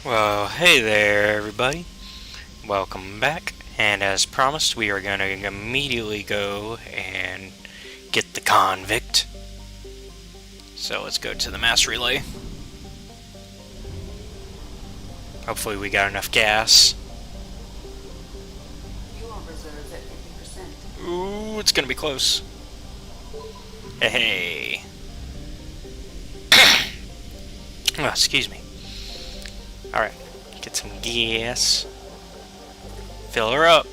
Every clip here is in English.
Well, hey there, everybody. Welcome back. And as promised, we are going to immediately go and get the convict. So let's go to the mass relay. Hopefully, we got enough gas. Fuel reserves at 50%. Ooh, it's going to be close. Hey. Oh, excuse me. Alright, get some gas. Fill her up.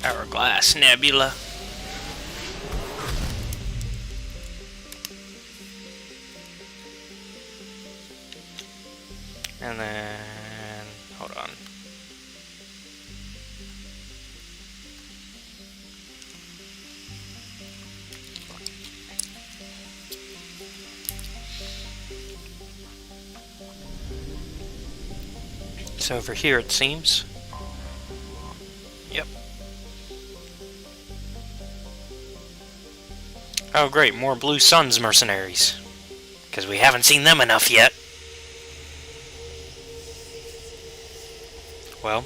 Hourglass Nebula. And then, hold on. It's over here, it seems. Yep. Oh great, more Blue Suns mercenaries. Because we haven't seen them enough yet. Well,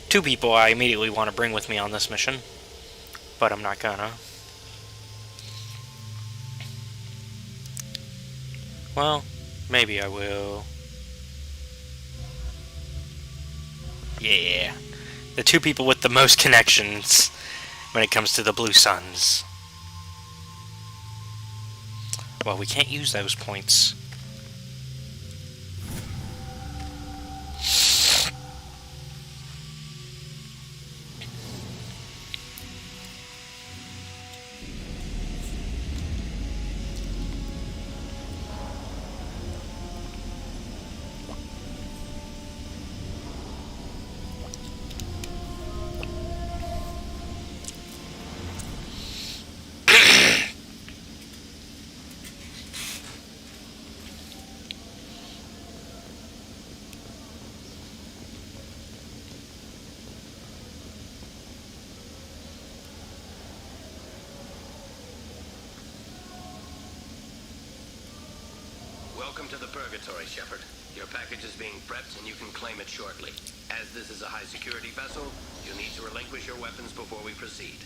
two people I immediately want to bring with me on this mission. But I'm not gonna. Well, maybe I will. Yeah. The two people with the most connections when it comes to the Blue Suns. Well, we can't use those points. Welcome to the Purgatory, Shepard. Your package is being prepped and you can claim it shortly. As this is a high-security vessel, you need to relinquish your weapons before we proceed.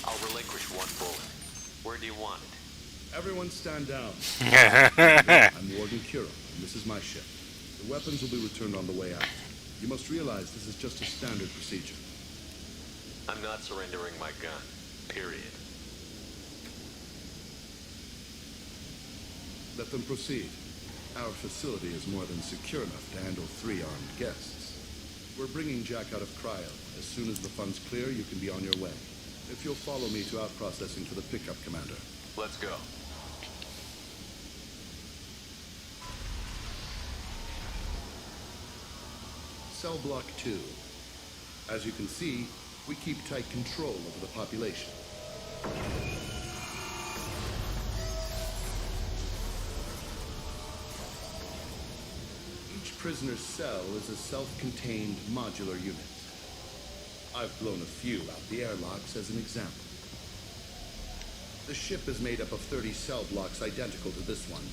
I'll relinquish one bullet. Where do you want it? Everyone stand down. I'm Warden Kuro, and this is my ship. The weapons will be returned on the way out. You must realize this is just a standard procedure. I'm not surrendering my gun. Period. Let them proceed. Our facility is more than secure enough to handle 3 armed guests. We're bringing Jack out of cryo. As soon as the funds clear, you can be on your way. If you'll follow me to out-processing for the pickup, Commander. Let's go. Cell Block 2. As you can see, we keep tight control over the population. Each prisoner's cell is a self-contained modular unit. I've blown a few out the airlocks as an example. The ship is made up of 30 cell blocks identical to this one.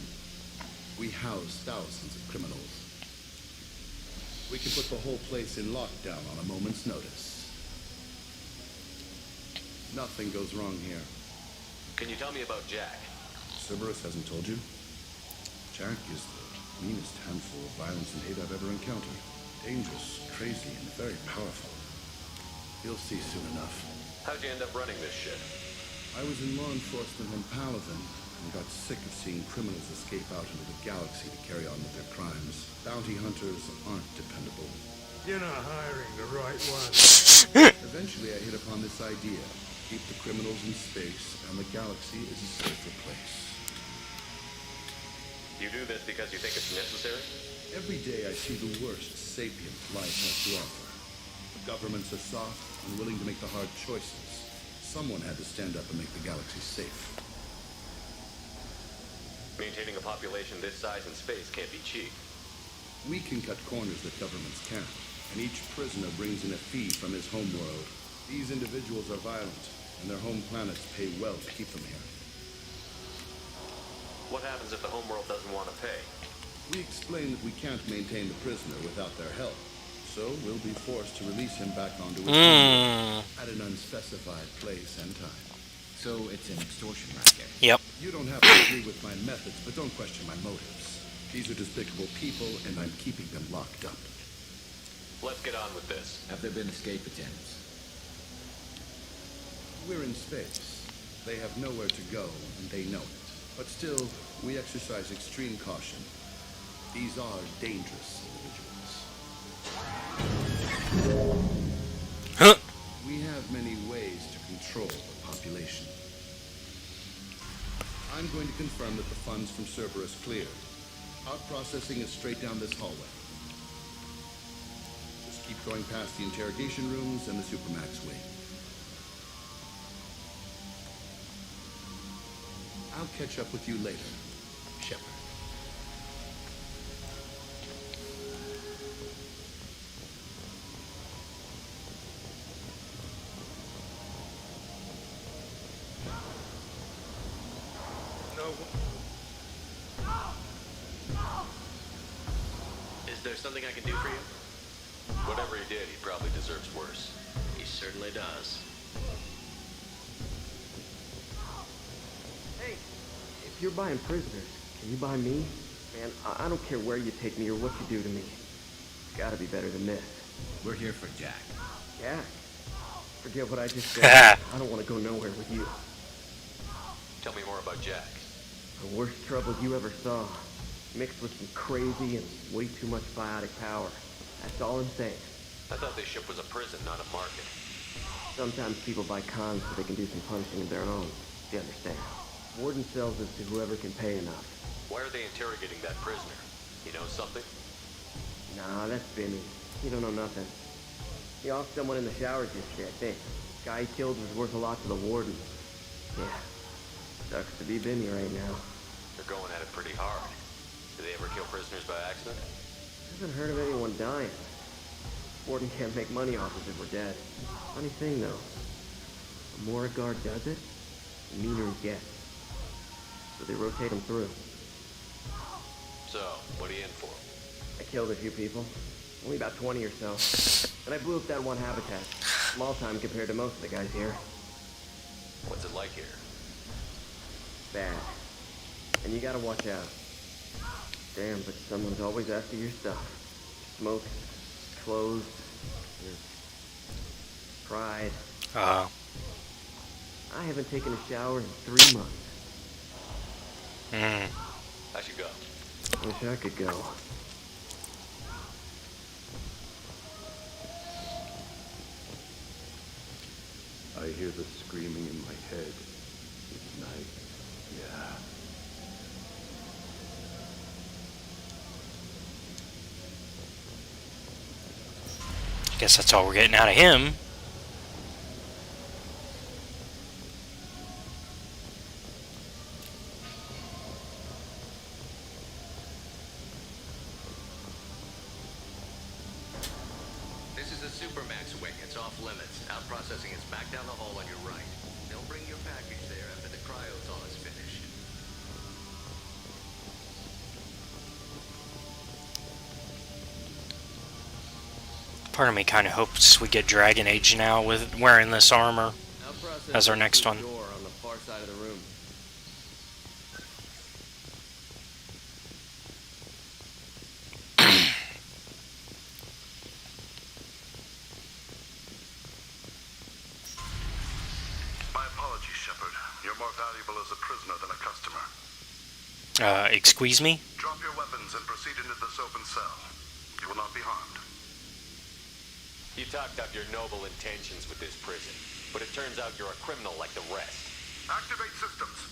We house thousands of criminals. We can put the whole place in lockdown on a moment's notice. Nothing goes wrong here. Can you tell me about Jack? Cerberus hasn't told you? Jack is the meanest handful of violence and hate I've ever encountered. Dangerous, crazy, and very powerful. You'll see soon enough. How'd you end up running this ship? I was in law enforcement in Paladin and got sick of seeing criminals escape out into the galaxy to carry on with their crimes. Bounty hunters aren't dependable. You're not hiring the right one. Eventually I hit upon this idea. Keep the criminals in space and the galaxy is a safer place. You do this because you think it's necessary? Every day I see the worst sapient life has to offer. The governments are soft and willing to make the hard choices. Someone had to stand up and make the galaxy safe. Maintaining a population this size in space can't be cheap. We can cut corners that governments can't, and each prisoner brings in a fee from his homeworld. These individuals are violent, and their home planets pay well to keep them here. What happens if the homeworld doesn't want to pay? We explain that we can't maintain the prisoner without their help, so we'll be forced to release him back onto his homeworld at an unspecified place and time. So it's an extortion racket. Yep. You don't have to agree with my methods, but don't question my motives. These are despicable people, and I'm keeping them locked up. Let's get on with this. Have there been escape attempts? We're in space. They have nowhere to go, and they know it. But still, we exercise extreme caution. These are dangerous individuals. Huh. We have many ways to control the population. I'm going to confirm that the funds from Cerberus cleared. Our processing is straight down this hallway. Just keep going past the interrogation rooms and the Supermax wing. I'll catch up with you later, Shepard. Is there something I can do for you? Whatever he did, he probably deserves worse. He certainly does. Hey, if you're buying prisoners, can you buy me? Man, I don't care where you take me or what you do to me. It's gotta be better than this. We're here for Jack. Jack? Forget what I just said. I don't want to go nowhere with you. Tell me more about Jack. The worst trouble you ever saw. Mixed with some crazy and way too much biotic power. That's all I'm saying. I thought this ship was a prison, not a market. Sometimes people buy cons so they can do some punishing of their own. You understand? Warden sells it to whoever can pay enough. Why are they interrogating that prisoner? You know something? Nah, that's Bimmy. He don't know nothing. He offed someone in the showers yesterday, I think. Guy he killed was worth a lot to the warden. Yeah. Sucks to be Bimmy right now. They're going at it pretty hard. Do they ever kill prisoners by accident? Haven't heard of anyone dying. Warden can't make money off us if we're dead. Funny thing, though. The more a guard does it, the meaner he gets. So they rotate him through. So, what are you in for? I killed a few people. Only about 20 or so. And I blew up that one habitat. Small time compared to most of the guys here. What's it like here? Bad. And you gotta watch out. Damn, but someone's always after your stuff. Smoke, clothes, your pride. I haven't taken a shower in 3 months. I should go. Wish I could go. I hear the screaming in my head. It's night. Yeah. Guess that's all we're getting out of him. This is the Supermax wing. It's off limits. Out processing is back down the hall on your right. They'll bring your package there after the cryothon is finished. Part of me kind of hopes we get Dragon Age now with wearing this armor. As our next one. Door on the far side of the room. My apologies, Shepard. You're more valuable as a prisoner than a customer. Excuse me? Drop your weapons and proceed into this open cell. You will not be harmed. You talked up your noble intentions with this prison, but it turns out you're a criminal like the rest. Activate systems.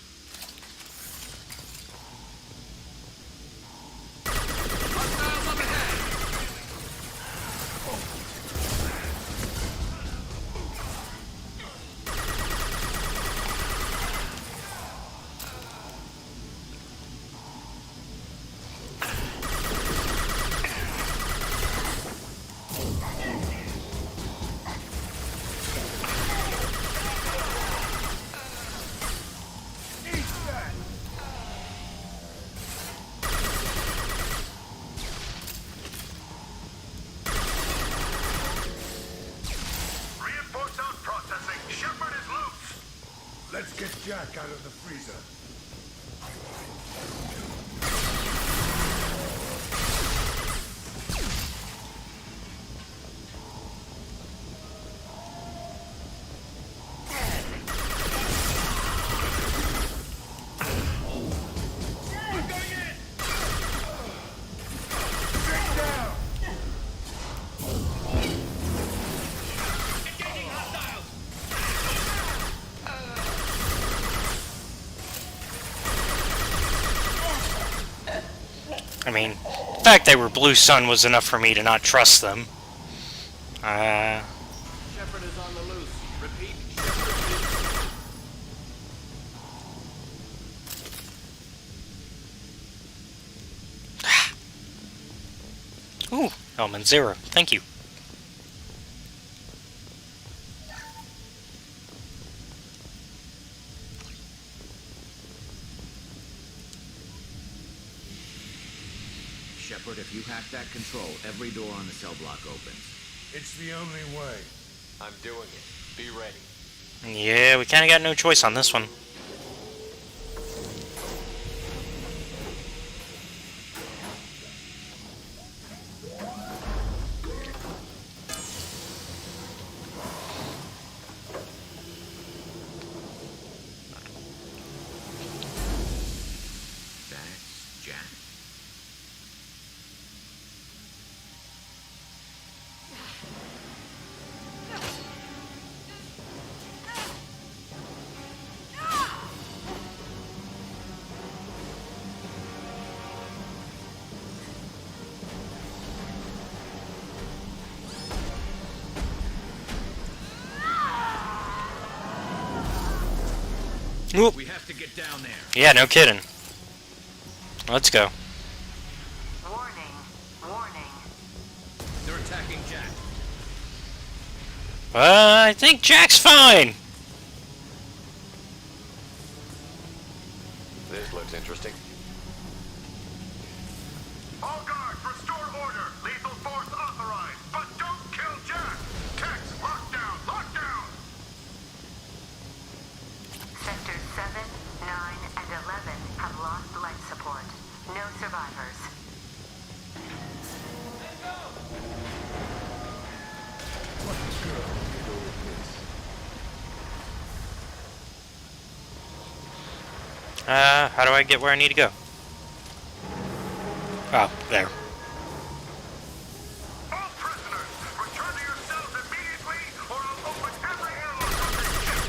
Jack out of the freezer. I mean, the fact they were Blue Sun was enough for me to not trust them. Shepard is on the loose. Repeat, Shepard is... Ooh, element 0. Thank you. Shepard, if you hack that control, every door on the cell block opens. It's the only way. I'm doing it. Be ready. Yeah, we kind of got no choice on this one. That's Jack. Oop. We have to get down there. Yeah, no kidding. Let's go. Warning. Warning. They're attacking Jack. I think Jack's fine. This looks interesting. All guards, restore order. Lethal force authorized. But don't kill Jack. Tex, lockdown, lockdown. Sectors 7, 9, and 11 have lost life support. No survivors. How do I get where I need to go? Oh, there. All prisoners, return to your cells immediately, or I'll open every airlock on this ship.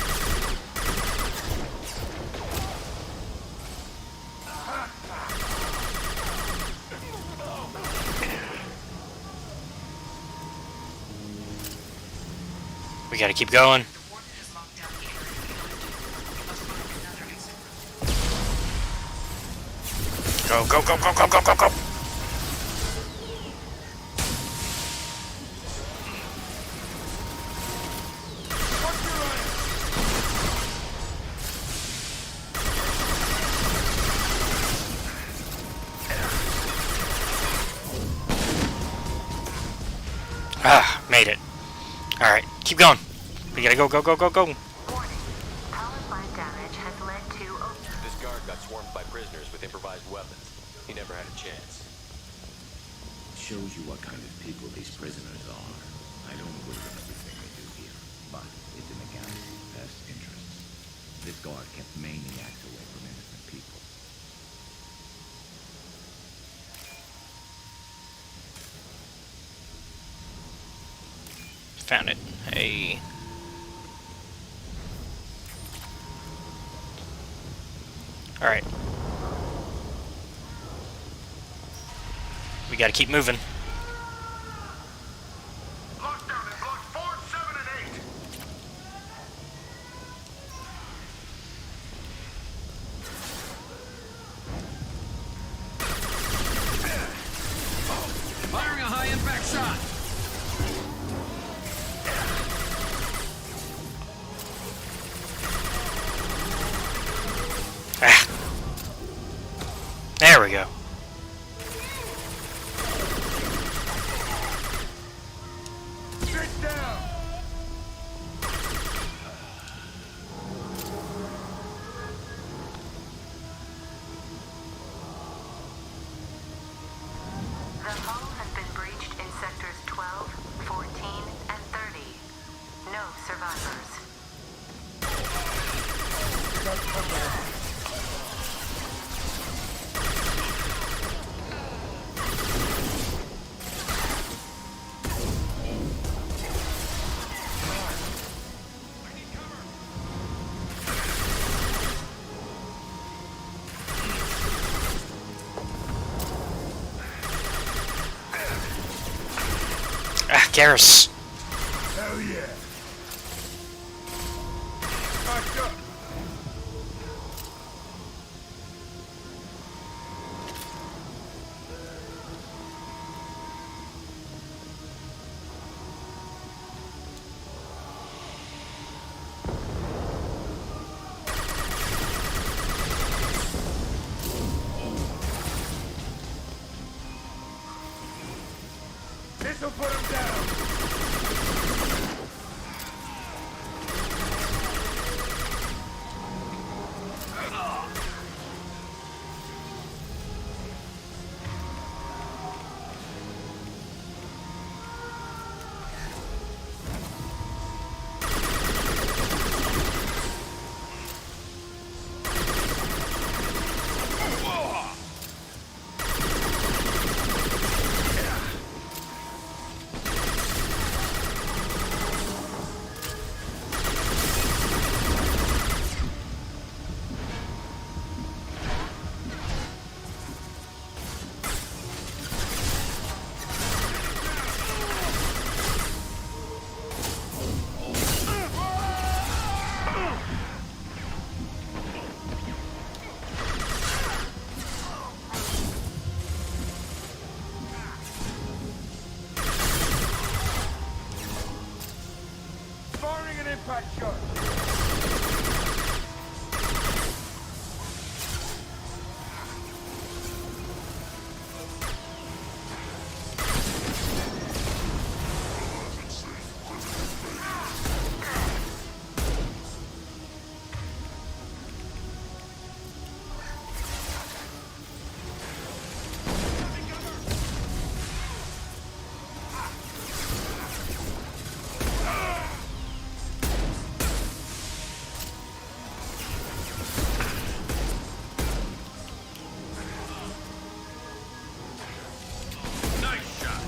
We gotta keep going. Go, go, go, go, go, go, go, go! Ah, made it. Alright, keep going. We gotta go, go, go, go, go. Warning. Power plant damage has led to... This guard got swarmed by prisoners with improvised weapons. He never had a chance. Shows you what kind of people these prisoners are. I don't agree with everything they do here, but it's in the galaxy's best interests. This guard kept maniacs away from innocent people. Found it. Hey. Alright. We gotta keep moving. Lockdown in blocks 4, 7, and 8. Firing a high-impact shot! Ah. There we go. Garrus. Hell yeah. Back up. This'll put him down. Firing an impact shot. Nice shot.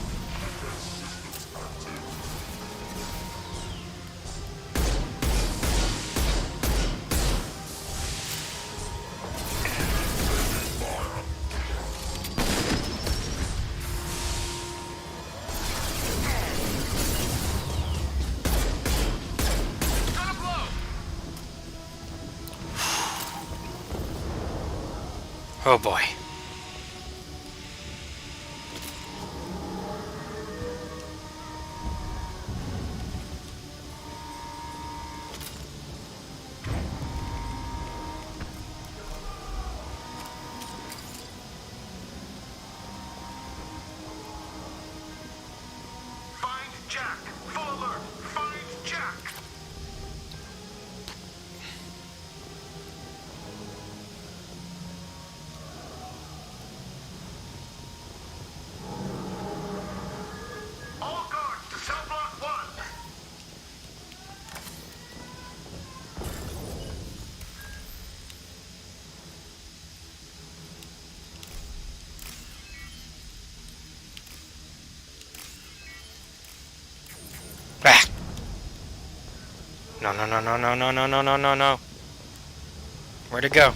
Gonna blow. Oh boy. Find Jack. Full alert. Find Jack. All guards to cell block 1. Ah. No, no, no, no, no, no, no, no, no, no, no. Where'd it go?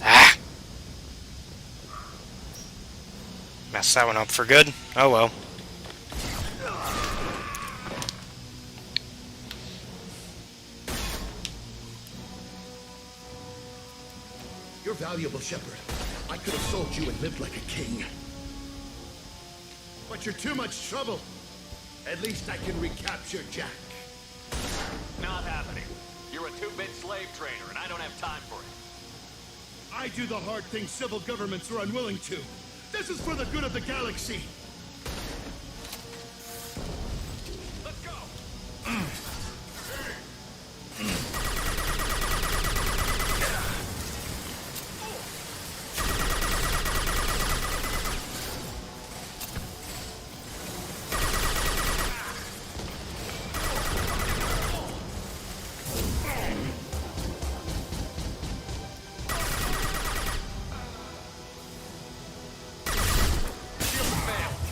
Ah! Messed that one up for good. Oh well. You're valuable, Shepard. I could have sold you and lived like a king. But you're too much trouble. At least I can recapture Jack. Not happening. You're a two-bit slave trader, and I don't have time for it. I do the hard things civil governments are unwilling to. This is for the good of the galaxy. Let's go! Shield failed.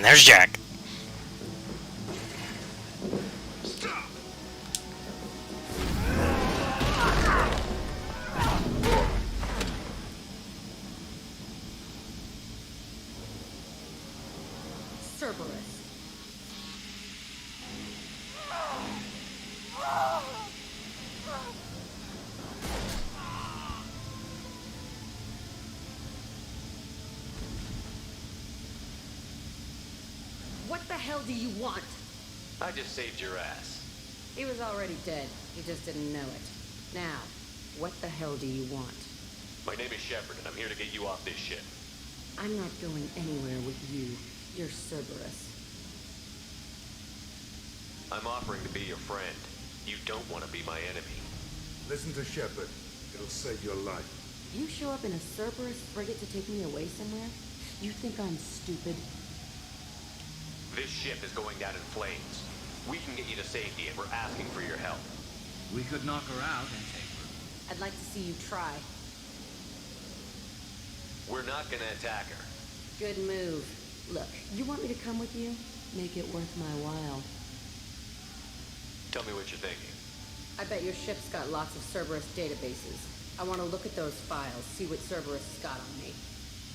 there's Jack. Cerberus. What the hell do you want? I just saved your ass. He was already dead. You just didn't know it. Now, what the hell do you want? My name is Shepard, and I'm here to get you off this ship. I'm not going anywhere with you. You're Cerberus. I'm offering to be your friend. You don't want to be my enemy. Listen to Shepard. It'll save your life. You show up in a Cerberus frigate to take me away somewhere? You think I'm stupid? This ship is going down in flames. We can get you to safety, and we're asking for your help. We could knock her out and take her. I'd like to see you try. We're not gonna attack her. Good move. Look, you want me to come with you? Make it worth my while. Tell me what you're thinking. I bet your ship's got lots of Cerberus databases. I want to look at those files, see what Cerberus has got on me.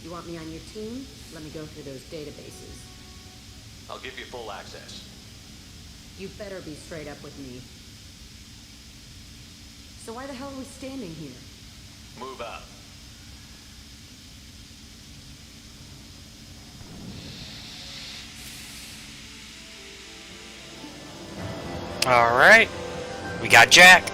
You want me on your team? Let me go through those databases. I'll give you full access. You better be straight up with me. So why the hell are we standing here? Move up. Alright. We got Jack.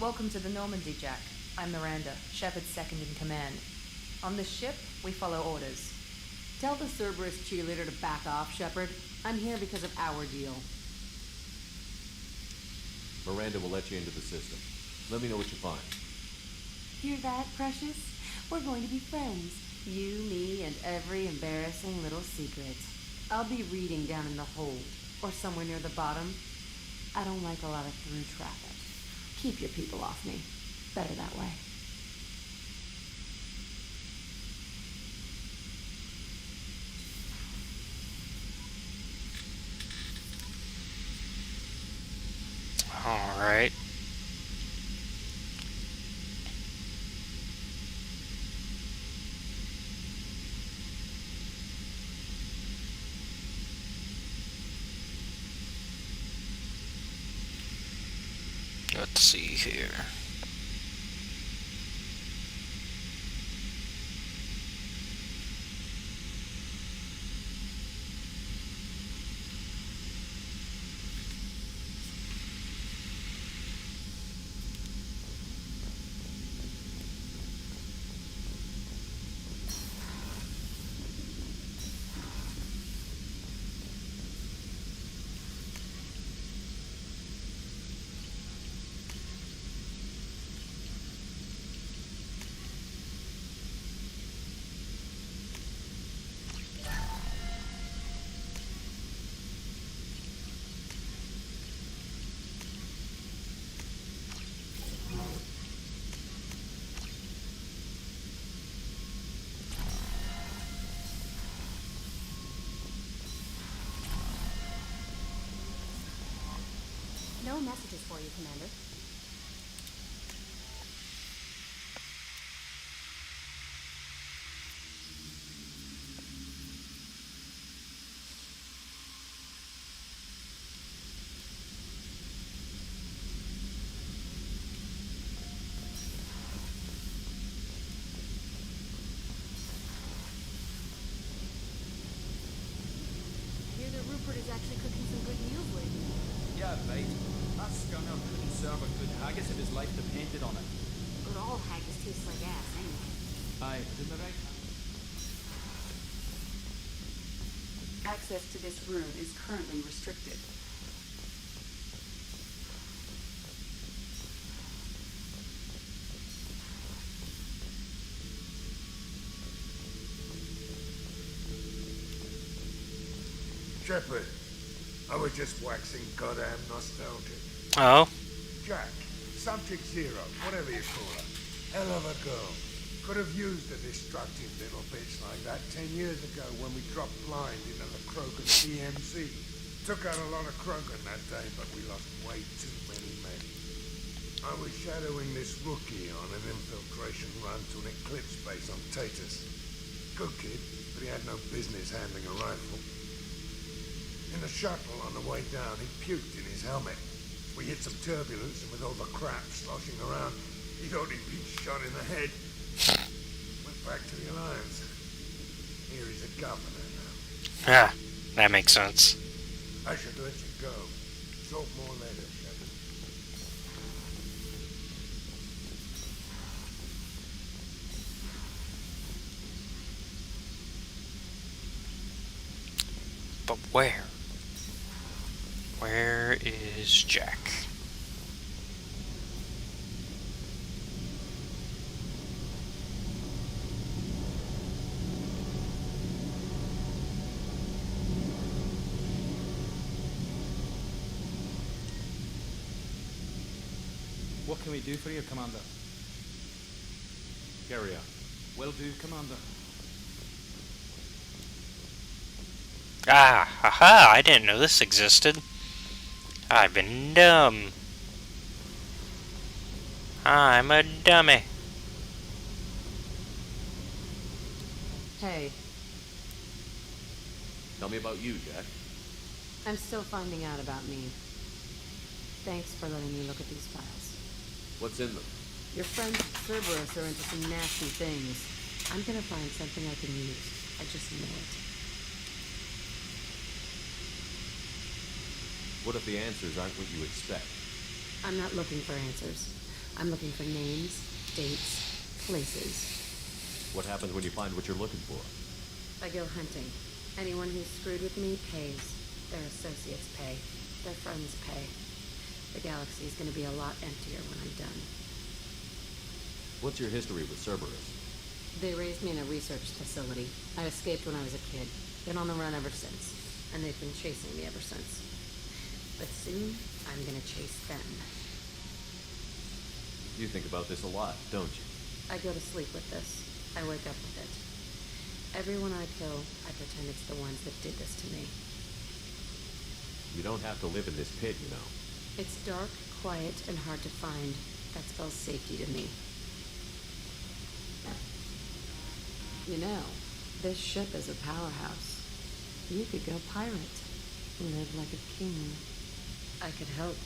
Welcome to the Normandy, Jack. I'm Miranda, Shepard's second in command. On this ship, we follow orders. Tell the Cerberus cheerleader to back off, Shepard. I'm here because of our deal. Miranda will let you into the system. Let me know what you find. Hear that, Precious? We're going to be friends. You, me, and every embarrassing little secret. I'll be reading down in the hold, or somewhere near the bottom. I don't like a lot of through traffic. Keep your people off me. Better that way. Alright. Let's see here. No messages for you, Commander. I hear that Rupert is actually cooking some good meals lately. Yeah, mate. That scunner couldn't serve a good haggis if his life depended on it. But all haggis tastes like ass, anyway. Aye, didn't I? Access to this room is currently restricted. Shepard, I was just waxing goddamn nostalgic. Oh? Jack, Subject Zero, whatever you call her. Hell of a girl. Could have used a destructive little bitch like that 10 years ago when we dropped blind into the Krogan DMZ. Took out a lot of Krogan that day, but we lost way too many men. I was shadowing this rookie on an infiltration run to an Eclipse base on Tatus. Good kid, but he had no business handling a rifle. In the shuttle on the way down, he puked in his helmet. We hit some turbulence, and with all the crap sloshing around, he thought he'd been shot in the head. Went back to the Alliance. Here he's a governor now. Yeah, that makes sense. I should let you go. Talk more later, Shepard. But where? Where is Jack? What can we do for you, Commander? Carry on. Will do, Commander. Ah, haha, I didn't know this existed. I've been dumb. I'm a dummy. Hey, Tell me about you, Jack. I'm still finding out about me. Thanks for letting me look at these files. What's in them? Your friends at Cerberus are into some nasty things. I'm gonna find something I can use. I just know it. What if the answers aren't what you expect? I'm not looking for answers. I'm looking for names, dates, places. What happens when you find what you're looking for? I go hunting. Anyone who's screwed with me pays. Their associates pay. Their friends pay. The galaxy's gonna be a lot emptier when I'm done. What's your history with Cerberus? They raised me in a research facility. I escaped when I was a kid. Been on the run ever since. And they've been chasing me ever since. But soon, I'm gonna chase them. You think about this a lot, don't you? I go to sleep with this. I wake up with it. Everyone I kill, I pretend it's the ones that did this to me. You don't have to live in this pit, you know. It's dark, quiet, and hard to find. That spells safety to me. You know, this ship is a powerhouse. You could go pirate. Live like a king. I could help.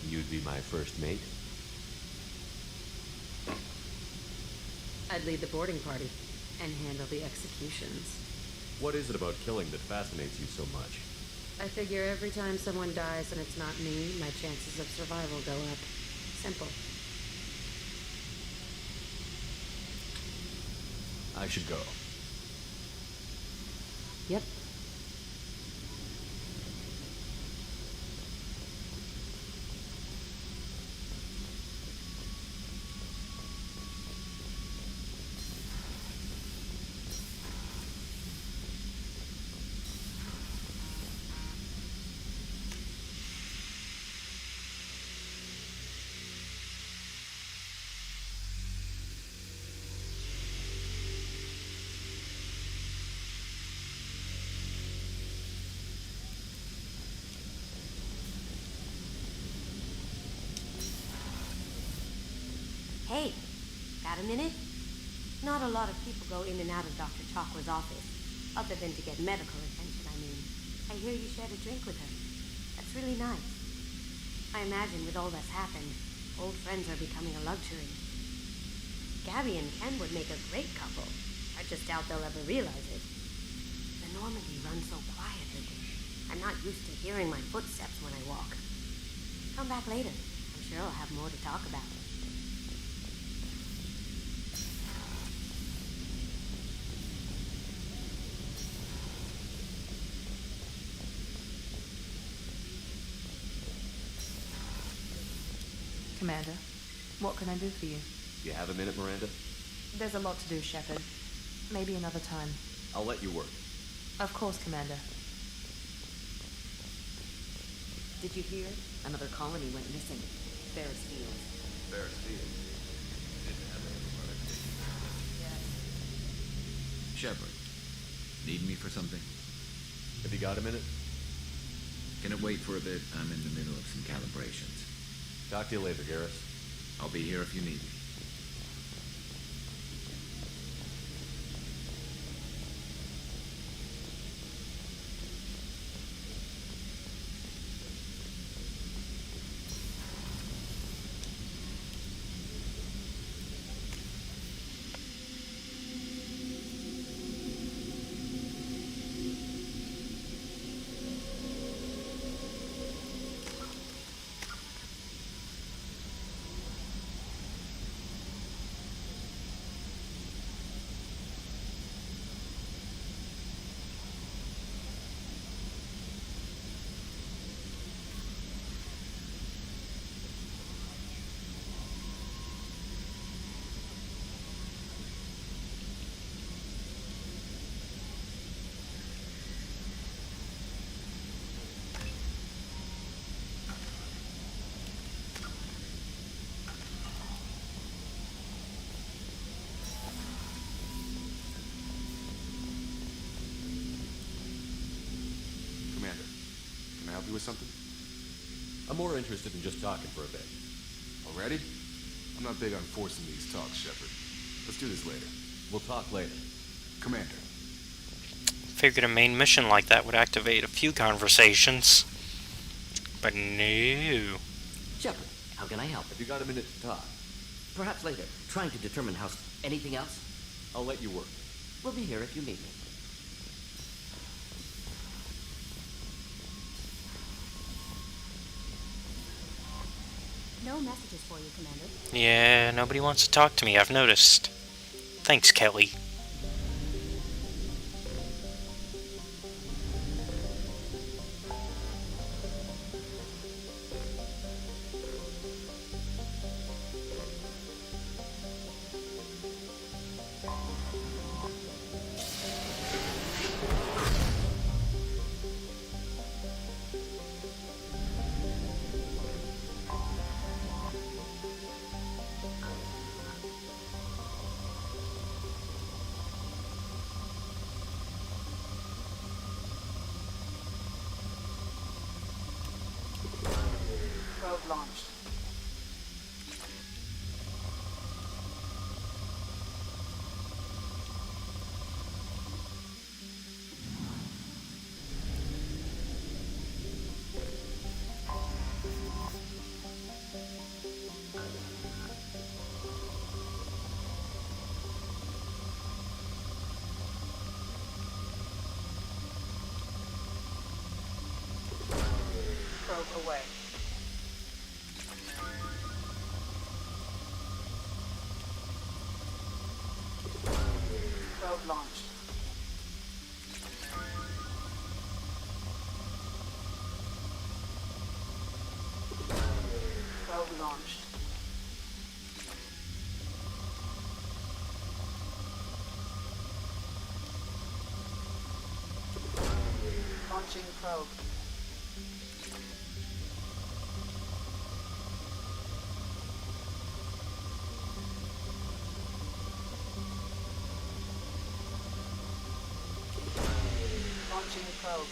You'd be my first mate? I'd lead the boarding party and handle the executions. What is it about killing that fascinates you so much? I figure every time someone dies and it's not me, my chances of survival go up. Simple. I should go. Yep. Hey, got a minute? Not a lot of people go in and out of Dr. Chalkwa's office, other than to get medical attention, I mean. I hear you shared a drink with her. That's really nice. I imagine with all that's happened, old friends are becoming a luxury. Gabby and Ken would make a great couple. I just doubt they'll ever realize it. The Normandy runs so quietly. I'm not used to hearing my footsteps when I walk. Come back later. I'm sure I'll have more to talk about. Commander, what can I do for you? You have a minute, Miranda? There's a lot to do, Shepard. Maybe another time. I'll let you work. Of course, Commander. Did you hear? Another colony went missing. Ferris Field. Ferris Field. Didn't have any productivity. Shepard, need me for something? Have you got a minute? Can it wait for a bit? I'm in the middle of some calibrations. Talk to you later, Garrus. I'll be here if you need me. Commander, can I help you with something? I'm more interested in just talking for a bit. Already? I'm not big on forcing these talks, Shepard. Let's do this later. We'll talk later. Commander. Figured a main mission like that would activate a few conversations. But no. Shepard, how can I help? Have you got a minute to talk? Perhaps later. Trying to determine how... Anything else? I'll let you work. We'll be here if you need me. No messages for you, Commander. Yeah, nobody wants to talk to me, I've noticed. Thanks, Kelly. Probe launched. Probe away. Probe launched. Probe launched. Launching probe. Launching probe.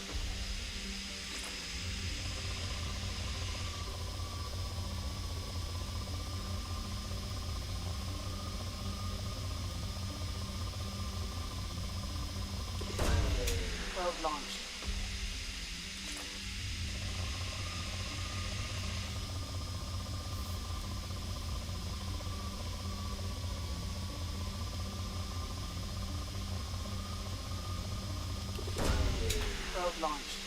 Probe launched. Probe launched.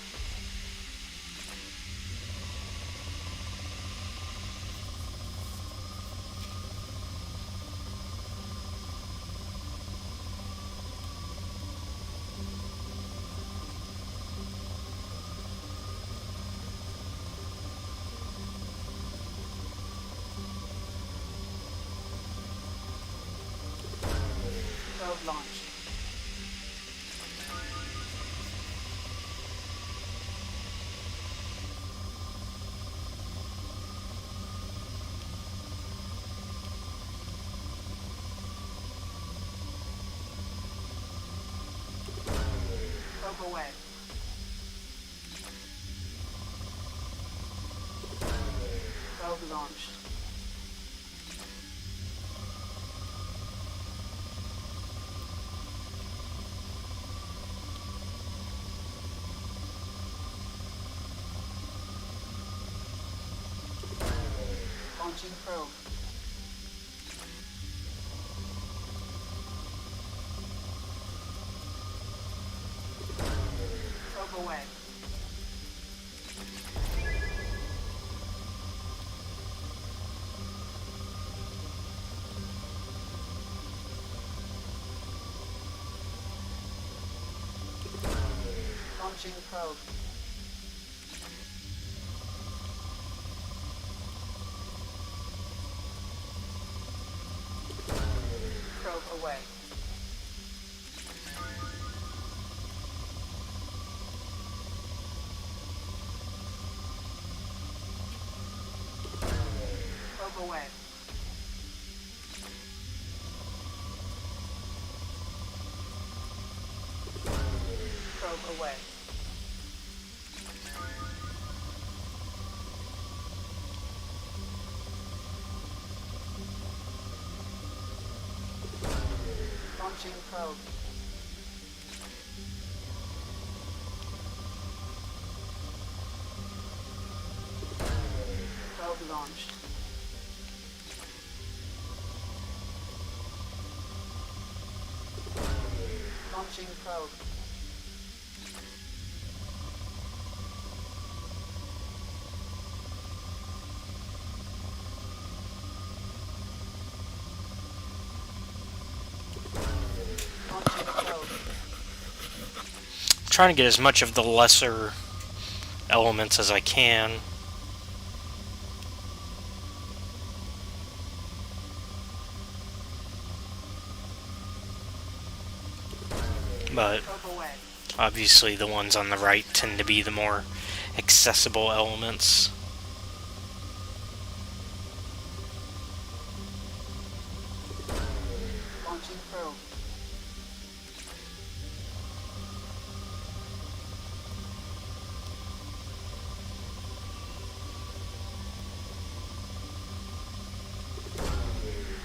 Probe launched. away. Probe launched. Launching probe. Probe away. Launching probe. Probe away. Probe away. Probe away. Launching probe. Probe launched. Launching probe. Launching probe. Trying to get as much of the lesser elements as I can. But Probe away. obviously the ones on the right tend to be the more accessible elements. Launching probe.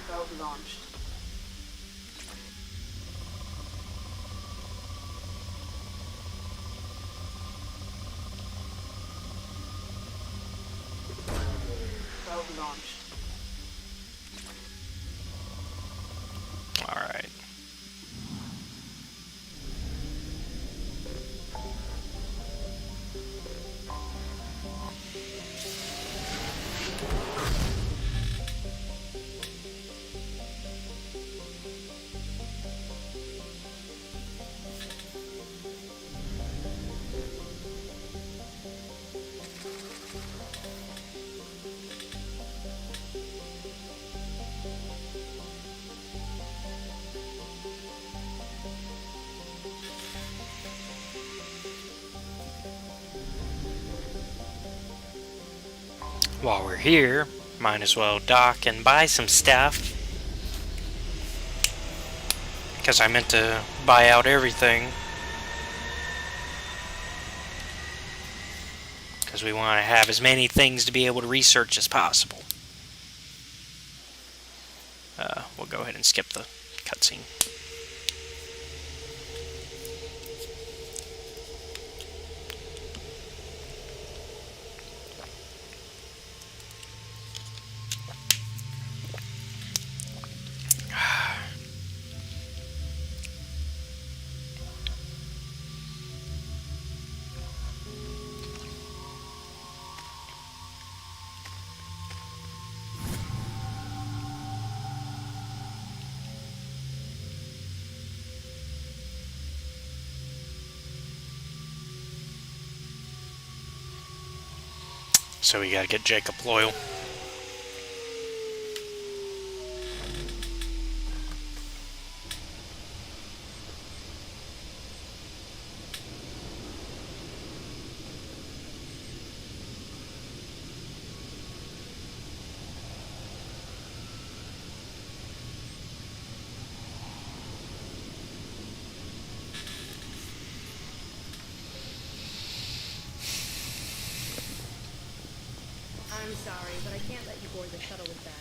Probe launched. Probe launched. Alright. While we're here, might as well dock and buy some stuff. Because I meant to buy out everything. Because we want to have as many things to be able to research as possible. We'll go ahead and skip the cutscene. So we gotta get Jacob loyal. sorry, but I can't let you board the shuttle with that.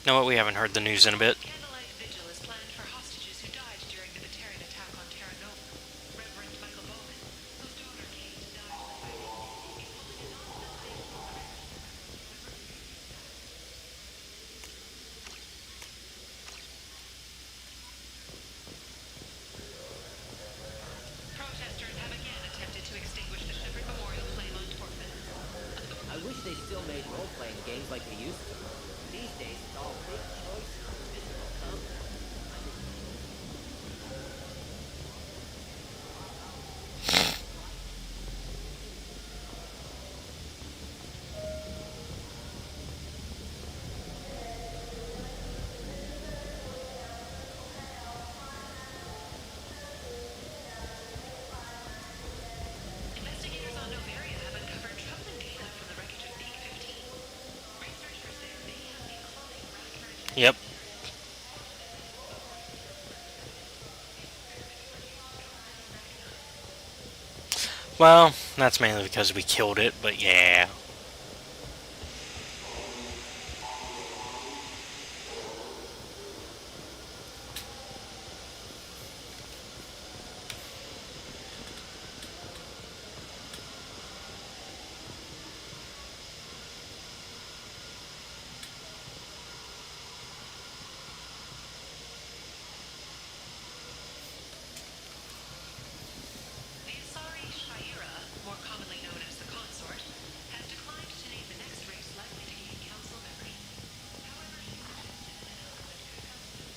You know what? We haven't heard the news in a bit. Candlelight vigil is planned for hostages who died during the Batarian attack on Terra Nova. Reverend Michael Bowman, whose daughter Kate died in the fighting, is holding an anonymous vigil on the record. Protesters have again attempted to extinguish the Shepard Memorial flame on Torfin. I wish they still made role-playing games like they used to. These days, it's all big choices, physical combat. Investigators on Novaria have uncovered troubling data from the wreckage of Peak 15. Researchers there may have the cloning Rathbone. Yep. Well, that's mainly because we killed it, but yeah. The Asari Shaira, more commonly known as the Consort, has declined to name the next race likely to gain council membership. However, she suggested an element could come soon.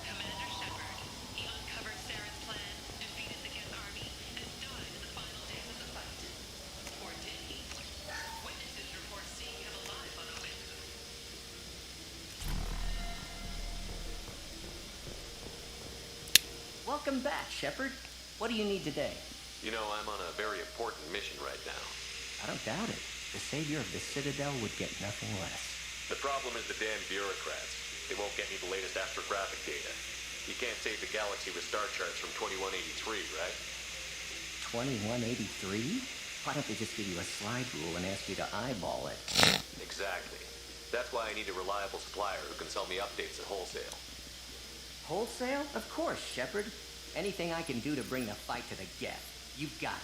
Commander Shepard, he uncovered Saren's plan, defeated the Geth army, and died in the final days of the fight. Or did he? Witnesses report seeing him alive on Omega. Welcome back, Shepard. What do you need today? You know, I'm on a very important mission right now. I don't doubt it. The savior of the Citadel would get nothing less. The problem is the damn bureaucrats. They won't get me the latest astrographic data. You can't save the galaxy with star charts from 2183, right? 2183? Why don't they just give you a slide rule and ask you to eyeball it? Exactly. That's why I need a reliable supplier who can sell me updates at wholesale. Wholesale? Of course, Shepard. Anything I can do to bring the fight to the Geth. You've got it.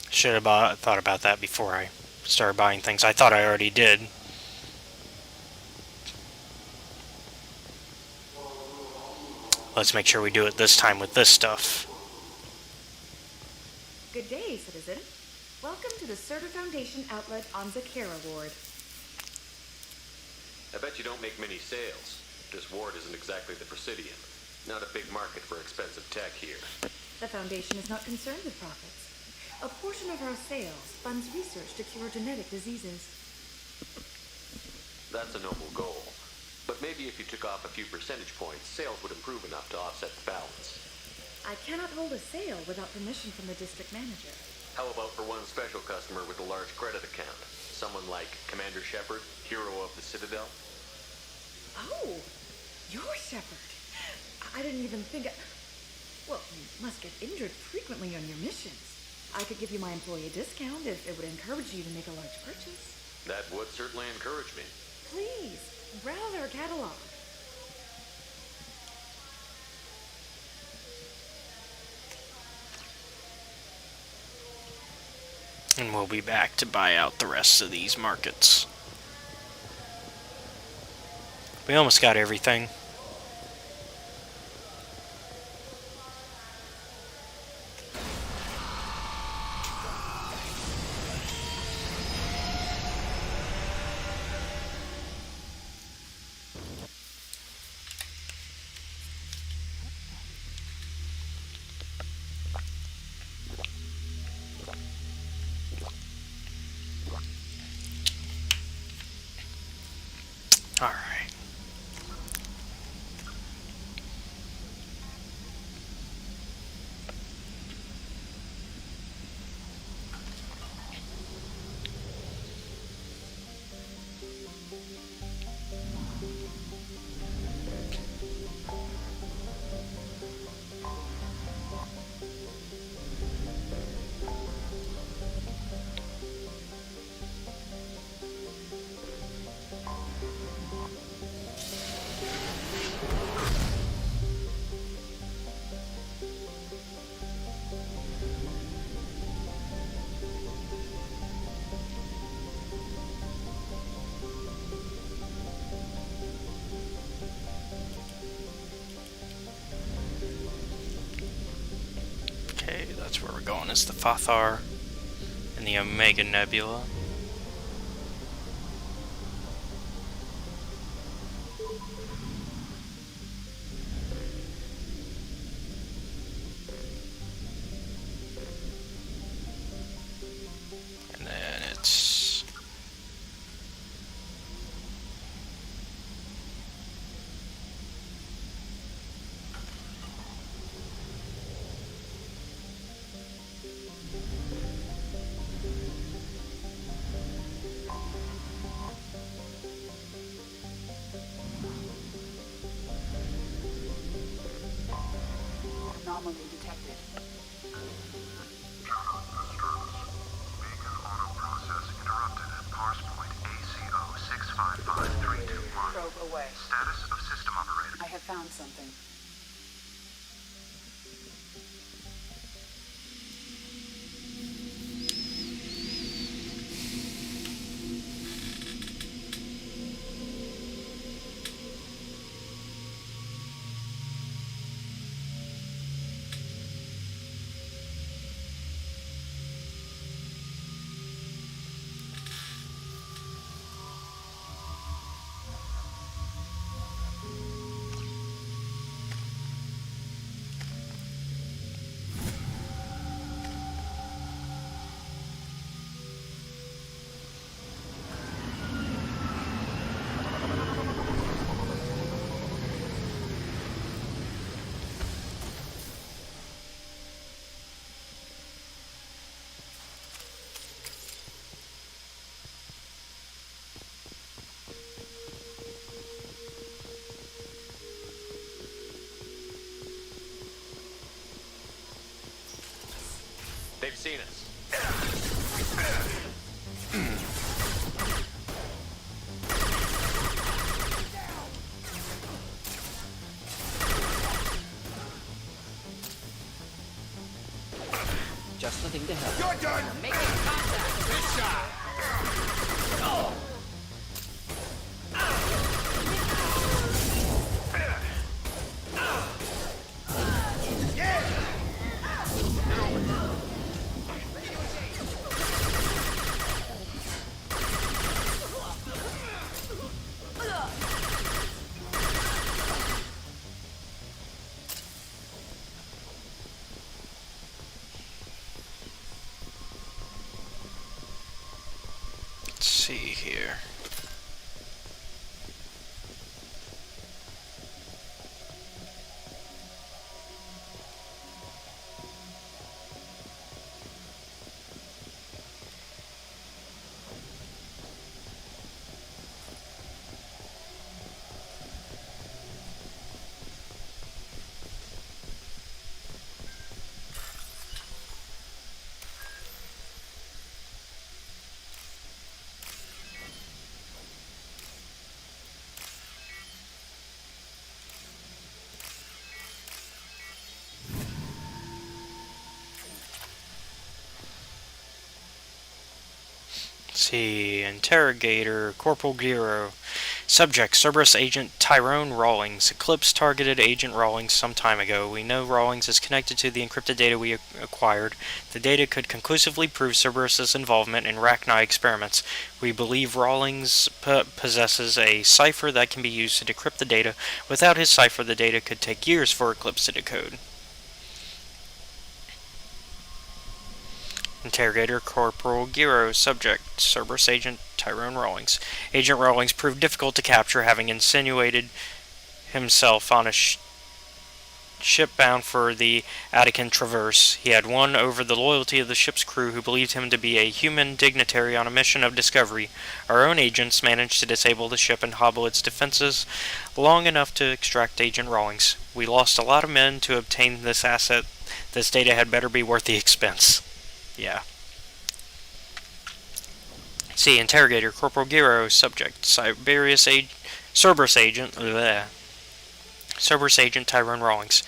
Should have thought about that before I started buying things. I thought I already did. Let's make sure we do it this time with this stuff. Good day, citizen. Welcome to the Surtur Foundation outlet on Zakera Ward. I bet you don't make many sales. This ward isn't exactly the Presidium. Not a big market for expensive tech here. The Foundation is not concerned with profits. A portion of our sales funds research to cure genetic diseases. That's a noble goal. But maybe if you took off a few percentage points, sales would improve enough to offset the balance. I cannot hold a sale without permission from the district manager. How about for one special customer with a large credit account? Someone like Commander Shepard, hero of the Citadel? Oh, you're Shepard. I didn't even think Well, you must get injured frequently on your missions. I could give you my employee discount if it would encourage you to make a large purchase. That would certainly encourage me. Please, browse our catalog. And we'll be back to buy out the rest of these markets. We almost got everything. where we're going. Is the Fathar and the Omega Nebula. And then it's... Anomaly detected. Probe away. Status of system operator. I have found something. They've seen us. Just looking to help. You're done! Making contact. Good shot! Oh. Let's see here. Let's see, Interrogator, Corporal Giro. Subject, Cerberus Agent Tyrone Rawlings. Eclipse targeted Agent Rawlings some time ago. We know Rawlings is connected to the encrypted data we acquired. The data could conclusively prove Cerberus's involvement in Rachni experiments. We believe Rawlings possesses a cipher that can be used to decrypt the data. Without his cipher, the data could take years for Eclipse to decode. Interrogator Corporal Giro. Subject, Cerberus Agent Tyrone Rawlings. Agent Rawlings proved difficult to capture, having insinuated himself on a ship bound for the Attican Traverse. He had won over the loyalty of the ship's crew, who believed him to be a human dignitary on a mission of discovery. Our own agents managed to disable the ship and hobble its defenses long enough to extract Agent Rawlings. We lost a lot of men to obtain this asset. This data had better be worth the expense. Yeah. See, Interrogator Corporal Giro. Subject, Cerberus Agent Tyrone Rawlings.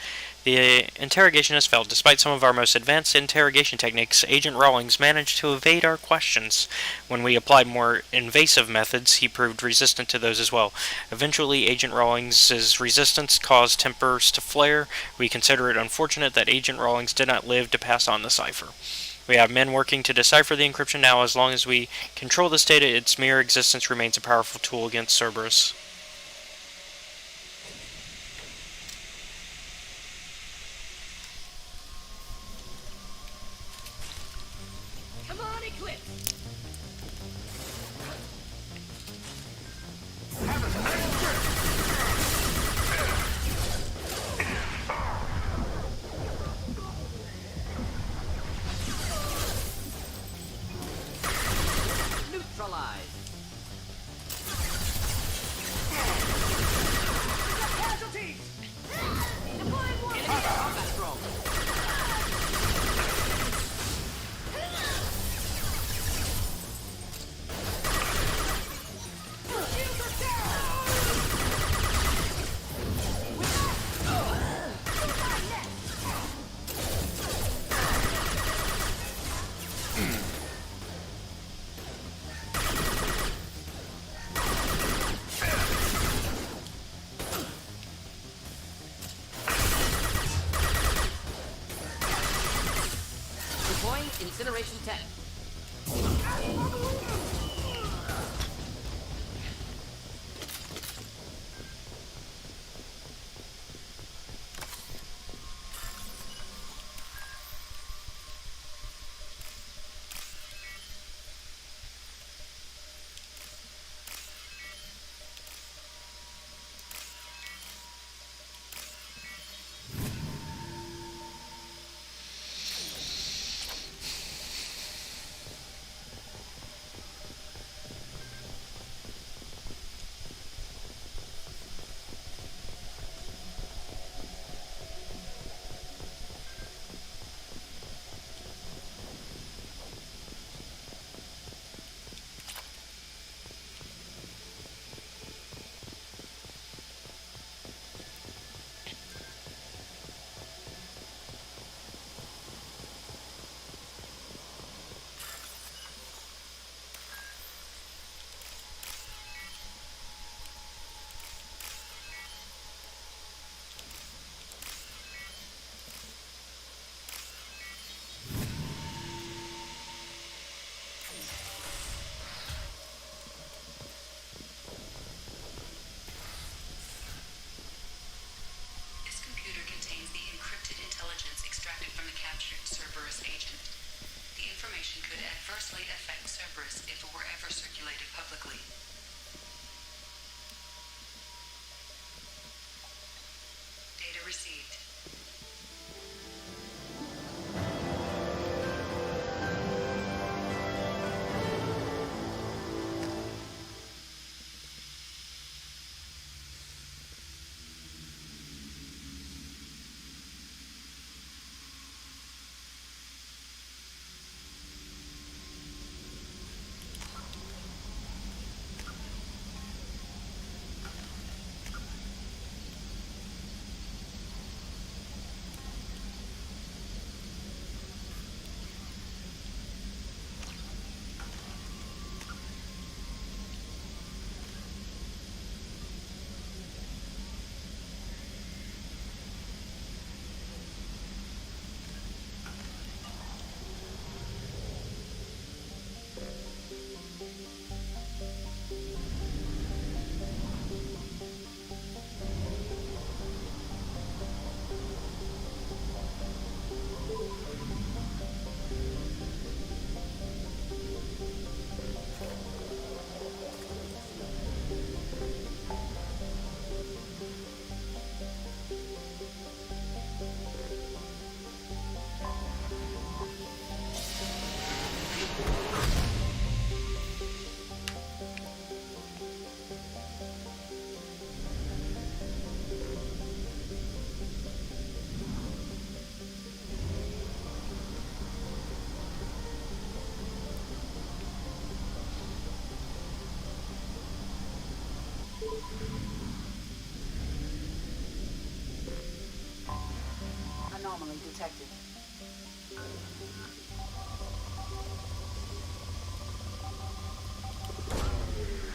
The interrogation has failed. Despite some of our most advanced interrogation techniques, Agent Rawlings managed to evade our questions. When we applied more invasive methods, he proved resistant to those as well. Eventually, Agent Rawlings' resistance caused tempers to flare. We consider it unfortunate that Agent Rawlings did not live to pass on the cipher. We have men working to decipher the encryption now. As long as we control this data, its mere existence remains a powerful tool against Cerberus. Come on, Eclipse! Neutralize! Casualties! Enemy combat drone! Deploying incineration tech. This computer contains the encrypted intelligence extracted from the captured Cerberus agent. The information could adversely affect Cerberus if it were ever circulated publicly. Data received. Anomaly detected.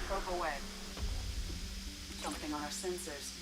Probe away. Something on our sensors.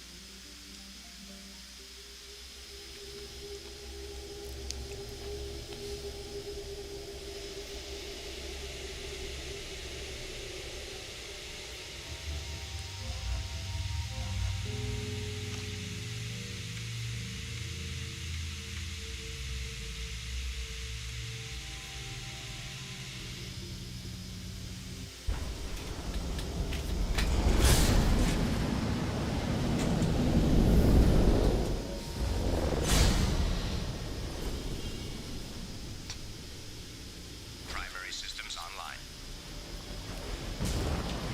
Primary systems online.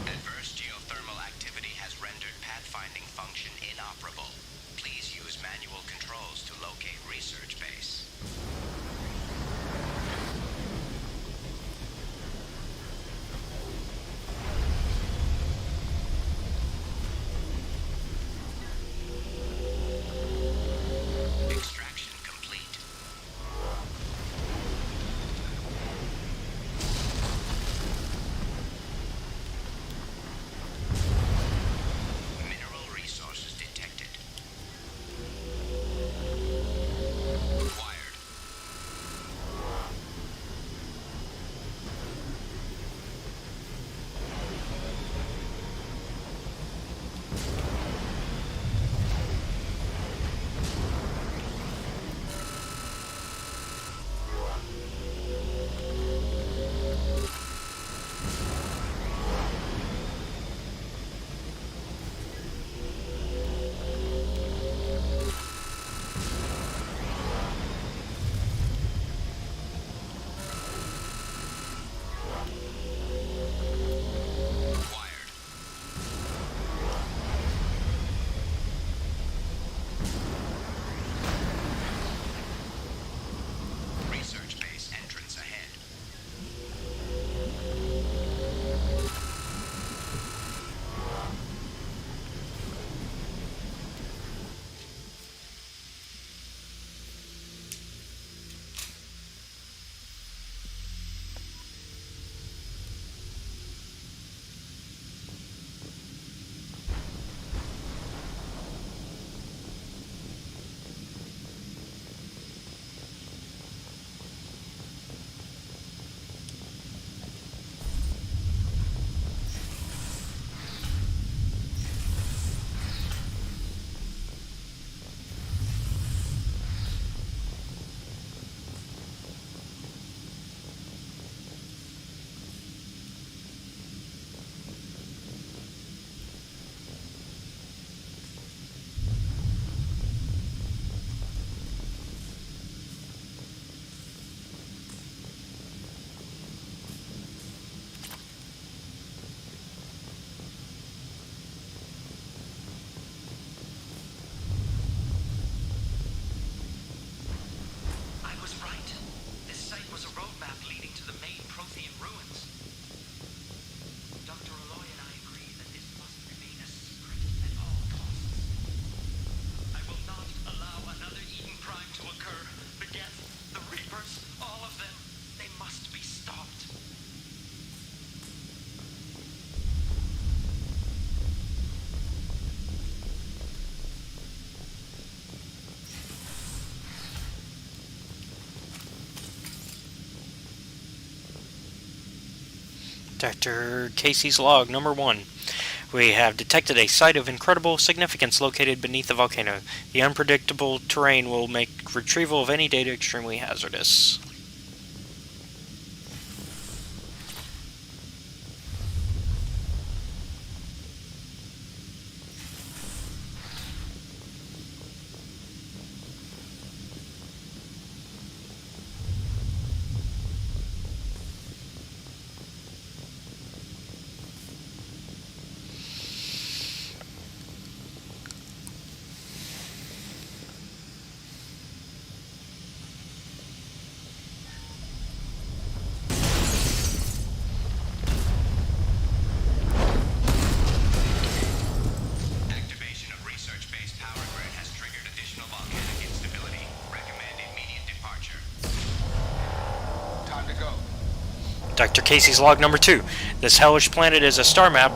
Adverse geothermal activity has rendered pathfinding function inoperable. Please use manual controls to locate research base. Extraction complete. Mineral resources detected. Wired. Wired. Research base entrance ahead. I was right. This site was a roadmap leading to the main Prothean ruins. Dr. Aloy and I agree that this must remain a secret at all costs. I will not allow another Eden Prime to occur. The Geth, the Reapers, all of them, they must be stopped. Dr. Casey's log number 1. We have detected a site of incredible significance located beneath the volcano. The unpredictable terrain will make retrieval of any data extremely hazardous. Dr. Casey's log number 2. This hellish planet is a star map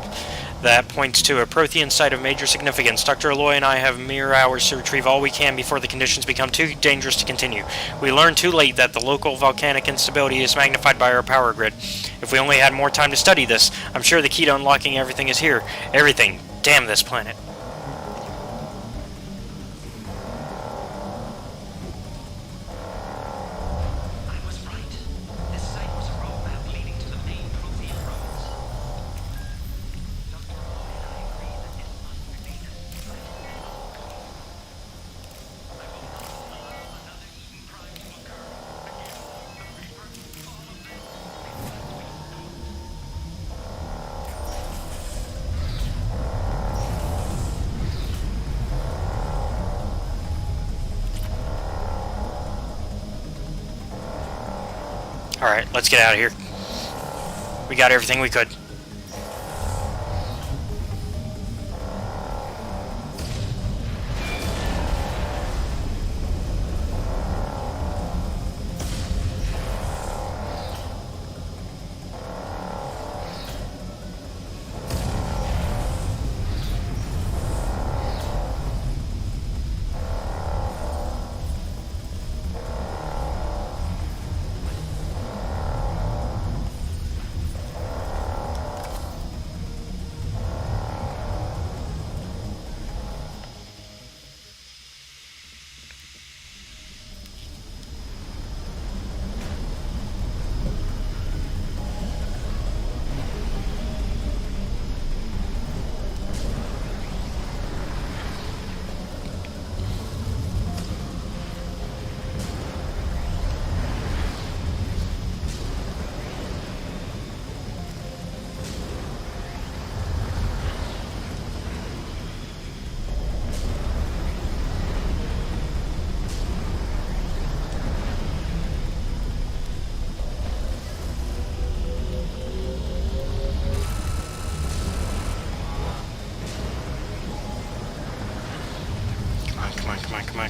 that points to a Prothean site of major significance. Dr. Aloy and I have mere hours to retrieve all we can before the conditions become too dangerous to continue. We learned too late that the local volcanic instability is magnified by our power grid. If we only had more time to study this, I'm sure the key to unlocking everything is here. Everything. Damn this planet. Alright, let's get out of here. We got everything we could.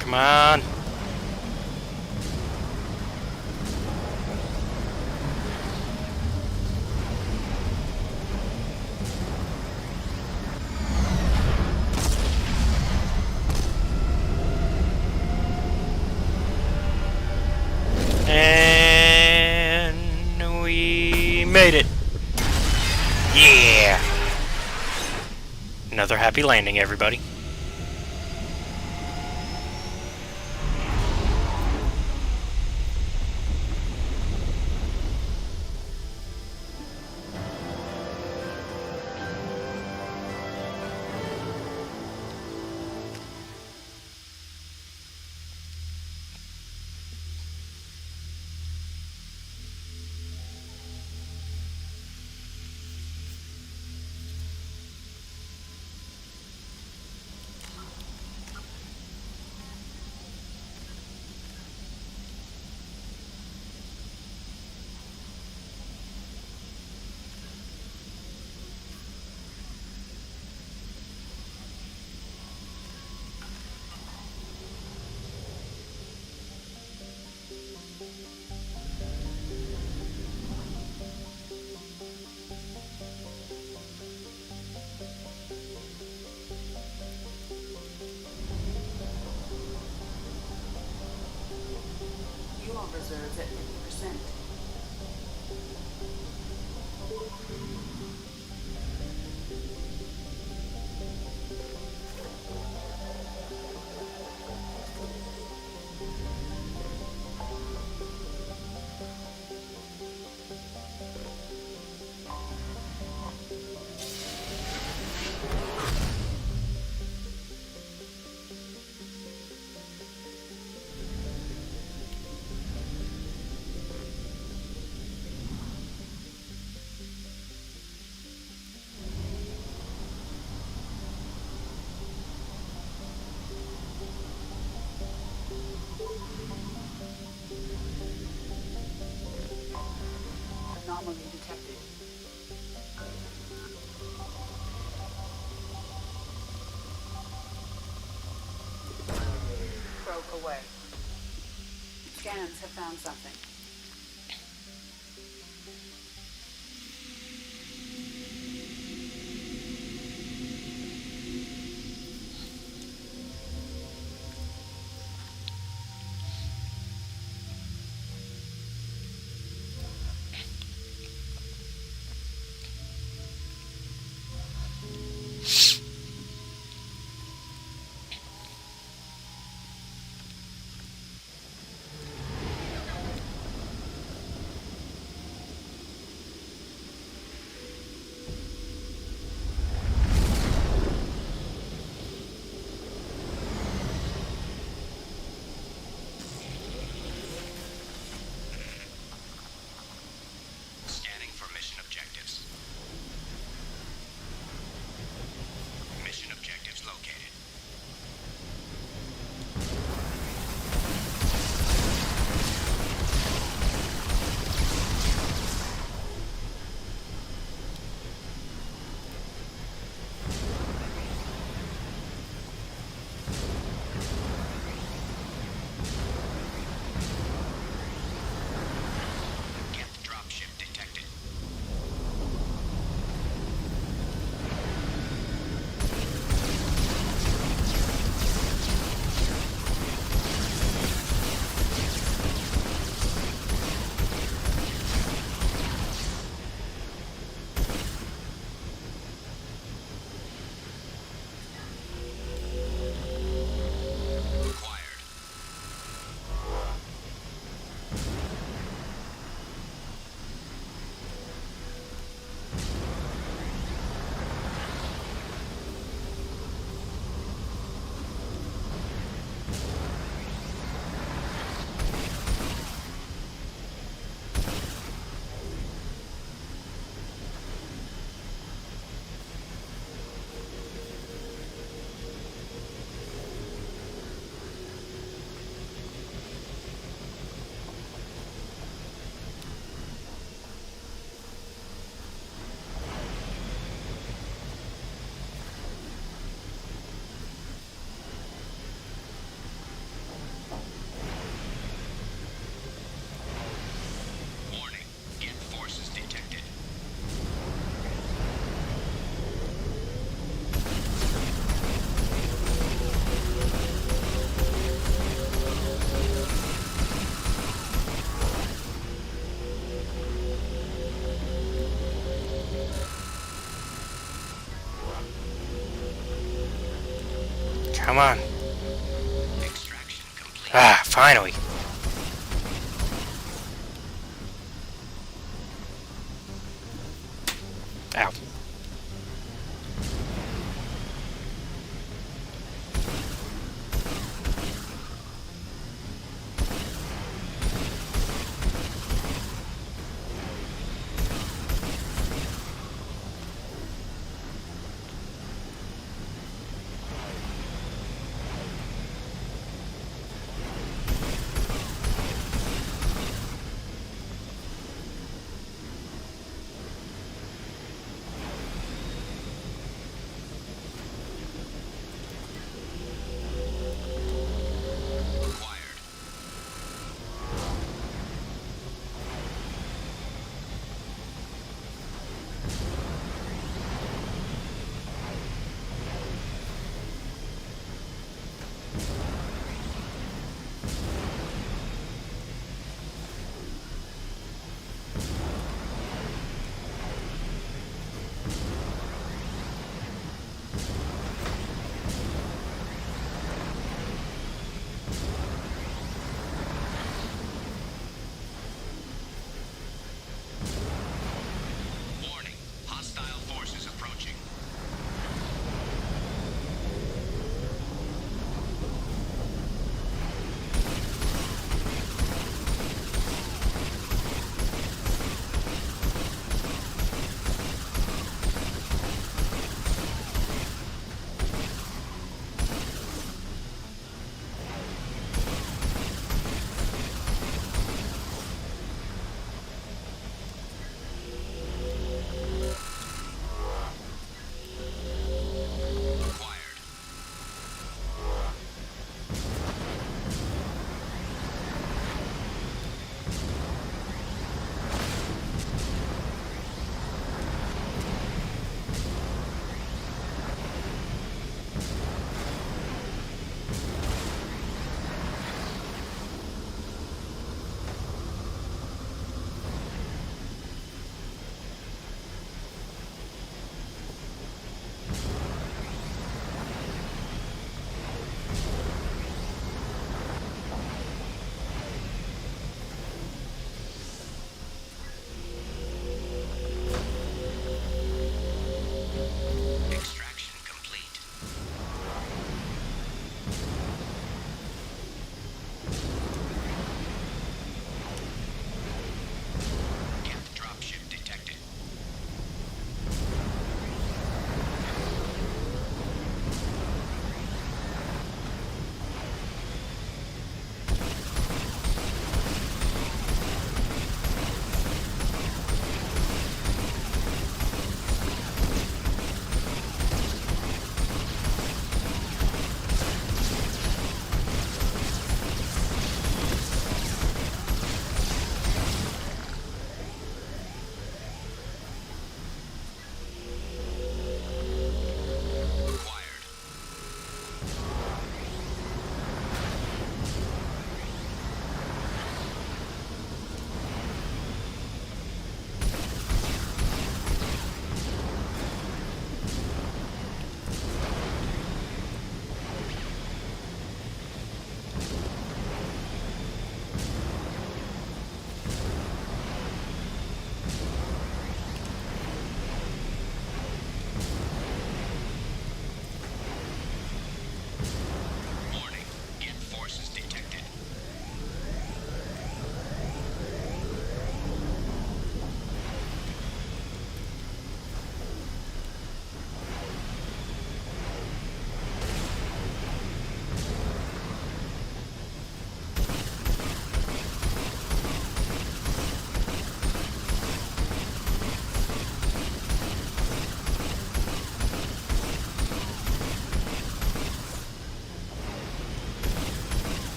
Come on. And we made it. Yeah. Another happy landing, everybody. Fuel reserves at 50%. Anomaly detected. Broke away. Scans have found something. Come on. Ah, finally. Ow.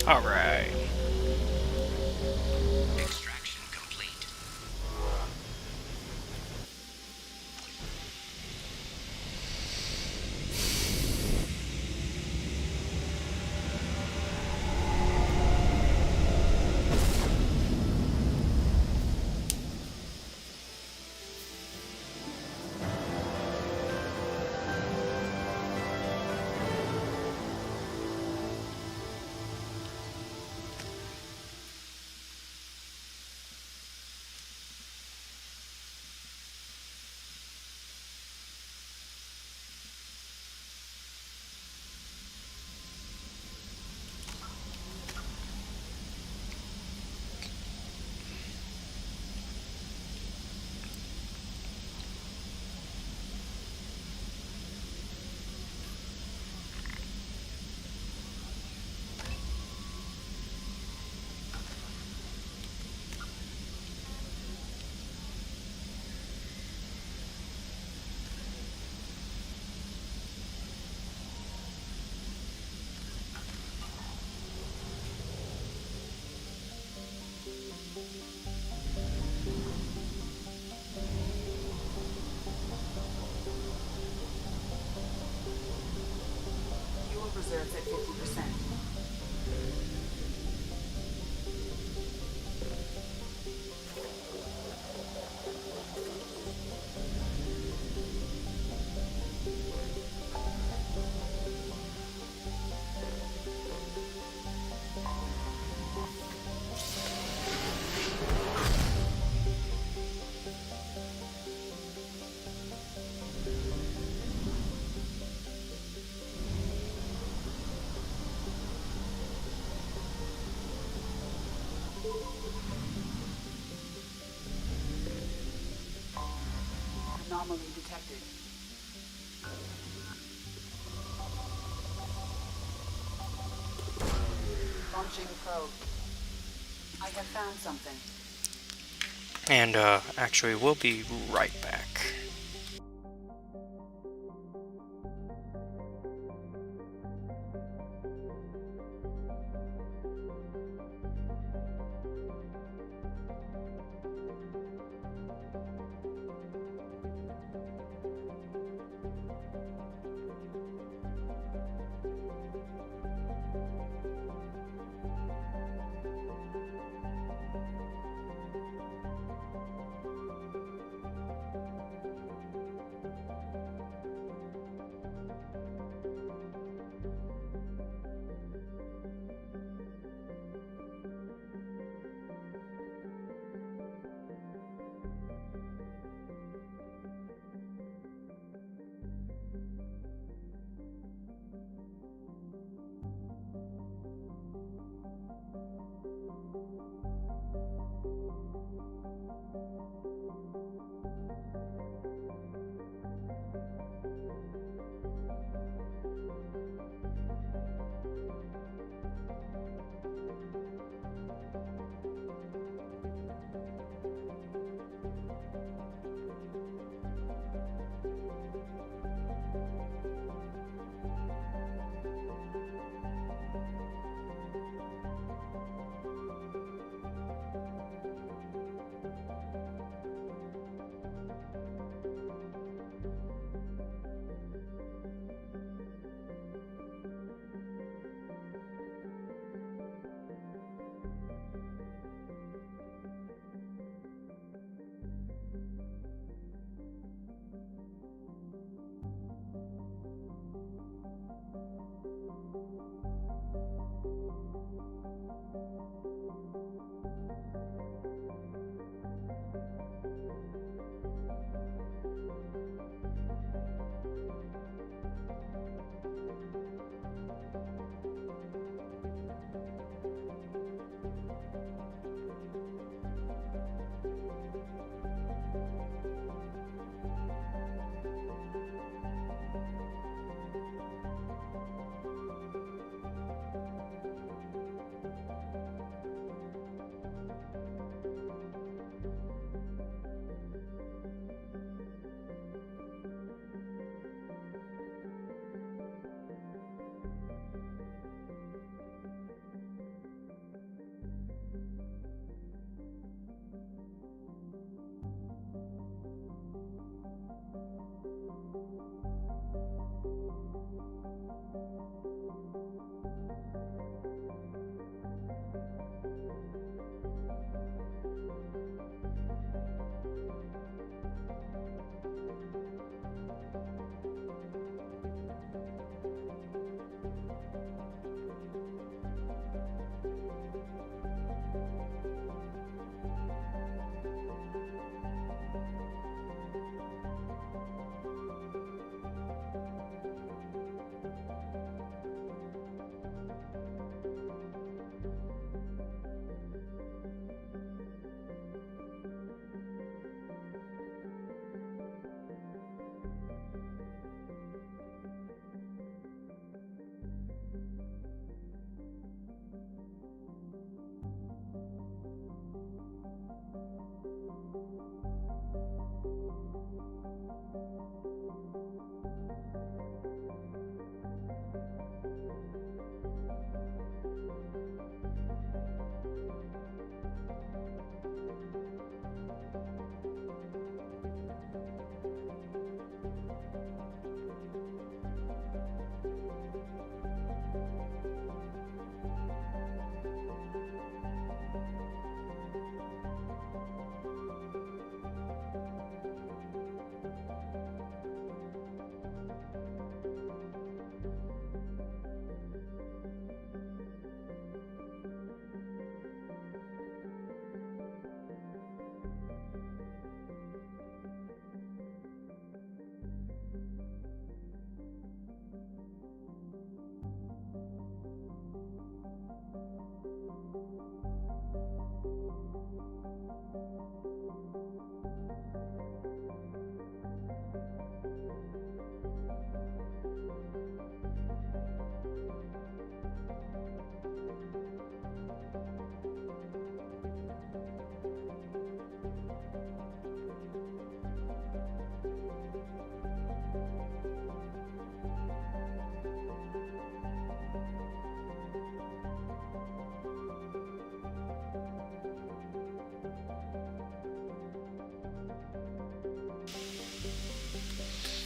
Alright. Extraction complete. Fuel reserves at 50%. Anomaly detected. Launching probe. I have found something. And, actually, we'll be right back.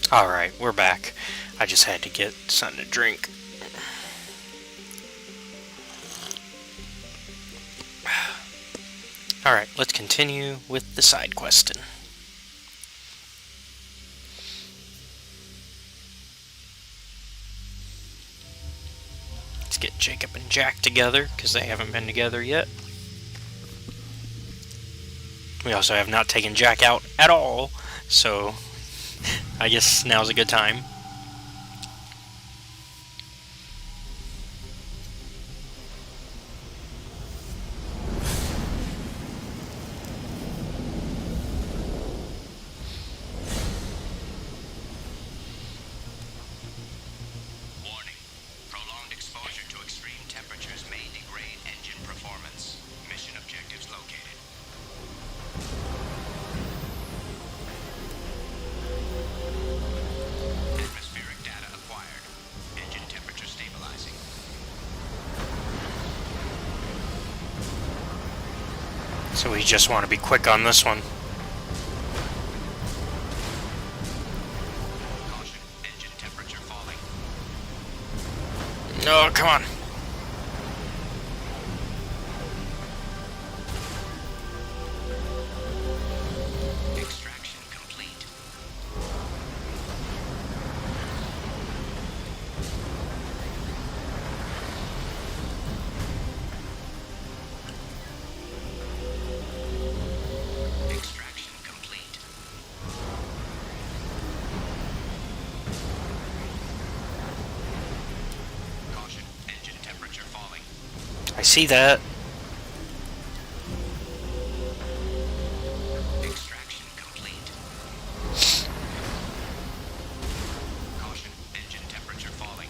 Alright, we're back. I just had to get something to drink. Alright, let's continue with the side questing. Let's get Jacob and Jack together, because they haven't been together yet. We also have not taken Jack out at all, so I guess now's a good time. Warning. Prolonged exposure to extreme temperatures may degrade engine performance. Mission objectives located. Atmospheric data acquired. Engine temperature stabilizing. So we just want to be quick on this one. Caution. Engine temperature falling. Oh, come on. Extraction complete. Extraction complete. Caution. Engine temperature falling. I see that. Extraction complete. Caution. Engine temperature falling.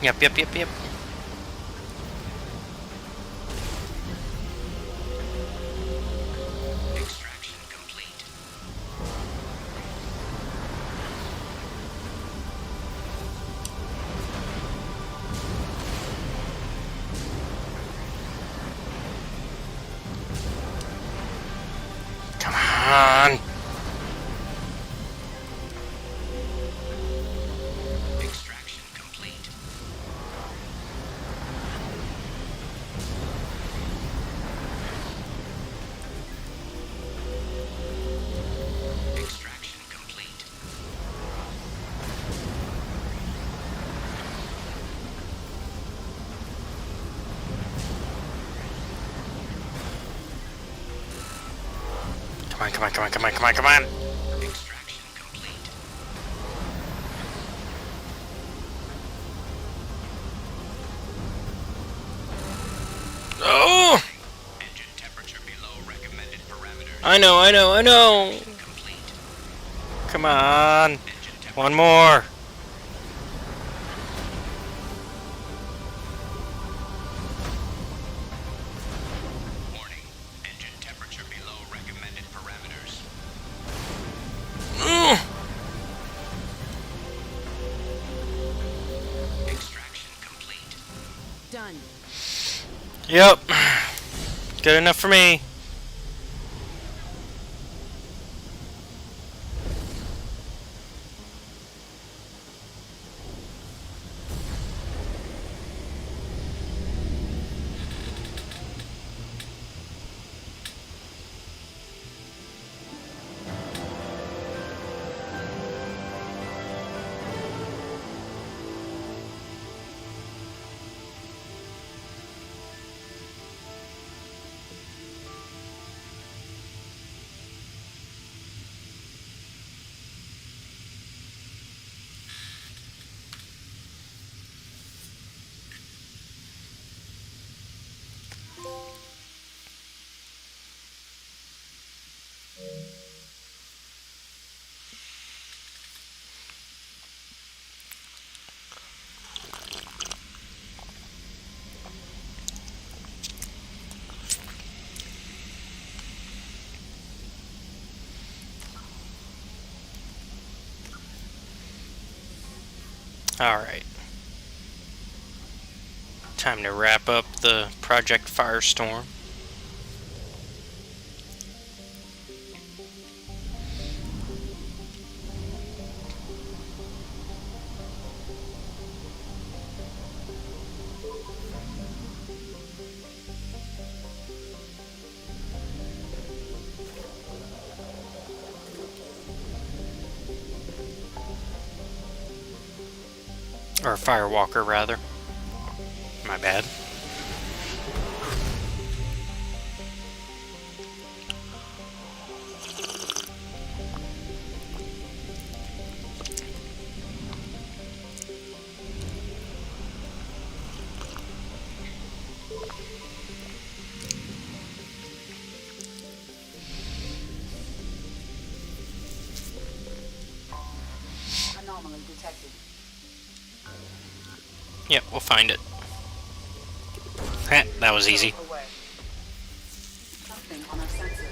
Yep. Extraction complete. Come on. Extraction complete. Extraction complete. Come on. Extraction complete. Oh! Engine temperature below recommended parameters. I know. Come on. One more. Warning. Engine temperature below recommended parameters. Extraction complete. Done. Yep. Good enough for me. Alright. Time to wrap up the Project Firestorm. Or Firewalker, rather. My bad. Anomaly detected. Yep, we'll find it. Heh, that was easy. Away. Something on our sensors.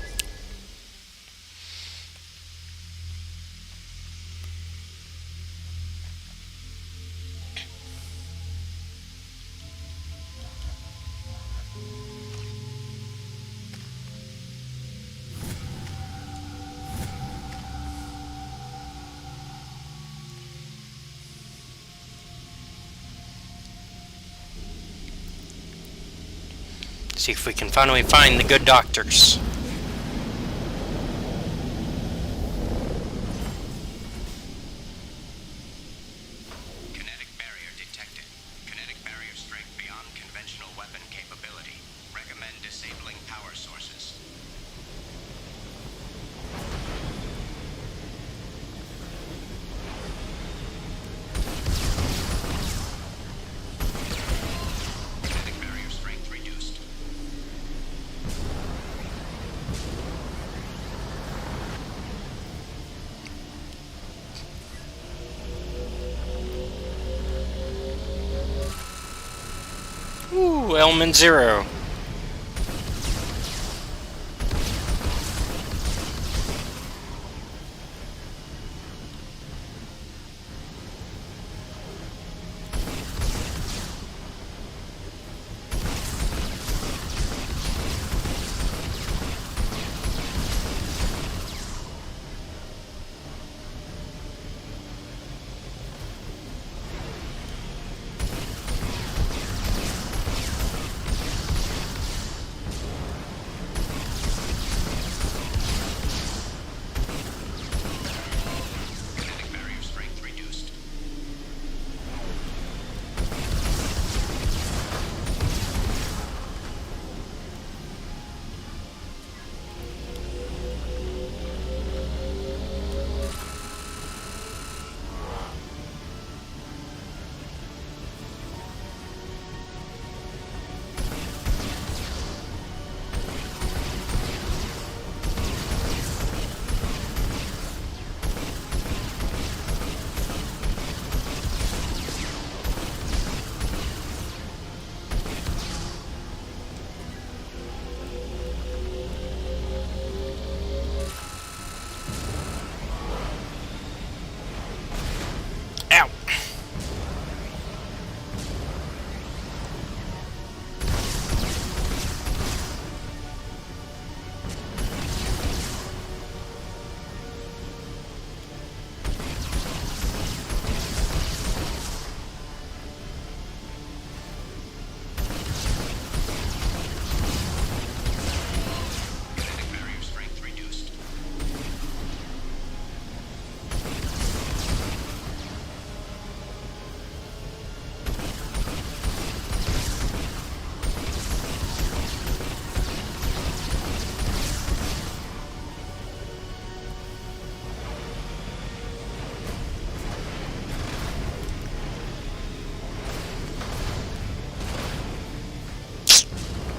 See if we can finally find the good doctors. Kinetic barrier detected. Kinetic barrier strength beyond conventional weapon capability. Recommend disabling power sources. Kinetic barrier strength reduced. Ooh, Element Zero.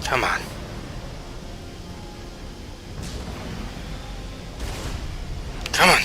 Come on. Come on.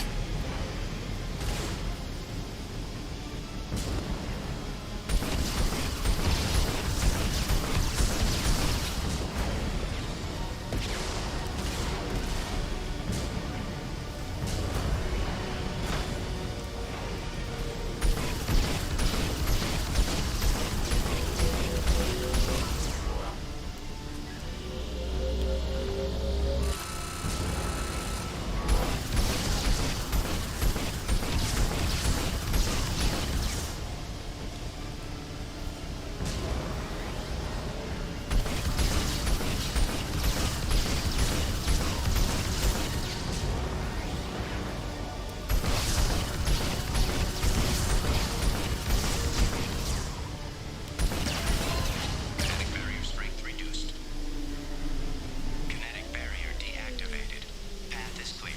Kinetic barrier strength reduced. Kinetic barrier deactivated. Path is clear.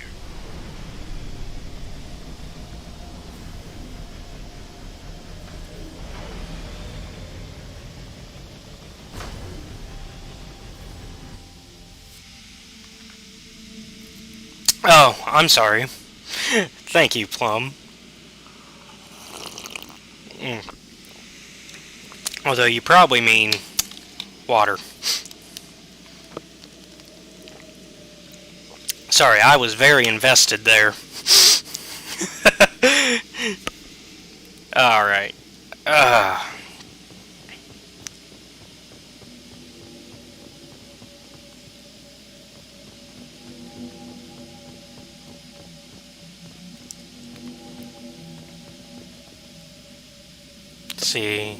Oh, I'm sorry. Thank you, Plum. Although you probably mean water. Sorry, I was very invested there. Alright. See.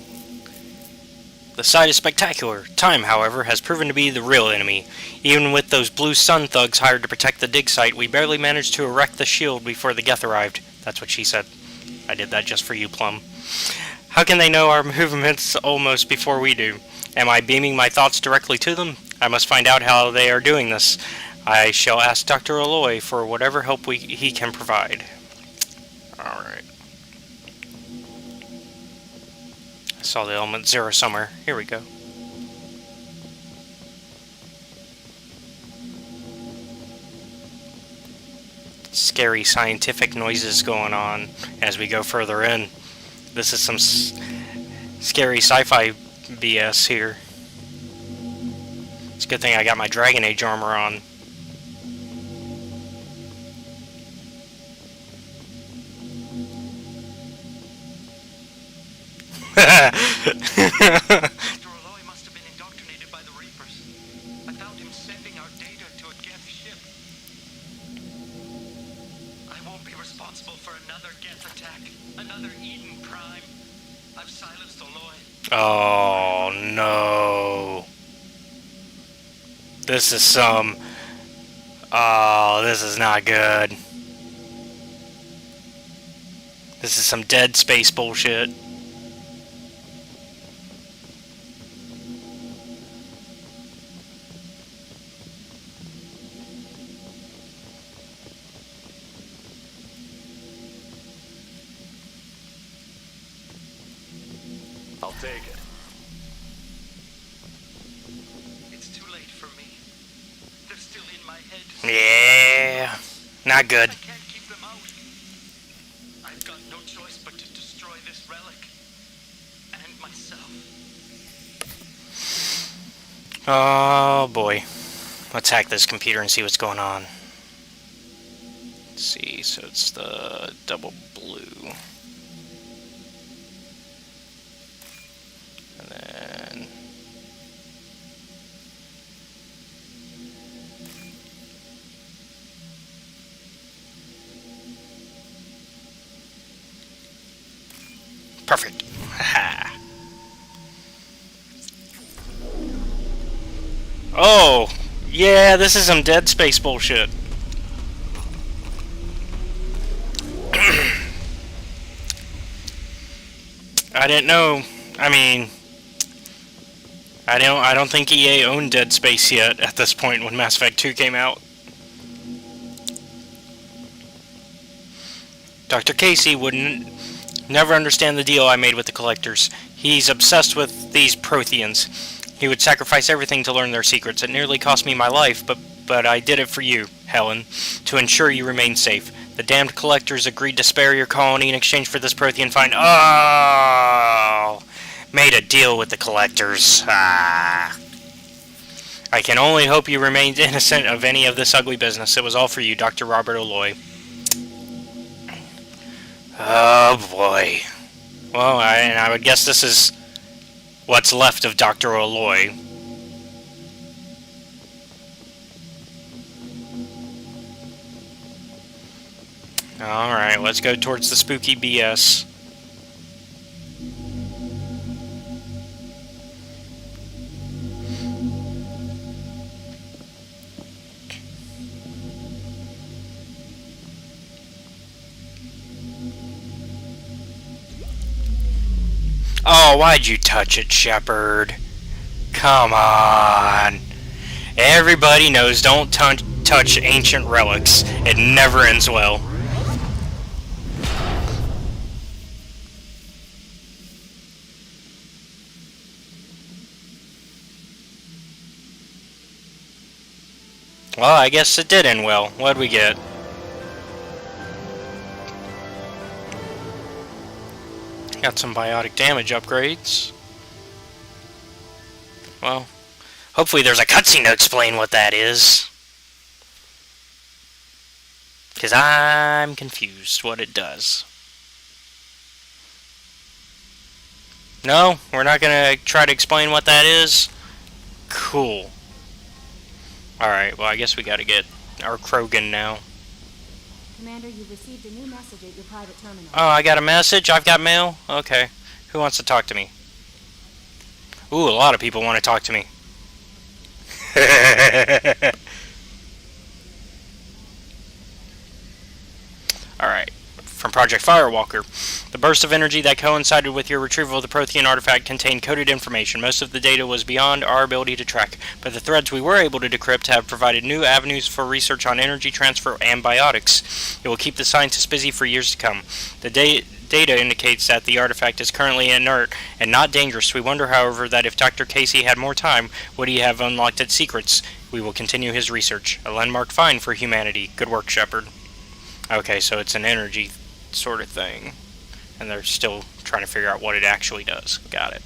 The site is spectacular. Time, however, has proven to be the real enemy. Even with those blue sun thugs hired to protect the dig site, we barely managed to erect the shield before the Geth arrived. That's what she said. I did that just for you, Plum. How can they know our movements almost before we do? Am I beaming my thoughts directly to them? I must find out how they are doing this. I shall ask Dr. Aloy for whatever help he can provide. Alright. I saw the element 0 somewhere. Here we go. Scary scientific noises going on as we go further in. This is some scary sci-fi BS here. It's a good thing I got my Dragon Age armor on. Dr. Aloy must have been indoctrinated by the Reapers. I found him sending our data to a Geth ship. I won't be responsible for another Geth attack. Another Eden Prime. I've silenced Aloy. Oh no. This is some... Oh, this is not good. This is some Dead Space bullshit. I'll take it. It's too late for me. They're still in my head. Yeah. Not good. I can't keep them out. I've got no choice but to destroy this relic. And myself. Oh boy. Let's hack this computer and see what's going on. Let's see, so it's the double blue. And then... Perfect. Haha. Oh! Yeah, this is some Dead Space bullshit. I didn't know. I mean, I don't think EA owned Dead Space yet at this point when Mass Effect 2 came out. Dr. Casey wouldn't never understand the deal I made with the collectors. He's obsessed with these Protheans. He would sacrifice everything to learn their secrets. It nearly cost me my life, but I did it for you, Helen, to ensure you remain safe. The damned collectors agreed to spare your colony in exchange for this Prothean find. Oh! Made a deal with the collectors. Ah. I can only hope you remained innocent of any of this ugly business. It was all for you, Dr. Robert O'Loy. Oh, boy. Well, I would guess this is what's left of Dr. O'Loy. Alright, let's go towards the spooky BS. Oh, why'd you touch it, Shepard? Come on. Everybody knows don't touch ancient relics. It never ends well. Well, I guess it did end well. What'd we get? Got some biotic damage upgrades. Well, hopefully there's a cutscene to explain what that is. Because I'm confused what it does. No? We're not going to try to explain what that is? Cool. Alright, well I guess we gotta get our Krogan now. Commander, you've received a new message at your private terminal. Oh, I got a message? I've got mail? Okay. Who wants to talk to me? Ooh, a lot of people want to talk to me. Alright. From Project Firewalker. The burst of energy that coincided with your retrieval of the Prothean artifact contained coded information. Most of the data was beyond our ability to track, but the threads we were able to decrypt have provided new avenues for research on energy transfer and biotics. It will keep the scientists busy for years to come. The data indicates that the artifact is currently inert and not dangerous. We wonder, however, that if Dr. Casey had more time, would he have unlocked its secrets? We will continue his research. A landmark find for humanity. Good work, Shepard. Okay, so it's an energy sort of thing, and they're still trying to figure out what it actually does. Got it.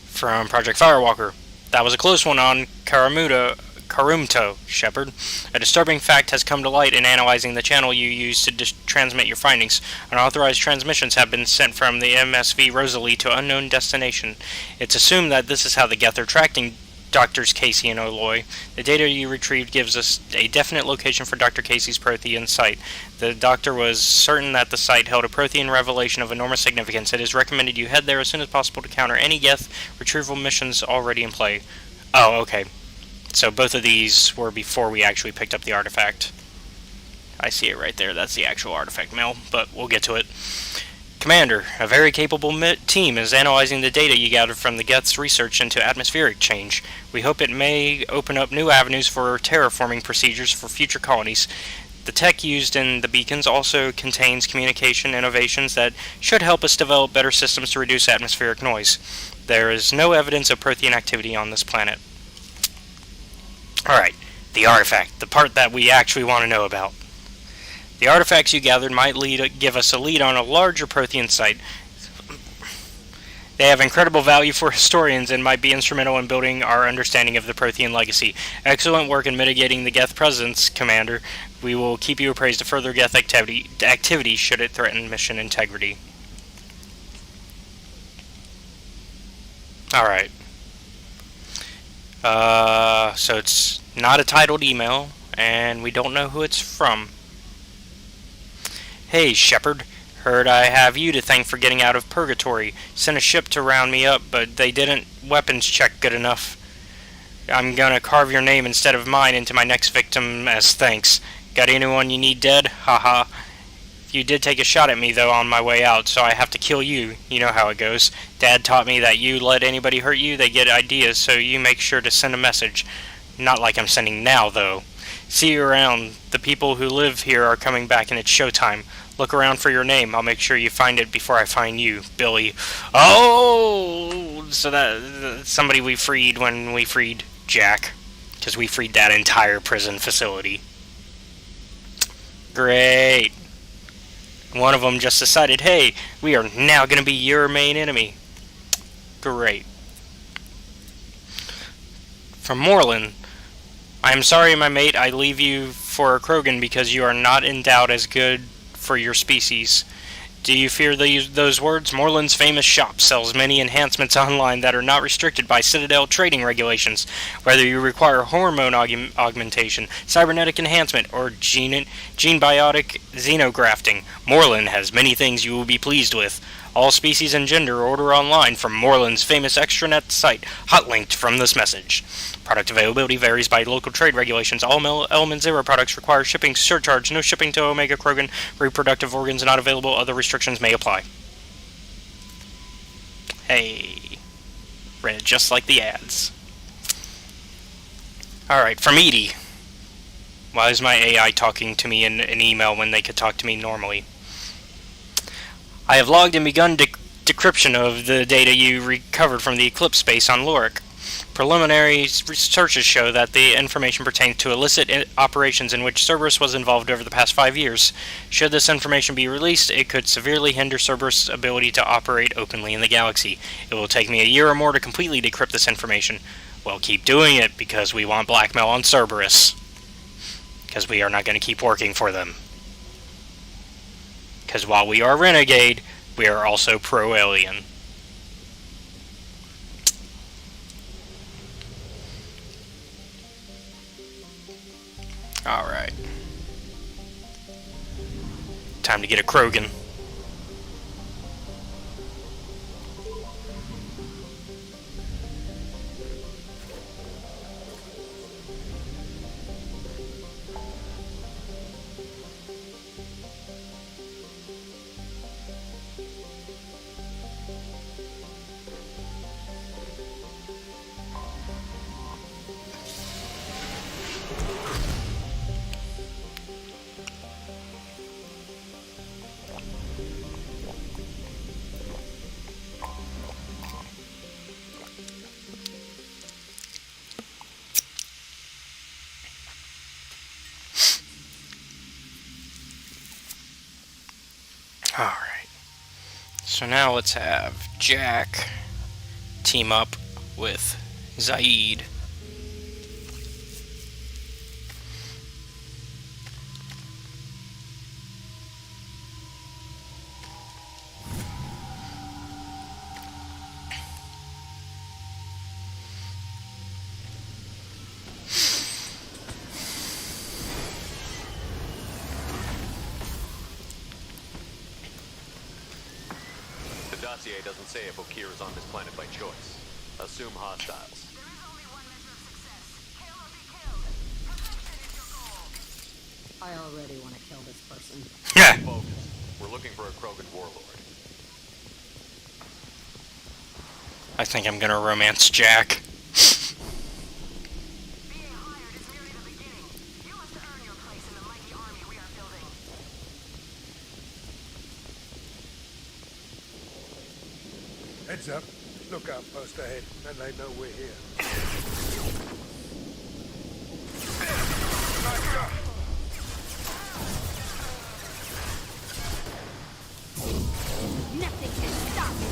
From Project Firewalker. That was a close one on Karumto, Shepard. A disturbing fact has come to light in analyzing the channel you use to transmit your findings. Unauthorized transmissions have been sent from the MSV Rosalie to unknown destination. It's assumed that this is how the Geth are tracking Doctors Casey and O'Loy. The data you retrieved gives us a definite location for Dr. Casey's Prothean site. The doctor was certain that the site held a Prothean revelation of enormous significance. It is recommended you head there as soon as possible to counter any Geth retrieval missions already in play. Oh, okay. So both of these were before we actually picked up the artifact. I see it right there. That's the actual artifact mail, but we'll get to it. Commander, a very capable team is analyzing the data you gathered from the Geth's research into atmospheric change. We hope it may open up new avenues for terraforming procedures for future colonies. The tech used in the beacons also contains communication innovations that should help us develop better systems to reduce atmospheric noise. There is no evidence of Prothean activity on this planet. Alright, the artifact, the part that we actually want to know about. The artifacts you gathered might give us a lead on a larger Prothean site. They have incredible value for historians and might be instrumental in building our understanding of the Prothean legacy. Excellent work in mitigating the Geth presence, Commander. We will keep you appraised of further Geth activity should it threaten mission integrity. Alright. So it's not a titled email, and we don't know who it's from. Hey, Shepard. Heard I have you to thank for getting out of Purgatory. Sent a ship to round me up, but they didn't weapons check good enough. I'm gonna carve your name instead of mine into my next victim as thanks. Got anyone you need dead? Haha. You did take a shot at me, though, on my way out, so I have to kill you. You know how it goes. Dad taught me that you let anybody hurt you, they get ideas, so you make sure to send a message. Not like I'm sending now, though. See you around. The people who live here are coming back and it's showtime. Look around for your name. I'll make sure you find it before I find you, Billy. Oh! So that's somebody we freed when we freed Jack. Because we freed that entire prison facility. Great. One of them just decided, hey, we are now going to be your main enemy. Great. From Moreland. I am sorry, my mate, I leave you for a Krogan because you are not endowed as good for your species. Do you fear those words? Moreland's famous shop sells many enhancements online that are not restricted by Citadel trading regulations. Whether you require hormone augmentation, cybernetic enhancement, or gene biotic xenografting, Moreland has many things you will be pleased with. All species and gender order online from Moreland's famous extranet site, hotlinked from this message. Product availability varies by local trade regulations. All Element Zero products require shipping surcharge. No shipping to Omega Krogan. Reproductive organs not available. Other restrictions may apply. Hey. Read it just like the ads. Alright, from Edie. Why is my AI talking to me in an email when they could talk to me normally? I have logged and begun decryption of the data you recovered from the Eclipse space on Lorik. Preliminary searches show that the information pertains to illicit operations in which Cerberus was involved over the past 5 years. Should this information be released, it could severely hinder Cerberus' ability to operate openly in the galaxy. It will take me a year or more to completely decrypt this information. Well, keep doing it, because we want blackmail on Cerberus. Because we are not going to keep working for them. Because while we are Renegade, we are also pro-alien. Alright. Time to get a Krogan. Alright. So now let's have Jack team up with Zaid. The dossier doesn't say if Okeer is on this planet by choice. Assume hostiles. I already want to kill this person. Focus. We're looking for a Krogan warlord. I think I'm gonna romance Jack. Heads up. Lookout post ahead. Then they know we're here. Nothing can stop me.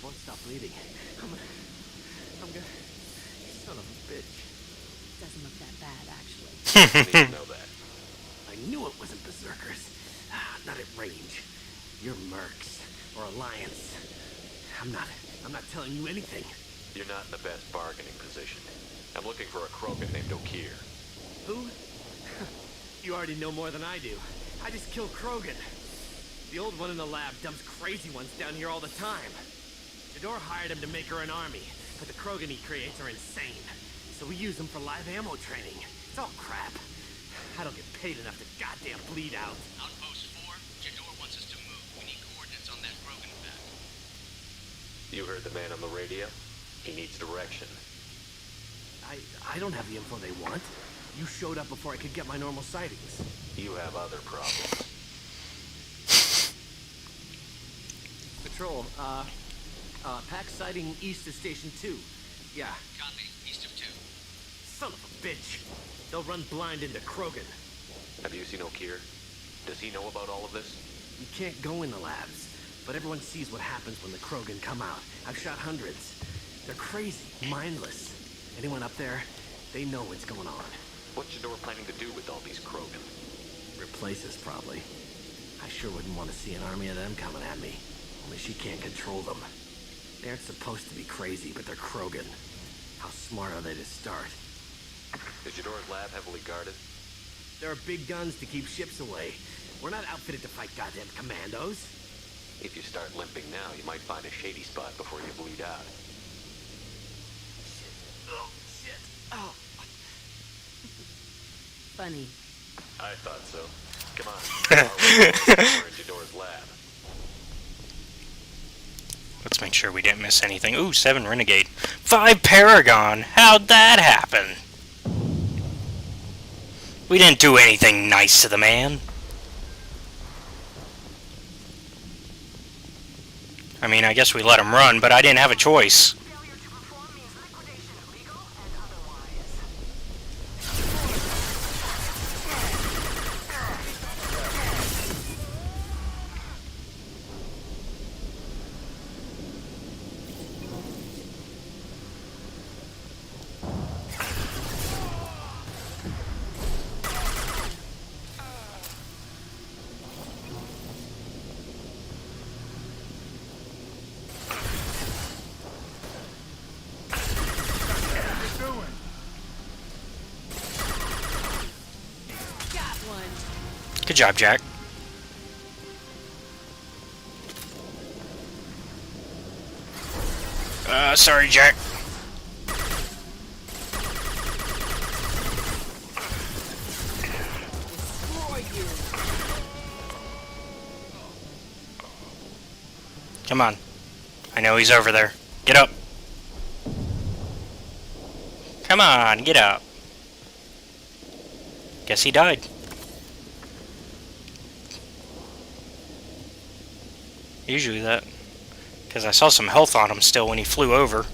Won't stop bleeding. I'm gonna... Son of a bitch. Doesn't look that bad, actually. I need to know that. I knew it wasn't Berserkers. Not at range. You're Mercs. Or Alliance. I'm not telling you anything. You're not in the best bargaining position. I'm looking for a Krogan named Okeer. Who? You already know more than I do. I just killed Krogan. The old one in the lab dumps crazy ones down here all the time. Jador hired him to make her an army, but the Krogan he creates are insane. so we use them for live ammo training. It's all crap. I don't get paid enough to goddamn bleed out. Outpost 4, Jador wants us to move. We need coordinates on that Krogan pack. You heard the man on the radio? He needs direction. I don't have the info they want. You showed up before I could get my normal sightings. You have other problems. Patrol, pack sighting east of Station 2. Yeah. Copy. East of 2. Son of a bitch. They'll run blind into Krogan. Have you seen O'Keir? Does he know about all of this? You can't go in the labs, but everyone sees what happens when the Krogan come out. I've shot hundreds. They're crazy, mindless. Anyone up there, they know what's going on. What's Jador planning to do with all these Krogan? Replace us, probably. I sure wouldn't want to see an army of them coming at me. Only she can't control them. They aren't supposed to be crazy, but they're Krogan. How smart are they to start? Is Jador's lab heavily guarded? There are big guns to keep ships away. We're not outfitted to fight goddamn commandos. If you start limping now, you might find a shady spot before you bleed out. Oh, shit. Oh. Funny. I thought so. Come on. We're in Jador's lab. Let's make sure we didn't miss anything. Ooh, 7 Renegade. 5 Paragon! How'd that happen? We didn't do anything nice to the man. I mean, I guess we let him run, but I didn't have a choice. Good job, Jack. Sorry, Jack. Come on. I know he's over there. Get up. Come on, get up. Guess he died. Usually that, because I saw some health on him still when he flew over.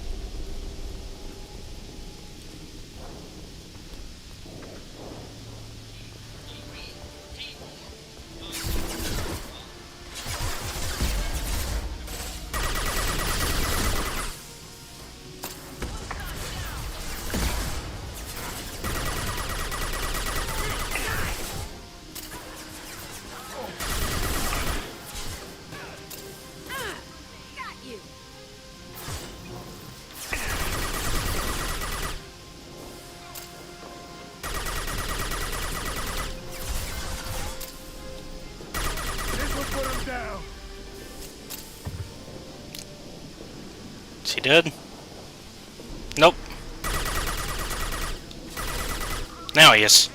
Is he dead? Nope. Now he is.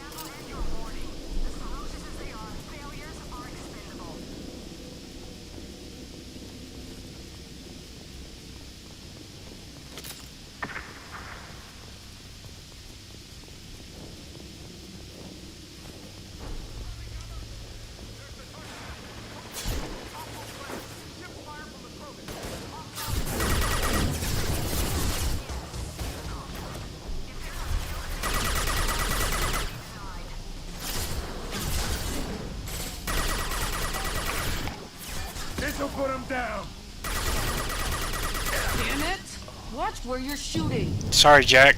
This'll put him down. Damn it! Watch where you're shooting. Sorry, Jack.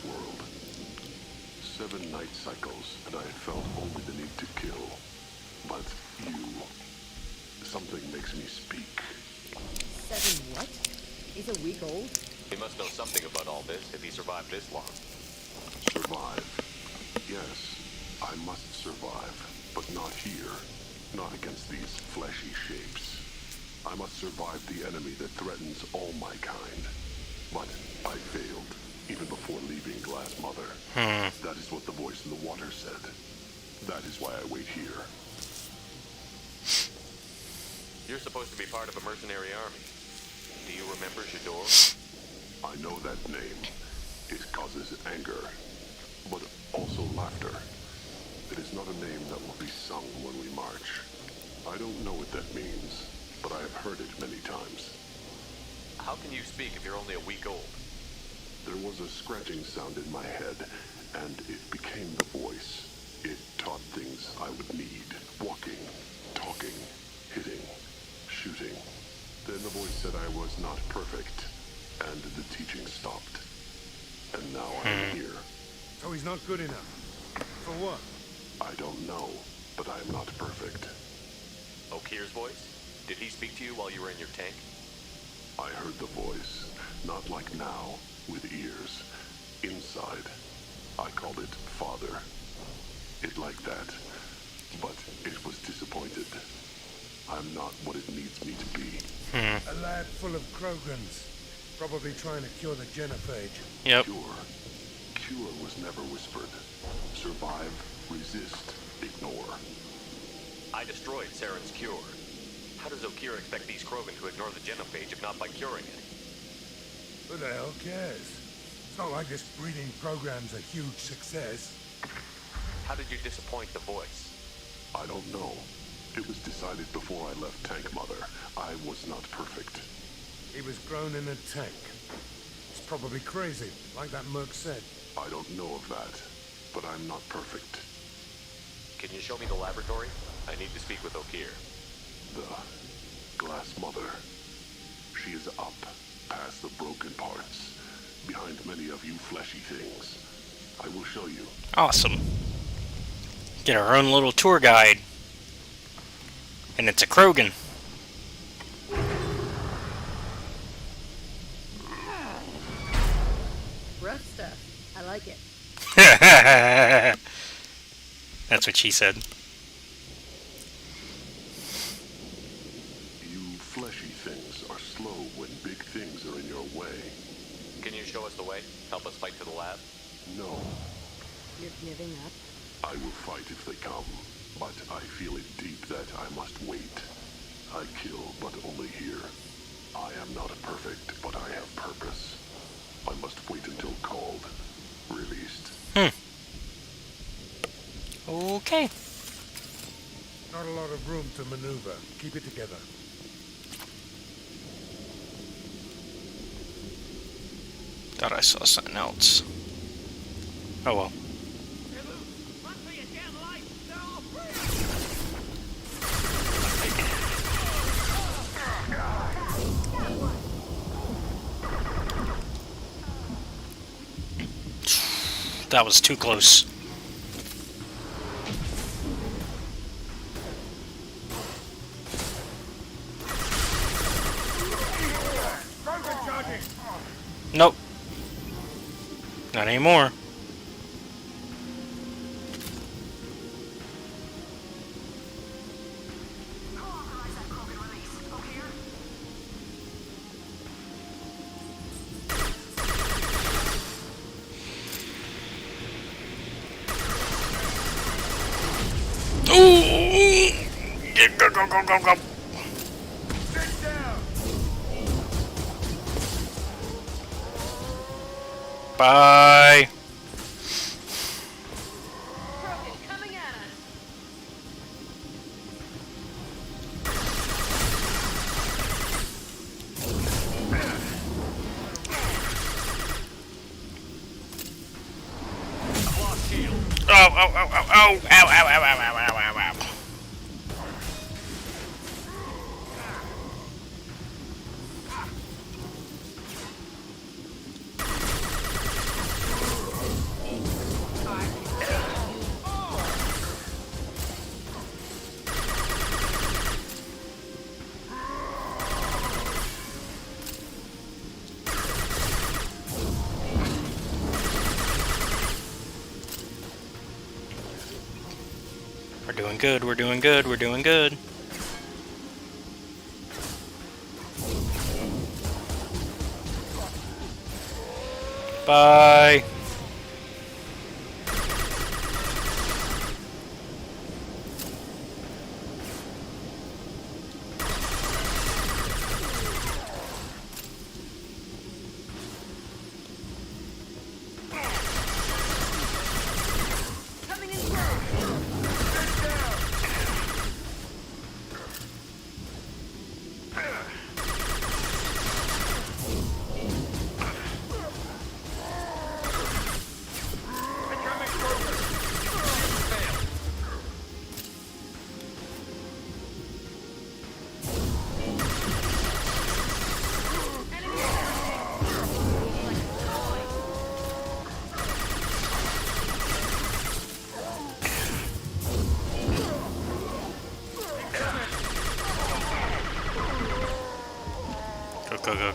World. 7 night cycles, and I felt only the need to kill. But you Something makes me speak. 7 what? He's a week old? He must know something about all this if he survived this long. Survive. Yes, I must survive, but not here. Not against these fleshy shapes. I must survive the enemy that threatens all my kind. But I failed, even before leaving Glass Mother. That is what the voice in the water said. That is why I wait here. You're supposed to be part of a mercenary army. Do you remember J'dor? I know that name. It causes anger, but also laughter. It is not a name that will be sung when we march. I don't know what that means, but I have heard it many times. How can you speak if you're only a week old? There was a scratching sound in my head, and it became the voice. It taught things I would need. Walking, talking, hitting, shooting. Then the voice said I was not perfect, and the teaching stopped. And now I'm here. So he's not good enough. For what? I don't know, but I am not perfect. Okir's voice? Did he speak to you while you were in your tank? I heard the voice, not like now, with ears. Inside. I called it Father. It like that, but it was disappointed. I'm not what it needs me to be. A lab full of Krogans. Probably trying to cure the genophage. Yep. Cure was never whispered. Survive, resist, ignore. I destroyed Saren's cure. How does Okir expect these Krogan to ignore the genophage if not by curing it? Who the hell cares? It's not like this breeding program's a huge success. How did you disappoint the voice? I don't know. It was decided before I left Tank Mother. I was not perfect. He was grown in a tank. It's probably crazy, like that merc said. I don't know of that, but I'm not perfect. Can you show me the laboratory? I need to speak with Okir. The Glass Mother. She is up, past the broken parts, behind many of you fleshy things. I will show you. Awesome. Get our own little tour guide. And it's a Krogan. Rough stuff. I like it. That's what she said. You fleshy things are slow when big things are in your way. Can you show us the way? Help us fight to the lab? No. You're giving up? I will fight if they come, but I feel it deep that I must wait. I kill, but only here. I am not perfect, but I have purpose. I must wait until called, released. Okay. Not a lot of room to maneuver. Keep it together. Thought I saw something else. Oh well. That was too close. Nope. Not anymore. Go. Bye. Coming at us. Ow. We're doing good, we're doing good, we're doing good. Bye.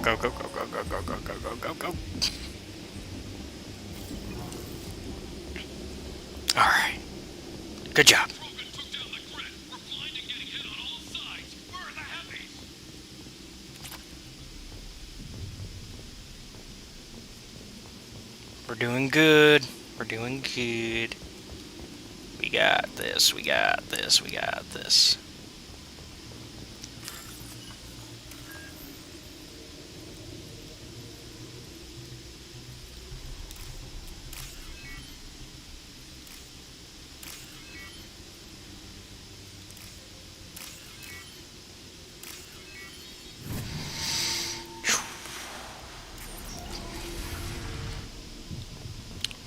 Go, go, go, go, go, go, go, go, go, go, go, go, go. Alright. Good job. We're doing good. We're doing good. We got this, we got this, we got this.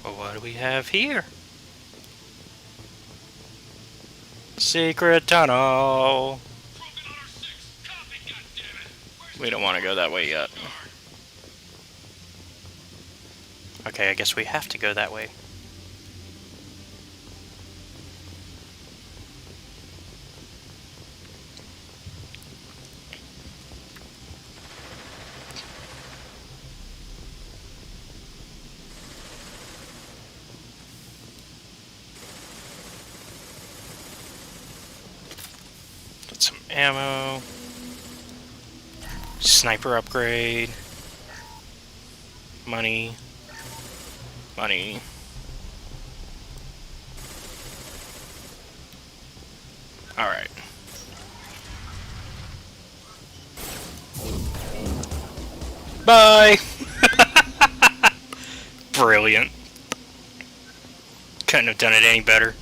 Well, what do we have here? Secret tunnel. We don't want to go that way yet. Okay, I guess we have to go that way. Get some ammo. Sniper upgrade. Money. Money. Alright. Bye! Brilliant. Couldn't have done it any better.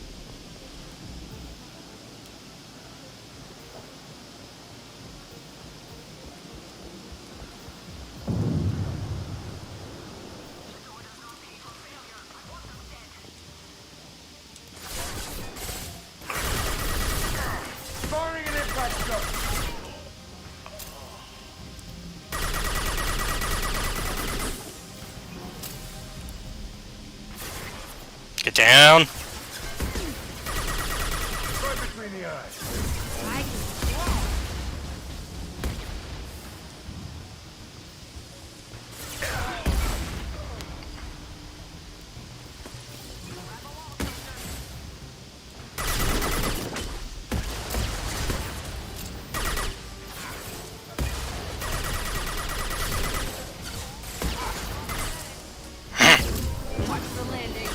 Firing an impact shot. Get down. Right between the eyes. Watch the landing.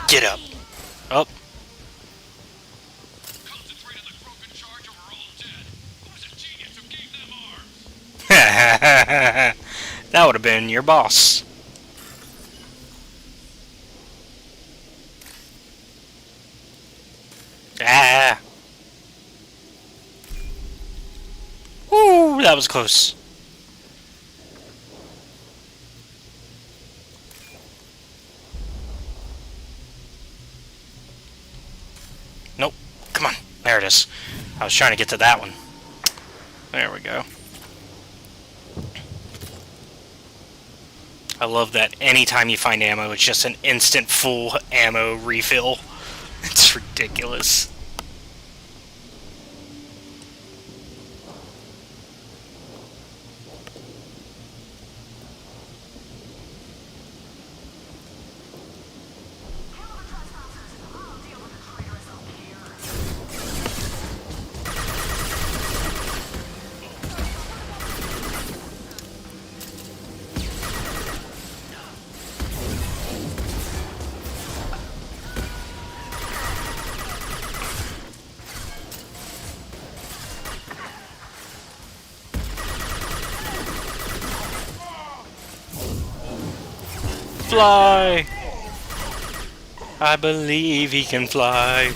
Get up. Up. That would have been your boss. Ah. Woo, that was close. Nope. Come on. There it is. I was trying to get to that one. There we go. I love that anytime you find ammo, it's just an instant full ammo refill. It's ridiculous. Fly! I believe he can fly.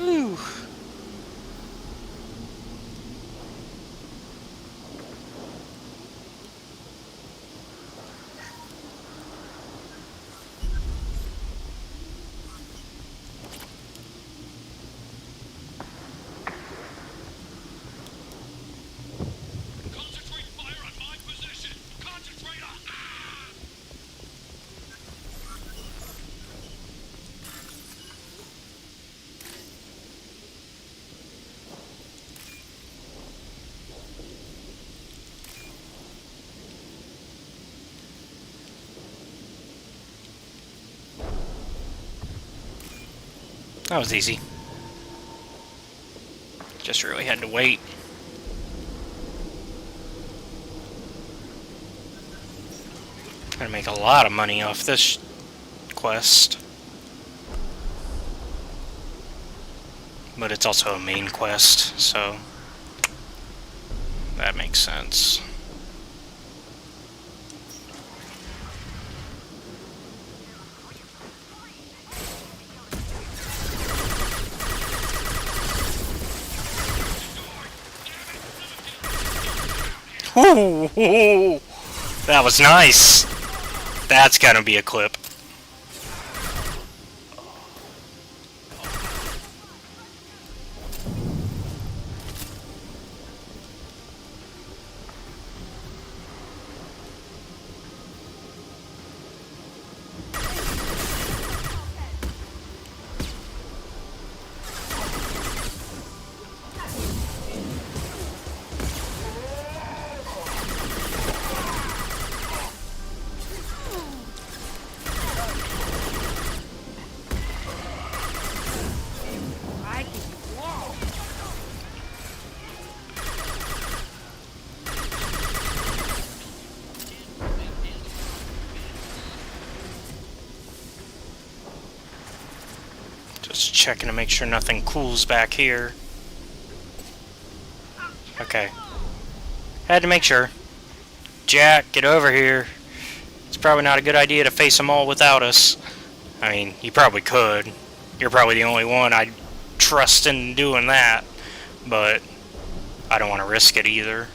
Ooh. That was easy. Just really had to wait. Gonna make a lot of money off this quest. But it's also a main quest, so that makes sense. Ooh, that was nice. That's gonna be a clip. Just checking to make sure nothing cools back here. Okay. Had to make sure. Jack, get over here. It's probably not a good idea to face them all without us. I mean, you probably could. You're probably the only one I'd trust in doing that, but I don't want to risk it either.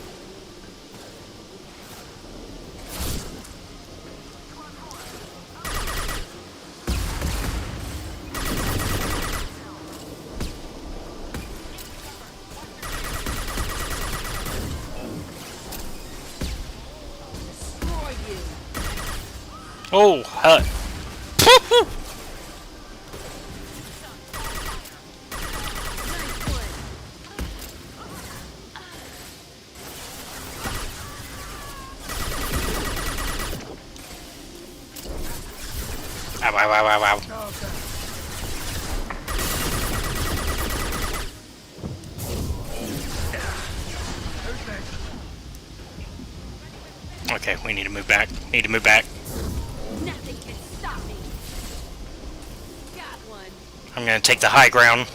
Oh, hut. Ow, ow, ow, ow, ow. Okay, we need to move back. Need to move back. Nothing can stop me. Got one. I'm gonna take the high ground.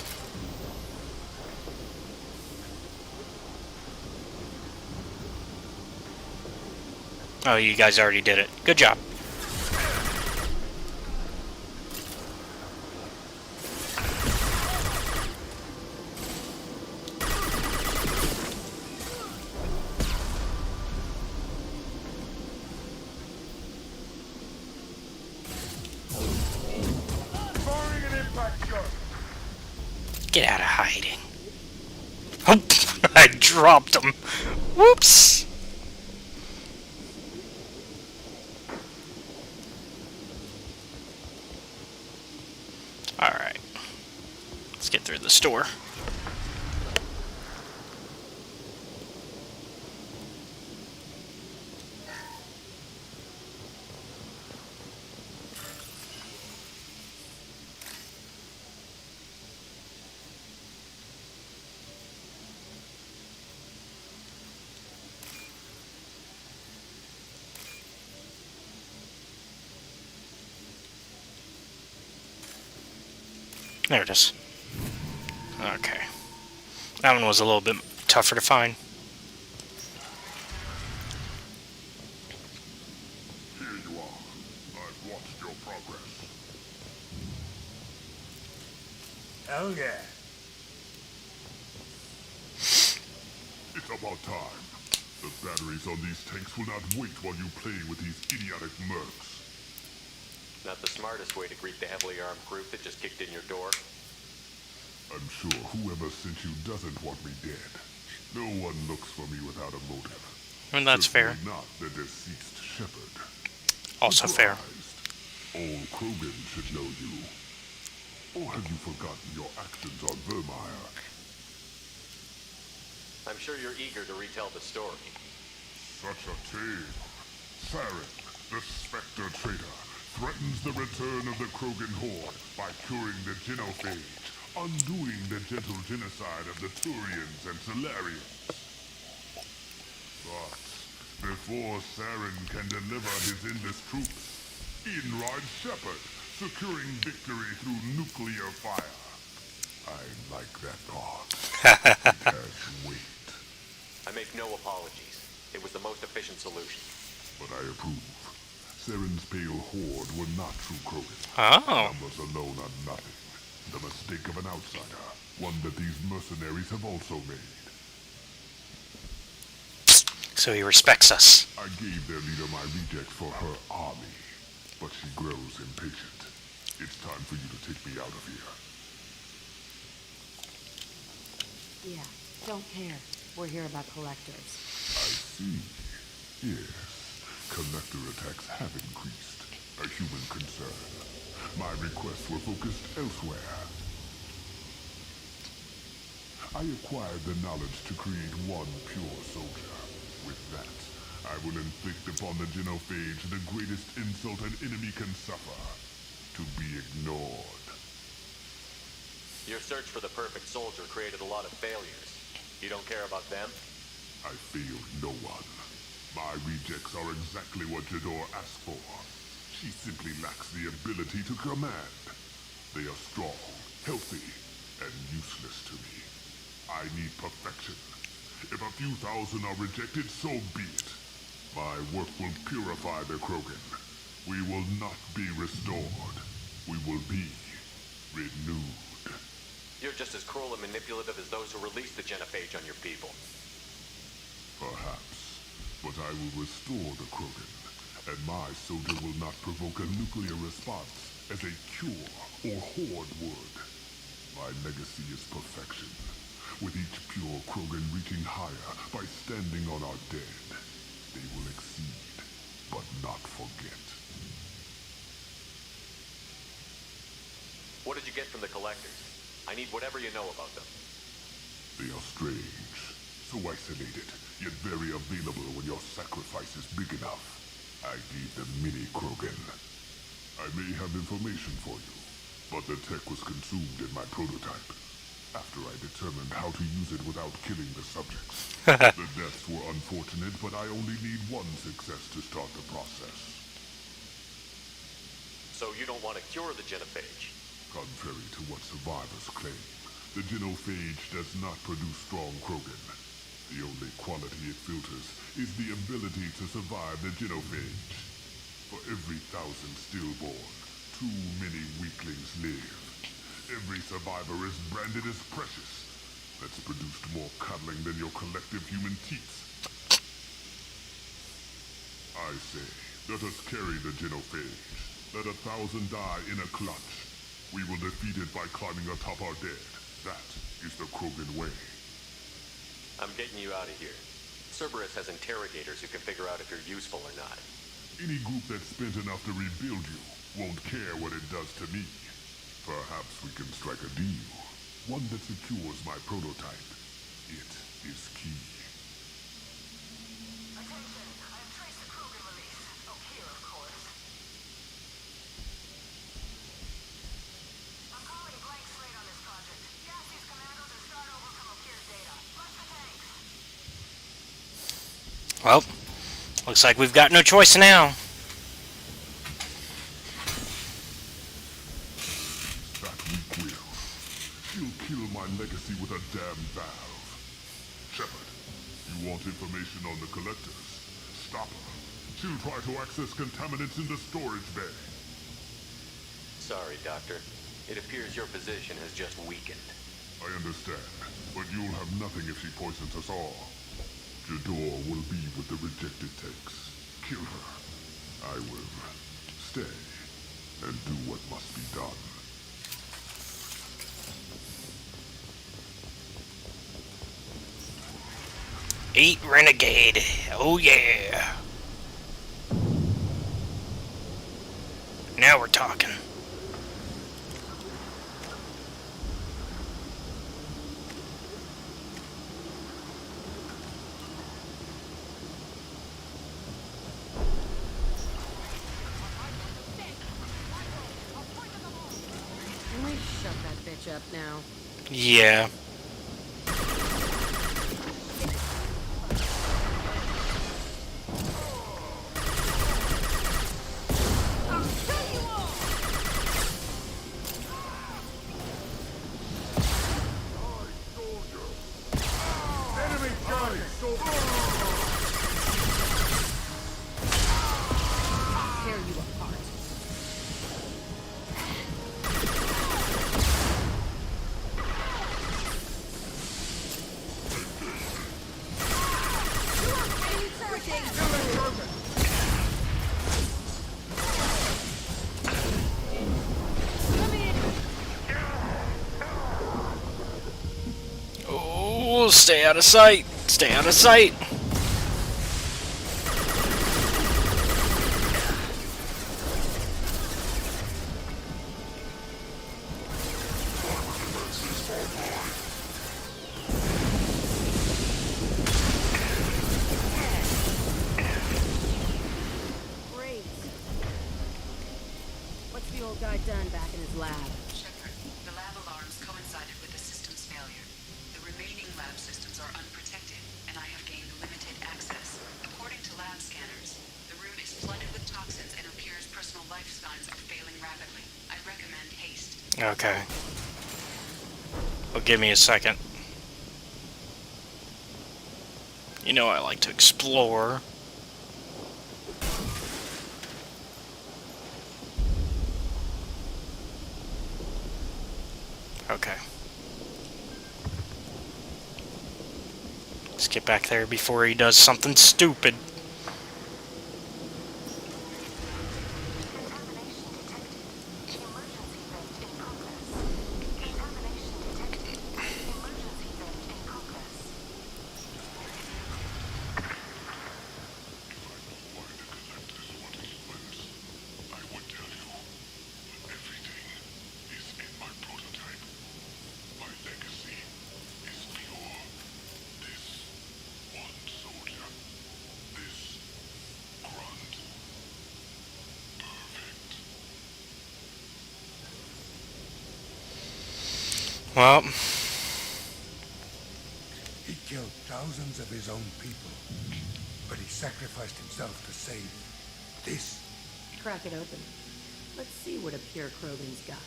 Oh, you guys already did it. Good job. Firing an impact shot. Get out of hiding. Oh, I dropped him. Whoops. Alright. Let's get through the store. There it is. Okay. That one was a little bit tougher to find. Here you are. I've watched your progress. Hell yeah. It's about time. The batteries on these tanks will not wait while you play with these idiotic mercs. Not the smartest way to greet the heavily armed group that just kicked in your door. I'm sure whoever sent you doesn't want me dead. No one looks for me without a motive. I mean, that's fair. Certainly not the deceased shepherd. Also fair. Old Krogan should know you. Or have you forgotten your actions on Vermeer? I'm sure you're eager to retell the story. Such a tale. Saren, the Spectre traitor, threatens the return of the Krogan horde by curing the genophage, undoing the gentle genocide of the Turians and Solarians. But before Saren can deliver his endless troops, in rides Shepard, securing victory through nuclear fire. I like that thought. It has weight. I make no apologies. It was the most efficient solution. But I approve. Saren's pale horde were not true Krogan. Oh. Numbers alone are nothing. The mistake of an outsider. One that these mercenaries have also made. So he respects us. I gave their leader my reject for her army. But she grows impatient. It's time for you to take me out of here. Yeah, don't care. We're here about collectors. I see. Yes. Collector attacks have increased. A human concern. My requests were focused elsewhere. I acquired the knowledge to create one pure soldier. With that, I will inflict upon the genophage the greatest insult an enemy can suffer. To be ignored. Your search for the perfect soldier created a lot of failures. You don't care about them? I failed no one. My rejects are exactly what Jador asked for. She simply lacks the ability to command. They are strong, healthy, and useless to me. I need perfection. If a few thousand are rejected, so be it. My work will purify the Krogan. We will not be restored. We will be renewed. You're they're just as cruel and manipulative as those who released the genophage on your people. Perhaps. But I will restore the Krogan, and my soldier will not provoke a nuclear response as a cure or horde would. My legacy is perfection, with each pure Krogan reaching higher by standing on our dead. They will exceed, but not forget. What did you get from the Collectors? I need whatever you know about them. They are strange, so isolated, yet very available when your sacrifice is big enough. I gave them mini Krogan. I may have information for you, but the tech was consumed in my prototype. After I determined how to use it without killing the subjects. The deaths were unfortunate, but I only need one success to start the process. So you don't want to cure the genophage? Contrary to what survivors claim, the genophage does not produce strong Krogan. The only quality it filters is the ability to survive the genophage. For every 1,000 stillborn, too many weaklings live. Every survivor is branded as precious. That's produced more cuddling than your collective human teats. I say, let us carry the genophage. Let 1,000 die in a clutch. We will defeat it by climbing atop our dead. That is the Krogan way. I'm getting you out of here. Cerberus has interrogators who can figure out if you're useful or not. Any group that's spent enough to rebuild you won't care what it does to me. Perhaps we can strike a deal. One that secures my prototype. It is key. Attention, I have traced the Krogan release. Oh, here, of course. I'm calling blank slate on this project. Gas these commandos and start over from Ophir's data. Flush the tanks. Well, looks like we've got no choice now. That weak will. She'll kill my legacy with a damn valve. Shepard, you want information on the Collectors? Stop her. She'll try to access contaminants in the storage bay. Sorry, Doctor. It appears your position has just weakened. I understand, but you'll have nothing if she poisons us all. Jador will be with the rejected tanks. Kill her. I will stay and do what must be done. Eat Renegade. Oh yeah. Now we're talking. Can we shut that bitch up now? Yeah. Enemy Johnny! Tear you apart. Oh, stay out of sight. Stay out of sight. Great. What's the old guy done back in his lab? Shepard, the lab alarms coincided with the system's failure. The remaining lab systems are unprotected, and I have gained limited access. According to lab scanners, the room is flooded with toxins and Ophir's personal life signs are failing rapidly. I recommend haste. Okay. Well, give me a second. You know I like to explore. Okay. Let's get back there before he does something stupid. Well, He killed thousands of his own people, but he sacrificed himself to save this. Crack it open. Let's see what a pure Krogan's got.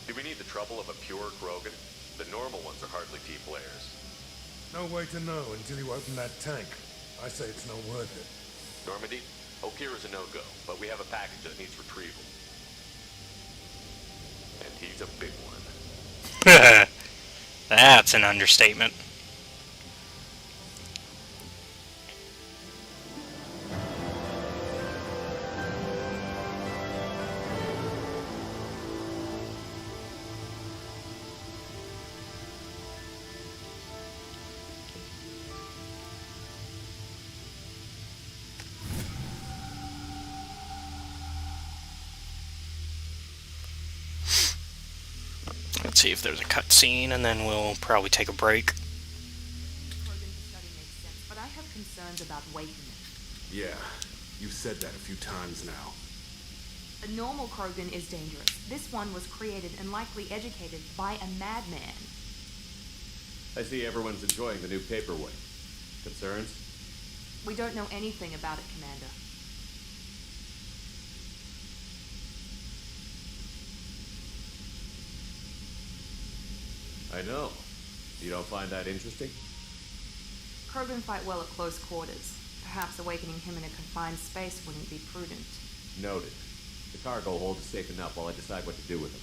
Do we need the trouble of a pure Krogan? The normal ones are hardly T-players. No way to know until you open that tank. I say it's not worth it. Normandy, Okeer is a no-go, but we have a package that needs retrieval. And he's a big one. that's an understatement. Let's see if there's a cutscene, and then we'll probably take a break. Krogan study makes sense, but I have concerns about Wakeman. Yeah, you've said that a few times now. A normal Krogan is dangerous. This one was created and likely educated by a madman. I see everyone's enjoying the new paperweight. Concerns? We don't know anything about it, Commander. I know. You don't find that interesting? Krogan fight well at close quarters. Perhaps awakening him in a confined space wouldn't be prudent. Noted. The cargo hold is safe enough while I decide what to do with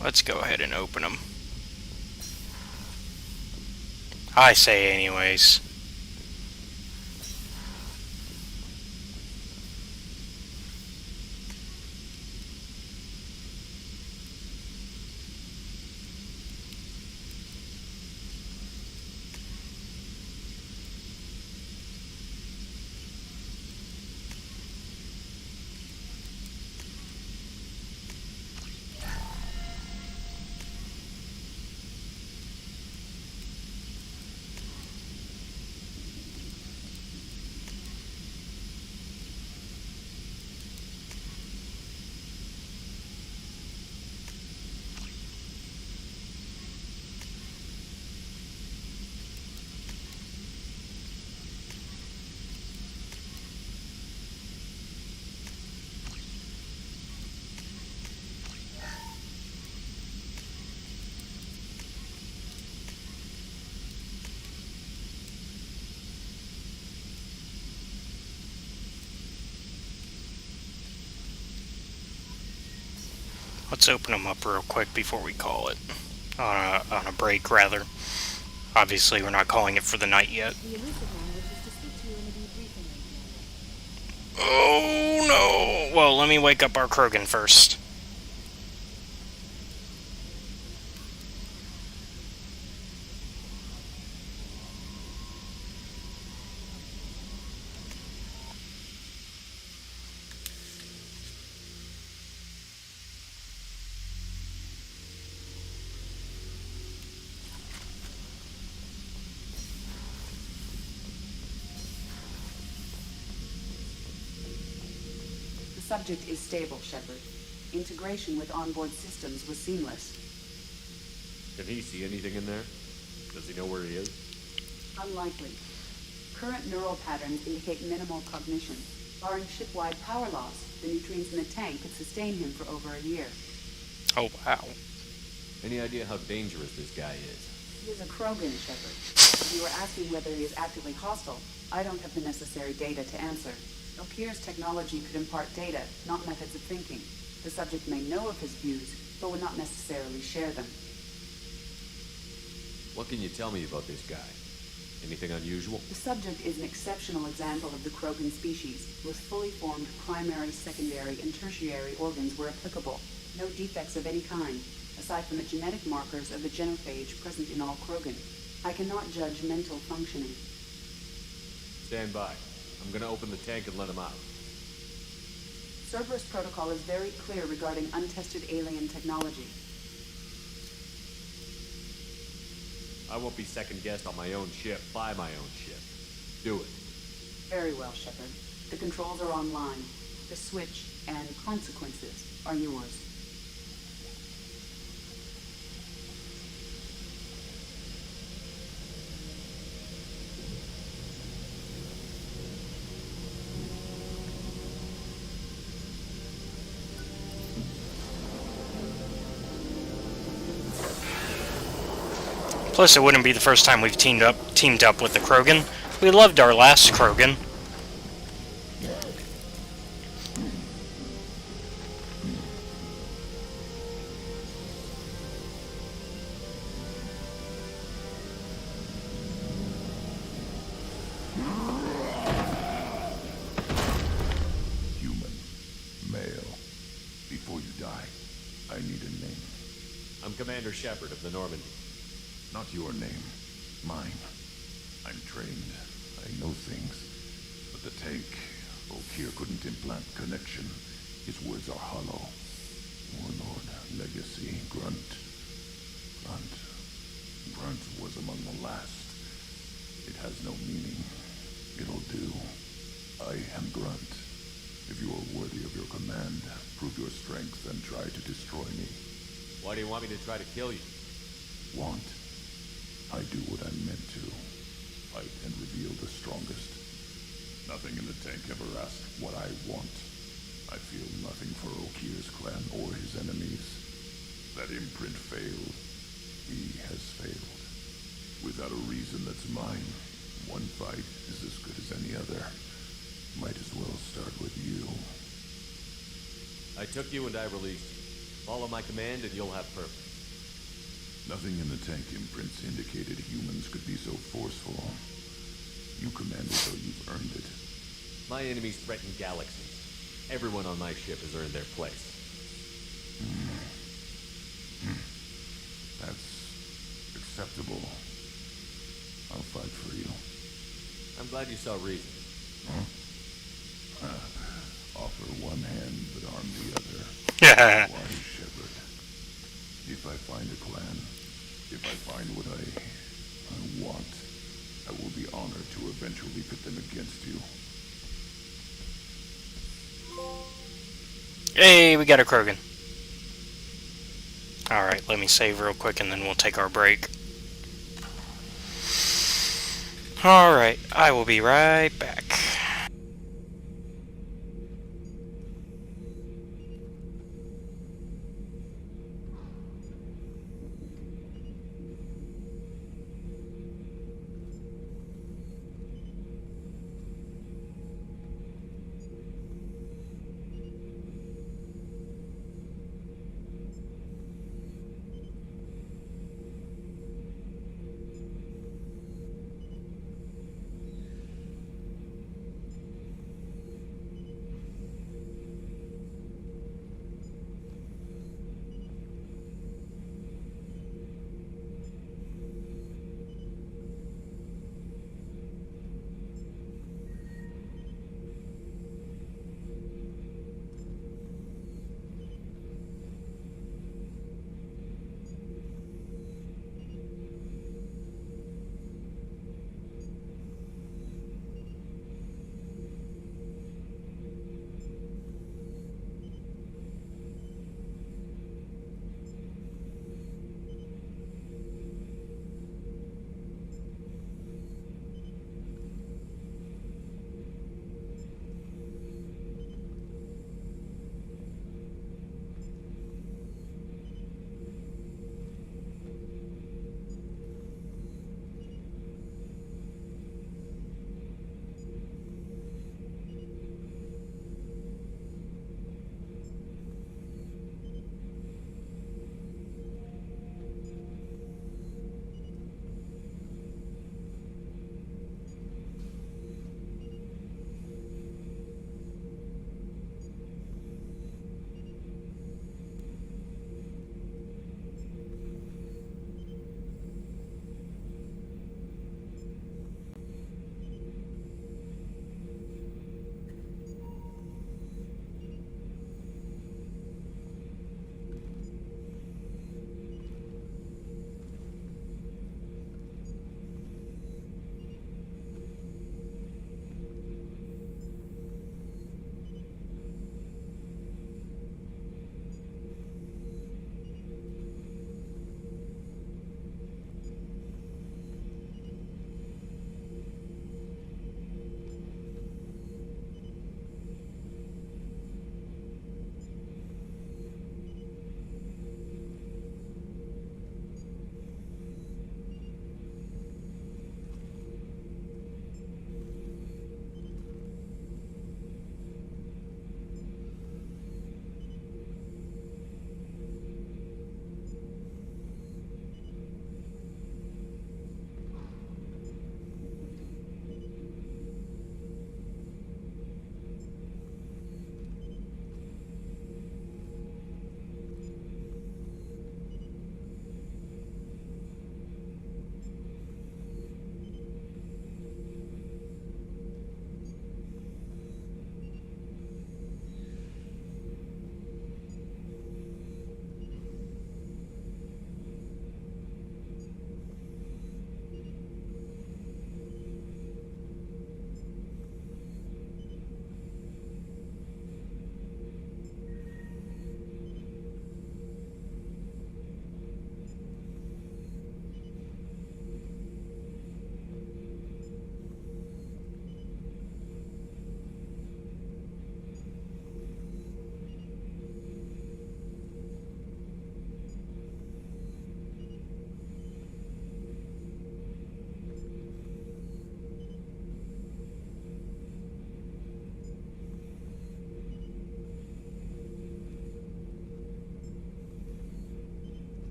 him. Let's go ahead and open them. I say anyways. Let's open them up real quick before we call it. On a break, rather. Obviously, we're not calling it for the night yet. The elusive one wishes to speak to you in a debriefing room. Oh no! Well, let me wake up our Krogan first. The subject is stable, Shepard. Integration with onboard systems was seamless. Can he see anything in there? Does he know where he is? Unlikely. Current neural patterns indicate minimal cognition. Barring ship-wide power loss, the nutrients in the tank could sustain him for over a year. Oh, wow. Any idea how dangerous this guy is? He is a Krogan, Shepard. If you were asking whether he is actively hostile, I don't have the necessary data to answer. Okir's technology could impart data, not methods of thinking. The subject may know of his views, but would not necessarily share them. What can you tell me about this guy? Anything unusual? The subject is an exceptional example of the Krogan species, with fully formed primary, secondary, and tertiary organs where applicable. No defects of any kind, aside from the genetic markers of the genophage present in all Krogan. I cannot judge mental functioning. Stand by. I'm gonna open the tank and let him out. Cerberus protocol is very clear regarding untested alien technology. I won't be second-guessed on my own ship by my own ship. Do it. Very well, Shepard. The controls are online. The switch and consequences are yours. Plus, it wouldn't be the first time we've teamed up with the Krogan. We loved our last Krogan. Human. Male. Before you die, I need a name. I'm Commander Shepard of the Normandy. Not your name. Mine. I'm trained. I know things. But the tank, Okir couldn't implant connection. His words are hollow. Warlord, legacy, Grunt. Grunt was among the last. It has no meaning. It'll do. I am Grunt. If you are worthy of your command, prove your strength and try to destroy me. Why do you want me to try to kill you? Want? I do what I'm meant to. Fight and reveal the strongest. Nothing in the tank ever asked what I want. I feel nothing for Okir's clan or his enemies. That imprint failed. He has failed. Without a reason that's mine, one fight is as good as any other. Might as well start with you. I took you and I released you. Follow my command and you'll have purpose. Nothing in the tank imprints indicated humans could be so forceful. You command it though you've earned it. My enemies threaten galaxies. Everyone on my ship has earned their place. That's acceptable. I'll fight for you. I'm glad you saw reason. Offer one hand but arm the other. Yeah. Why, Shepard? If I find a clan, if I find what I want, I will be honored to eventually pit them against you. Hey, we got a Krogan. Alright, let me save real quick and then we'll take our break. Alright, I will be right back.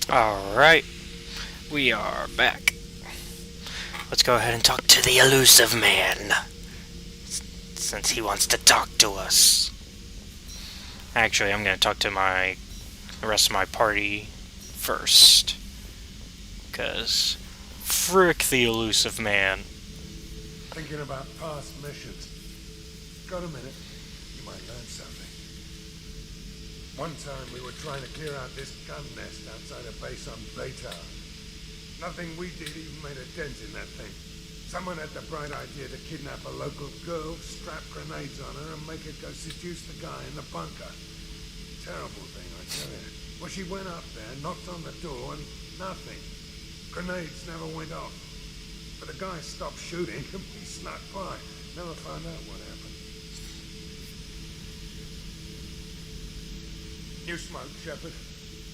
Alright, we are back. Let's go ahead and talk to the elusive man, since he wants to talk to us. Actually, I'm going to talk to the rest of my party first, because frick the elusive man. Thinking about past missions. Got a minute? You might learn something. One time we were trying to clear out this gun nest outside a base on Beta. Nothing we did even made a dent in that thing. Someone had the bright idea to kidnap a local girl, strap grenades on her, and make her go seduce the guy in the bunker. Terrible thing, I tell you. Well, she went up there, knocked on the door, and nothing. Grenades never went off. But the guy stopped shooting and we snuck by. Never found out what happened. You smoke, Shepard?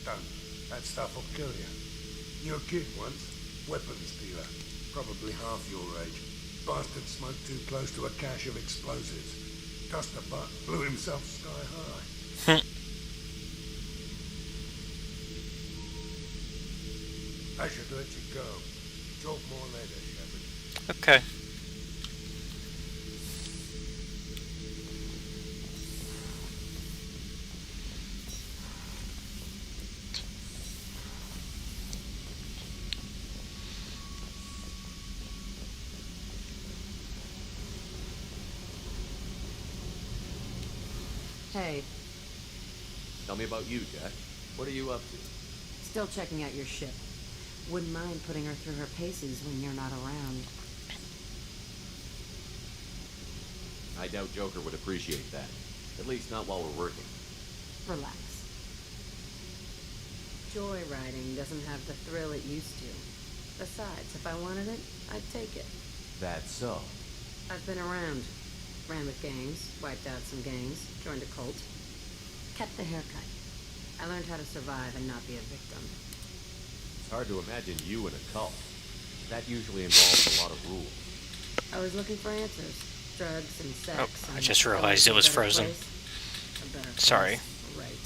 Don't. That stuff will kill you. You're a kid once. Weapons dealer. Probably half your age. Bastard smoked too close to a cache of explosives. Tossed a butt, blew himself sky high. I should let you go. Talk more later, Shepard. Okay. Hey, Tell me about you, Jack. What are you up to? still checking out your ship. Wouldn't mind putting her through her paces when you're not around. I doubt Joker would appreciate that. At least not while we're working. Relax. Joyriding doesn't have the thrill it used to. Besides, if I wanted it, I'd take it. That's so. I've been around. Ran with gangs, wiped out some gangs, joined a cult. Kept the haircut. I learned how to survive and not be a victim. It's hard to imagine you in a cult. That usually involves a lot of rules. I was looking for answers. Drugs and sex. Oh, I and just realized it was a better frozen. place. A better place. Sorry. Right.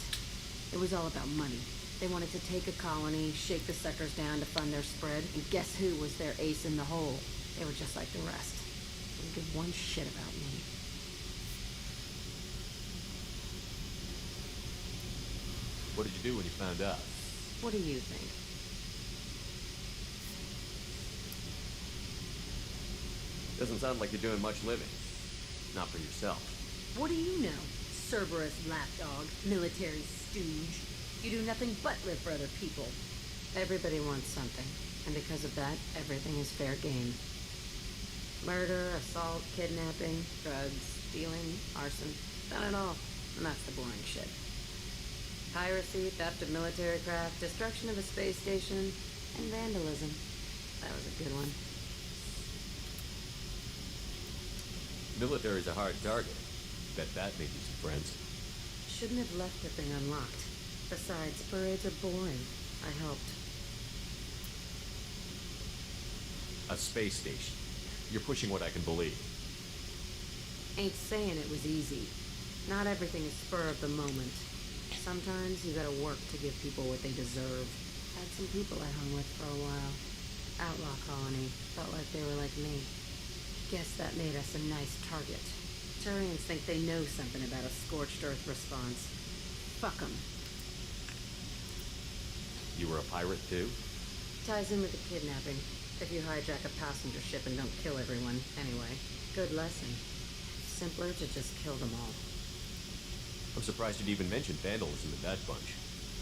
It was all about money. They wanted to take a colony, shake the suckers down to fund their spread, and guess who was their ace in the hole? They were just like the rest. Didn't give one shit about me. What did you do when you found out? What do you think? Doesn't sound like you're doing much living. Not for yourself. What do you know? Cerberus lapdog, military stooge. You do nothing but live for other people. Everybody wants something, and because of that, everything is fair game. Murder, assault, kidnapping, drugs, stealing, arson, done it all. And that's the boring shit. Piracy, theft of military craft, destruction of a space station, and vandalism. That was a good one. Military's a hard target. Bet that made you some friends. Shouldn't have left the thing unlocked. Besides, parades are boring. I helped. A space station. You're pushing what I can believe. Ain't saying it was easy. Not everything is spur of the moment. Sometimes you gotta work to give people what they deserve. Had some people I hung with for a while. Outlaw colony. Felt like they were like me. Guess that made us a nice target. Turians think they know something about a scorched earth response. Fuck 'em. You were a pirate too? Ties in with the kidnapping. If you hijack a passenger ship and don't kill everyone, anyway. Good lesson. Simpler to just kill them all. I'm surprised you'd even mention vandalism in that bunch.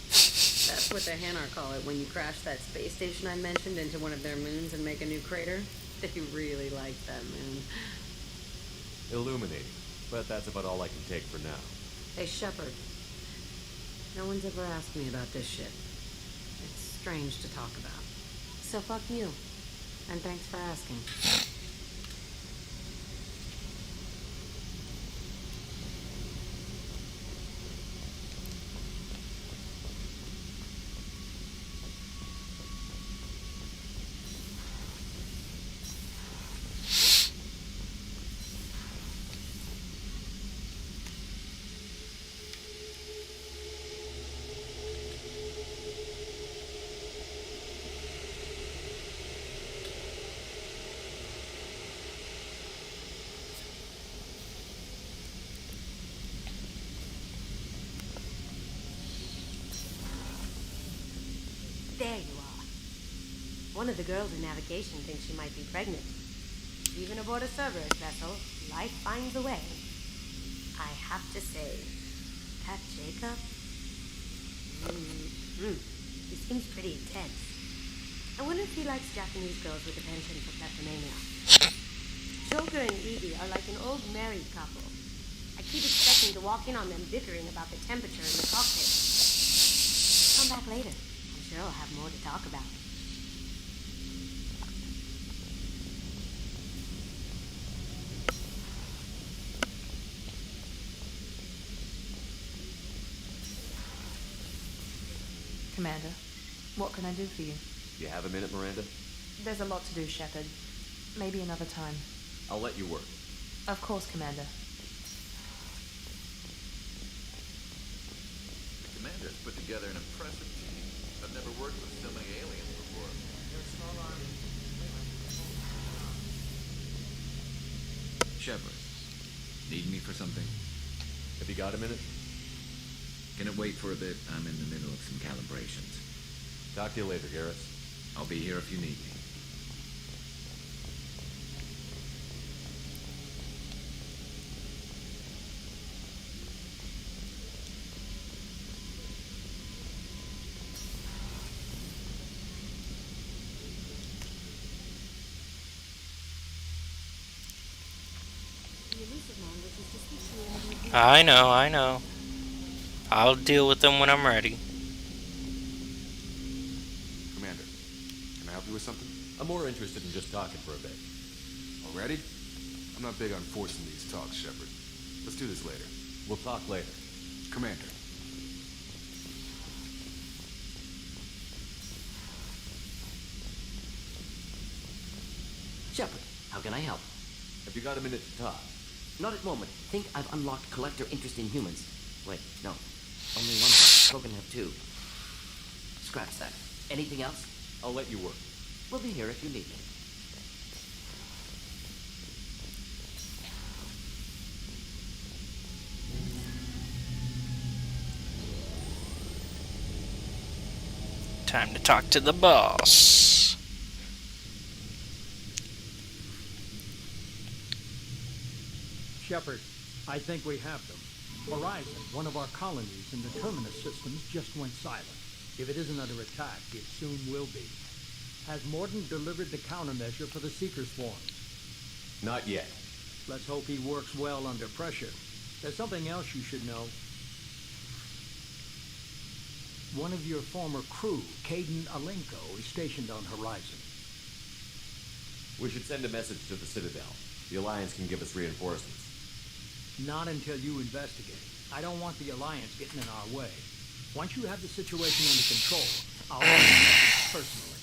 That's what the Hanar call it when you crash that space station I mentioned into one of their moons and make a new crater. They really like that moon. Illuminating. But that's about all I can take for now. Hey, Shepard. No one's ever asked me about this shit. It's strange to talk about. So fuck you. And thanks for asking. There you are. One of the girls in navigation thinks she might be pregnant. Even aboard a Cerberus vessel, life finds a way. I have to say, that Jacob... he seems pretty intense. I wonder if he likes Japanese girls with a penchant for kleptomania. Joker and Evie are like an old married couple. I keep expecting to walk in on them bickering about the temperature in the cockpit. Come back later. I'm sure I'll have more to talk about. Commander, what can I do for you? You have a minute, Miranda? There's a lot to do, Shepard. Maybe another time. I'll let you work. Of course, Commander. The commander's put together an impressive team. I've never worked with so many aliens before. Shepard, need me for something? Have you got a minute? Can it wait for a bit? I'm in the middle of some calibrations. Talk to you later, Garrus. I'll be here if you need me. I know. I'll deal with them when I'm ready. Commander, can I help you with something? I'm more interested in just talking for a bit. Already? I'm not big on forcing these talks, Shepard. Let's do this later. We'll talk later. Commander. Shepard, how can I help? Have you got a minute to talk? Not at the moment. Think I've unlocked collector interest in humans. Wait, no. Only one. Krogan have two. Scratch that. Anything else? I'll let you work. We'll be here if you need me. Time to talk to the boss. Shepard, I think we have them. Horizon, one of our colonies in the Terminus systems, just went silent. If it isn't under attack, it soon will be. Has Mordin delivered the countermeasure for the Seeker swarms? Not yet. Let's hope he works well under pressure. There's something else you should know. One of your former crew, Caden Alenko, is stationed on Horizon. We should send a message to the Citadel. The Alliance can give us reinforcements. Not until you investigate. I don't want the Alliance getting in our way. Once you have the situation under control, I'll send a message personally.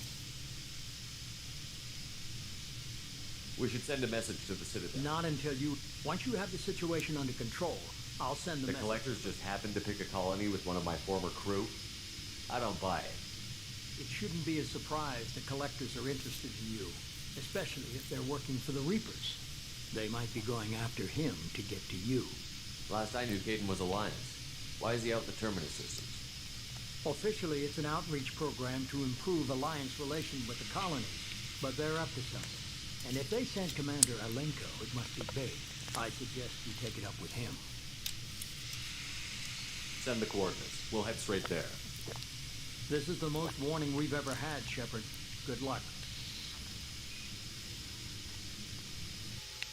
We should send a message to the Citadel. Not until you... Once you have the situation under control, I'll send the message. The Collectors just happened to pick a colony with one of my former crew? I don't buy it. It shouldn't be a surprise the Collectors are interested in you, especially if they're working for the Reapers. They might be going after him to get to you. Last I knew, Caden was Alliance. Why is he out in the Terminus systems? Officially, it's an outreach program to improve Alliance relations with the colonies, but they're up to something. And if they send Commander Alenko, it must be big. I suggest you take it up with him. Send the coordinates. We'll head straight there. This is the most warning we've ever had, Shepard. Good luck.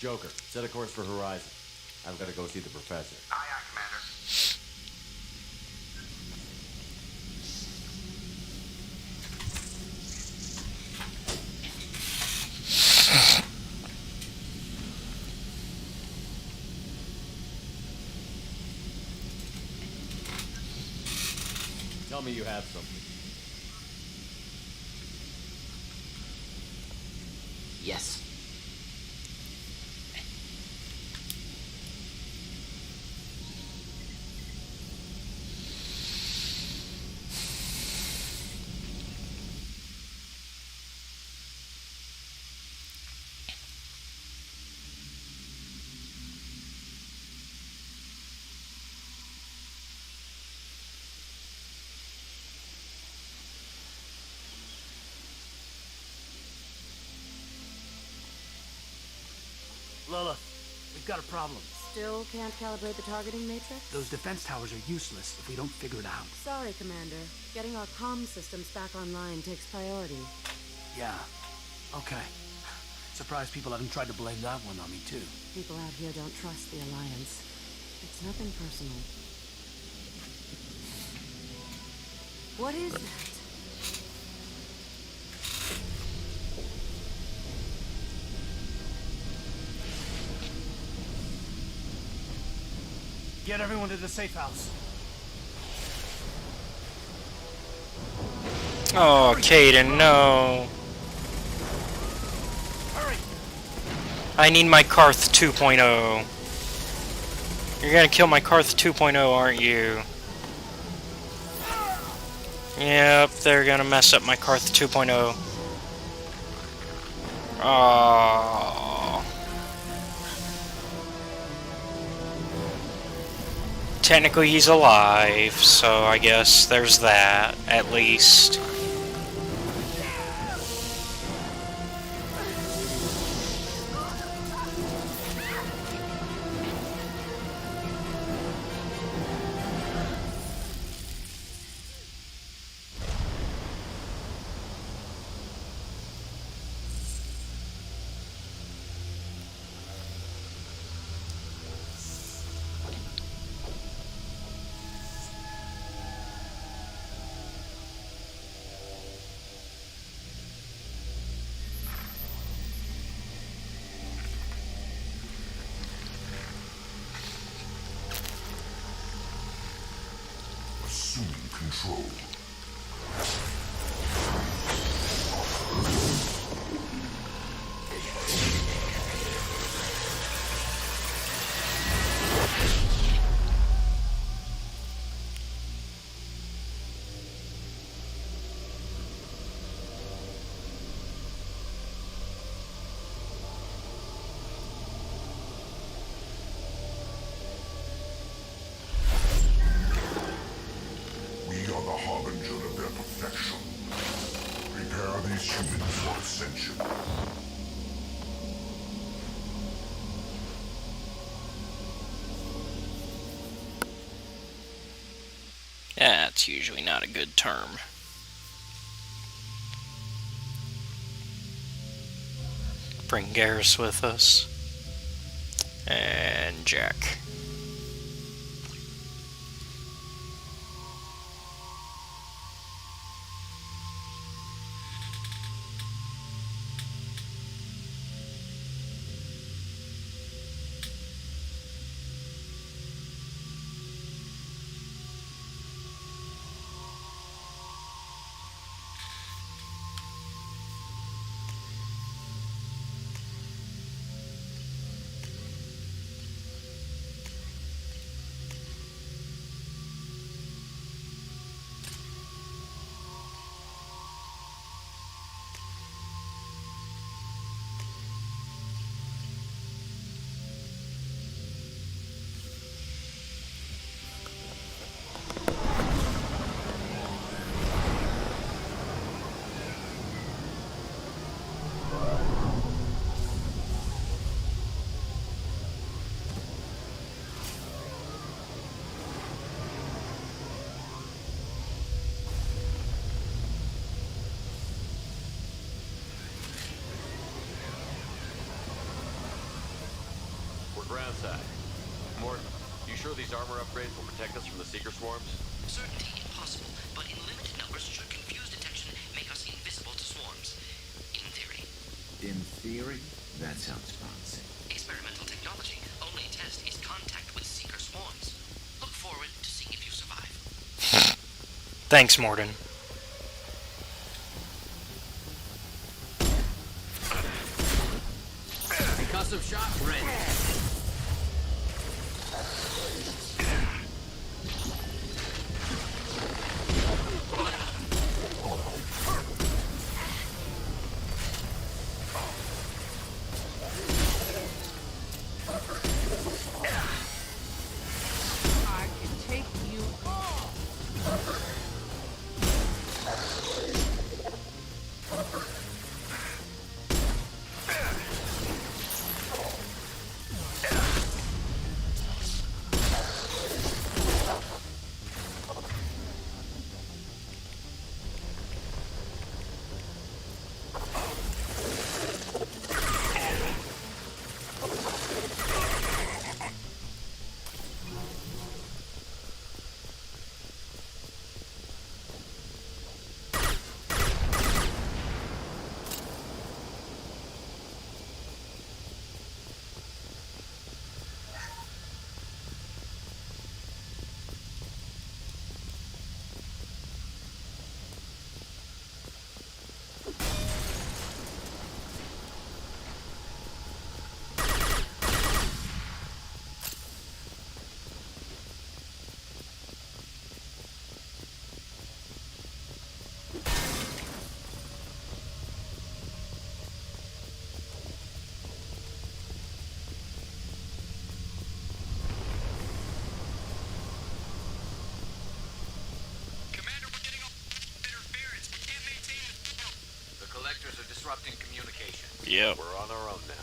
Joker, set a course for Horizon. I've got to go see the professor. Aye, aye, Commander. Tell me you have something. Yes. Lilith, we've got a problem. Still can't calibrate the targeting matrix? Those defense towers are useless if we don't figure it out. Sorry, Commander. Getting our comm systems back online takes priority. Yeah. Okay. Surprised people haven't tried to blame that one on me, too. People out here don't trust the Alliance. It's nothing personal. What is that? Get everyone to the safe house. Oh, Caden, no. Hurry. I need my Karth 2.0. You're gonna kill my Karth 2.0, aren't you? Yep, they're gonna mess up my Karth 2.0. Oh. Technically he's alive, so I guess there's that, at least. Assuming control. We are the harbinger of their perfection. Prepare these humans for ascension. That's usually not a good term. Bring Garrus with us. And Jack. Groundside. Morton, you sure these armor upgrades will protect us from the Seeker swarms? Certainty impossible, but in limited numbers should confuse detection make us invisible to swarms. In theory. In theory? That sounds promising. Experimental technology. Only test is contact with Seeker swarms. Look forward to seeing if you survive. Thanks, Mordin. Concussive shock ready. I can take you all. Yep. We're on our own now.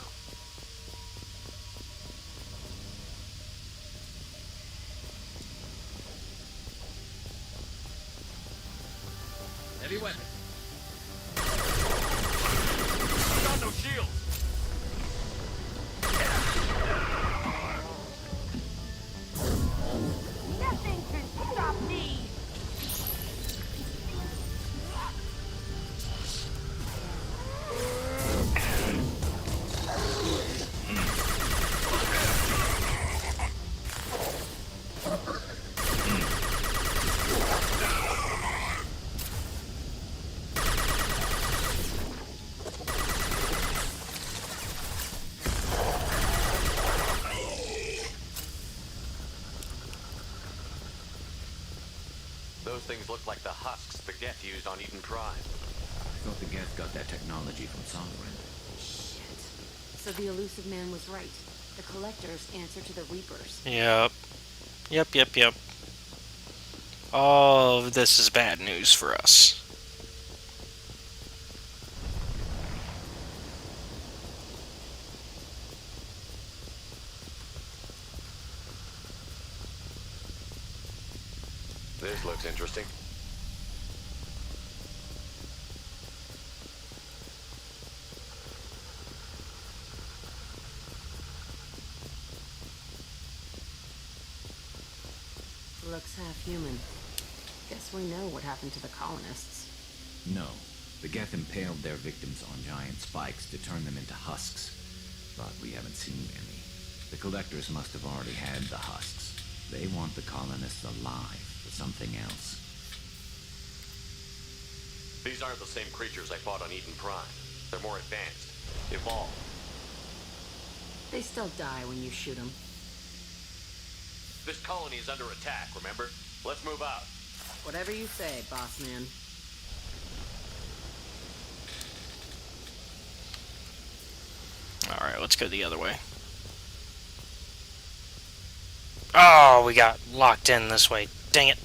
Heavy weapon. Got no shields. Nothing can stop me! Those things look like the husks the Geth used on Eden Prime. I thought the Geth got that technology from Sovereign. Shit. So the elusive man was right. The Collectors answer to the Reapers. Yep. Yep. All of this is bad news for us. This looks interesting. Looks half human. Guess we know what happened to the colonists. No. The Geth impaled their victims on giant spikes to turn them into husks. But we haven't seen any. The Collectors must have already had the husks. They want the colonists alive for something else. These aren't the same creatures I fought on Eden Prime. They're more advanced. Evolved. They still die when you shoot them. This colony is under attack, remember? Let's move out. Whatever you say, boss man. Alright, let's go the other way. Oh, we got locked in this way. Dang it.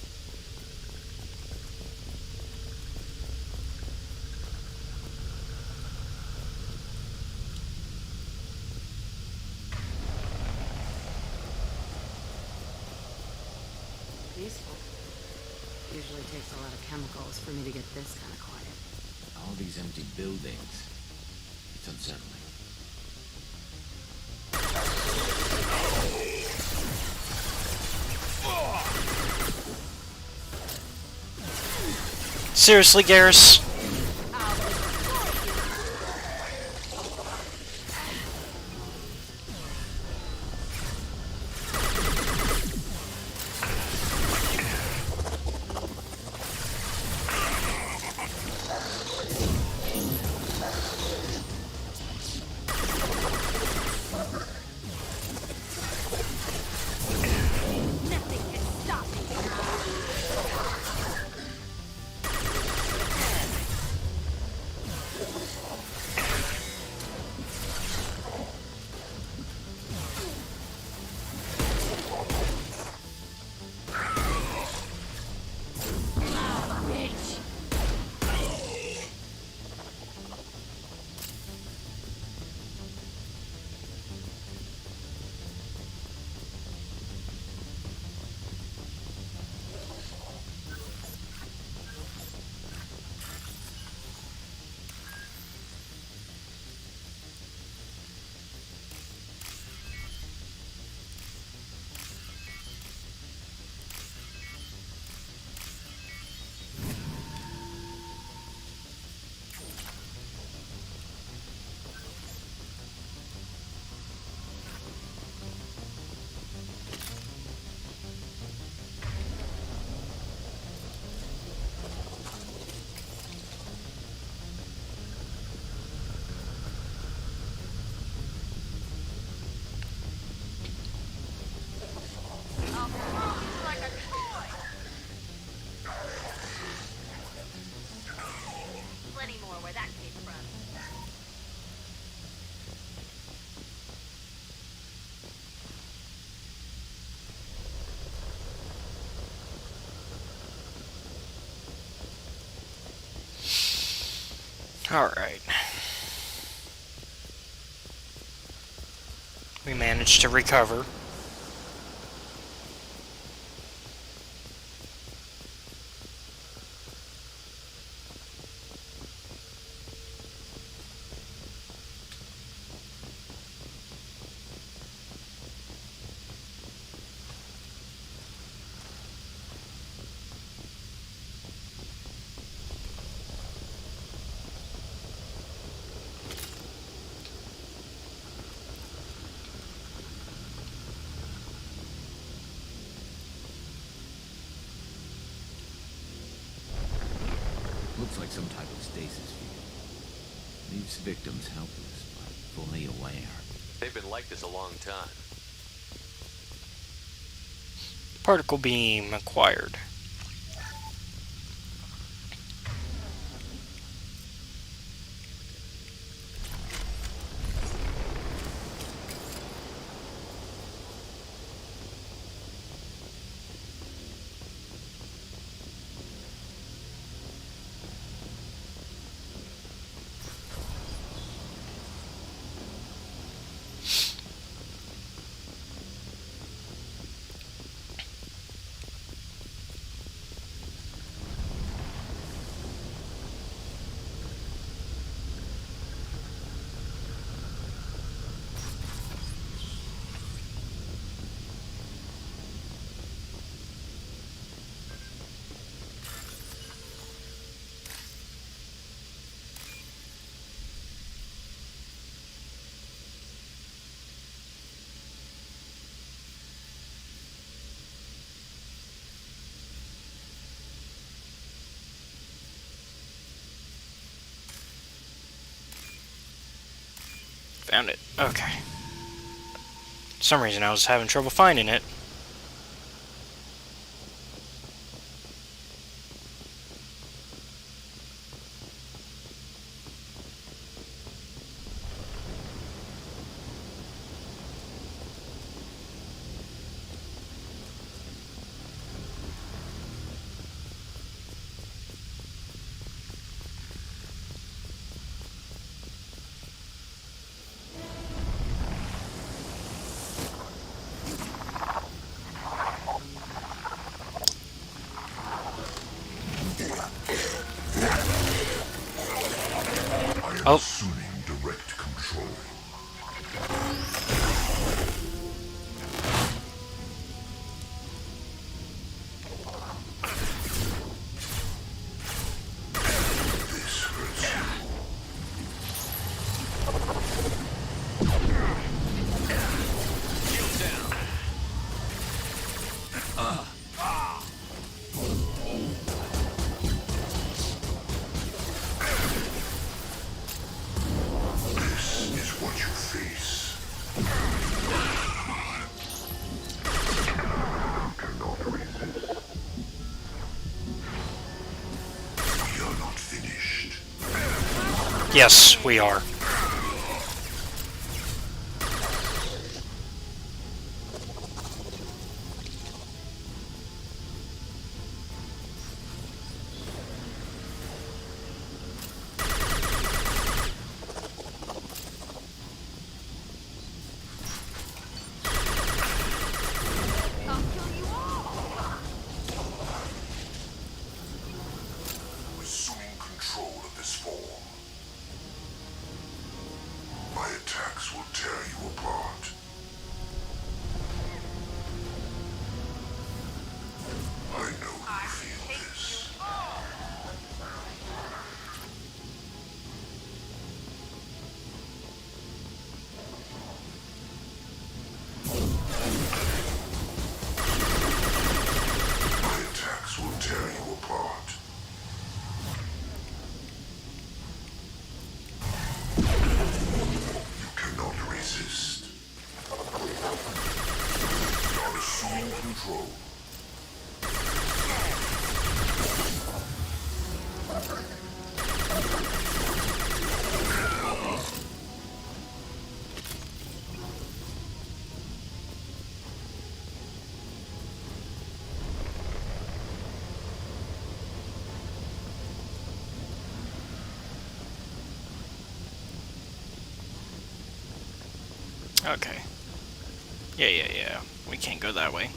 Peaceful. Usually takes a lot of chemicals for me to get this kind of quiet. All these empty buildings. It's unsettling. Seriously, Garrus? Nothing can stop me! Alright. we managed to recover. Looks like some type of stasis field. Leaves victims helpless, but fully aware. They've been like this a long time. Particle beam acquired. Found it. Okay. For some reason I was having trouble finding it. Oh. Assuming direct control. This hurts you. This is what you face. You cannot resist. We are not finished. Yes, we are. Assuming control of this form. My attacks will tear you apart. I know you feel this. My attacks will tear you apart. You cannot resist. Not assuming control. Okay. Yeah. We can't go that way.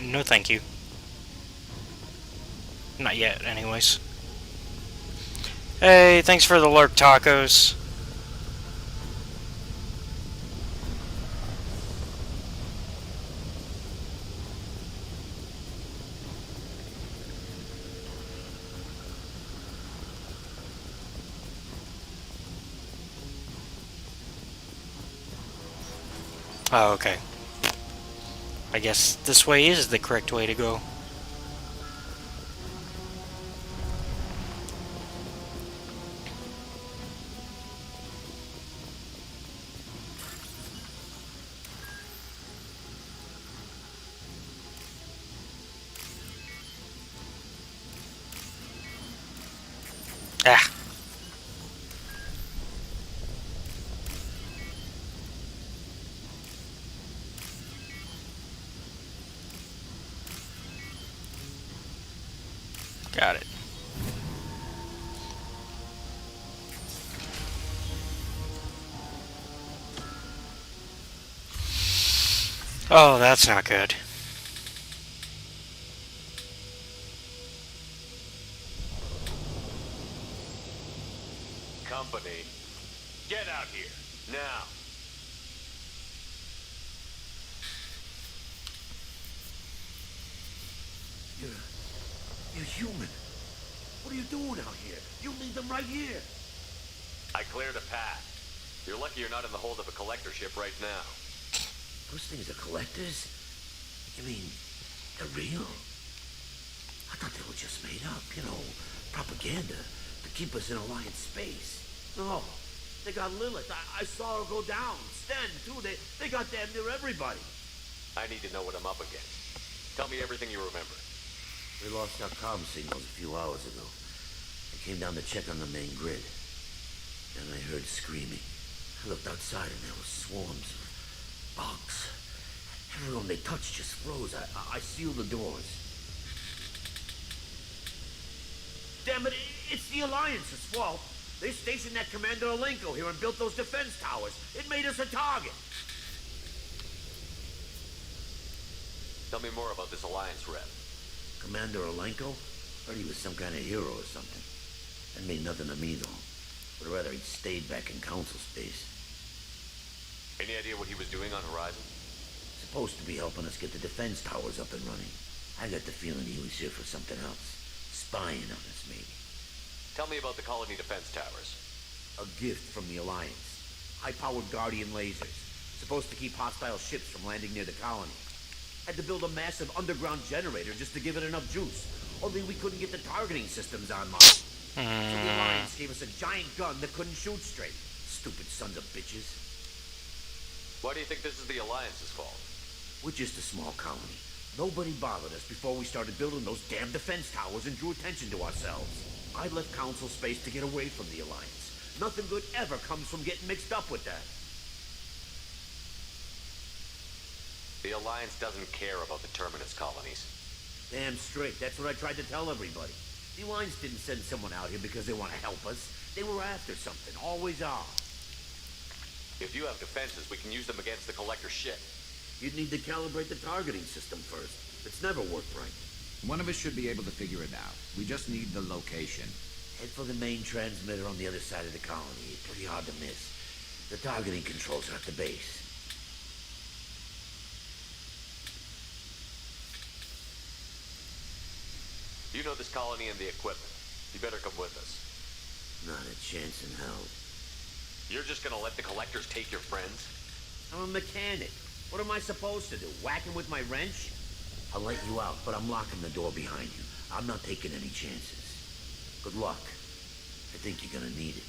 No thank you. Not yet, anyways. Hey, thanks for the lurk tacos. Oh, okay. I guess this way is the correct way to go. Ah. Got it. Oh, that's not good. Company, get out here, now. You're human. What are you doing out here? You leave them right here. I cleared a path. You're lucky you're not in the hold of a collector ship right now. Those things are collectors? You mean, they're real? I thought they were just made up, propaganda to keep us in Alliance space. No, they got Lilith. I saw her go down. Sten, too. They got damn near everybody. I need to know what I'm up against. Tell me everything you remember. We lost our comm signals a few hours ago. I came down to check on the main grid. And I heard screaming. I looked outside and there were swarms of bugs. Everyone they touched just froze. I sealed the doors. Damn it, it's the Alliance's fault. They stationed that Commander Alenko here and built those defense towers. It made us a target. Tell me more about this Alliance rep. Commander Alenko? Heard he was some kind of hero or something. That mean nothing to me, though. Would rather he'd stayed back in Council space. Any idea what he was doing on Horizon? Supposed to be helping us get the defense towers up and running. I got the feeling he was here for something else. Spying on us, maybe. Tell me about the colony defense towers. A gift from the Alliance. High-powered Guardian lasers. Supposed to keep hostile ships from landing near the colony. Had to build a massive underground generator just to give it enough juice. Only we couldn't get the targeting systems online. So the Alliance gave us a giant gun that couldn't shoot straight. Stupid sons of bitches. Why do you think this is the Alliance's fault? We're just a small colony. Nobody bothered us before we started building those damn defense towers and drew attention to ourselves. I left Council space to get away from the Alliance. Nothing good ever comes from getting mixed up with that. The Alliance doesn't care about the Terminus colonies. Damn straight. That's what I tried to tell everybody. The Alliance didn't send someone out here because they want to help us. They were after something. Always are. If you have defenses, we can use them against the Collector ship. You'd need to calibrate the targeting system first. It's never worked right. One of us should be able to figure it out. We just need the location. Head for the main transmitter on the other side of the colony. It's pretty hard to miss. The targeting controls are at the base. You know this colony and the equipment. You better come with us. Not a chance in hell. You're just gonna let the Collectors take your friends? I'm a mechanic. What am I supposed to do? Whack him with my wrench? I'll let you out, but I'm locking the door behind you. I'm not taking any chances. Good luck. I think you're gonna need it.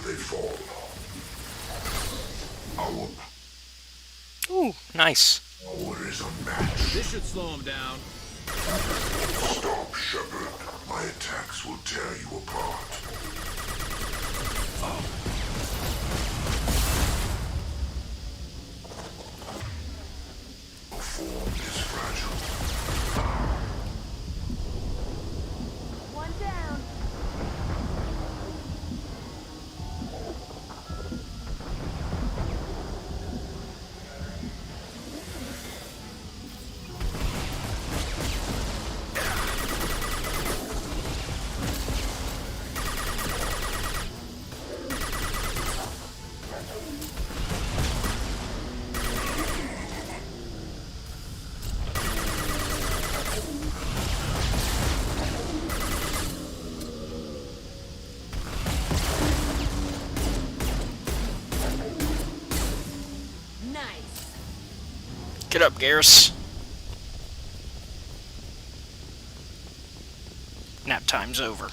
they fall. Our Ooh, nice. power is unmatched. This should slow him down. Stop, Shepard. My attacks will tear you apart. The form is fragile. One down. Nice. Get up, Garrus. Nap time's over.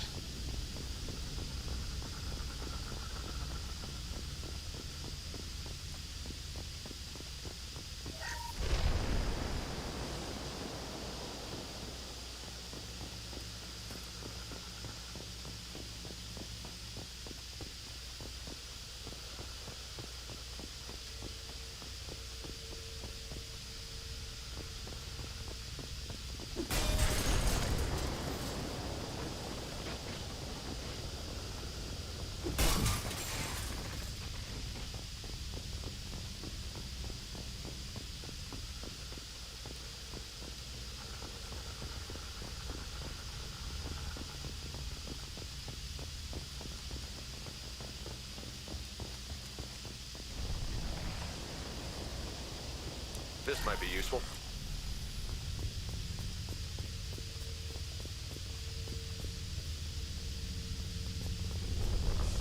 This might be useful.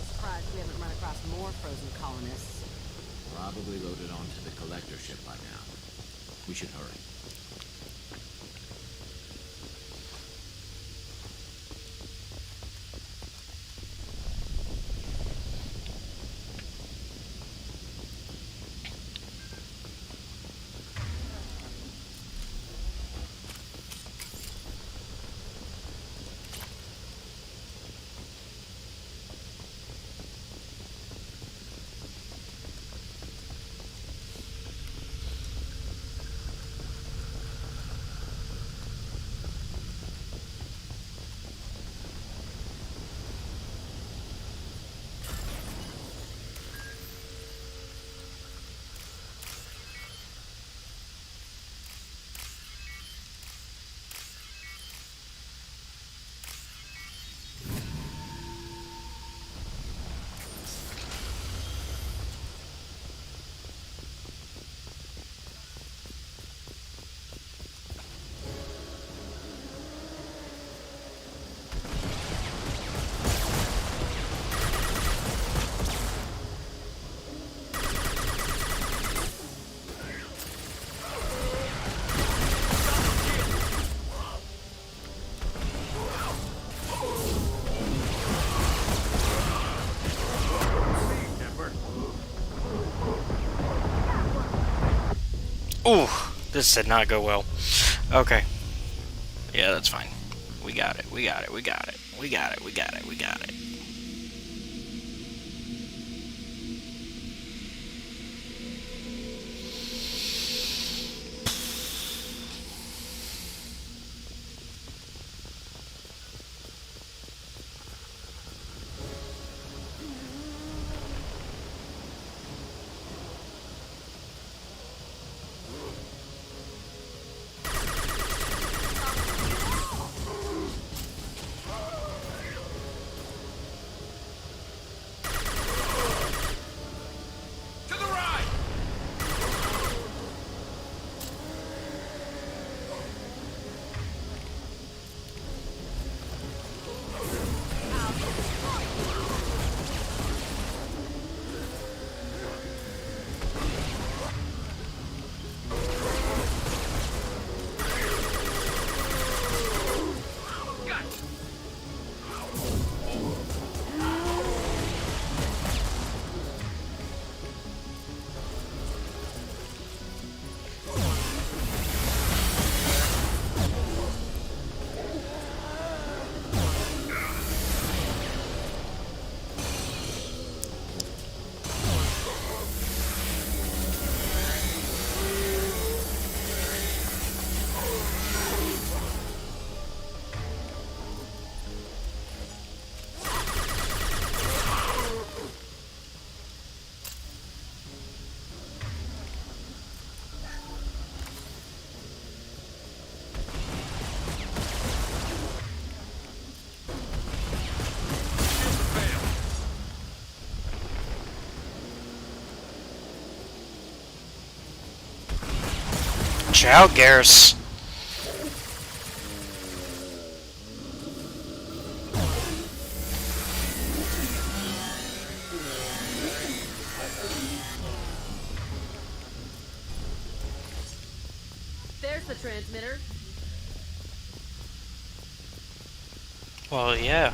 Surprised we haven't run across more frozen colonists. Probably loaded onto the collector ship by now. We should hurry. Ooh, this did not go well. Okay. Yeah, that's fine. We got it, we got it, we got it. We got it, we got it, we got it. Watch out, Garrus. There's the transmitter. Well, yeah.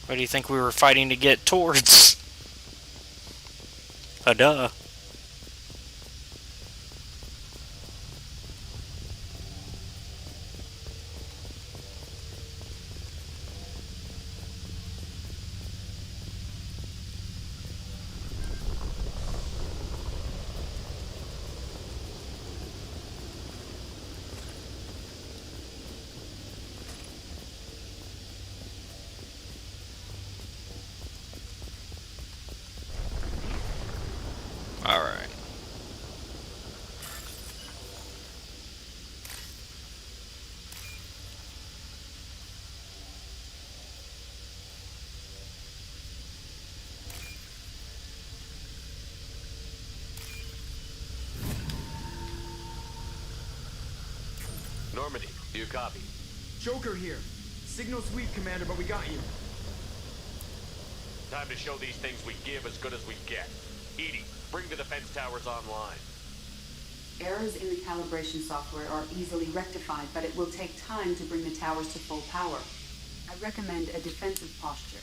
What do you think we were fighting to get towards? Duh. Alright. Normandy, do you copy? Joker here. Signal sweep, Commander, but we got you. Time to show these things we give as good as we get. Edie, bring the defense towers online. Errors in the calibration software are easily rectified, but it will take time to bring the towers to full power. I recommend a defensive posture.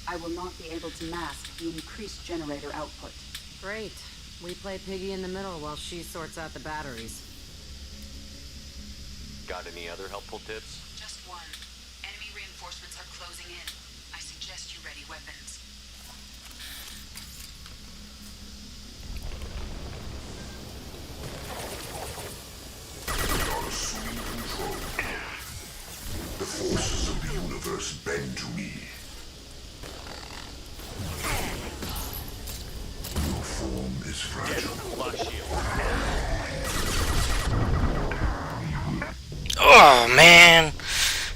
I will not be able to mask the increased generator output. Great. We play piggy in the middle while she sorts out the batteries. Got any other helpful tips? Just one. Enemy reinforcements are closing in. I suggest you ready weapons. Not assume control. The forces of the universe bend to me. Your form is fragile. Oh, man.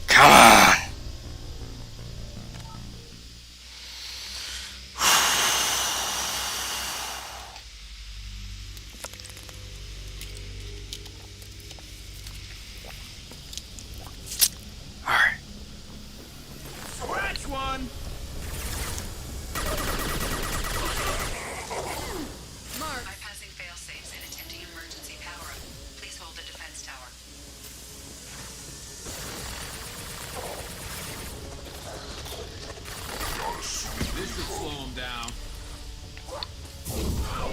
Come on. Alright. Scratch one! Bypassing fail-safes and attempting emergency power-up. Please hold the defense tower. This should slow him down.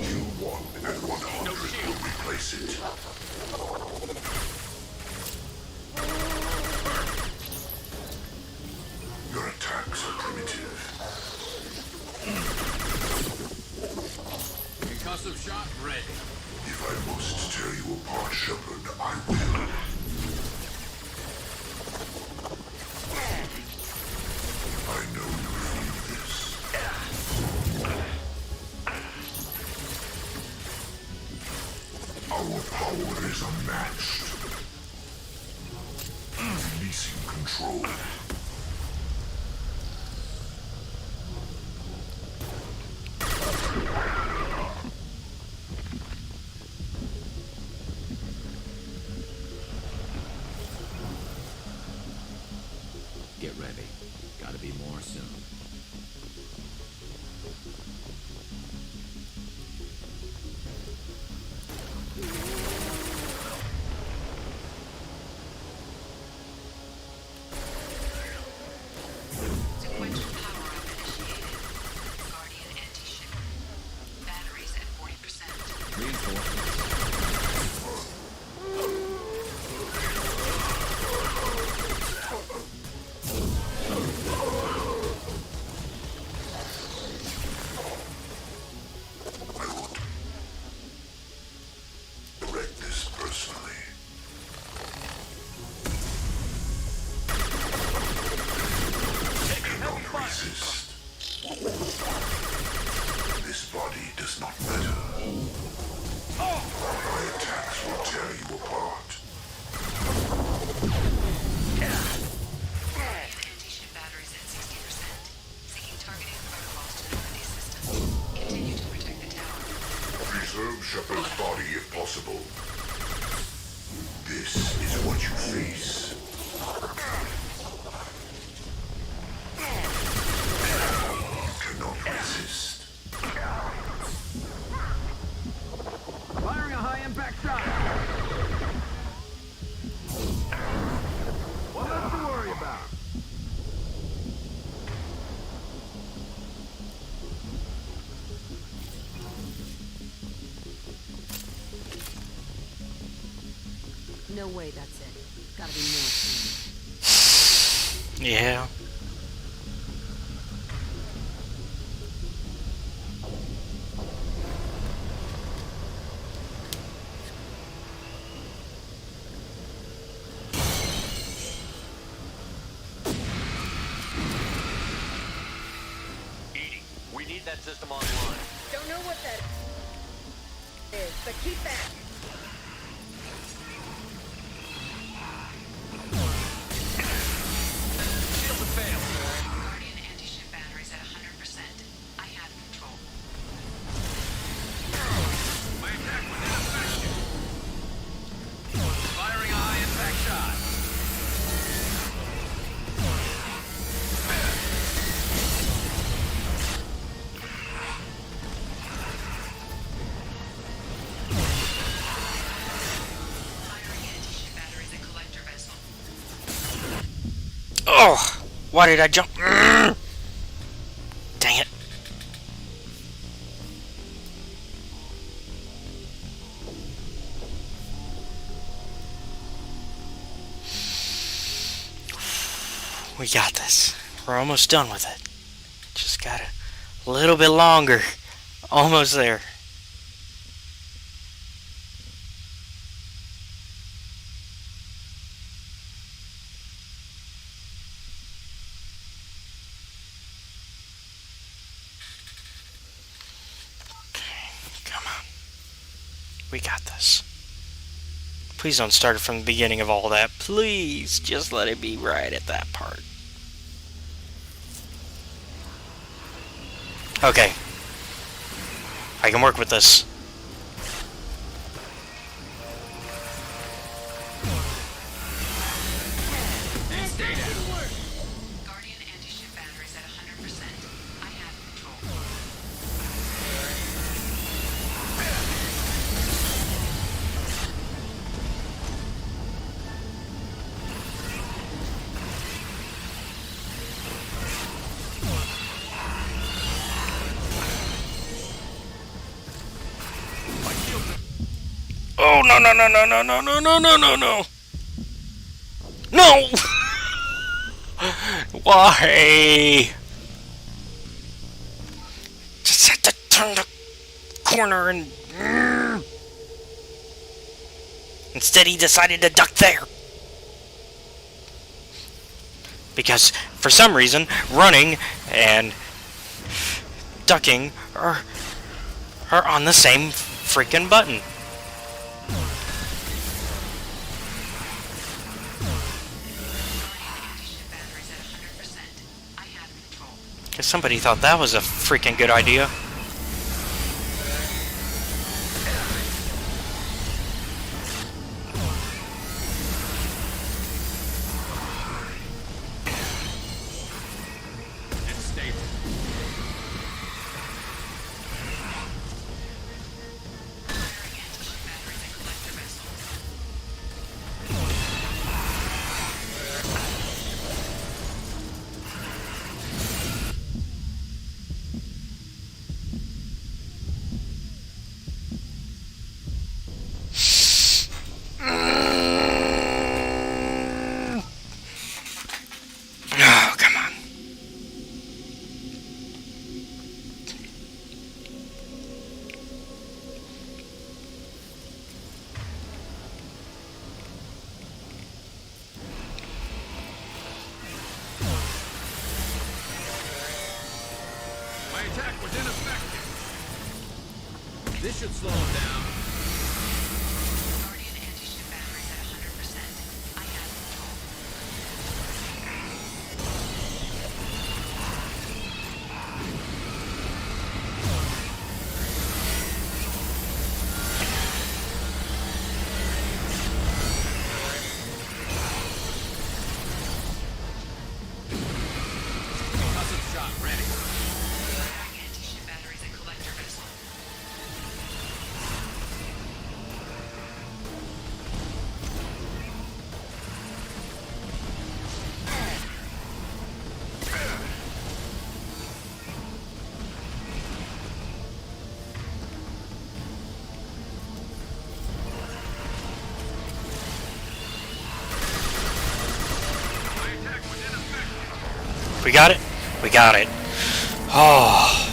You won, and 100 will replace it. Your attacks are primitive. Concussive shot ready. If I must tear you apart, Shepard, I will. I know you feel this. Our power is unmatched. Releasing control. Get ready. Gotta be more soon. Sequential power-up initiated. Guardian anti-ship. Batteries at 40%. Reinforcements. Shepard's body if possible. This is what you face. You cannot resist. Firing a high-impact shot. What left to worry about? No way that's it. Gotta be more. Yeah. EDI, we need that system online. Don't know what that is, but keep back. Shields have failed. Guardian anti-ship batteries at 100%. I have control. My attack was ineffective. Firing a high-impact shot. Firing anti-ship batteries at collector vessel. Oh, why did I jump? Dang it. We got this. We're almost done with it. Just got a little bit longer. Almost there. Come on. We got this. Please don't start it from the beginning of all that. Please, just let it be right at that part. Okay. I can work with this. Guardian anti-ship batteries at 100%. I have control. Oh, no, no, no, no, no, no, no, no, no, no, no. No! Why? Just had to turn the corner and... Instead he decided to duck there. Because, for some reason, running and ducking are on the same freaking button. Because somebody thought that was a freaking good idea. It's stable. Oh, come on. My attack was ineffective. This should slow him down. Guardian anti-ship batteries at 100%. I have control. We got it? We got it. Oh.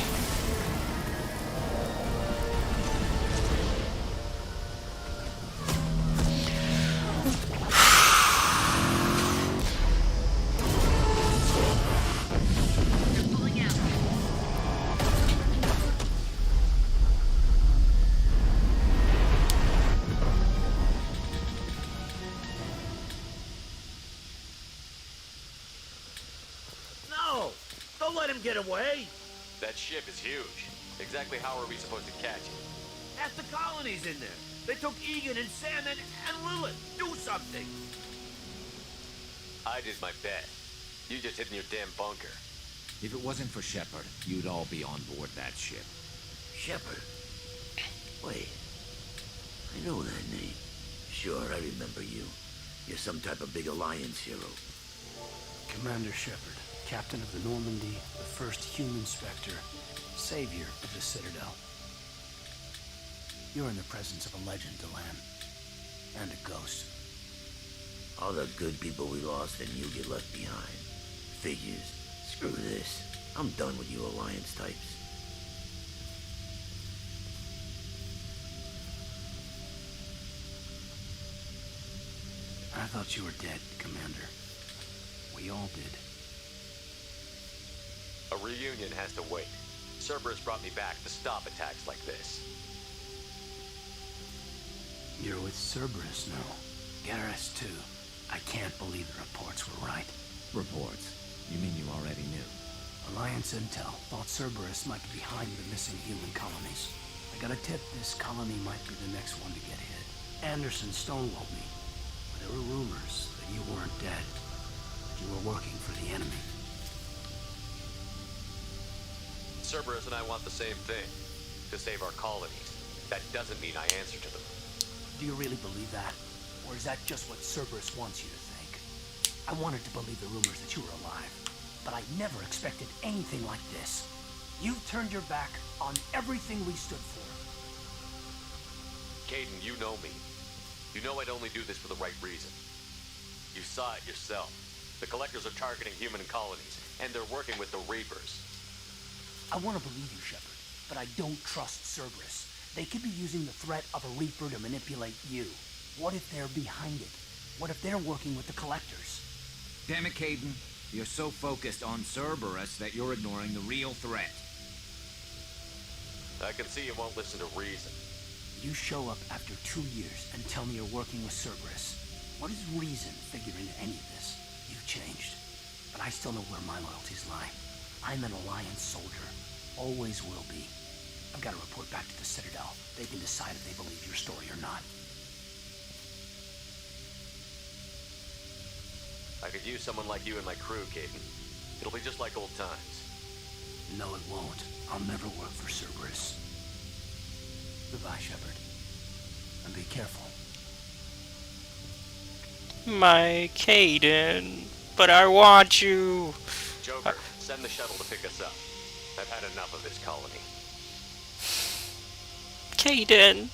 No! Don't let him get away! That ship is huge. Exactly how are we supposed to catch it? Half the colony's in there. They took Egan and Sam and Lilith. Do something! I did my best. You just hid in your damn bunker. If it wasn't for Shepard, you'd all be on board that ship. Shepard. Wait. I know that name. Sure, I remember you. You're some type of big Alliance hero. Commander Shepard, captain of the Normandy, the first human Spectre, savior of the Citadel. You're in the presence of a legend, Delenn. And a ghost. All the good people we lost and you get left behind. Figures. Screw this. I'm done with you Alliance types. I thought you were dead, Commander. We all did. A reunion has to wait. Cerberus brought me back to stop attacks like this. You're with Cerberus now. Garrus, too. I can't believe the reports were right. Reports? You mean you already knew? Alliance Intel thought Cerberus might be behind the missing human colonies. I got a tip this colony might be the next one to get hit. Anderson stonewalled me. But there were rumors that you weren't dead. That you were working for the enemy. Cerberus and I want the same thing. To save our colonies. That doesn't mean I answer to them. Do you really believe that? Or is that just what Cerberus wants you to think? I wanted to believe the rumors that you were alive, but I never expected anything like this. You've turned your back on everything we stood for. Kaidan, you know me. You know I'd only do this for the right reason. You saw it yourself. The Collectors are targeting human colonies, and they're working with the Reapers. I want to believe you, Shepard, but I don't trust Cerberus. They could be using the threat of a Reaper to manipulate you. What if they're behind it? What if they're working with the Collectors? Damn it, Kaidan. You're so focused on Cerberus that you're ignoring the real threat. I can see you won't listen to reason. You show up after 2 years and tell me you're working with Cerberus. What does reason figure into any of this? You've changed. But I still know where my loyalties lie. I'm an Alliance soldier. Always will be. I've got to report back to the Citadel. They can decide if they believe your story or not. I could use someone like you in my crew, Kaidan. It'll be just like old times. No, it won't. I'll never work for Cerberus. Goodbye, Shepard. And be careful. My Kaidan, but I want you. Joker, send the shuttle to pick us up. I've had enough of this colony. Kaidan.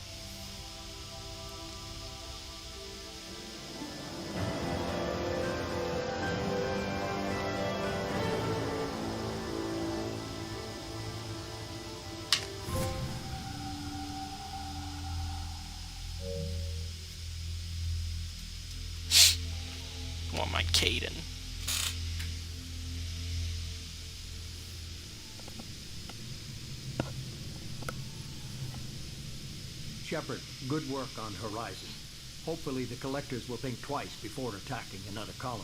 Want my Kaidan. Shepard, good work on Horizon. Hopefully the Collectors will think twice before attacking another colony.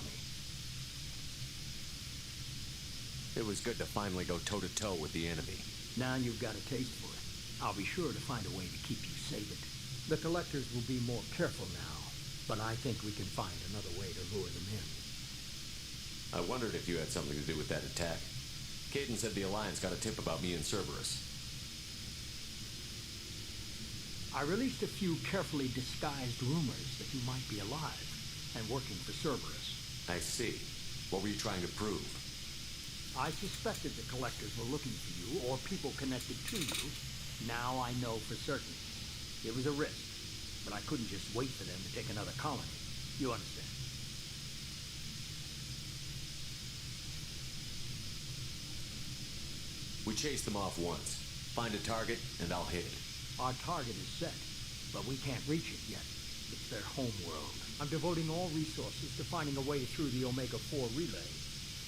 It was good to finally go toe-to-toe with the enemy. Now you've got a taste for it. I'll be sure to find a way to keep you sated. The Collectors will be more careful now, but I think we can find another way to lure them in. I wondered if you had something to do with that attack. Kaidan said the Alliance got a tip about me and Cerberus. I released a few carefully disguised rumors that you might be alive and working for Cerberus. I see. What were you trying to prove? I suspected the Collectors were looking for you or people connected to you. Now I know for certain. It was a risk, but I couldn't just wait for them to take another colony. You understand? We chase them off once. Find a target, and I'll hit it. Our target is set, but we can't reach it yet. It's their home world. I'm devoting all resources to finding a way through the Omega-4 relay.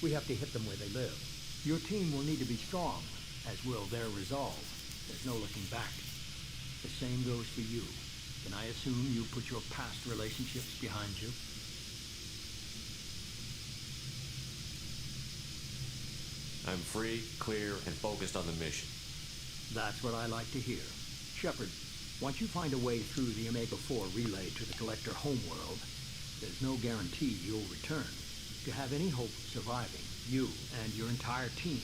We have to hit them where they live. Your team will need to be strong, as will their resolve. There's no looking back. The same goes for you. Can I assume you put your past relationships behind you? I'm free, clear, and focused on the mission. That's what I like to hear. Shepard, once you find a way through the Omega-4 relay to the Collector homeworld, there's no guarantee you'll return. To have any hope of surviving, you and your entire team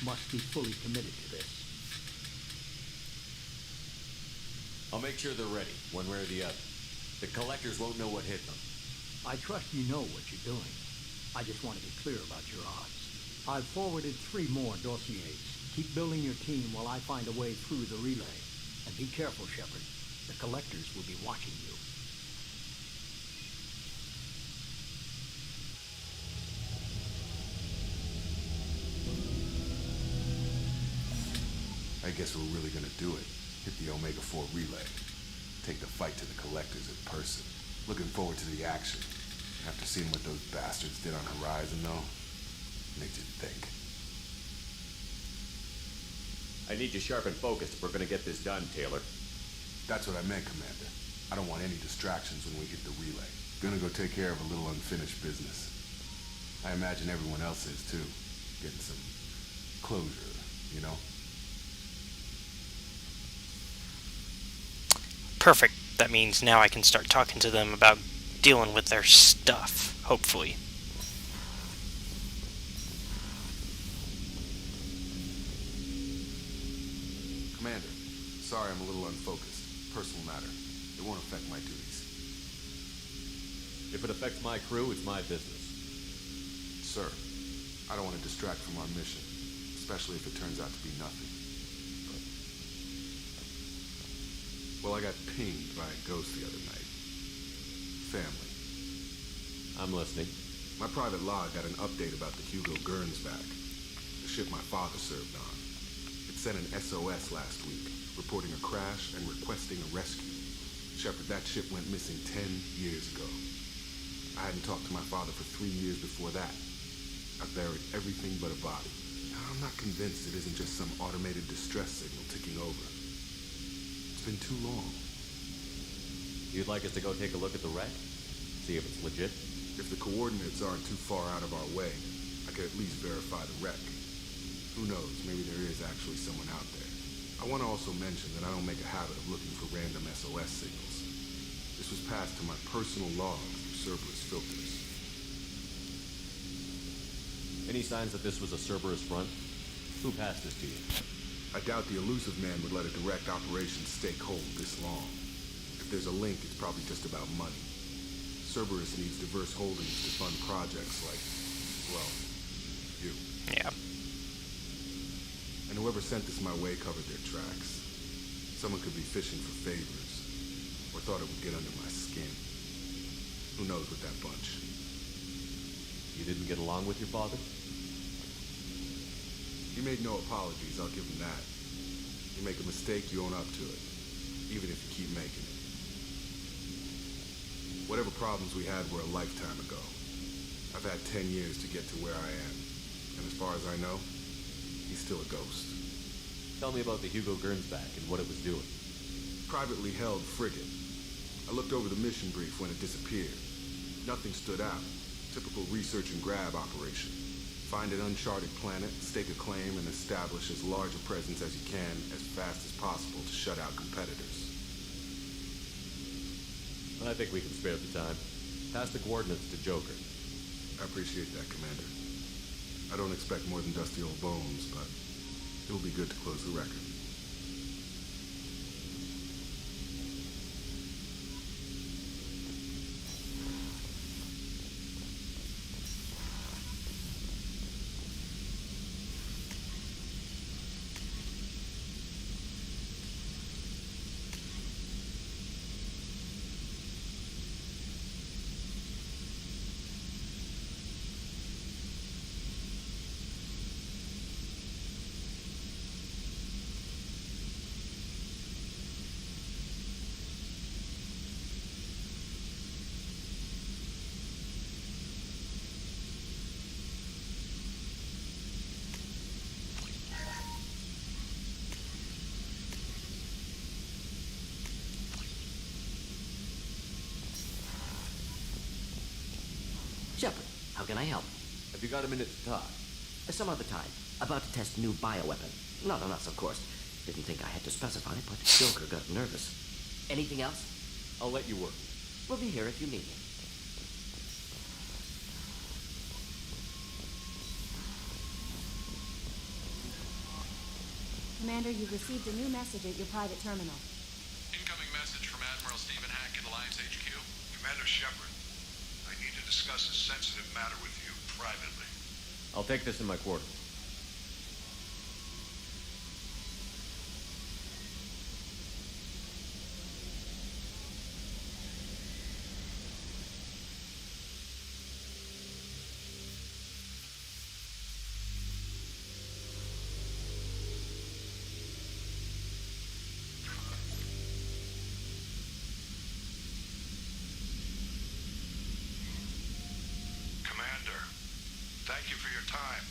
must be fully committed to this. I'll make sure they're ready, one way or the other. The Collectors won't know what hit them. I trust you know what you're doing. I just want to be clear about your odds. I've forwarded 3 more dossiers. Keep building your team while I find a way through the relay. And be careful, Shepard. The Collectors will be watching you. I guess we're really gonna do it. Hit the Omega-4 relay. Take the fight to the Collectors in person. Looking forward to the action. After seeing what those bastards did on Horizon, though, makes you think. I need you sharp and focused if we're gonna get this done, Taylor. That's what I meant, Commander. I don't want any distractions when we hit the relay. Gonna go take care of a little unfinished business. I imagine everyone else is, too. Getting some closure, you know? Perfect. That means now I can start talking to them about dealing with their stuff, hopefully. Commander, sorry I'm a little unfocused. Personal matter. It won't affect my duties. If it affects my crew, it's my business. Sir, I don't want to distract from our mission, especially if it turns out to be nothing. Well, I got pinged by a ghost the other night. Family. I'm listening. My private log got an update about the Hugo Gernsback, the ship my father served on. It sent an SOS last week, reporting a crash and requesting a rescue. Shepard, that ship went missing 10 years ago. I hadn't talked to my father for 3 years before that. I buried everything but a body. I'm not convinced it isn't just some automated distress signal ticking over. It's been too long. You'd like us to go take a look at the wreck? See if it's legit? If the coordinates aren't too far out of our way, I could at least verify the wreck. Who knows, maybe there is actually someone out there. I want to also mention that I don't make a habit of looking for random SOS signals. This was passed to my personal logs through Cerberus filters. Any signs that this was a Cerberus front? Who passed this to you? I doubt the elusive man would let a direct operations stake hold this long. If there's a link, it's probably just about money. Cerberus needs diverse holdings to fund projects like, well, you. Yeah. And whoever sent this my way covered their tracks. Someone could be fishing for favors, or thought it would get under my skin. Who knows with that bunch? You didn't get along with your father? He made no apologies, I'll give him that. You make a mistake, you own up to it, even if you keep making it. Whatever problems we had were a lifetime ago. I've had 10 years to get to where I am, and as far as I know, he's still a ghost. Tell me about the Hugo Gernsback and what it was doing. Privately held frigate. I looked over the mission brief when it disappeared. Nothing stood out. Typical research and grab operation. Find an uncharted planet, stake a claim, and establish as large a presence as you can as fast as possible to shut out competitors. I think we can spare the time. Pass the coordinates to Joker. I appreciate that, Commander. I don't expect more than dusty old bones, but it'll be good to close the record. How can I help? Have you got a minute to talk? Some other time. About to test new bioweapon. Not on us, of course. Didn't think I had to specify, but Joker got nervous. Anything else? I'll let you work. We'll be here if you need me. Commander, you've received a new message at your private terminal. Incoming message from Admiral Stephen Hack in Alliance HQ. Commander Shepard, I need to discuss a sensitive matter with you privately. I'll take this in my quarters. Commander, thank you for your time.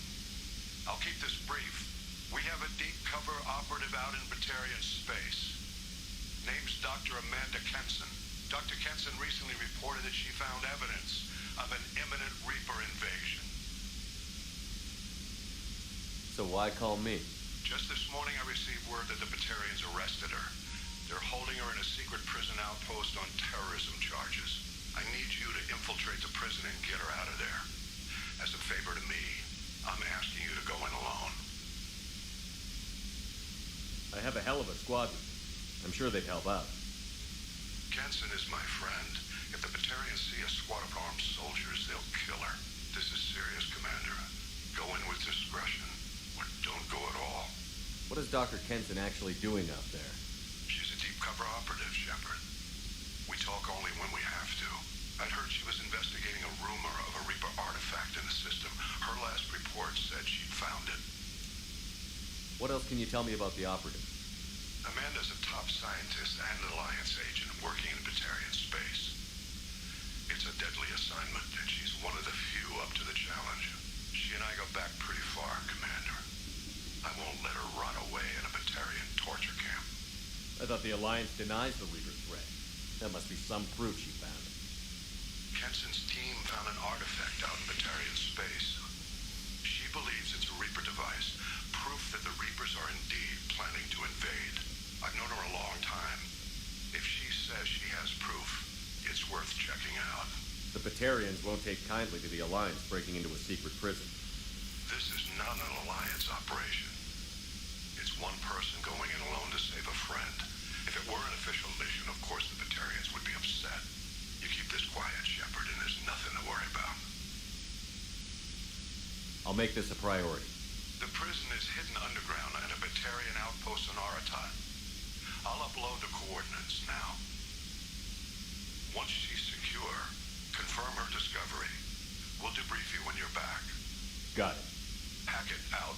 I'll keep this brief. We have a deep cover operative out in Batarian space. Name's Dr. Amanda Kenson. Dr. Kenson recently reported that she found evidence of an imminent Reaper invasion. So why call me? Just this morning I received word that the Batarians arrested her. They're holding her in a secret prison outpost on terrorism charges. I need you to infiltrate the prison and get her out of there. As a favor to me, I'm asking you to go in alone. I have a hell of a squadron. I'm sure they'd help out. Kenson is my friend. If the Batarians see a squad of armed soldiers, they'll kill her. This is serious, Commander. Go in with discretion, or don't go at all. What is Dr. Kenson actually doing out there? She's a deep cover operative, Shepard. We talk only when we have to. I'd heard she was investigating a rumor of a Reaper artifact in the system. Her last report said she'd found it. What else can you tell me about the operative? Amanda's a top scientist and an Alliance agent working in Batarian space. It's a deadly assignment, and she's one of the few up to the challenge. She and I go back pretty far, Commander. I won't let her run away in a Batarian torture camp. I thought the Alliance denies the Reaper threat. That must be some proof she found. Kenson's team found an artifact out in Batarian space. She believes it's a Reaper device, proof that the Reapers are indeed planning to invade. I've known her a long time. If she says she has proof, it's worth checking out. The Batarians won't take kindly to the Alliance breaking into a secret prison. This is not an Alliance operation. It's one person going in alone to save a friend. If it were an official mission, of course the Batarians would be upset. You keep this quiet, Shepard, and there's nothing to worry about. I'll make this a priority. The prison is hidden underground in a Batarian outpost on Aratat. I'll upload the coordinates now. Once she's secure, confirm her discovery. We'll debrief you when you're back. Got it. Hackett out.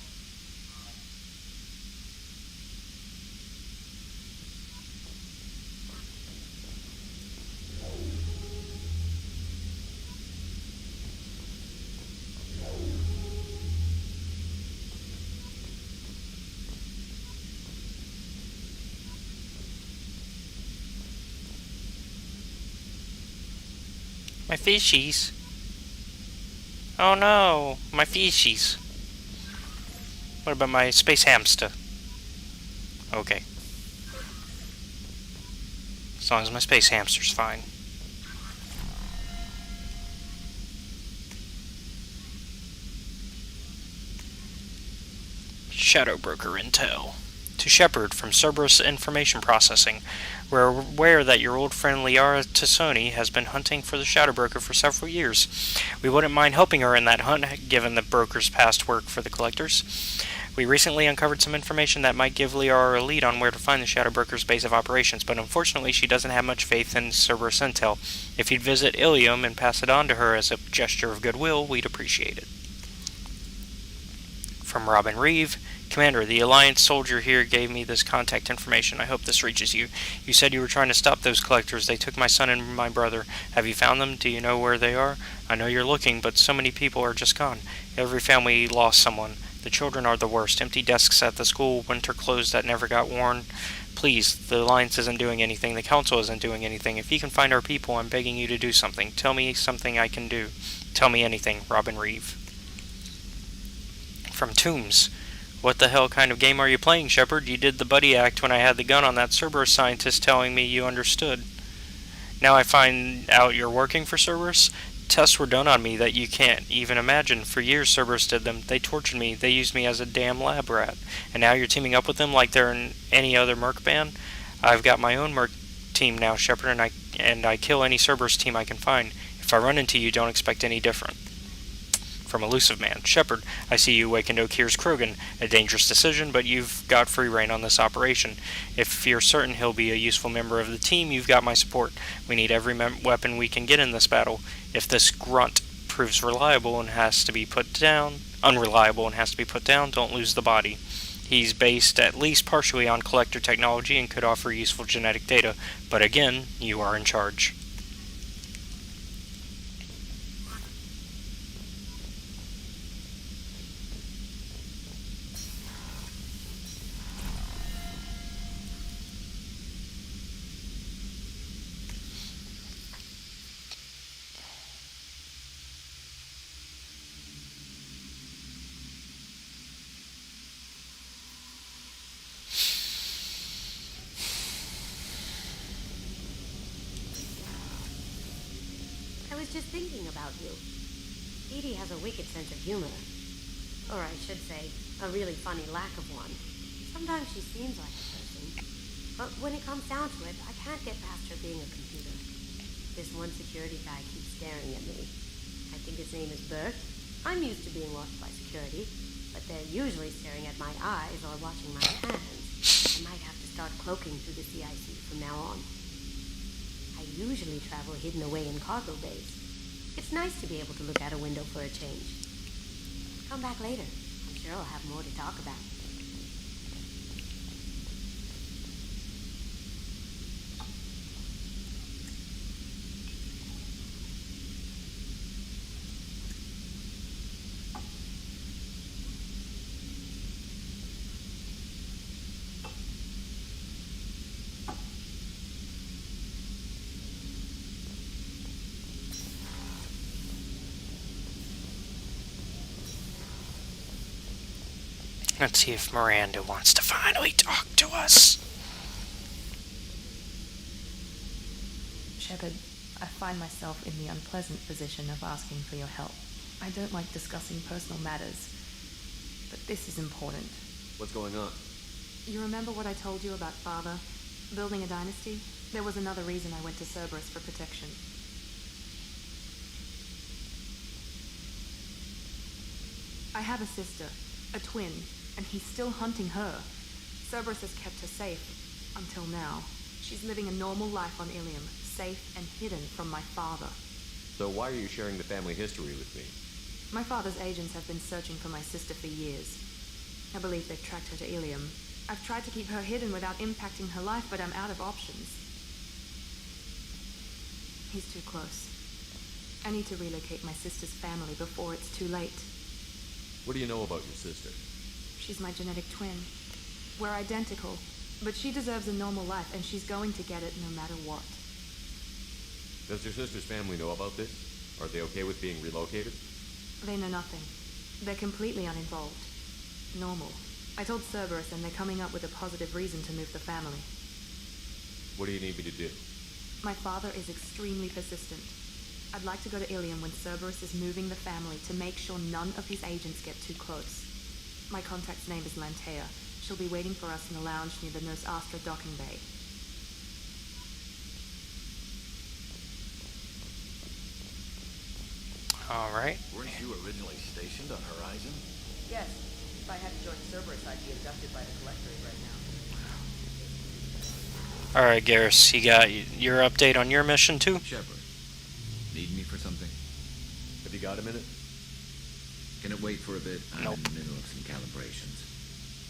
My fishies. Oh no, my fishies. What about my space hamster? Okay. As long as my space hamster's fine. Shadow Broker Intel. To Shepard from Cerberus Information Processing. We're aware that your old friend Liara Tassoni has been hunting for the Shadow Broker for several years. We wouldn't mind helping her in that hunt, given the broker's past work for the Collectors. We recently uncovered some information that might give Liara a lead on where to find the Shadow Broker's base of operations, but unfortunately she doesn't have much faith in Cerberus Intel. If you'd visit Ilium and pass it on to her as a gesture of goodwill, we'd appreciate it. From Robin Reeve. Commander, the Alliance soldier here gave me this contact information. I hope this reaches you. You said you were trying to stop those Collectors. They took my son and my brother. Have you found them? Do you know where they are? I know you're looking, but so many people are just gone. Every family lost someone. The children are the worst. Empty desks at the school, winter clothes that never got worn. Please, the Alliance isn't doing anything, the Council isn't doing anything. If you can find our people, I'm begging you to do something. Tell me something I can do. Tell me anything, Robin Reeve. From Tombs. What the hell kind of game are you playing, Shepard? You did the buddy act when I had the gun on that Cerberus scientist telling me you understood. Now I find out you're working for Cerberus? Tests were done on me that you can't even imagine. For years Cerberus did them. They tortured me. They used me as a damn lab rat. And now you're teaming up with them like they're in any other Merc band? I've got my own Merc team now, Shepard, and I kill any Cerberus team I can find. If I run into you, don't expect any different. From Elusive Man. Shepard, I see you awakened Okir's Krogan. A dangerous decision, but you've got free reign on this operation. If you're certain he'll be a useful member of the team, you've got my support. We need every weapon we can get in this battle. If this grunt proves unreliable and has to be put down, don't lose the body. He's based at least partially on collector technology and could offer useful genetic data, but again, you are in charge. I was just thinking about you. Edie has a wicked sense of humor. Or I should say, a really funny lack of one. Sometimes she seems like a person. But when it comes down to it, I can't get past her being a computer. This one security guy keeps staring at me. I think his name is Bert. I'm used to being watched by security, but they're usually staring at my eyes or watching my hands. I might have to start cloaking through the CIC from now on. I usually travel hidden away in cargo bays. It's nice to be able to look out a window for a change. Come back later. I'm sure I'll have more to talk about. Let's see if Miranda wants to finally talk to us. Shepard, I find myself in the unpleasant position of asking for your help. I don't like discussing personal matters, but this is important. What's going on? You remember what I told you about Father? Building a dynasty? There was another reason I went to Cerberus for protection. I have a sister, a twin, and he's still hunting her. Cerberus has kept her safe, until now. She's living a normal life on Ilium, safe and hidden from my father. So why are you sharing the family history with me? My father's agents have been searching for my sister for years. I believe they've tracked her to Ilium. I've tried to keep her hidden without impacting her life, but I'm out of options. He's too close. I need to relocate my sister's family before it's too late. What do you know about your sister? She's my genetic twin. We're identical, but she deserves a normal life, and she's going to get it no matter what. Does your sister's family know about this? Are they okay with being relocated? They know nothing. They're completely uninvolved. Normal. I told Cerberus, and they're coming up with a positive reason to move the family. What do you need me to do? My father is extremely persistent. I'd like to go to Ilium when Cerberus is moving the family to make sure none of his agents get too close. My contact's name is Lantea. She'll be waiting for us in the lounge near the Nos Astra docking bay. Alright. Weren't you originally stationed on Horizon? Yes. If I had to join Cerberus, I'd be abducted by the Collectorate right now. Alright, Garrus, you got your update on your mission too? Shepard, need me for something? Have you got a minute? Can it wait for a bit? Nope. I'm in the middle of some calibrations.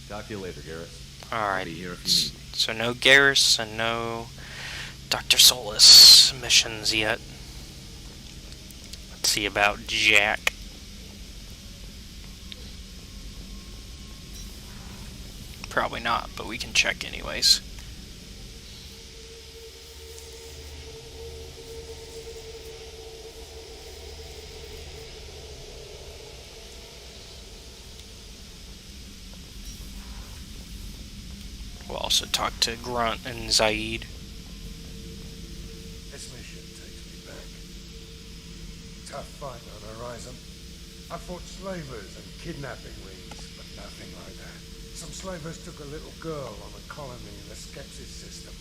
Talk to you later, Garrus. Alright. Be here if you need me. So no Garrus and no Dr. Solus missions yet. Let's see about Jack. Probably not, but we can check anyways. also talk to Grunt and Zaid. This mission takes me back. Tough fight on Horizon. I fought slavers and kidnapping rings, but nothing like that. Some slavers took a little girl on a colony in the Skepsis system.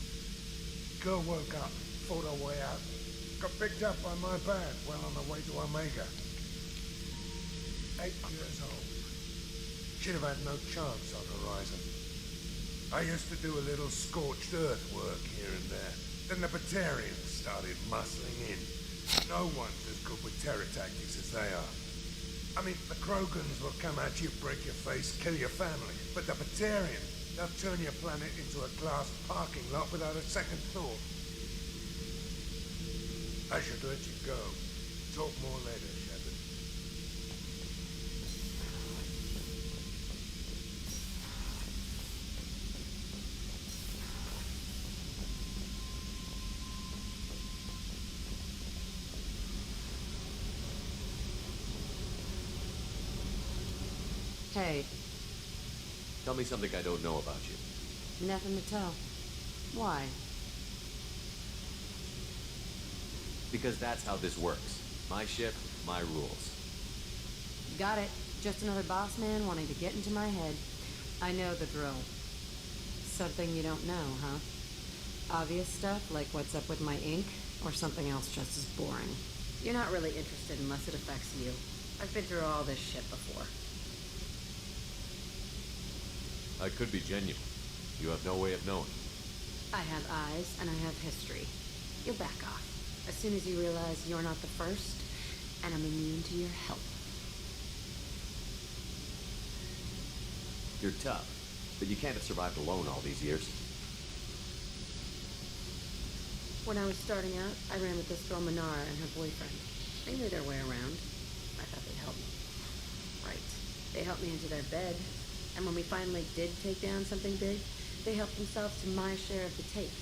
Girl woke up, fought her way out, got picked up by my band well on her way to Omega. 8 years old. She'd have had no chance on Horizon. I used to do a little scorched earth work here and there. Then the Batarians started muscling in. No one's as good with terror tactics as they are. I mean, the Krogans will come at you, break your face, kill your family. But the Batarians, they'll turn your planet into a glass parking lot without a second thought. I should let you go. Talk more later, Shepard. Hey, Tell me something I don't know about you. nothing to tell. Why? Because that's how this works. My ship, my rules. Got it. Just another boss man wanting to get into my head. I know the drill. Something you don't know, huh? Obvious stuff, like what's up with my ink, or something else just as boring? You're not really interested unless it affects you. I've been through all this shit before. I could be genuine. You have no way of knowing. I have eyes, and I have history. You'll back off. As soon as you realize you're not the first, and I'm immune to your help. You're tough, but you can't have survived alone all these years. When I was starting out, I ran with this girl Minara and her boyfriend. They knew their way around. I thought they'd help me. Right. They helped me into their bed, and when we finally did take down something big, they helped themselves to my share of the take.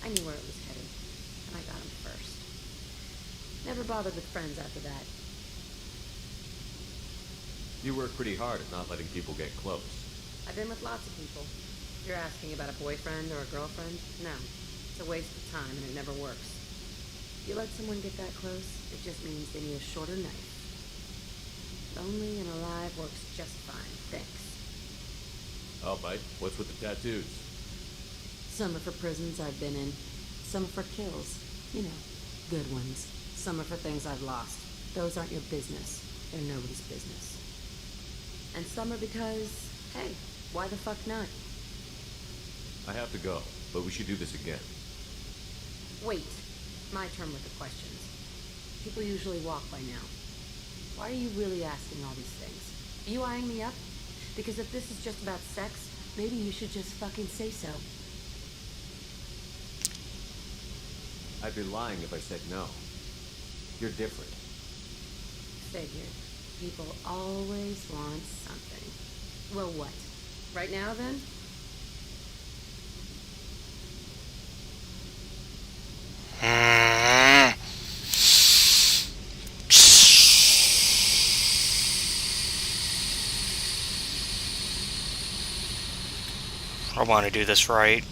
I knew where it was headed, and I got them first. Never bothered with friends after that. You work pretty hard at not letting people get close. I've been with lots of people. You're asking about a boyfriend or a girlfriend? No. It's a waste of time, and it never works. You let someone get that close, it just means they need a shorter knife. Lonely and alive works just fine, thanks. Oh, bite. What's with the tattoos? Some are for prisons I've been in. Some are for kills. You know, good ones. Some are for things I've lost. Those aren't your business. They're nobody's business. And some are because, hey, why the fuck not? I have to go, but we should do this again. Wait. My turn with the questions. People usually walk by now. Why are you really asking all these things? Are you eyeing me up? Because if this is just about sex, maybe you should just fucking say so. I'd be lying if I said no. You're different. Figured. People always want something. Well, what? Right now, then? I want to do this right.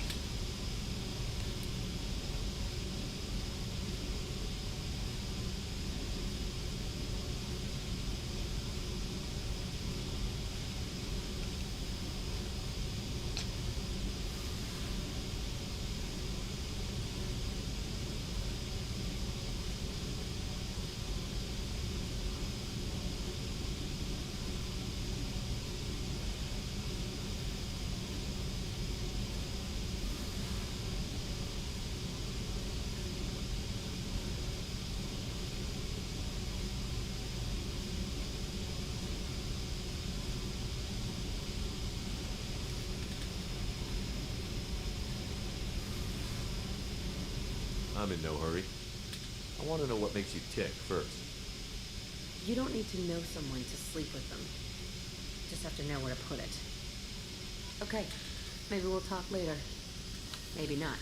I'm in no hurry. I want to know what makes you tick first. You don't need to know someone to sleep with them. Just have to know where to put it. Okay, maybe we'll talk later. Maybe not.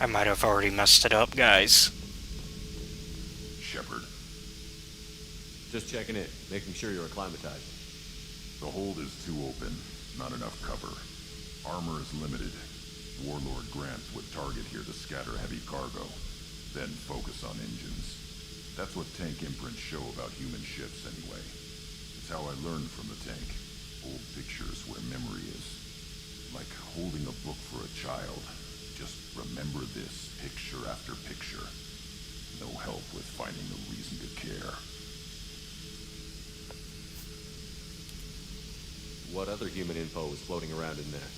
I might have already messed it up, guys. Shepard, Just checking in, making sure you're acclimatized. the hold is too open. Not enough cover. Armor is limited. Warlord Grant would target here to scatter heavy cargo, then focus on engines. That's what tank imprints show about human ships anyway. It's how I learned from the tank. Old pictures where memory is. Like holding a book for a child. Just remember this picture after picture. No help with finding a reason to care. What other human info was floating around in there?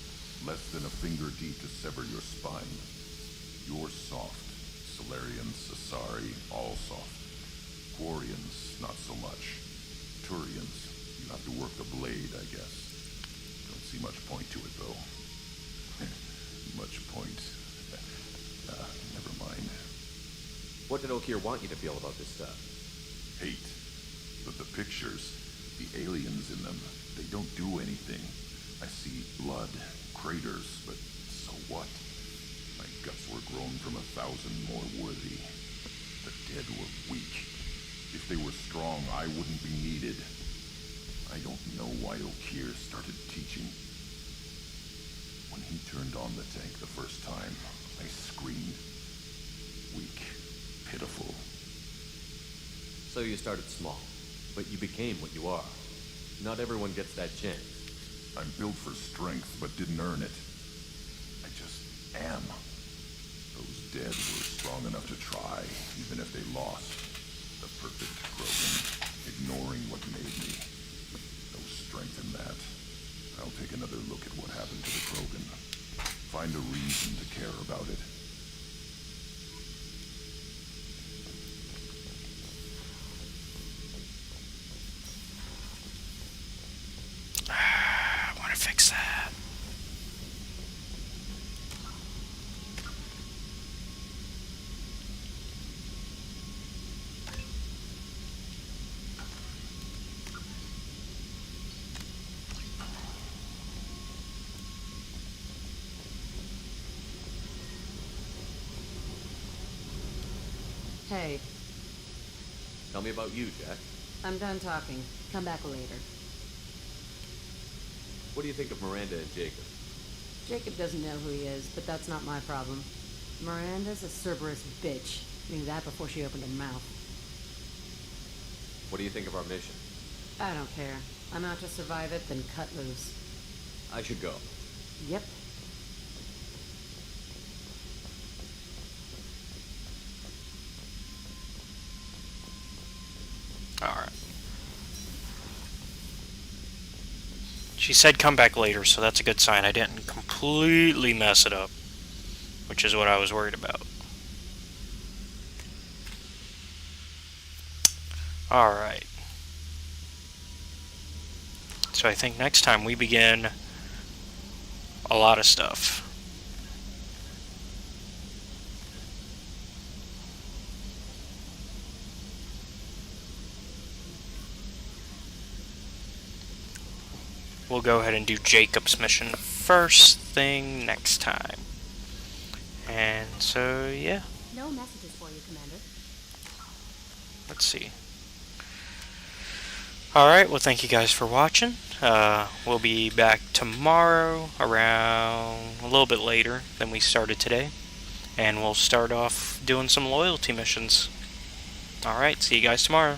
Less than a finger deep to sever your spine. You're soft. Solarians, Asari, all soft. Quarians, not so much. Turians, you have to work the blade, I guess. Don't see much point to it, though. Much point. Never mind. What did Okier want you to feel about this stuff? Hate. But the pictures, the aliens in them, they don't do anything. I see blood, craters, but so what? My guts were grown from 1,000 more worthy. The dead were weak. If they were strong, I wouldn't be needed. I don't know why Okier started teaching. When he turned on the tank the first time, I screamed. Weak. Pitiful. So you started small, but you became what you are. Not everyone gets that chance. I'm built for strength, but didn't earn it. I just am. Those dead were strong enough to try, even if they lost. The perfect Krogan, ignoring what made me. No strength in that. I'll take another look at what happened to the Krogan. Find a reason to care about it. I want to fix that. Hey, Tell me about you, Jack. I'm done talking. Come back later. What do you think of Miranda and Jacob? Jacob doesn't know who he is, but that's not my problem. Miranda's a Cerberus bitch. Knew that before she opened her mouth. What do you think of our mission? I don't care. I'm out to survive it, then cut loose. I should go. Yep. Alright. She said come back later, so that's a good sign. I didn't completely mess it up, which is what I was worried about. Alright. So I think next time we begin a lot of stuff. We'll go ahead and do Jacob's mission first thing next time. And so, yeah. No messages for you, Commander. Let's see. Alright, well thank you guys for watching. We'll be back tomorrow around a little bit later than we started today. And we'll start off doing some loyalty missions. Alright, see you guys tomorrow.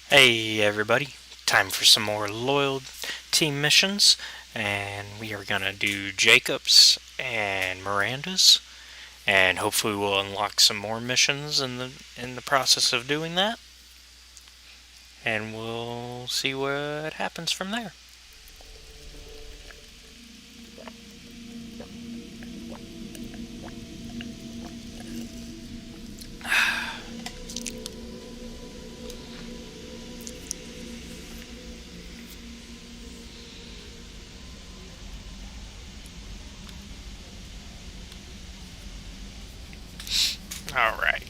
Hey everybody, time for some more loyalty missions, and we are gonna do Jacob's and Miranda's, and hopefully we'll unlock some more missions in the process of doing that, and we'll see what happens from there. All right.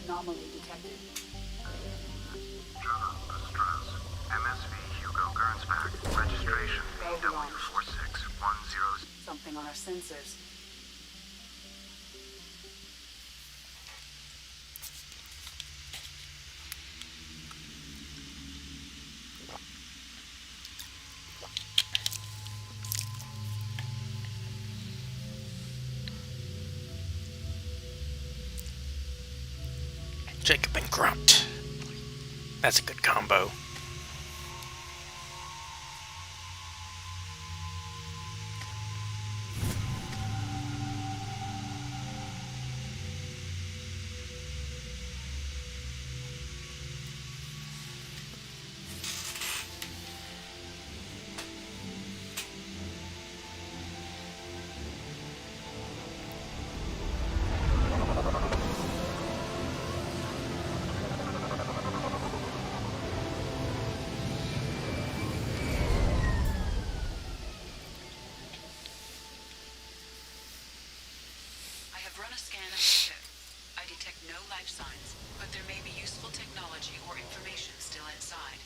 Anomaly detected. Journal Distress. MSV Hugo Gernsback. Registration BW4610. Something on our sensors. Jacob and Grunt. That's a good combo. I have run a scan of the ship. I detect no life signs, but there may be useful technology or information still inside.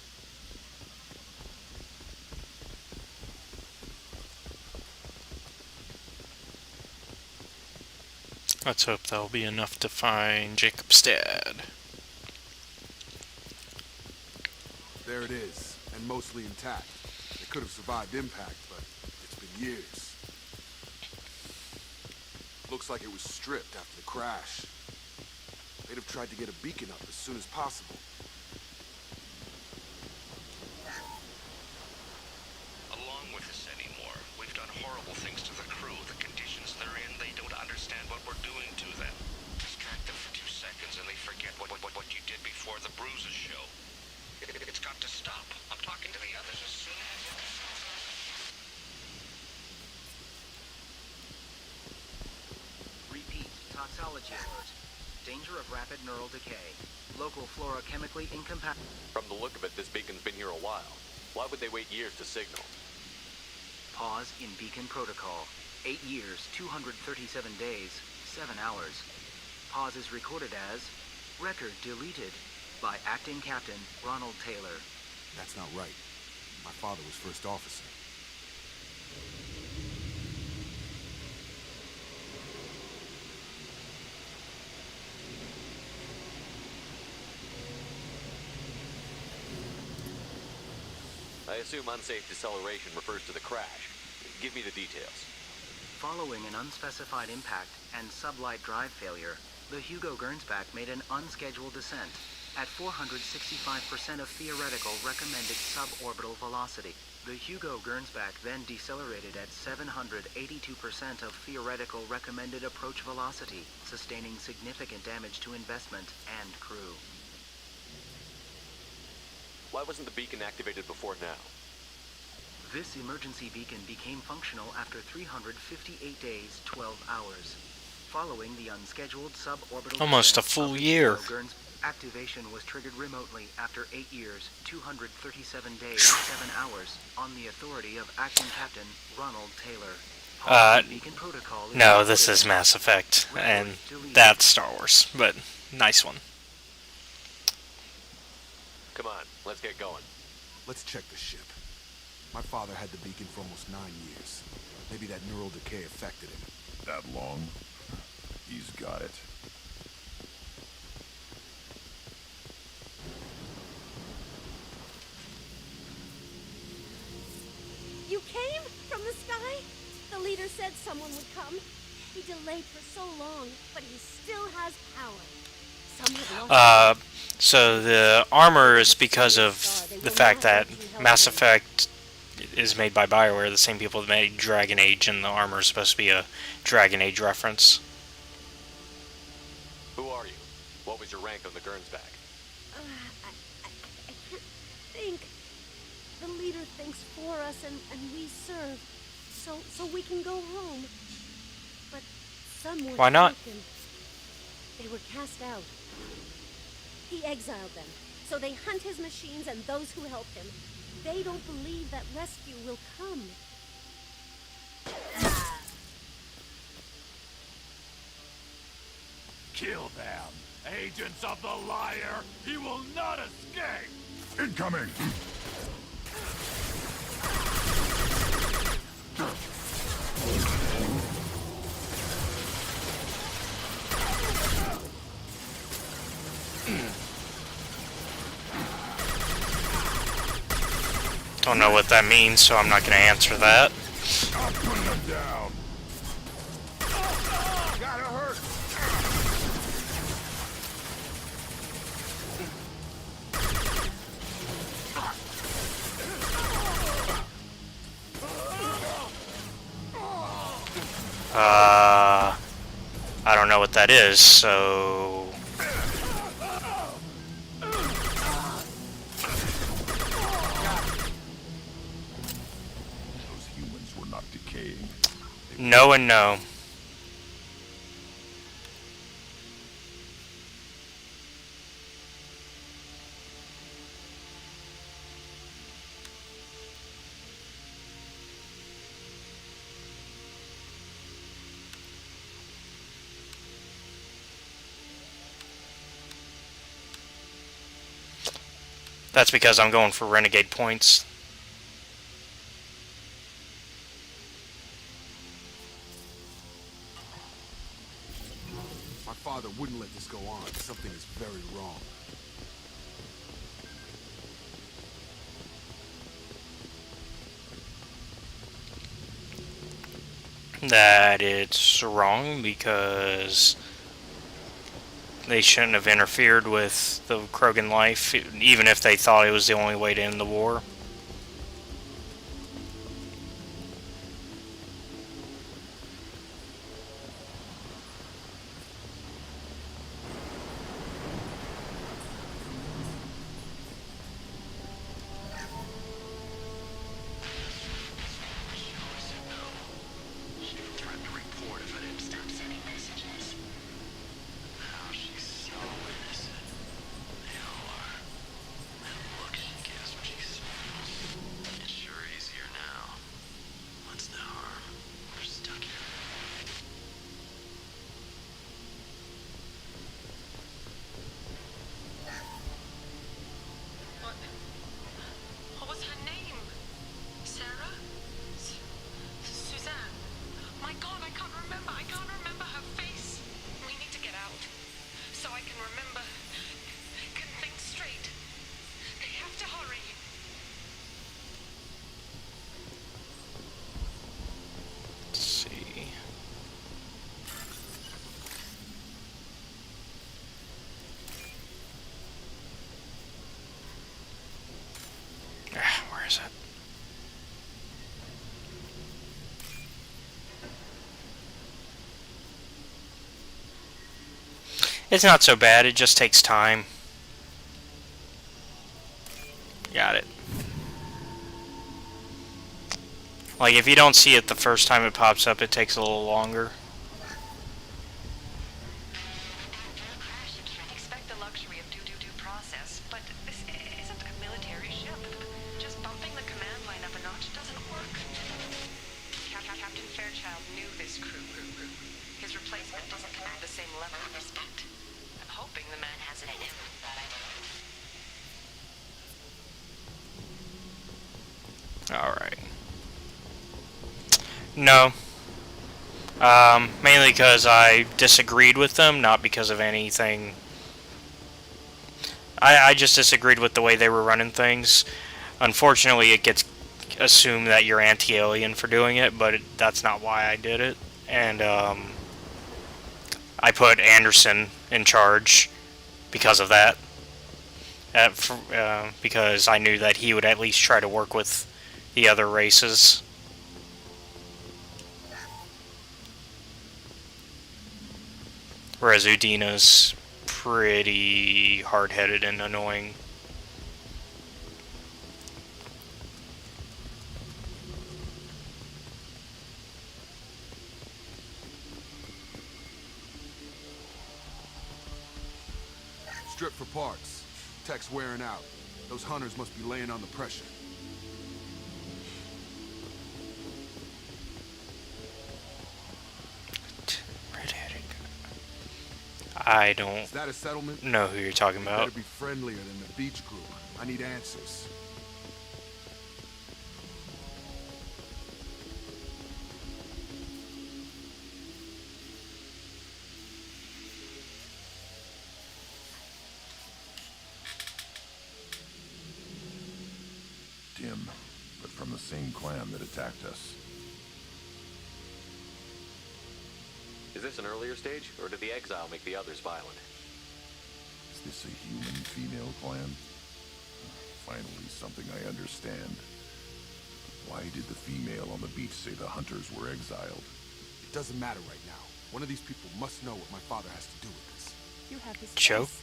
Let's hope that'll be enough to find Jacob's dad. There it is, and mostly intact. It could have survived impact, but it's been years. Looks like it was stripped after the crash. They'd have tried to get a beacon up as soon as possible. Along with this anymore. We've done horrible things to the crew. The conditions they're in, they don't understand what we're doing to them. Distract them for 2 seconds and they forget what you did before the bruises show. It's got to stop. I'm talking to the others as soon as... Repeat, toxology alert. Danger of rapid neural decay. Local flora chemically incompatible. From the look of it, this beacon's been here a while. Why would they wait years to signal? Pause in beacon protocol. 8 years, 237 days, 7 hours. Pause is recorded as record deleted by Acting Captain Ronald Taylor. That's not right. My father was first officer. I assume unsafe deceleration refers to the crash. Give me the details. Following an unspecified impact and sublight drive failure, the Hugo Gernsback made an unscheduled descent at 465% of theoretical recommended suborbital velocity. The Hugo Gernsback then decelerated at 782% of theoretical recommended approach velocity, sustaining significant damage to investment and crew. Why wasn't the beacon activated before now? This emergency beacon became functional after 358 days, 12 hours. Following the unscheduled suborbital Almost a descent full of the year. Hugo Gurns, activation was triggered remotely after 8 years, 237 days, 7 hours on the authority of Acting Captain Ronald Taylor. Beacon protocol is No, this is Mass Effect, and that's Star Wars, but nice one. Come on, let's get going. Let's check the ship. My father had the beacon for almost 9 years. Maybe that neural decay affected him. That long? He's got it. You came from the sky? The leader said someone would come. He delayed for so long, but he still has power. Some have lost So the armor is because of the fact that Mass Effect is made by BioWare, the same people that made Dragon Age, and the armor is supposed to be a Dragon Age reference. Who are you? What was your rank on the Gernsback? I can't think. The leader thinks for us and we serve. So we can go home. But some were Why not? taken. They were cast out. He exiled them. So they hunt his machines and those who help him. They don't believe that rescue will come. Kill them! Agents of the Liar! He will not escape! Incoming! Don't know what that means, so I'm not going to answer that. I'm putting them down! Gotta hurt! I don't know what that is, so... Those humans were not decaying. No and no. That's because I'm going for renegade points. My father wouldn't let this go on. Something is very wrong. That it's wrong because they shouldn't have interfered with the Krogan life, even if they thought it was the only way to end the war. What was her name? Sarah? Suzanne? My God, I can't remember. I can't remember her face. We need to get out so I can remember. Can think straight. They have to hurry. Let's see. Where is it? It's not so bad, it just takes time. Like, if you don't see it the first time it pops up, it takes a little longer. Expect the luxury of due process, but this isn't a military ship. Just bumping the command line up a notch doesn't work. Captain Fairchild knew this crew. His replacement doesn't command the same level of respect. I'm hoping the man has it in him. Alright. No. Mainly because I disagreed with them, not because of anything. I just disagreed with the way they were running things. Unfortunately, it gets assumed that you're anti-alien for doing it, but that's not why I did it. And I put Anderson in charge because of that. Because I knew that he would at least try to work with the other races. Whereas Udina's pretty hard-headed and annoying. Strip for parts. Tech's wearing out. Those hunters must be laying on the pressure. I don't Is that a settlement? know who you're talking Better about. be friendlier than the beach group. I need answers. Dim, but from the same clan that attacked us. Is this an earlier stage, or did the exile make the others violent? Is this a human female clan? Finally, something I understand. Why did the female on the beach say the hunters were exiled? It doesn't matter right now. One of these people must know what my father has to do with this. You have his Joe? face.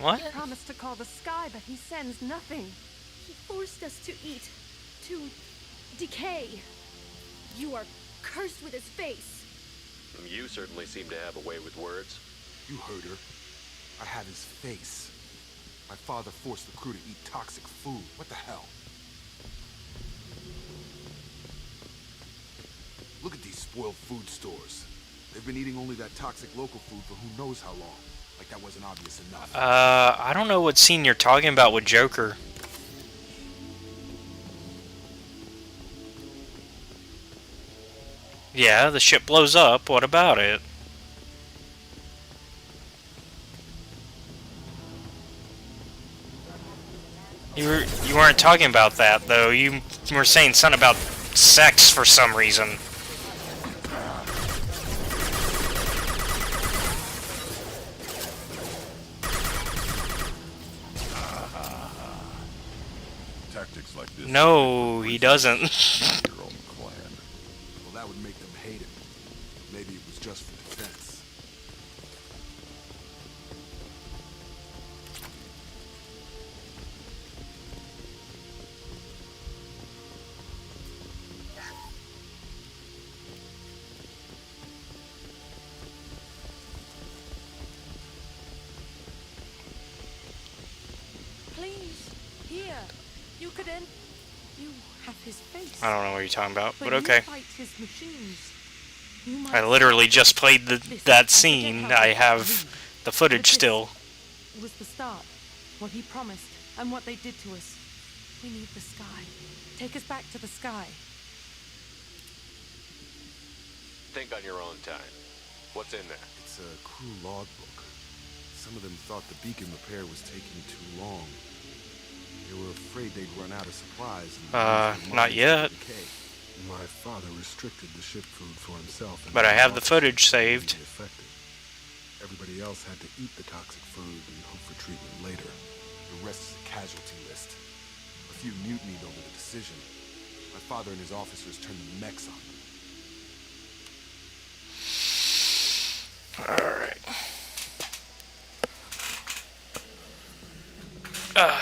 What? He promised to call the sky, but he sends nothing. He forced us to eat, to decay. You are cursed with his face. You certainly seem to have a way with words. You heard her. I have his face. My father forced the crew to eat toxic food. What the hell? Look at these spoiled food stores. They've been eating only that toxic local food for who knows how long. Like that wasn't obvious enough. I don't know what scene you're talking about with Joker. Yeah, the ship blows up. What about it? You weren't talking about that though. You were saying something about sex for some reason. Tactics like this. No, he doesn't. Your own clan. Well, that would make them hate him. Maybe it was just for defense. Please, here. You could end. You have his face. I don't know what you're talking about, but you okay. fight his machines. You might I literally just played Listen, that I scene. forget how I to have read. the footage But this still. was the start. What he promised and what they did to us. We need the sky. Take us back to the sky. Think on your own time. What's in there? It's a crew logbook. Some of them thought the beacon repair was taking too long. They were afraid they'd run out of supplies. And Not yet. My father restricted the ship food for himself. But I have the footage saved. Everybody else had to eat the toxic food and hope for treatment later. The rest is a casualty list. A few mutinied over the decision. My father and his officers turned the mechs on them. Alright.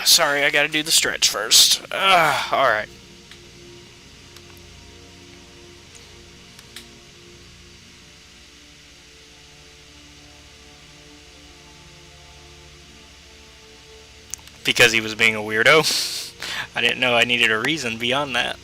Sorry, I gotta do the stretch first. Alright. because he was being a weirdo. I didn't know I needed a reason beyond that.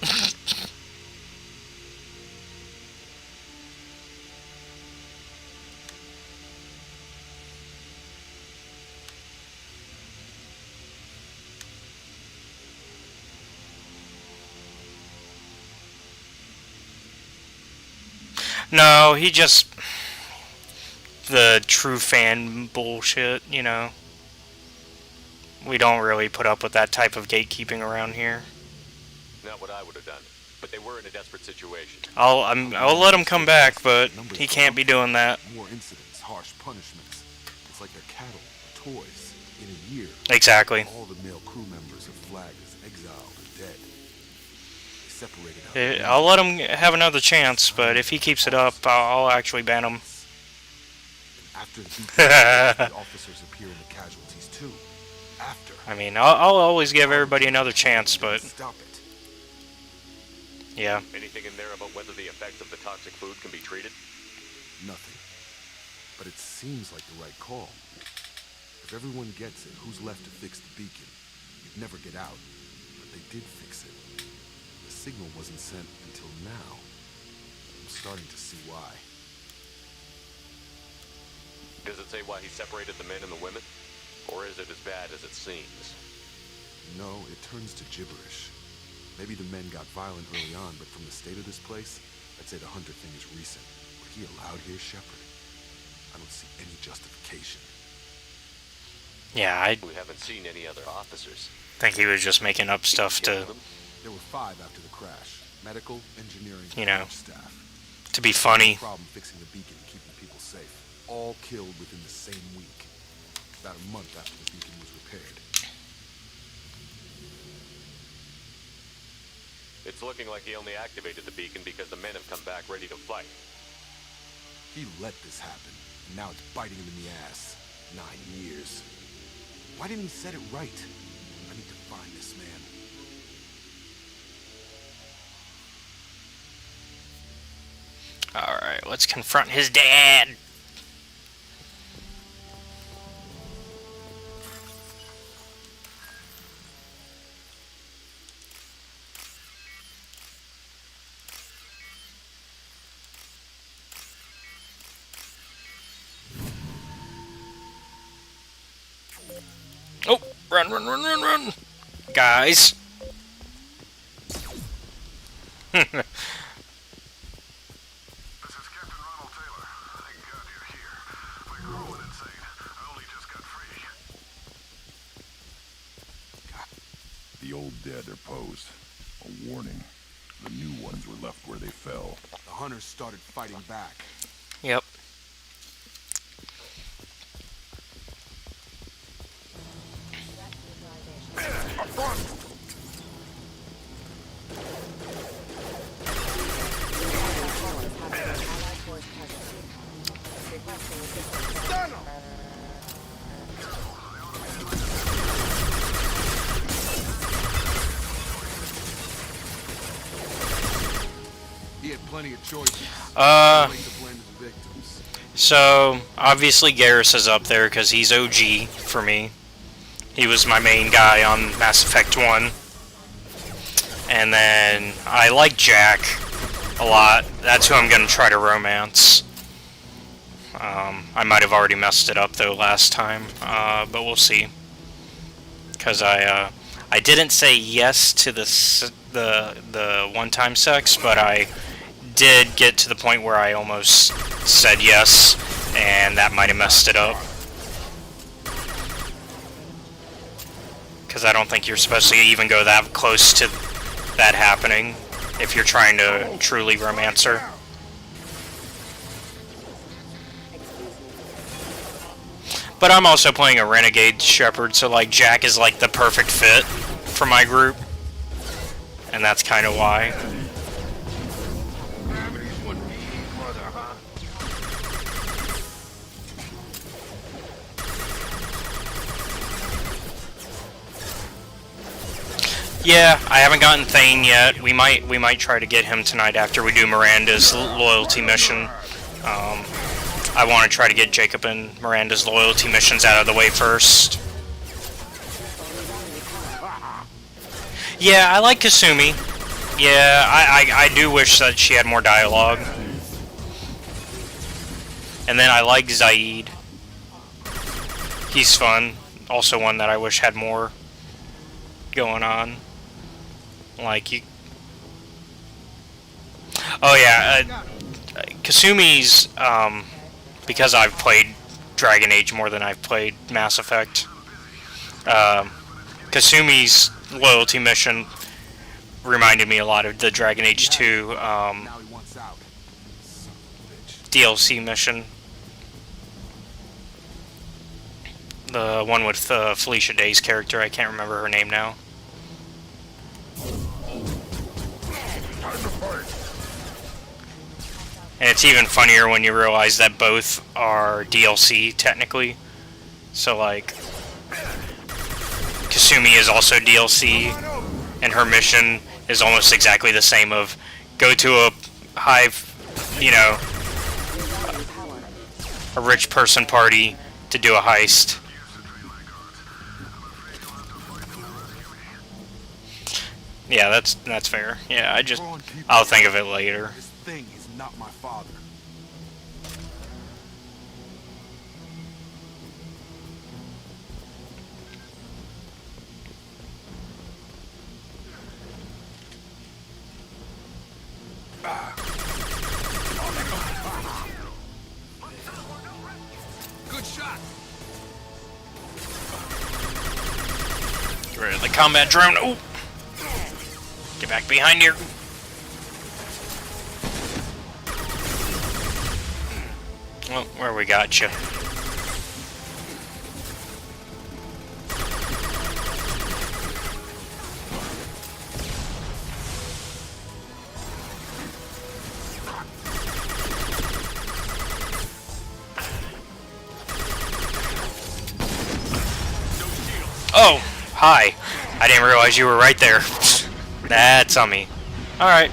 No, he just... the true fan bullshit, you know. We don't really put up with that type of gatekeeping around here. Not what I would have done, but they were in a desperate situation. I'll let him come back, but he can't be doing that. More incidents, harsh punishments. It's like they're cattle, toys. In a year, Exactly. all the male crew members are flagged as exiled or dead. They separated out. I'll let him have another chance, but if he keeps it up, I'll actually ban him. After the officers appear in the casualties too. After. I mean, I'll always give everybody another chance, but... Stop it. Yeah. Anything in there about whether the effects of the toxic food can be treated? Nothing. But it seems like the right call. If everyone gets it, who's left to fix the beacon? You'd never get out. But they did fix it. The signal wasn't sent until now. I'm starting to see why. Does it say why he separated the men and the women? Or is it as bad as it seems? No, it turns to gibberish. Maybe the men got violent early on, but from the state of this place, I'd say the Hunter thing is recent. What he allowed here, Shepard? I don't see any justification. Yeah, We haven't seen any other officers. think he was just making up stuff to, There were 5 after the crash. Medical, engineering, you know, staff. to be funny. No problem fixing the beacon and keeping people safe. All killed within the same week. About a month after the beacon was repaired. It's looking like he only activated the beacon because the men have come back ready to fight. He let this happen, and now it's biting him in the ass. 9 years. Why didn't he set it right? I need to find this man. Alright, let's confront his dad. Oh, run, run, run, run, run! Guys. The old dead are posed. A warning. The new ones were left where they fell. The hunters started fighting back. Yep. He had plenty of choices. So, obviously Garrus is up there because he's OG for me. He was my main guy on Mass Effect 1. And then, I like Jack a lot. That's who I'm going to try to romance. I might have already messed it up though last time, but we'll see. Because I didn't say yes to the one-time sex, but I did get to the point where I almost said yes, and that might have messed it up. Because I don't think you're supposed to even go that close to that happening if you're trying to truly romance her. But I'm also playing a Renegade Shepard, so like Jack is like the perfect fit for my group. And that's kind of why. Yeah, I haven't gotten Thane yet. We might try to get him tonight after we do Miranda's loyalty mission. I want to try to get Jacob and Miranda's loyalty missions out of the way first. Yeah, I like Kasumi. Yeah, I do wish that she had more dialogue. And then I like Zaid. He's fun. Also one that I wish had more going on. Like, you... Oh yeah, Kasumi's, because I've played Dragon Age more than I've played Mass Effect, Kasumi's loyalty mission reminded me a lot of the Dragon Age 2 DLC mission. The one with Felicia Day's character, I can't remember her name now. And it's even funnier when you realize that both are DLC, technically. So, like, Kasumi is also DLC, and her mission is almost exactly the same of go to a high, you know, a rich person party to do a heist. Yeah, that's fair. Yeah, I'll think of it later. This thing is not my father. Good shot. Get rid of the combat drone. Ooh. Get back behind here. Oh, where we got you. Oh, hi. I didn't realize you were right there. That's on me. Alright.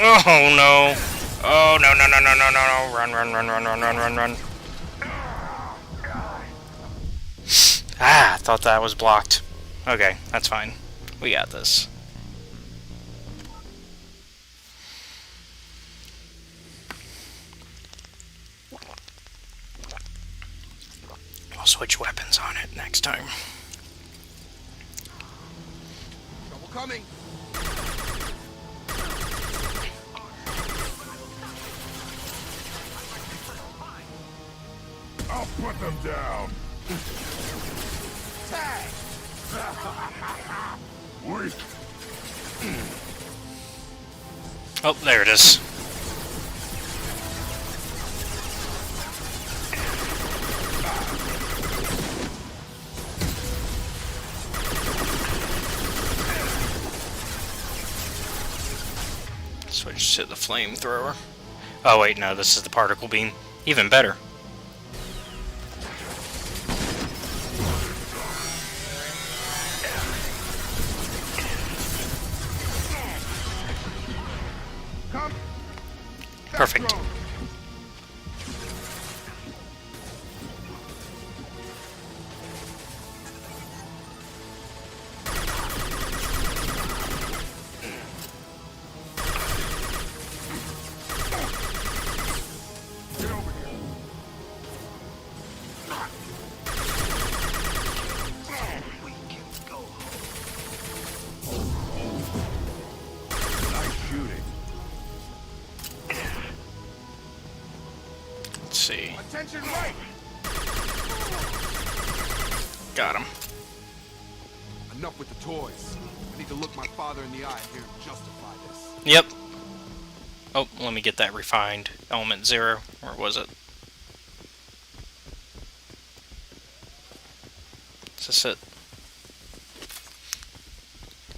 Oh no. Oh no no no no no no no. Run run run run run run run run. Ah, I thought that was blocked. Okay, that's fine. We got this. I'll switch weapons on it next time. Trouble coming. I'll put them down. Tag. Wait. Oh, there it is. Switch to the flamethrower. Oh wait, no, this is the particle beam. Even better. Perfect. See. Attention right. Got him. Enough with the toys. I need to look my father in the eye here and justify this. Yep. Oh, let me get that refined. Element 0. Or was it? Is this it?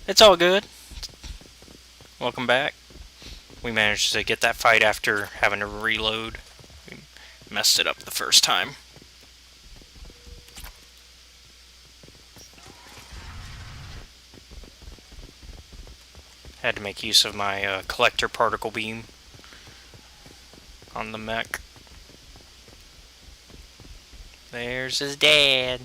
It's all good. Welcome back. We managed to get that fight after having to reload. We messed it up the first time. Had to make use of my collector particle beam on the mech. There's his dad.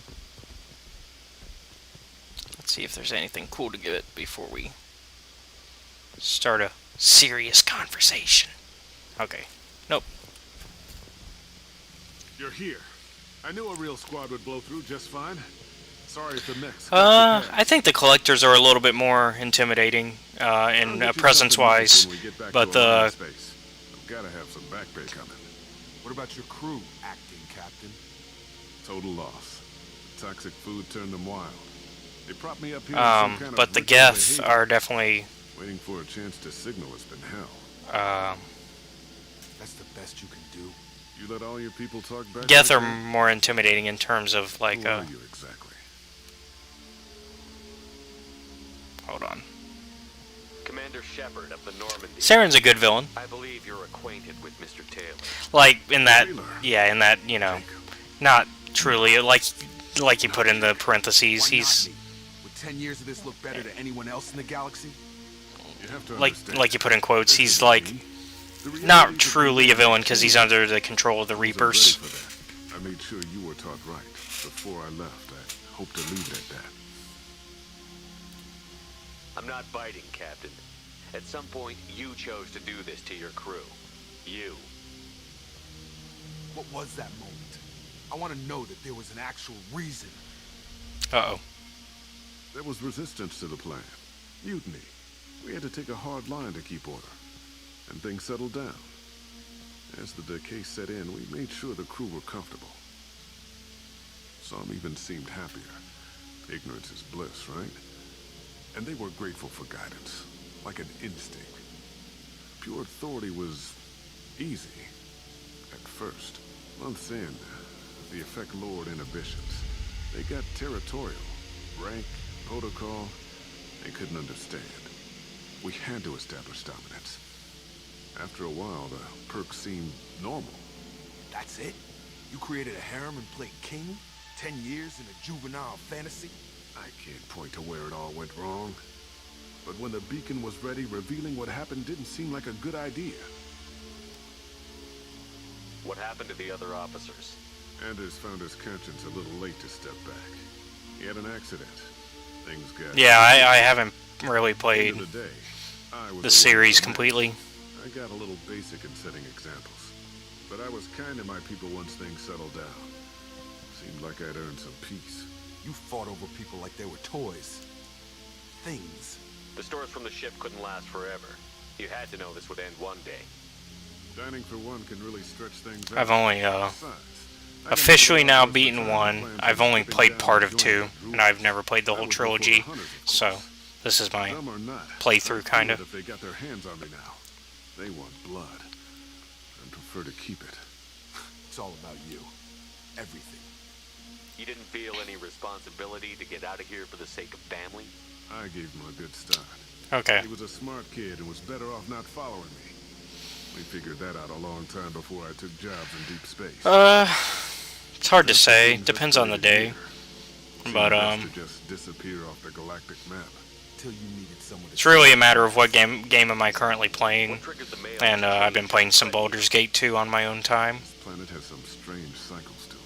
Let's see if there's anything cool to get before we start a serious conversation. Okay. Nope. You're here. I knew a real squad would blow through just fine. Sorry if the mix. I think the collectors are a little bit more intimidating in presence-wise, but the... I've gotta have some back pay coming. What about your crew, acting captain? Total loss. Toxic food turned them wild. They propped me up here with some kind but of the ritual Geth behavior. are definitely... Waiting for a chance to signal has been hell. That's the best you can do. You let all your people talk back? Geth like are that? more intimidating in terms of, like, Who are you exactly? Hold on. Commander Shepard of the Normandy. Saren's a good villain. I believe you're acquainted with Mr. Taylor. Like, in that... Yeah, in that, you know... Not truly, like you put in the parentheses, he's... Would 10 years of this look better to anyone else in the galaxy? You have to like you put in quotes, he's like... Not truly a villain, because he's under the control of the Reapers. I made sure you were taught right. Before I left, I hope to leave it at that. I'm not biting, Captain. At some point, you chose to do this to your crew. You. What was that moment? I want to know that there was an actual reason. Uh-oh. There was resistance to the plan. Mutiny. We had to take a hard line to keep order. And things settled down. As the decay set in, we made sure the crew were comfortable. Some even seemed happier. Ignorance is bliss, right? And they were grateful for guidance, like an instinct. Pure authority was easy, at first. Months in, the effect lowered inhibitions. They got territorial. Rank, protocol, they couldn't understand. We had to establish dominance. After a while, the perks seemed normal. That's it? You created a harem and played king? 10 years in a juvenile fantasy? I can't point to where it all went wrong. But when the beacon was ready, revealing what happened didn't seem like a good idea. What happened to the other officers? Anders found his conscience a little late to step back. He had an accident. Things got... Yeah, I haven't really played End of the day, I was the a series little completely. I got a little basic in setting examples. But I was kind to my people once things settled down. Seemed like I'd earned some peace. You fought over people like they were toys. Things. The stores from the ship couldn't last forever. You had to know this would end one day. Dining for one can really stretch things out. I've only officially now beaten 1. I've only played part of 2, and I've never played the whole trilogy. So this is my playthrough, kind of. If they got their hands on me now, they want blood, and prefer to keep it. It's all about you. Everything. You didn't feel any responsibility to get out of here for the sake of family? I gave him a good start. Okay. He was a smart kid and was better off not following me. We figured that out a long time before I took jobs in deep space. It's hard to say. Depends on the day. But to just disappear off the galactic map. Till you needed someone to... It's really a matter of what game am I currently playing. And I've been playing some Baldur's Gate 2 on my own time. This planet has some strange cycles to it.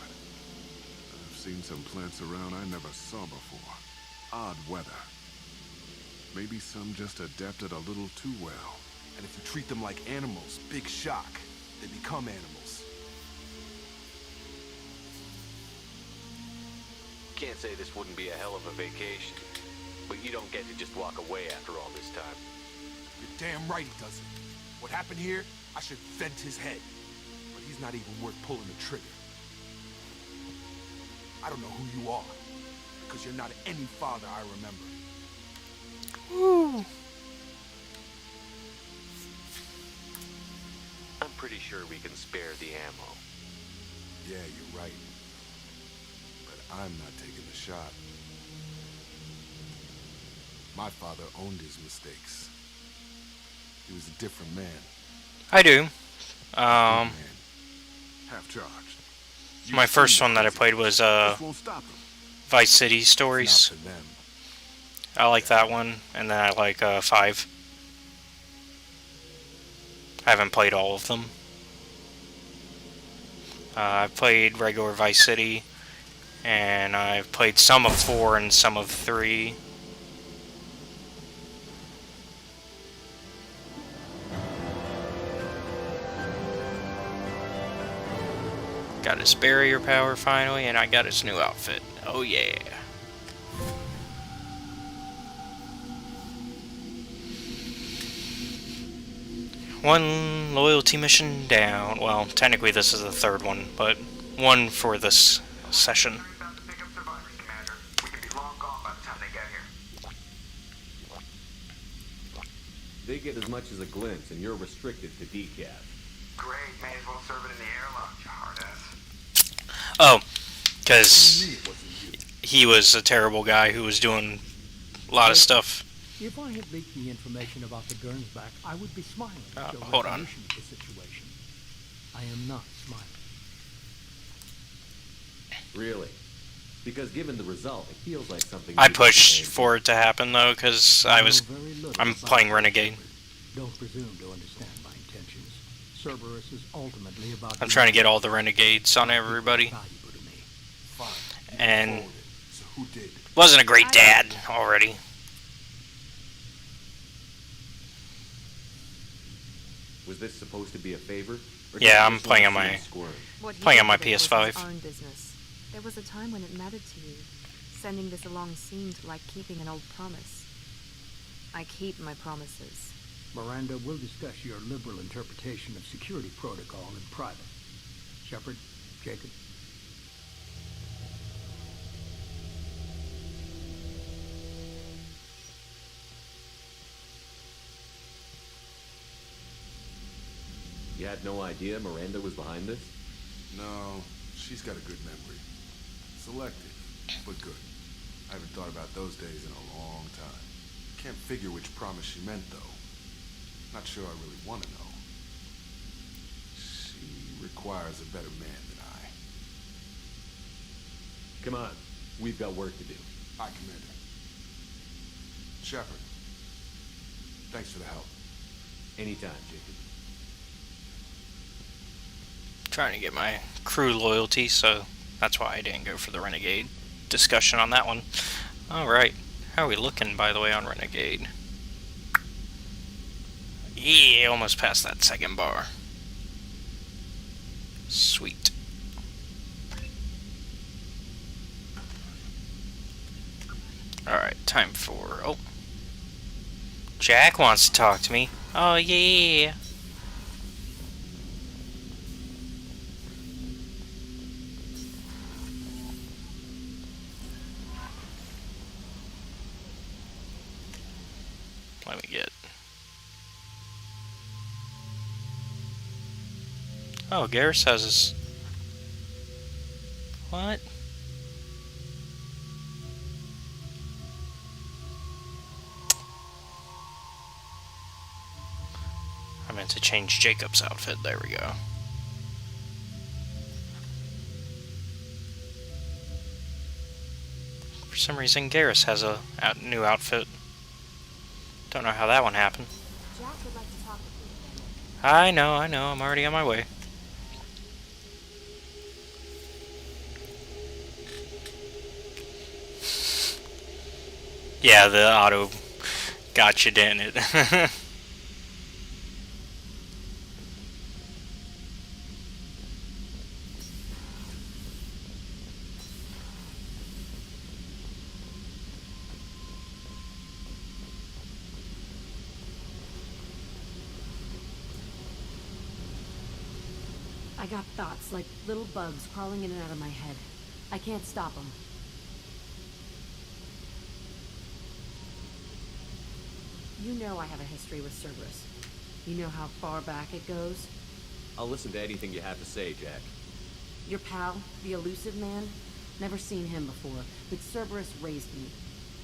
I've seen some plants around I never saw before. Odd weather. Maybe some just adapted a little too well. And if you treat them like animals, big shock. They become animals. Can't say this wouldn't be a hell of a vacation. But you don't get to just walk away after all this time. You're damn right he doesn't. What happened here, I should vent his head. But he's not even worth pulling the trigger. I don't know who you are. Because you're not any father I remember. Woo. I'm pretty sure we can spare the ammo. Yeah, you're right. But I'm not taking the shot. My father owned his mistakes. He was a different man. I do. Half charged. My first one that I played was Vice City Stories. I like that one, and then I like 5. I haven't played all of them. I've played regular Vice City, and I've played some of 4 and some of 3. Got his barrier power finally, and I got his new outfit. Oh yeah. One loyalty mission down. Well, technically this is the 3rd one, but 1 for this session. They get as much as a glimpse, and you're restricted to decaf. Great, may as well serve it in the airlock, you hard ass. Oh, because he was a terrible guy who was doing a lot of stuff. If I had leaked the information about the Gernsback, I would be smiling at your hold on. resolution of the situation. I am not smiling. Really? Because given the result, it feels like something... I pushed for it to happen though, because I'm playing Renegade. Don't presume to understand my intentions. Cerberus is ultimately about... I'm trying to get all the Renegades on everybody. And wasn't a great dad already. Was this supposed to be a favor? Yeah, I'm playing on my PS5. Own business. There was a time when it mattered to you. Sending this along seemed like keeping an old promise. I keep my promises. Miranda, we'll discuss your liberal interpretation of security protocol in private. Shepard, Jacob. You had no idea Miranda was behind this? No, she's got a good memory. Selective, but good. I haven't thought about those days in a long time. Can't figure which promise she meant, though. Not sure I really want to know. She requires a better man than I. Come on, we've got work to do. Aye, Commander. Shepard, thanks for the help. Anytime, Jacob. Trying to get my crew loyalty, so that's why I didn't go for the Renegade discussion on that one. Alright, how are we looking, by the way, on Renegade? Yeah, almost passed that 2nd bar. Sweet. Alright, time for... Oh. Jack wants to talk to me. Oh, yeah. Let me get... Oh, Garrus has his... What? I meant to change Jacob's outfit. There we go. For some reason, Garrus has a new outfit. Don't know how that one happened. Jack would like to talk with you. I know, I'm already on my way. Yeah, the auto got you, didn't it? I got thoughts like little bugs crawling in and out of my head. I can't stop them. You know I have a history with Cerberus. You know how far back it goes? I'll listen to anything you have to say, Jack. Your pal, the elusive man? Never seen him before, but Cerberus raised me.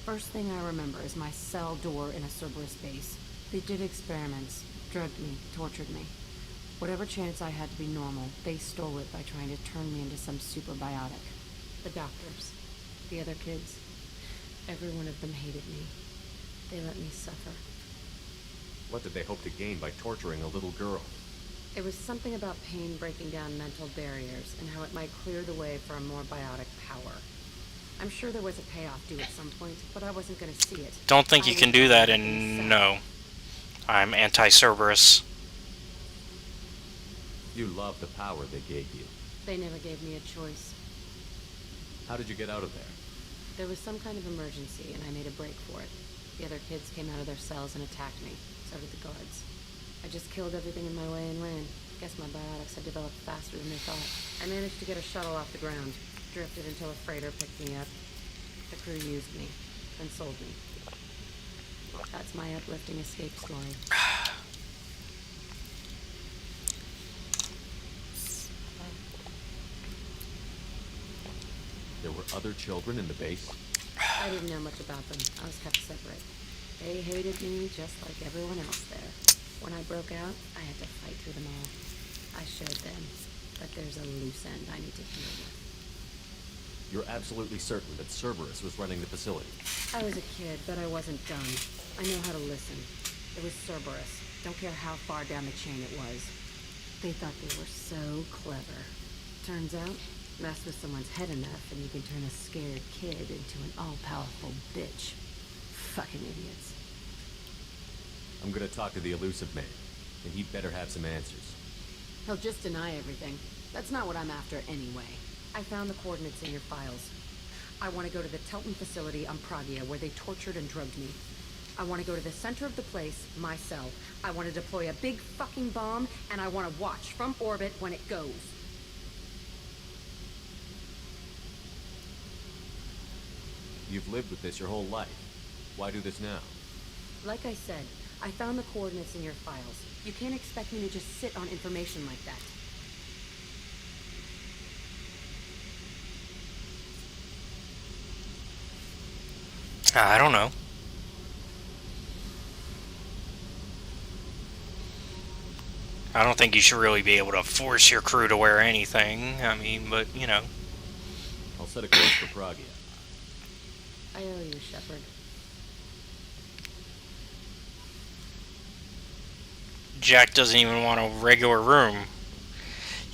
First thing I remember is my cell door in a Cerberus base. They did experiments, drugged me, tortured me. Whatever chance I had to be normal, they stole it by trying to turn me into some superbiotic. The doctors, the other kids, every one of them hated me. They let me suffer. What did they hope to gain by torturing a little girl? It was something about pain breaking down mental barriers and how it might clear the way for a more biotic power. I'm sure there was a payoff due at some point, but I wasn't going to see it. Don't think you can do that, and no. I'm anti-Cerberus. You love the power they gave you. They never gave me a choice. How did you get out of there? There was some kind of emergency, and I made a break for it. The other kids came out of their cells and attacked me. So did the guards. I just killed everything in my way and ran. Guess my biotics had developed faster than they thought. I managed to get a shuttle off the ground. Drifted until a freighter picked me up. The crew used me, then sold me. That's my uplifting escape story. There were other children in the base? I didn't know much about them. I was kept separate. They hated me just like everyone else there. When I broke out, I had to fight through them all. I showed them that there's a loose end I need to deal with. You're absolutely certain that Cerberus was running the facility? I was a kid, but I wasn't dumb. I know how to listen. It was Cerberus. Don't care how far down the chain it was. They thought they were so clever. Turns out, mess with someone's head enough and you can turn a scared kid into an all-powerful bitch. Fucking idiots. I'm gonna talk to the elusive man, and he'd better have some answers. He'll just deny everything. That's not what I'm after anyway. I found the coordinates in your files. I want to go to the Telton facility on Pragia where they tortured and drugged me. I want to go to the center of the place, my cell. I want to deploy a big fucking bomb, and I want to watch from orbit when it goes. You've lived with this your whole life. Why do this now? Like I said, I found the coordinates in your files. You can't expect me to just sit on information like that. I don't know. I don't think you should really be able to force your crew to wear anything. I mean, but, you know. I'll set a course for Pragia. I owe you, Shepard. Jack doesn't even want a regular room.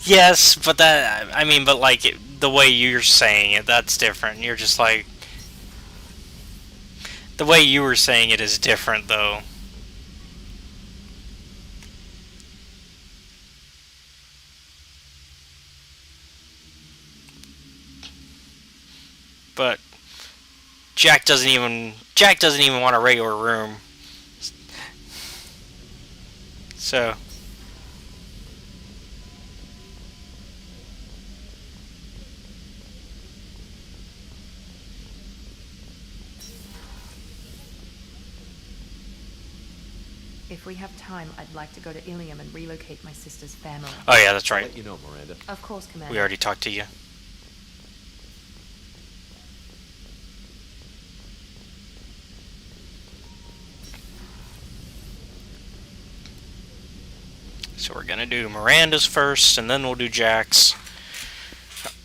Yes, but that, I mean, but like, the way you're saying it, that's different. You're just like, the way you were saying it is different, though. But Jack doesn't even want a regular room. So If we have time, I'd like to go to Ilium and relocate my sister's family. oh yeah, that's right. I'll let you know, Miranda. Of course, Commander. We already talked to you. So we're gonna do Miranda's first, and then we'll do Jack's.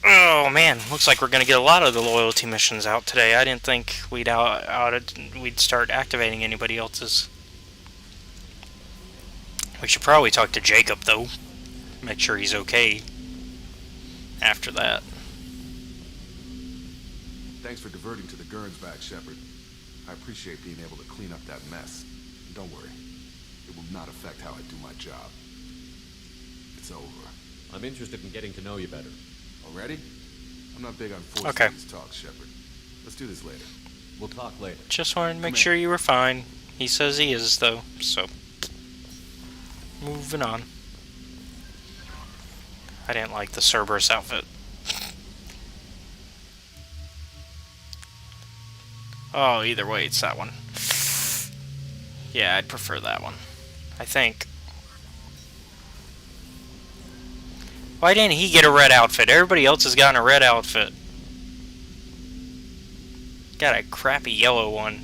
Oh man, looks like we're gonna get a lot of the loyalty missions out today. I didn't think we'd start activating anybody else's. We should probably talk to Jacob though. Make sure he's okay. After that. Thanks for diverting to the Gernsback, Shepard. I appreciate being able to clean up that mess. And don't worry, it will not affect how I do my job. It's over. I'm interested in getting to know you better. Already? I'm not big on forcing Okay. these talks, Shepard. Let's do this later. We'll talk later. Just wanted to make sure you were fine. He says he is though, so moving on. I didn't like the Cerberus outfit. Oh, either way, it's that one. Yeah, I'd prefer that one. I think. Why didn't he get a red outfit? Everybody else has gotten a red outfit. Got a crappy yellow one.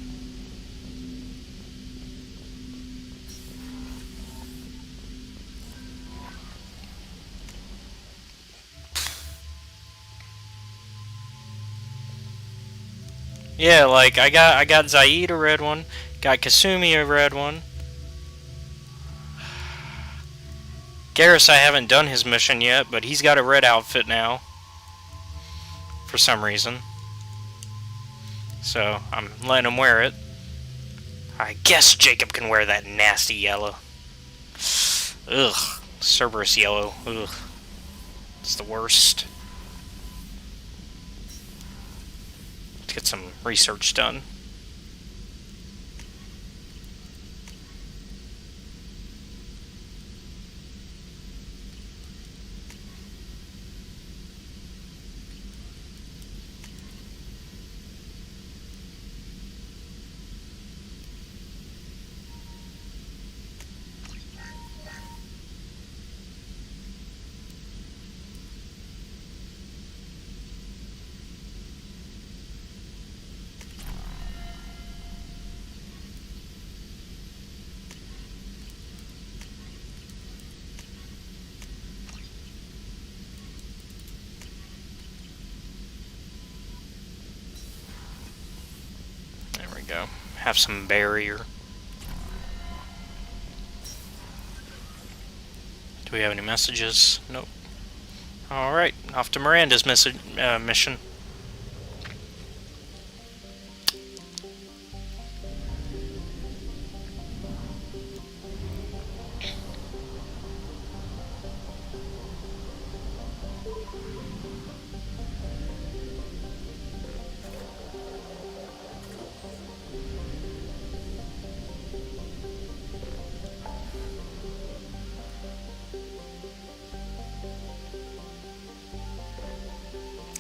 Yeah, like I got Zaid a red one, got Kasumi a red one. Garrus, I haven't done his mission yet, but he's got a red outfit now. For some reason. So, I'm letting him wear it. I guess Jacob can wear that nasty yellow. Ugh. Cerberus yellow. Ugh. It's the worst. Let's get some research done. Go. Have some barrier. Do we have any messages? Nope. Alright, off to Miranda's mission.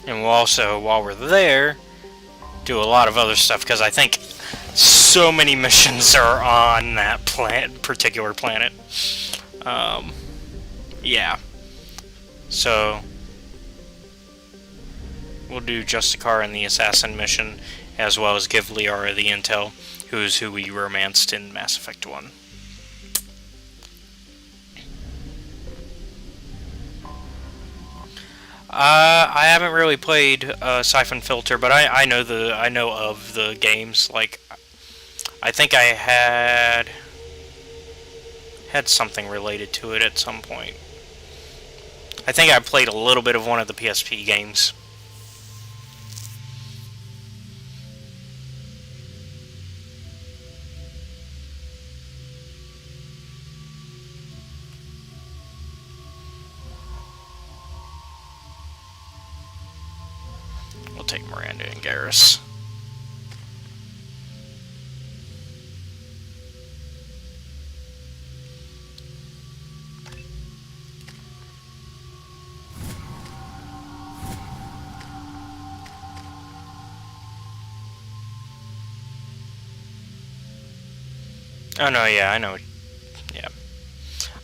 And we'll also, while we're there, do a lot of other stuff, because I think so many missions are on that particular planet. Yeah. So, we'll do Justicar and the Assassin mission, as well as give Liara the intel, who we romanced in Mass Effect 1. I haven't really played Siphon Filter, but I know of the games. Like, I think I had something related to it at some point. I think I played a little bit of one of the PSP games. We'll take Miranda and Garrus. Oh no, yeah, I know. Yeah.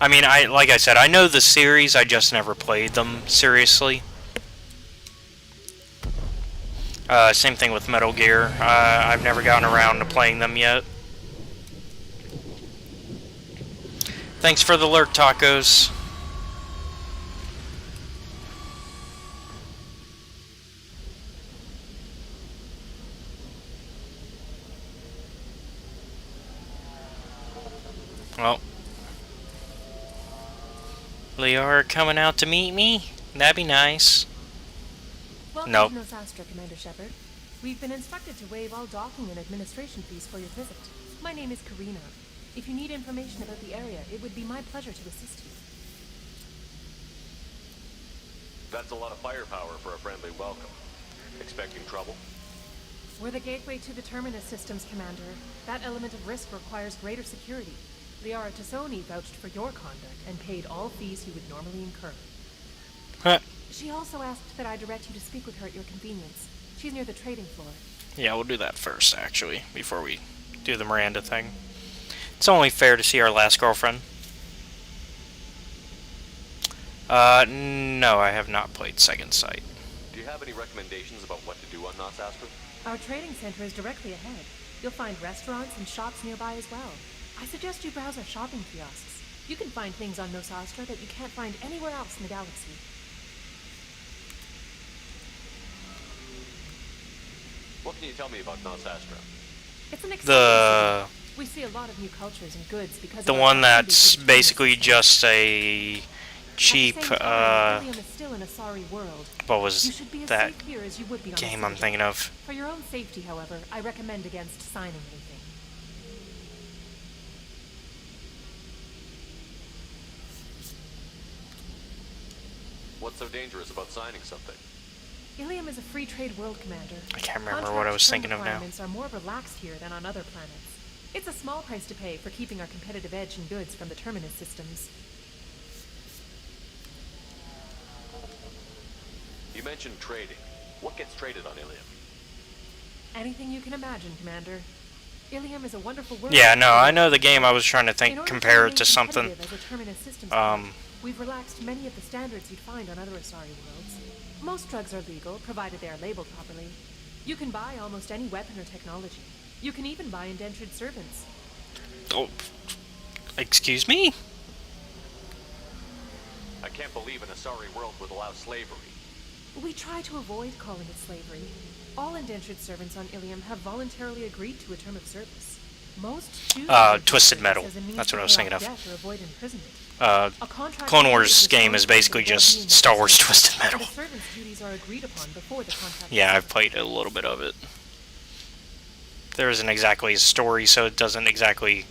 I mean, like I said, I know the series, I just never played them seriously. Same thing with Metal Gear. I've never gotten around to playing them yet. Thanks for the lurk, tacos. Well, Liara coming out to meet me? That'd be nice. Welcome Nope. to Nosastra, Commander Shepard. We've been instructed to waive all docking and administration fees for your visit. My name is Karina. If you need information about the area, it would be my pleasure to assist you. That's a lot of firepower for a friendly welcome. Expecting trouble? We're the gateway to the Terminus systems, Commander. That element of risk requires greater security. Liara Tassoni vouched for your conduct and paid all fees you would normally incur. Huh. She also asked that I direct you to speak with her at your convenience. She's near the trading floor. Yeah, we'll do that first, actually, before we do the Miranda thing. It's only fair to see our last girlfriend. No, I have not played Second Sight. Do you have any recommendations about what to do on Nosastra? Our trading center is directly ahead. You'll find restaurants and shops nearby as well. I suggest you browse our shopping kiosks. You can find things on Nosastra that you can't find anywhere else in the galaxy. What can you tell me about Nosastra? It's an exciting The city. We see a lot of new cultures and goods because the of our one proximity that's to the basically just a cheap, Ilium is still in a sorry world. what You was should be as that safe here as you would be on the game I'm Citadel. thinking of? For your own safety, however, I recommend against signing anything. What's so dangerous about signing something? Ilium is a free trade world, Commander. I can't remember what I was thinking of now. Requirements are more relaxed here than on other planets. It's a small price to pay for keeping our competitive edge in goods from the Terminus systems. You mentioned trading. What gets traded on Ilium? Anything you can imagine, Commander. Ilium is a wonderful world. Yeah, no, I know the game. I was trying to In think, order compare remain it to something. competitive as a Terminus systems planet, we've relaxed many of the standards you'd find on other Asari worlds. Most drugs are legal, provided they are labeled properly. You can buy almost any weapon or technology. You can even buy indentured servants. Oh, excuse me? I can't believe an Asari world would allow slavery. We try to avoid calling it slavery. All indentured servants on Ilium have voluntarily agreed to a term of service. Most choose Twisted Metal. as a means That's to what I was pay thinking off of. debt or avoid imprisonment. Clone Wars game is basically just Star Wars Twisted Metal. The servant's duties are agreed upon before the contract. Yeah, I've played a little bit of it. There isn't exactly a story, so it doesn't exactly,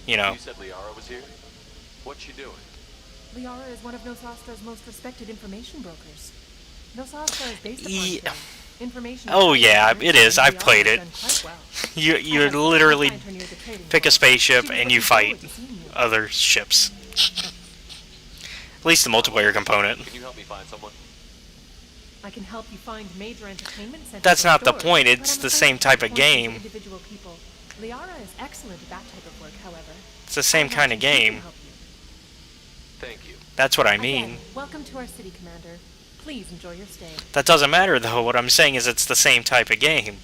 you know. You said Liara was here? What's she doing? Liara is one of Nosastra's most respected information brokers. Nosastra is based upon trade. Information. Oh yeah, it is. I've Liara played has it. done quite well. You literally pick a spaceship and you fight other ships. At least the multiplayer component. Can you help me find someone? I can help you find major entertainment centers. That's or not the stores, point, but it's I'm the afraid same type of it points to game. Individual people. Liara is excellent at that type of work, however. It's the same kind of game. Thank you. That's what I Again, mean. welcome to our city, Commander. Please enjoy your stay. That doesn't matter though. What I'm saying is it's the same type of game.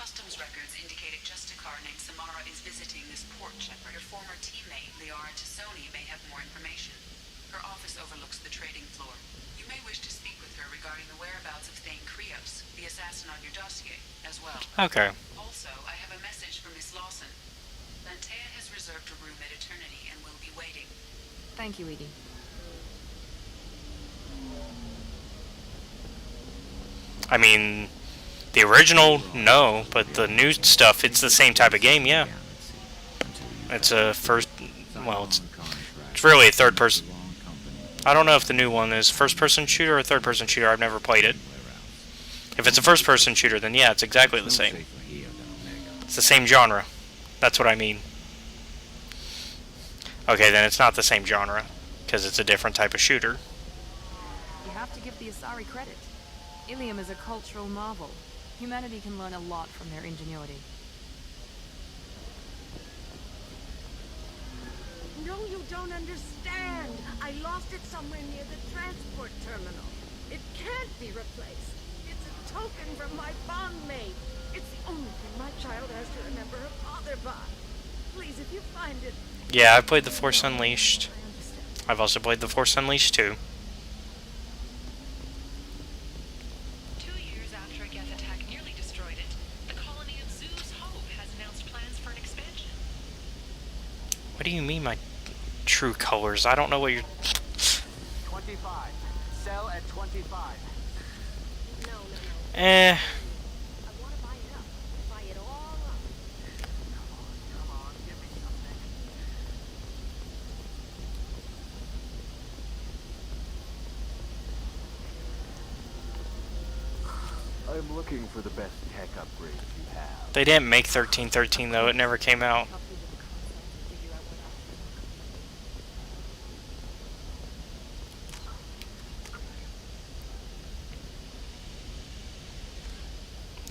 Customs records indicated just a car named Samara is visiting this port, Shepard. Her former teammate, Liara Tassoni, may have more information. Her office overlooks the trading floor. You may wish to speak with her regarding the whereabouts of Thane Krios, the assassin on your dossier, as well. Okay. Also, I have a message from Miss Lawson. Lantea has reserved a room at Eternity and will be waiting. Thank you, Edie. I mean, the original, no, but the new stuff, it's the same type of game, yeah. It's a first, well, it's really a third person. I don't know if the new one is first person shooter or third person shooter. I've never played it. If it's a first person shooter, then yeah, it's exactly the same. It's the same genre. That's what I mean. Okay, then it's not the same genre, because it's a different type of shooter. You have to give the Asari credit. Ilium is a cultural marvel. Humanity can learn a lot from their ingenuity. No, you don't understand. I lost it somewhere near the transport terminal. It can't be replaced. It's a token from my bondmate. It's the only thing my child has to remember her father by. Please, if you find it... Yeah, I've played The Force Unleashed. I've also played The Force Unleashed 2. 2 years after a Geth attack nearly destroyed it, the colony of Zeus Hope has announced plans for an expansion. What do you mean, my true colors? I don't know what you're... 25. Sell at 25. Eh... I'm looking for the best tech upgrades you have. They didn't make 1313 though, it never came out.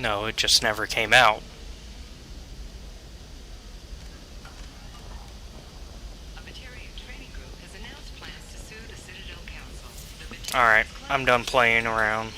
No, it just never came out. Alright, I'm done playing around.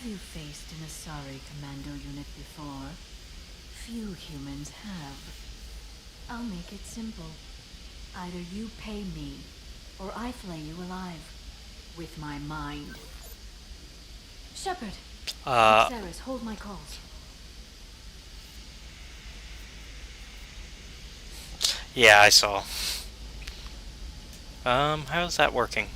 you faced an Asari commando unit before? Few humans have. I'll make it simple. Either you pay me, or I flay you alive. With my mind. Shepard! Ceres, hold my calls. Yeah, I saw. How's that working?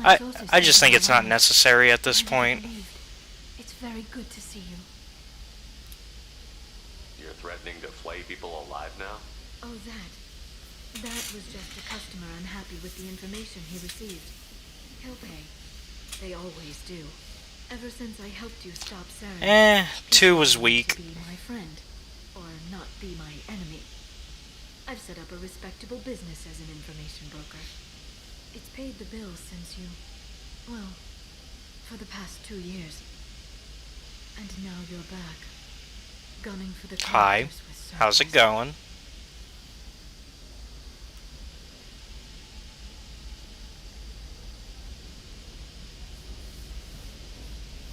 I just think it's not necessary at this point. It's very good to see you. You're threatening to flay people alive now? Oh, that. That was just a customer unhappy with the information he received. He'll pay. They always do. Ever since I helped you stop Sarah. 2 was weak. Be my friend, or not be my enemy. I've set up a respectable business as an information broker. It's paid the bills since you, well, for the past 2 years. And now you're back, gunning for the Hi, how's it going?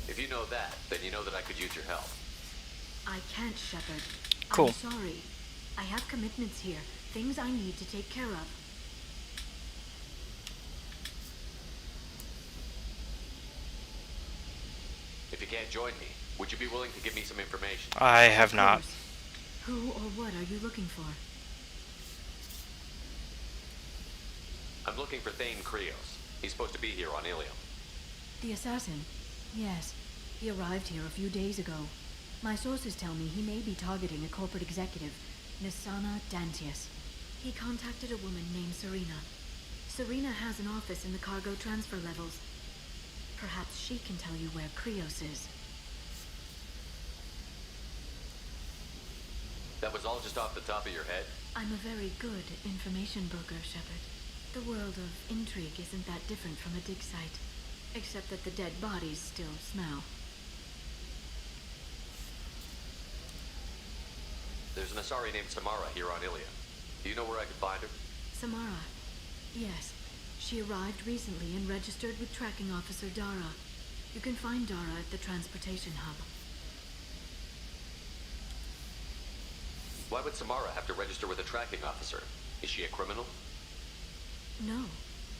If you know that, then you know that I could use your help. I can't, Shepard. Cool. I'm sorry. I have commitments here, things I need to take care of. If you can't join me, would you be willing to give me some information? I have not. Who or what are you looking for? I'm looking for Thane Krios. He's supposed to be here on Ilium. The assassin? Yes. He arrived here a few days ago. My sources tell me he may be targeting a corporate executive, Nisana Dantius. He contacted a woman named Serena. Serena has an office in the cargo transfer levels. Perhaps she can tell you where Krios is. That was all just off the top of your head? I'm a very good information broker, Shepard. The world of intrigue isn't that different from a dig site, except that the dead bodies still smell. There's an Asari named Samara here on Ilium. Do you know where I could find her? Samara? Yes. She arrived recently and registered with Tracking Officer Dara. You can find Dara at the transportation hub. Why would Samara have to register with a tracking officer? Is she a criminal? No.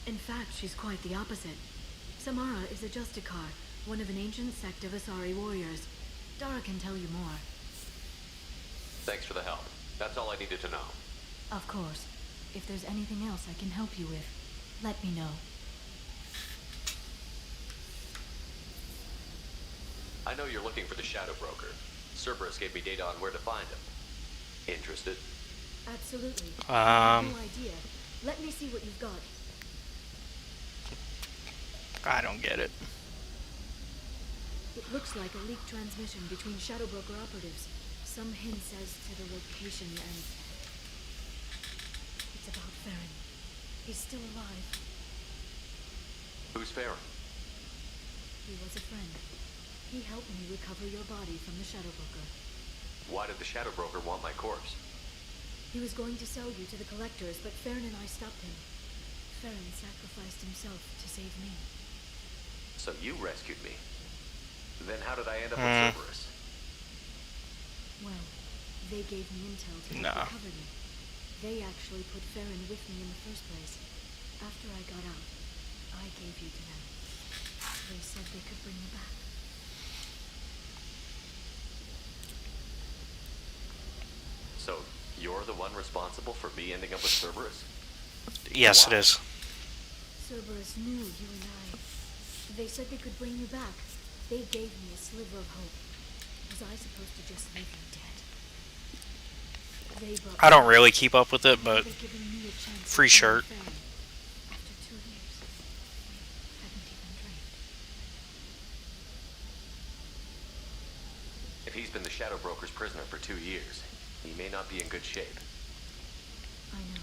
In fact, she's quite the opposite. Samara is a Justicar, one of an ancient sect of Asari warriors. Dara can tell you more. Thanks for the help. That's all I needed to know. Of course. If there's anything else I can help you with, let me know. I know you're looking for the Shadow Broker. Cerberus gave me data on where to find him. Interested? Absolutely. I have no idea. Let me see what you've got. I don't get it. It looks like a leaked transmission between Shadow Broker operatives. Some hints as to the location and... It's about Farron. He's still alive. Who's Farron? He was a friend. He helped me recover your body from the Shadow Broker. Why did the Shadow Broker want my corpse? He was going to sell you to the Collectors, but Farron and I stopped him. Farron sacrificed himself to save me. So you rescued me. Then how did I end up with Cerberus? Well, they gave me intel to help recover you. They actually put Farron with me in the first place. After I got out, I gave you to them. They said they could bring you back. So, you're the one responsible for me ending up with Cerberus? Yes, it is. Cerberus knew you and I. They said they could bring you back. They gave me a sliver of hope. Was I supposed to just leave you dead? I don't really keep up with it, but free shirt. After 2 years, I hadn't even dreamed. If he's been the Shadow Broker's prisoner for 2 years, he may not be in good shape. I know.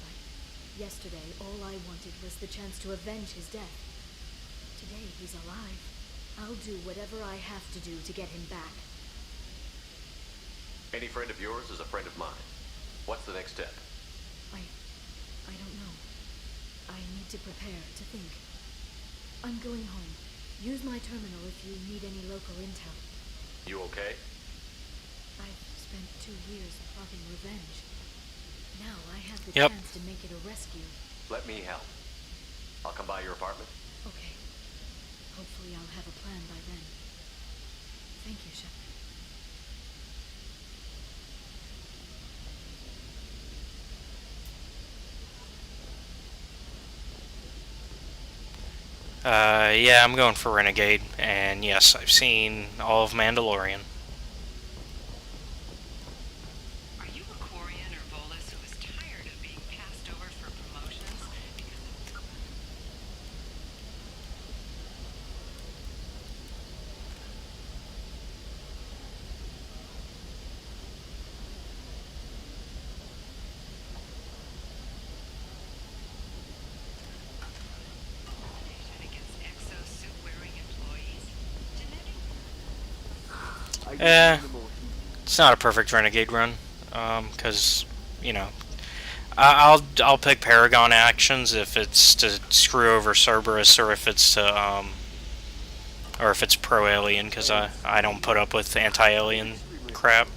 But yesterday, all I wanted was the chance to avenge his death. Today, he's alive. I'll do whatever I have to do to get him back. Any friend of yours is a friend of mine. What's the next step? I don't know. I need to prepare, to think. I'm going home. Use my terminal if you need any local intel. You okay? I've spent 2 years plotting revenge. Now I have the Yep. chance to make it a rescue. Let me help. I'll come by your apartment. Okay. Hopefully I'll have a plan by then. Thank you, Shepard. Yeah, I'm going for Renegade, and yes, I've seen all of Mandalorian. Are you a Quarian or Volus who is tired of being passed over for promotions? It's not a perfect Renegade run, because, you know, I'll pick Paragon actions if it's to screw over Cerberus, or if it's to, or if it's pro-alien, because I don't put up with anti-alien crap.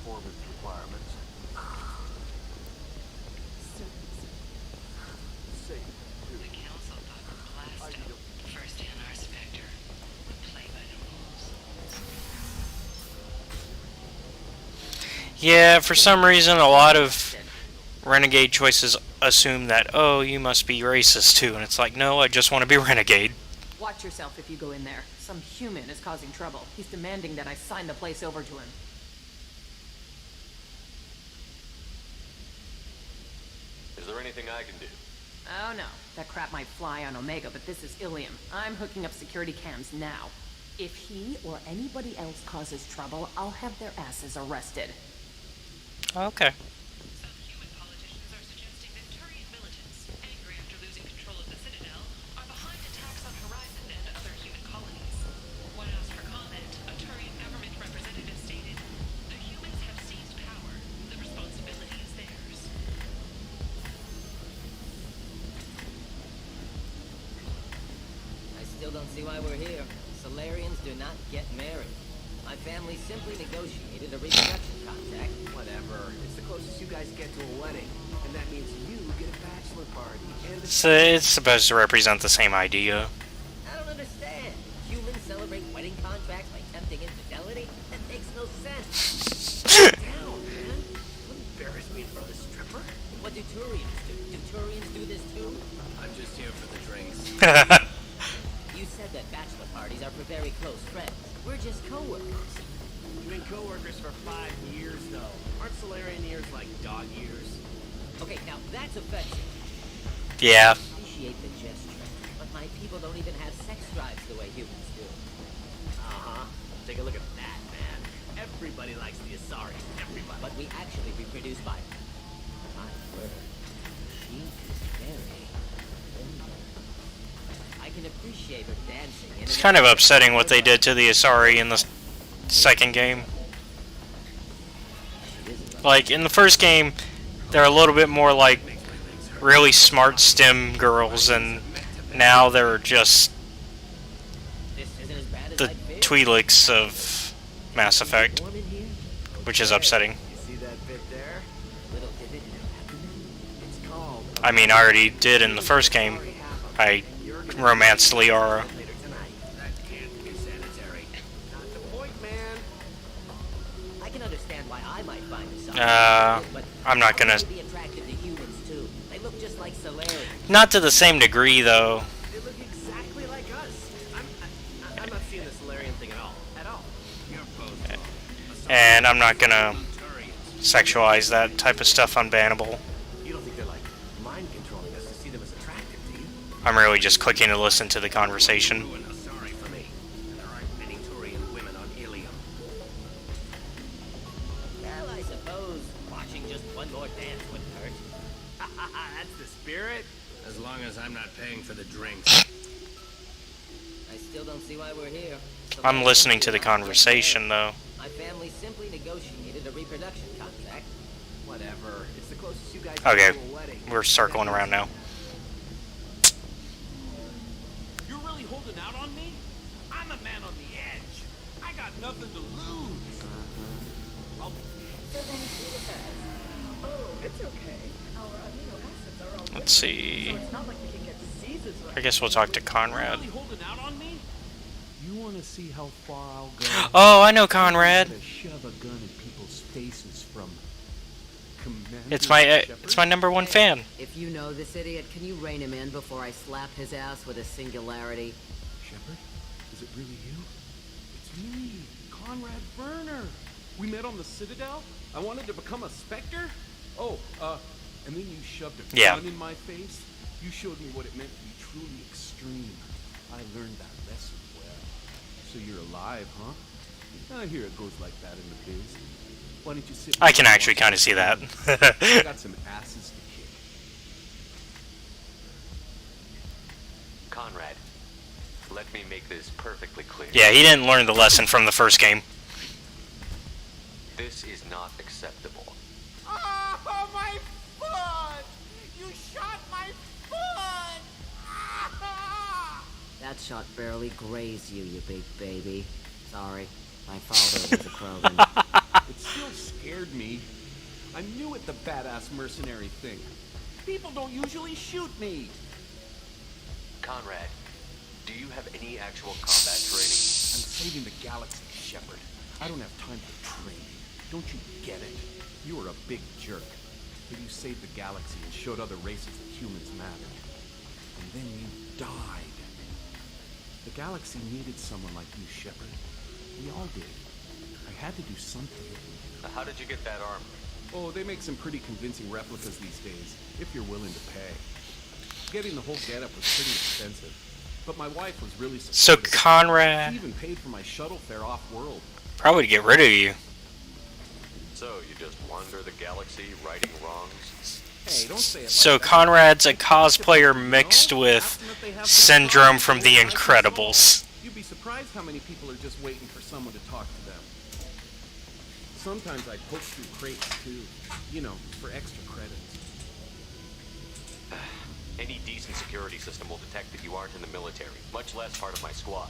Yeah, for some reason, a lot of Renegade choices assume that, oh, you must be racist too, and it's like, no, I just want to be Renegade. Watch yourself if you go in there. Some human is causing trouble. He's demanding that I sign the place over to him. Is there anything I can do? Oh no, that crap might fly on Omega, but this is Ilium. I'm hooking up security cams now. If he or anybody else causes trouble, I'll have their asses arrested. Okay. Some human politicians are suggesting that Turian militants, angry after losing control of the Citadel, are behind attacks on Horizon and other human colonies. When asked for comment, a Turian government representative stated, "The humans have seized power. The responsibility is theirs." I still don't see why we're here. Solarians do not get married. My family simply negotiated a reproduction contract. Whatever. It's the closest you guys get to a wedding. And that means you get a bachelor party. And So it's supposed to represent the same idea. I don't understand. Humans celebrate wedding contracts by tempting infidelity? That makes no sense. down, man. Don't embarrass me in front of the stripper. What do Turians do? Do Turians do this too? I'm just here for the drinks. You said that bachelor parties are for very close friends. We're just co-workers. You've been co-workers for 5 years, though. Aren't Solarian years like dog years? Okay, now that's offensive. Yeah. I appreciate the gesture, but my people don't even have sex drives the way humans do. Uh-huh. Take a look at that, man. Everybody likes the Asari. Everybody. But we actually reproduce by... My word. She is very... I can appreciate her dancing in It's kind of upsetting what they did to the Asari in the second game. Like, in the first game, they're a little bit more like really smart STEM girls, and now they're just the Twi'leks of Mass Effect, which is upsetting. You see that bit there? Little divot in her abdomen? It's called... I mean, I already did in the first game. I romanced Liara. That can't be sanitary. Not the point, man. I can understand why I might find this I'm not gonna... be attracted to humans too. They look just like Solarians. Not to the same degree, though. They look exactly like us. I'm not seeing the Solarian thing at all. At all. You're both wrong. And I'm not gonna sexualize that type of stuff unbannable. You don't think they're like mind controlling us to see them as attractive, do you? I'm really just clicking to listen to the conversation. Sorry for me. There aren't many Turian women on Ilium. Well, I suppose watching just one more dance wouldn't hurt. That's the spirit. As long as I'm not paying for the drinks. I still don't see why we're here. I'm listening to the conversation, though. My family simply negotiated negotiated a reproduction contract. Whatever. It's the closest you guys Okay, get to a wedding. we're circling around now. You're really holding out on me? I'm a man on the edge. I got nothing to lose. So then he says, oh, it's okay. Our amino acids are all Let's see. so it's not like we can get diseases right. I guess we'll talk to Conrad. Really holding out on me? You want to see how far I'll go? Oh, I know Conrad. To shove a gun in people's faces from Commander It's my Shepard? number one fan. If you know this idiot, can you rein him in before I slap his ass with a singularity? Shepard? Is it really you? It's me, Conrad Werner. We met on the Citadel. I wanted to become a Spectre. Oh, and then you shoved a gun in my face. You showed me what it meant to be truly extreme. I learned that lesson well. So you're alive, huh? I hear it goes like that in the biz. Why don't you sit? I can actually kind of see that. I got some asses to kick. Conrad, let me make this perfectly clear. Yeah, he didn't learn the lesson from the first game. This is not acceptable. Oh, my foot! You shot my foot! That shot barely grazed you, you big baby. Sorry, my father was a Krogan. It still scared me. I'm new at the badass mercenary thing. People don't usually shoot me. Conrad, do you have any actual combat training? I'm saving the galaxy, Shepard. I don't have time for training. Don't you get it? You were a big jerk. But you saved the galaxy and showed other races that humans matter. And then you died. The galaxy needed someone like you, Shepard. We all did. I had to do something. How did you get that armor? Oh, they make some pretty convincing replicas these days, if you're willing to pay. Getting the whole getup was pretty expensive, but my wife was really supportive. So Conrad She even paid for my shuttle fare off-world. probably to get rid of you. So you just wander the galaxy, righting wrongs? Hey, don't say it like So that. Conrad's a cosplayer mixed with Syndrome from The Incredibles. You'd be surprised how many people are just waiting for someone to talk to them. Sometimes I poke through crates too, you know, for extra credits. Any decent security system will detect that you aren't in the military, much less part of my squad.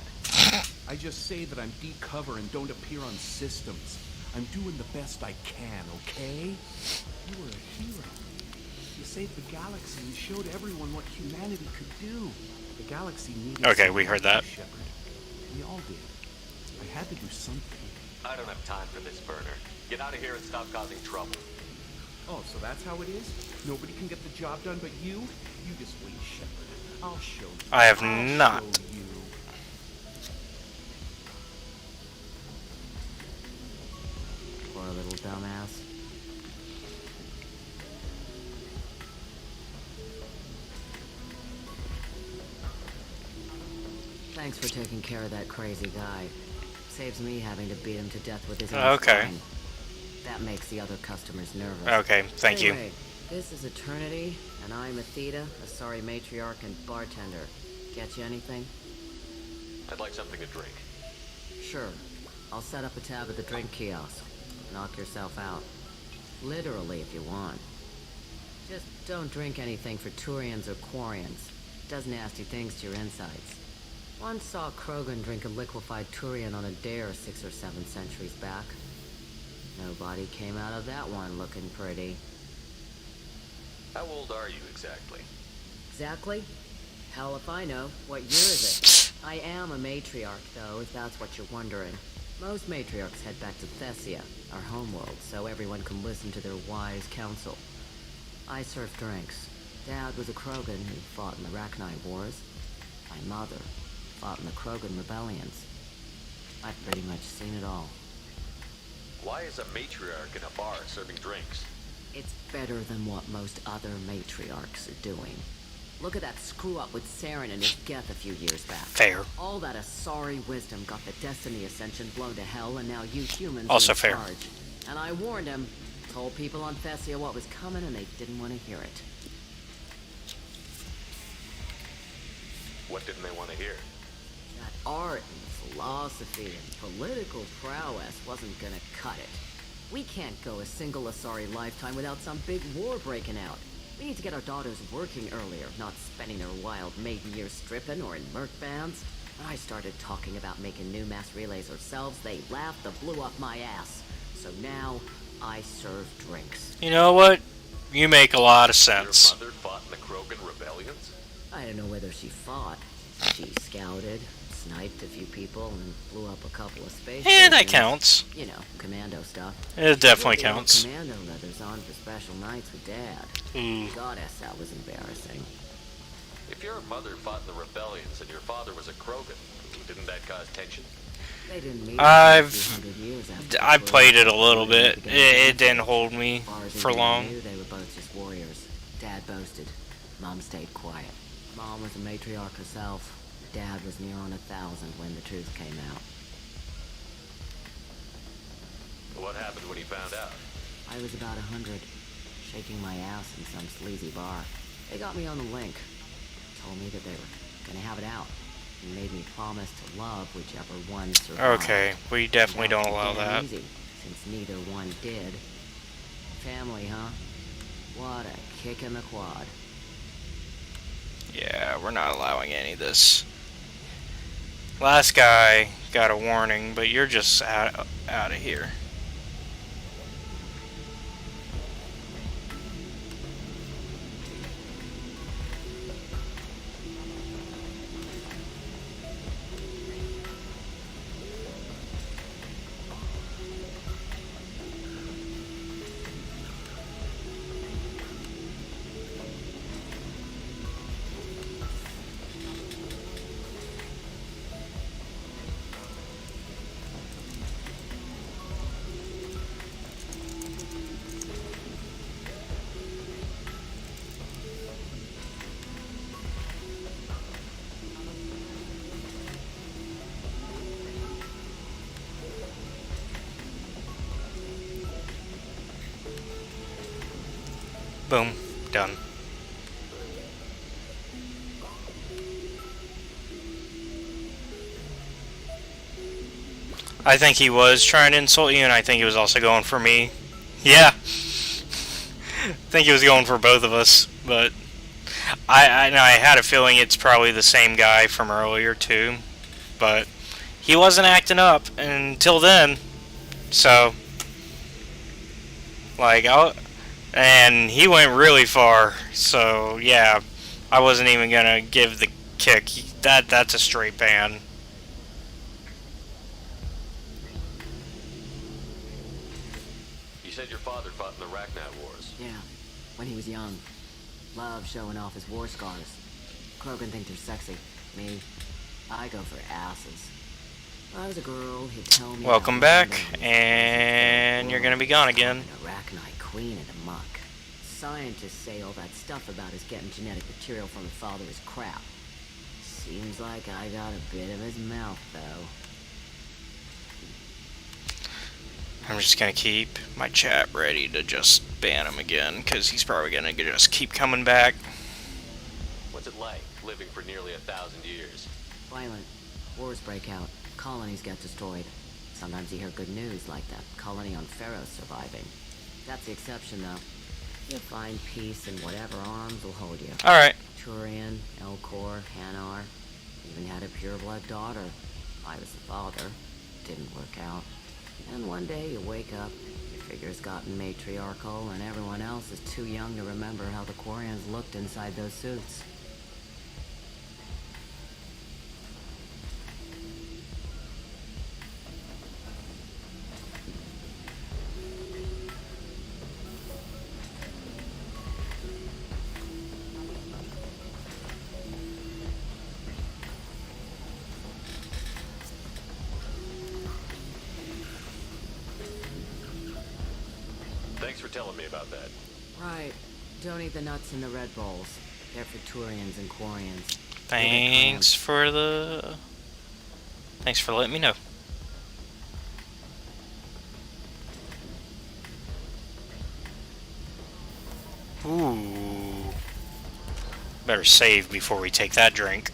I just say that I'm deep cover and don't appear on systems. I'm doing the best I can, okay? You were a hero. You saved the galaxy and showed everyone what humanity could do. The galaxy needed Okay, we heard that. Shepard. We all did. I had to do something. I don't have time for this, Werner. Get out of here and stop causing trouble. Oh, so that's how it is? Nobody can get the job done but you? You just wait, Shepard. I'll show you. I have I'll not. show you. Poor little dumbass. Thanks for taking care of that crazy guy. Saves me having to beat him to death with his own Okay. gun. That makes the other customers nervous. Okay, thank you. Anyway, this is Eternity, and I'm Athena, a sorry matriarch and bartender. Get you anything? I'd like something to drink. Sure. I'll set up a tab at the drink kiosk. Knock yourself out. Literally, if you want. Just don't drink anything for Turians or Quarians. Does nasty things to your insides. Once saw Krogan drink a liquefied Turian on a dare 6 or 7 centuries back. Nobody came out of that one looking pretty. How old are you exactly? Exactly? Hell if I know. What year is it? I am a matriarch, though, if that's what you're wondering. Most matriarchs head back to Thessia, our homeworld, so everyone can listen to their wise counsel. I serve drinks. Dad was a Krogan who fought in the Rachni Wars. My mother fought in the Krogan rebellions. I've pretty much seen it all. Why is a matriarch in a bar serving drinks? It's better than what most other matriarchs are doing. Look at that screw-up with Saren and his Geth a few years back. Fair. All that Asari wisdom got the Destiny Ascension blown to hell, and now you humans Also are in fair. charge. And I warned him, told people on Thessia what was coming, and they didn't want to hear it. What didn't they want to hear? That art and philosophy and political prowess wasn't gonna cut it. We can't go a single Asari lifetime without some big war breaking out. We need to get our daughters working earlier, not spending their wild maiden years stripping or in merc bands. When I started talking about making new mass relays ourselves, they laughed and blew up my ass. So now, I serve drinks. You know what? You make a lot of sense. Your mother fought in the Krogan rebellions? I don't know whether she fought. She scouted, sniped a few people, and blew up a couple of space Yeah, that stations. counts. You know, commando stuff. It definitely She had counts. commando leathers on for special nights with Dad. Goddess, that was embarrassing. If your mother fought in the rebellions and your father was a Krogan, didn't that cause tension? They didn't meet I've for 200 years after I the played it a war. little bit. It didn't hold me As far as for anyone long. knew, they were both just warriors. Dad boasted. Mom stayed quiet. Mom was a matriarch herself. Dad was near on 1,000 when the truth came out. What happened when he found out? I was about 100, shaking my ass in some sleazy bar. They got me on the link. Told me that they were gonna have it out. And made me promise to love whichever one survived. Okay, we definitely don't allow Damn that. easy, since neither one did. Family, huh? What a kick in the quad. Yeah, we're not allowing any of this. Last guy got a warning, but you're just out of here. Boom. Done. I think he was trying to insult you, and I think he was also going for me. Yeah. I think he was going for both of us, but I had a feeling it's probably the same guy from earlier too, but he wasn't acting up until then. So, like, and he went really far. So yeah, I wasn't even gonna give the kick. That's a straight ban. You said your father fought in the Rachni Wars. Yeah, when he was young. Loved showing off his war scars. Krogan think they're sexy. Me, I go for asses. When I was a girl, he'd tell me. Welcome back, and you're gonna be gone again. A Rachni queen in a muck. Scientists say all that stuff about us getting genetic material from his father is crap. Seems like I got a bit of his mouth, though. I'm just gonna keep my chat ready to just ban him again, because he's probably gonna just keep coming back. What's it like, living for nearly 1,000 years? Violent. Wars break out. Colonies get destroyed. Sometimes you hear good news, like that colony on Pharaoh surviving. That's the exception, though. You'll find peace in whatever arms will hold you. Alright. Turian, Elcor, Hanar. Even had a pureblood daughter. I was the father. Didn't work out. And one day you wake up, your figure's gotten matriarchal, and everyone else is too young to remember how the Quarians looked inside those suits. Thanks for telling me about that. Right. Don't eat the nuts in the Red Bowls. They're for Turians and Quarians. Thanks for letting me know. Ooh. Better save before we take that drink.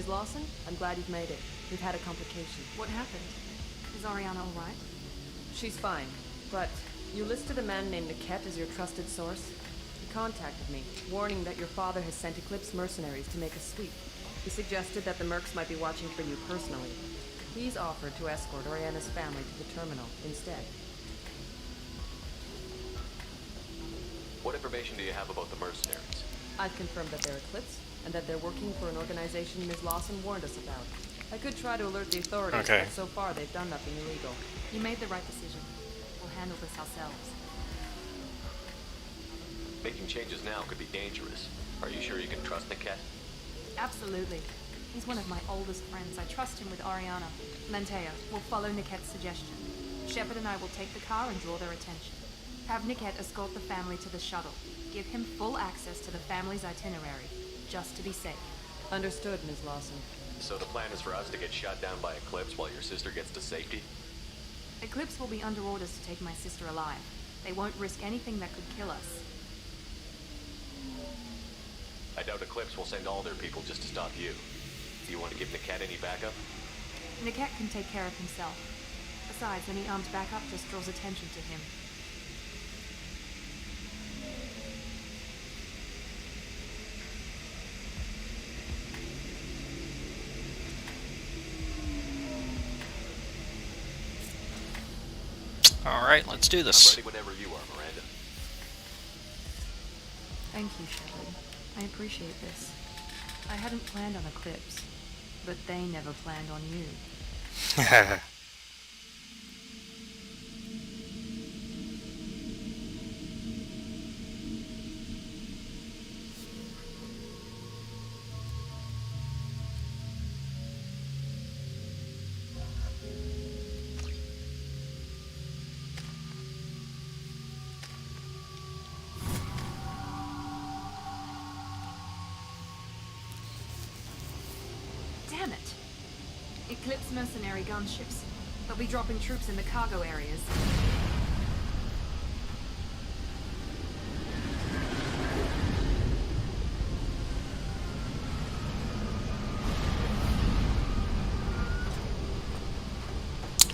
Ms. Lawson, I'm glad you've made it. We've had a complication. What happened? Is Ariana all right? She's fine, but you listed a man named Niket as your trusted source. He contacted me, warning that your father has sent Eclipse mercenaries to make a sweep. He suggested that the Mercs might be watching for you personally. He's offered to escort Oriana's family to the terminal instead. What information do you have about the mercenaries? I've confirmed that they're Eclipse, and that they're working for an organization Ms. Lawson warned us about. I could try to alert the authorities, but so far they've done nothing illegal. You made the right decision. We'll handle this ourselves. Making changes now could be dangerous. Are you sure you can trust Niket? Absolutely. He's one of my oldest friends. I trust him with Ariana. Lantea, we'll follow Niket's suggestion. Shepard and I will take the car and draw their attention. Have Niket escort the family to the shuttle. Give him full access to the family's itinerary, just to be safe. Understood, Ms. Lawson. So the plan is for us to get shot down by Eclipse while your sister gets to safety? Eclipse will be under orders to take my sister alive. They won't risk anything that could kill us. I doubt Eclipse will send all their people just to stop you. Do you want to give Niket any backup? Niket can take care of himself. Besides, any armed backup just draws attention to him. Alright, let's do this. I'm ready whenever you are, Miranda. Thank you, Shepard. I appreciate this. I hadn't planned on Eclipse, but they never planned on you. Damn it! Eclipse mercenary gunships. They'll be dropping troops in the cargo areas.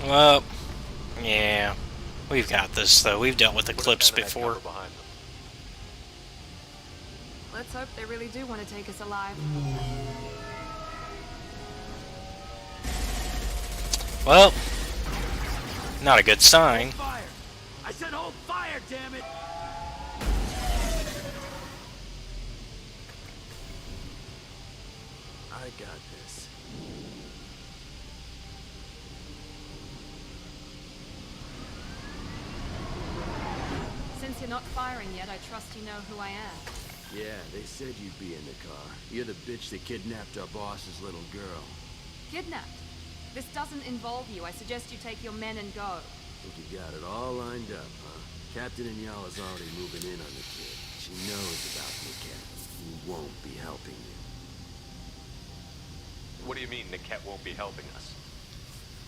Well, yeah. We've got this, though. We've dealt with Eclipse before. Let's hope they really do want to take us alive. Well, not a good sign. Fire! I said hold fire, damn it! I got this. Since you're not firing yet, I trust you know who I am. Yeah, they said you'd be in the car. You're the bitch that kidnapped our boss's little girl. Kidnapped? This doesn't involve you. I suggest you take your men and go. Think you got it all lined up, huh? Captain Inyala's already moving in on the kid. She knows about Niket. He won't be helping you. What do you mean Niket won't be helping us?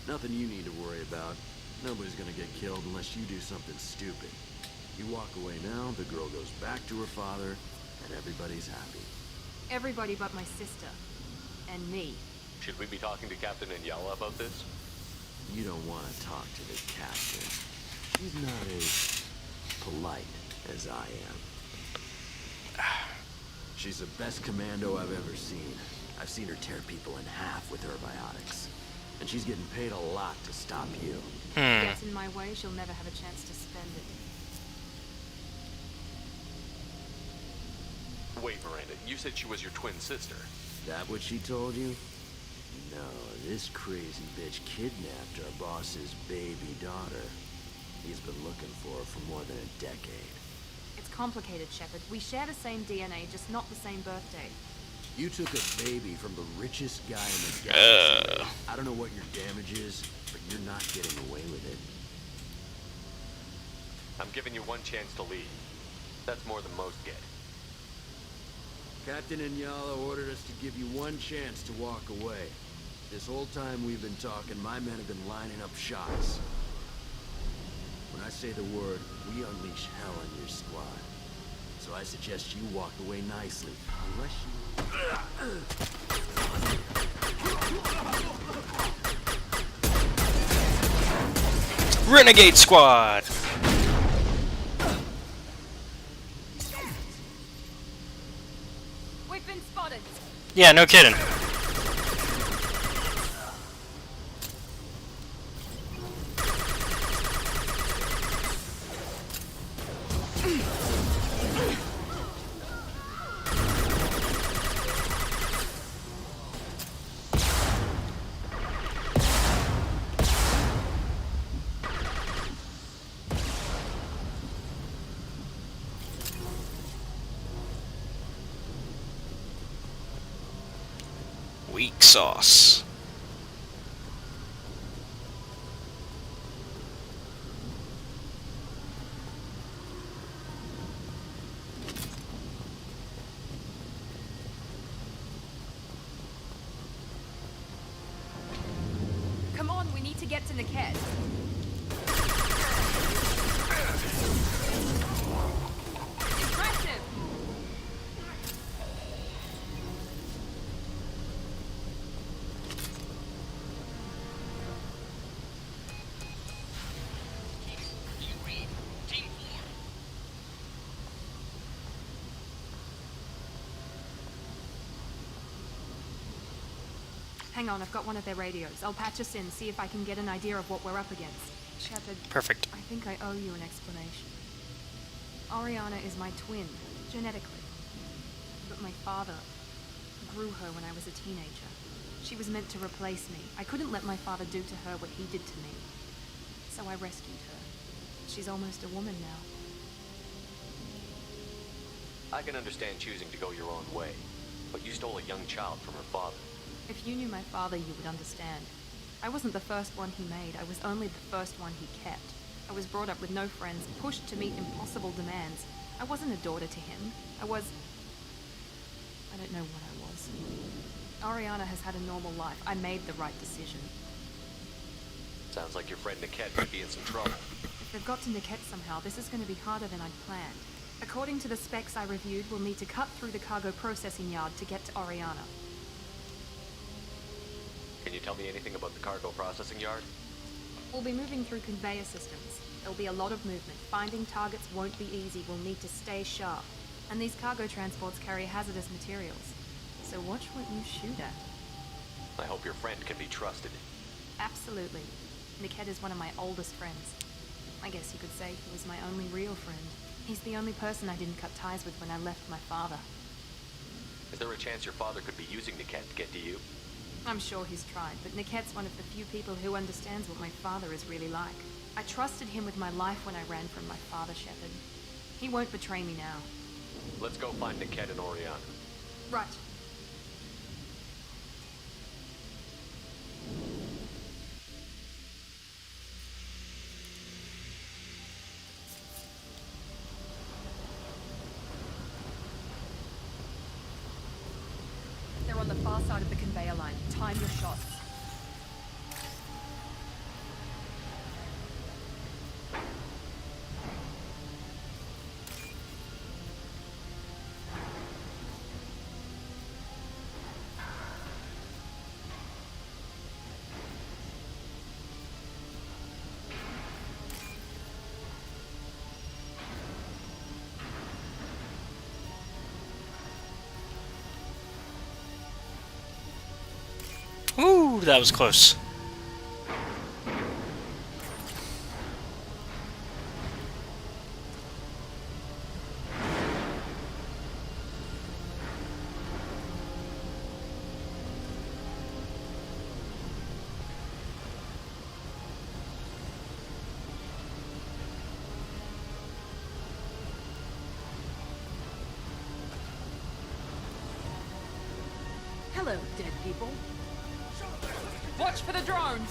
Nothing you need to worry about. Nobody's gonna get killed unless you do something stupid. You walk away now, the girl goes back to her father, and everybody's happy. Everybody but my sister. And me. Should we be talking to Captain Inyala about this? You don't want to talk to the captain. She's not as polite as I am. She's the best commando I've ever seen. I've seen her tear people in half with her biotics. And she's getting paid a lot to stop you. If it gets in my way, she'll never have a chance to spend it. Wait, Miranda, you said she was your twin sister. That what she told you? No, this crazy bitch kidnapped our boss's baby daughter. He's been looking for her for more than a decade. It's complicated, Shepard. We share the same DNA, just not the same birthday. You took a baby from the richest guy in the galaxy. I don't know what your damage is, but you're not getting away with it. I'm giving you one chance to leave. That's more than most get. Captain Inyala ordered us to give you one chance to walk away. This whole time we've been talking, my men have been lining up shots. When I say the word, we unleash hell on your squad. So I suggest you walk away nicely, unless you... Renegade Squad! We've been spotted. Yeah, no kidding. Weak sauce. Come on, we need to get to Niket. Impressive! Hang on, I've got one of their radios. I'll patch us in, see if I can get an idea of what we're up against. Shepard. Perfect. I think I owe you an explanation. Oriana is my twin, genetically. But my father grew her when I was a teenager. She was meant to replace me. I couldn't let my father do to her what he did to me. So I rescued her. She's almost a woman now. I can understand choosing to go your own way, but you stole a young child from her father. If you knew my father, you would understand. I wasn't the first one he made. I was only the first one he kept. I was brought up with no friends, pushed to meet impossible demands. I wasn't a daughter to him. I don't know what I was. Oriana has had a normal life. I made the right decision. Sounds like your friend Niket might be in some trouble. If they've got to Niket somehow, this is going to be harder than I'd planned. According to the specs I reviewed, we'll need to cut through the cargo processing yard to get to Oriana. Can you tell me anything about the cargo processing yard? We'll be moving through conveyor systems. There'll be a lot of movement. Finding targets won't be easy. We'll need to stay sharp. And these cargo transports carry hazardous materials. So watch what you shoot at. I hope your friend can be trusted. Absolutely. Niket is one of my oldest friends. I guess you could say he was my only real friend. He's the only person I didn't cut ties with when I left my father. Is there a chance your father could be using Niket to get to you? I'm sure he's tried, but Niket's one of the few people who understands what my father is really like. I trusted him with my life when I ran from my father, Shepard. He won't betray me now. Let's go find Niket and Oriana. Right. They're on the far side of the conveyor line. Time your shots. Ooh, that was close. Hello, dead people. Watch for the drones!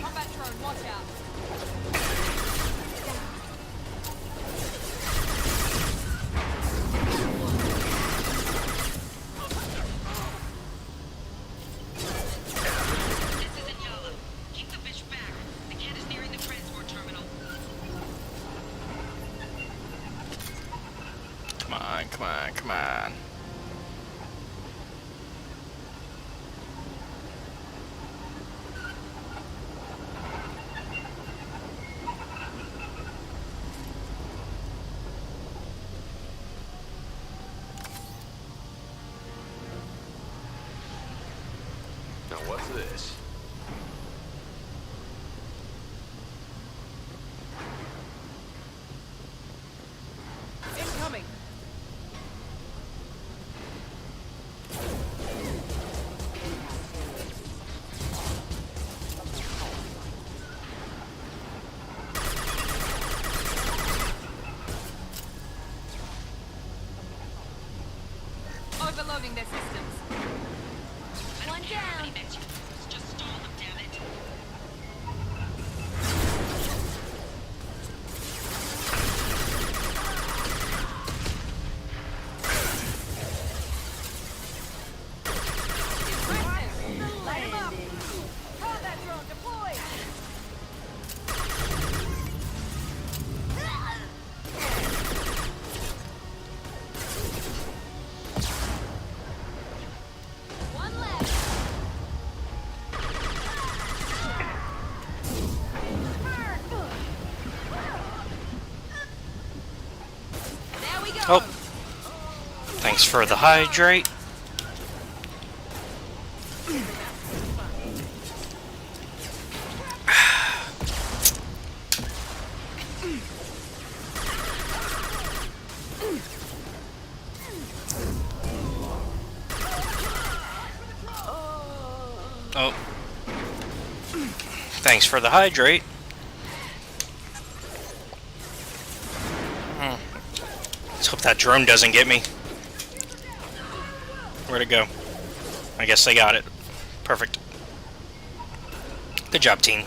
Combat drone, watch out! Come on. Now what's this? Incoming. Overloading their systems. One down. Just stall them, damn it. Light 'em up. Combat drone deployed. One left. There we go. Oh. Thanks for the hydrate. Oh. Thanks for the hydrate. Let's hope that drone doesn't get me. Where'd it go? I guess they got it. Perfect. Good job, team.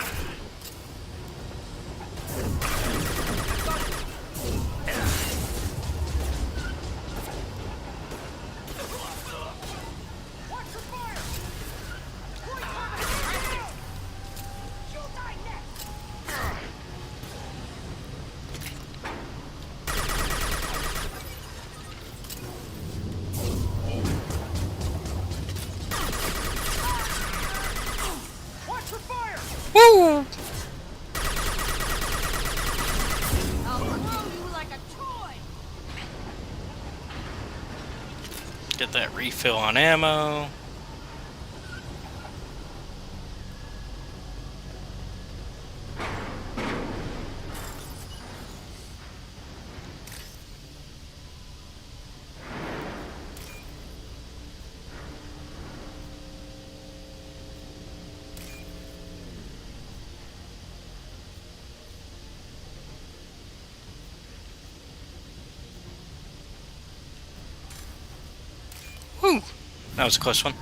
Woo! Get that refill on ammo. Whew. That was a close one.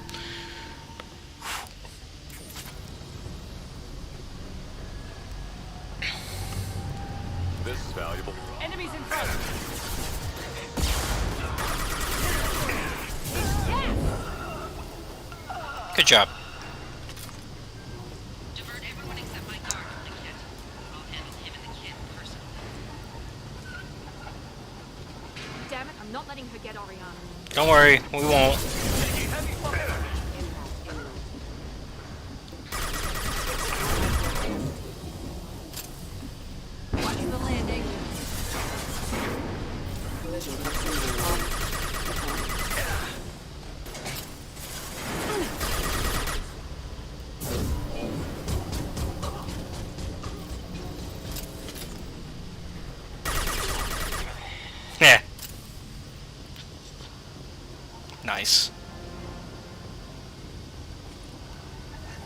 This is valuable. Enemies in front. Good job. Divert everyone except my guard from the kit. I'll handle him and the kid personally. Damn it, I'm not letting her get Oriana. Don't worry, we won't. Watch the landing. Yeah. Nice.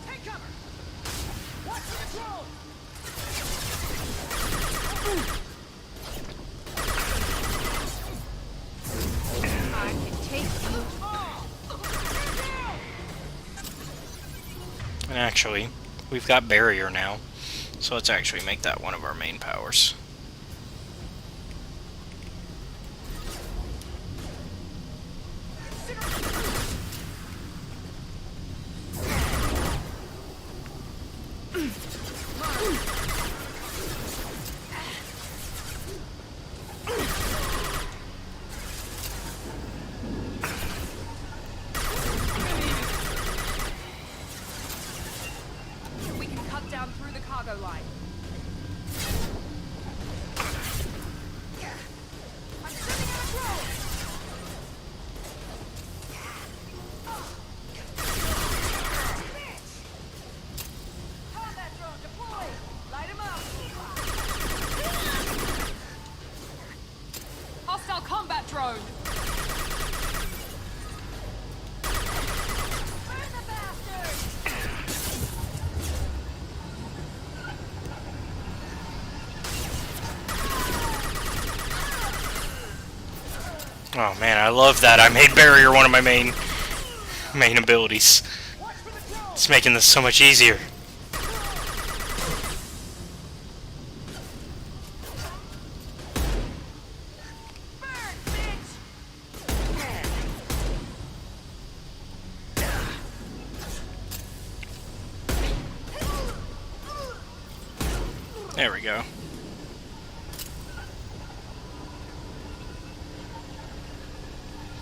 Take cover. Watch the drone. I can take you. And actually, we've got barrier now, so let's actually make that one of our main powers. cargo line. I'm sending out a drone! Combat drone deployed! Light him up! Hostile combat drone! Burn the bastard! Oh man, I love that. I made barrier one of my main abilities. It's making this so much easier. There we go.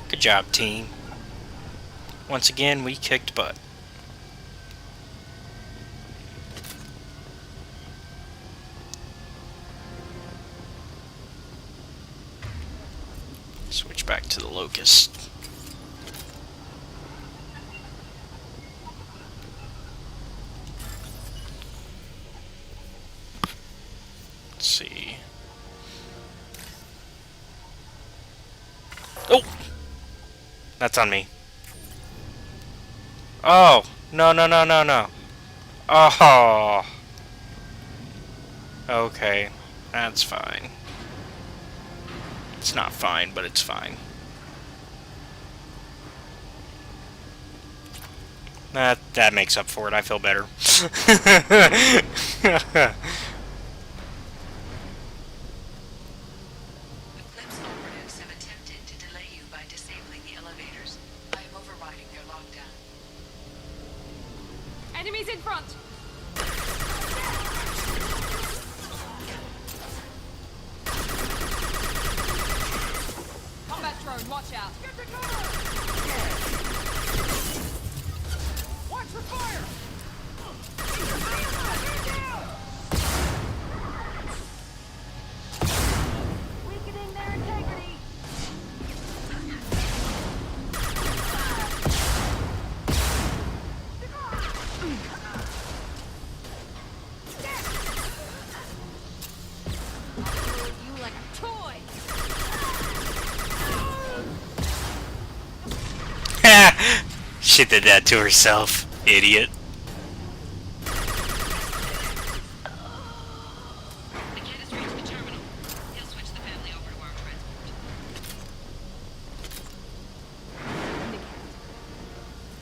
Good job, team. Once again, we kicked butt. Switch back to the Locust. Let's see. Oh! That's on me. Oh! No, no, no, no, no. Oh! Okay. That's fine. It's not fine, but it's fine. That makes up for it. I feel better. Enemies in front! Combat drone, watch out! Get the cover! Watch for fire! Weakening their integrity! You like a toy! She did that to herself, idiot. The kid has reached the terminal. He'll switch the family over to our transport.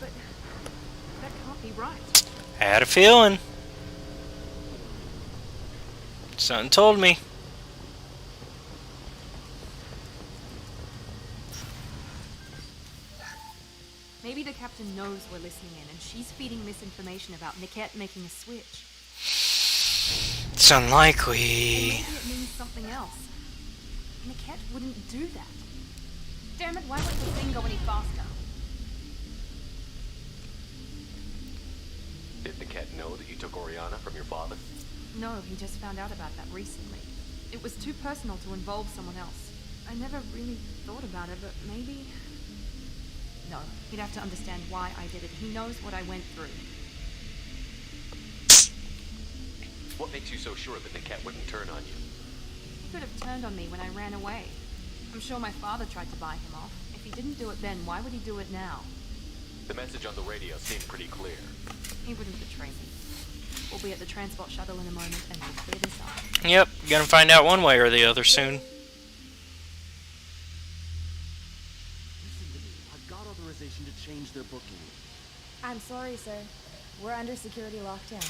But that can't be right. I had a feeling. Something told me. Maybe the captain knows we're listening in, and she's feeding misinformation about Niket making a switch. It's unlikely. Maybe it means something else. Niket wouldn't do that. Damn it, why won't the thing go any faster? Did Niket know that you took Oriana from your father? No, he just found out about that recently. It was too personal to involve someone else. I never really thought about it, but maybe... No, he'd have to understand why I did it. He knows what I went through. What makes you so sure that Niket wouldn't turn on you? He could have turned on me when I ran away. I'm sure my father tried to buy him off. If he didn't do it then, why would he do it now? The message on the radio seemed pretty clear. He wouldn't betray me. We'll be at the transport shuttle in a moment, and we'll clear this up. Yep, gonna find out one way or the other soon. To change their booking. I'm sorry, sir. We're under security lockdown.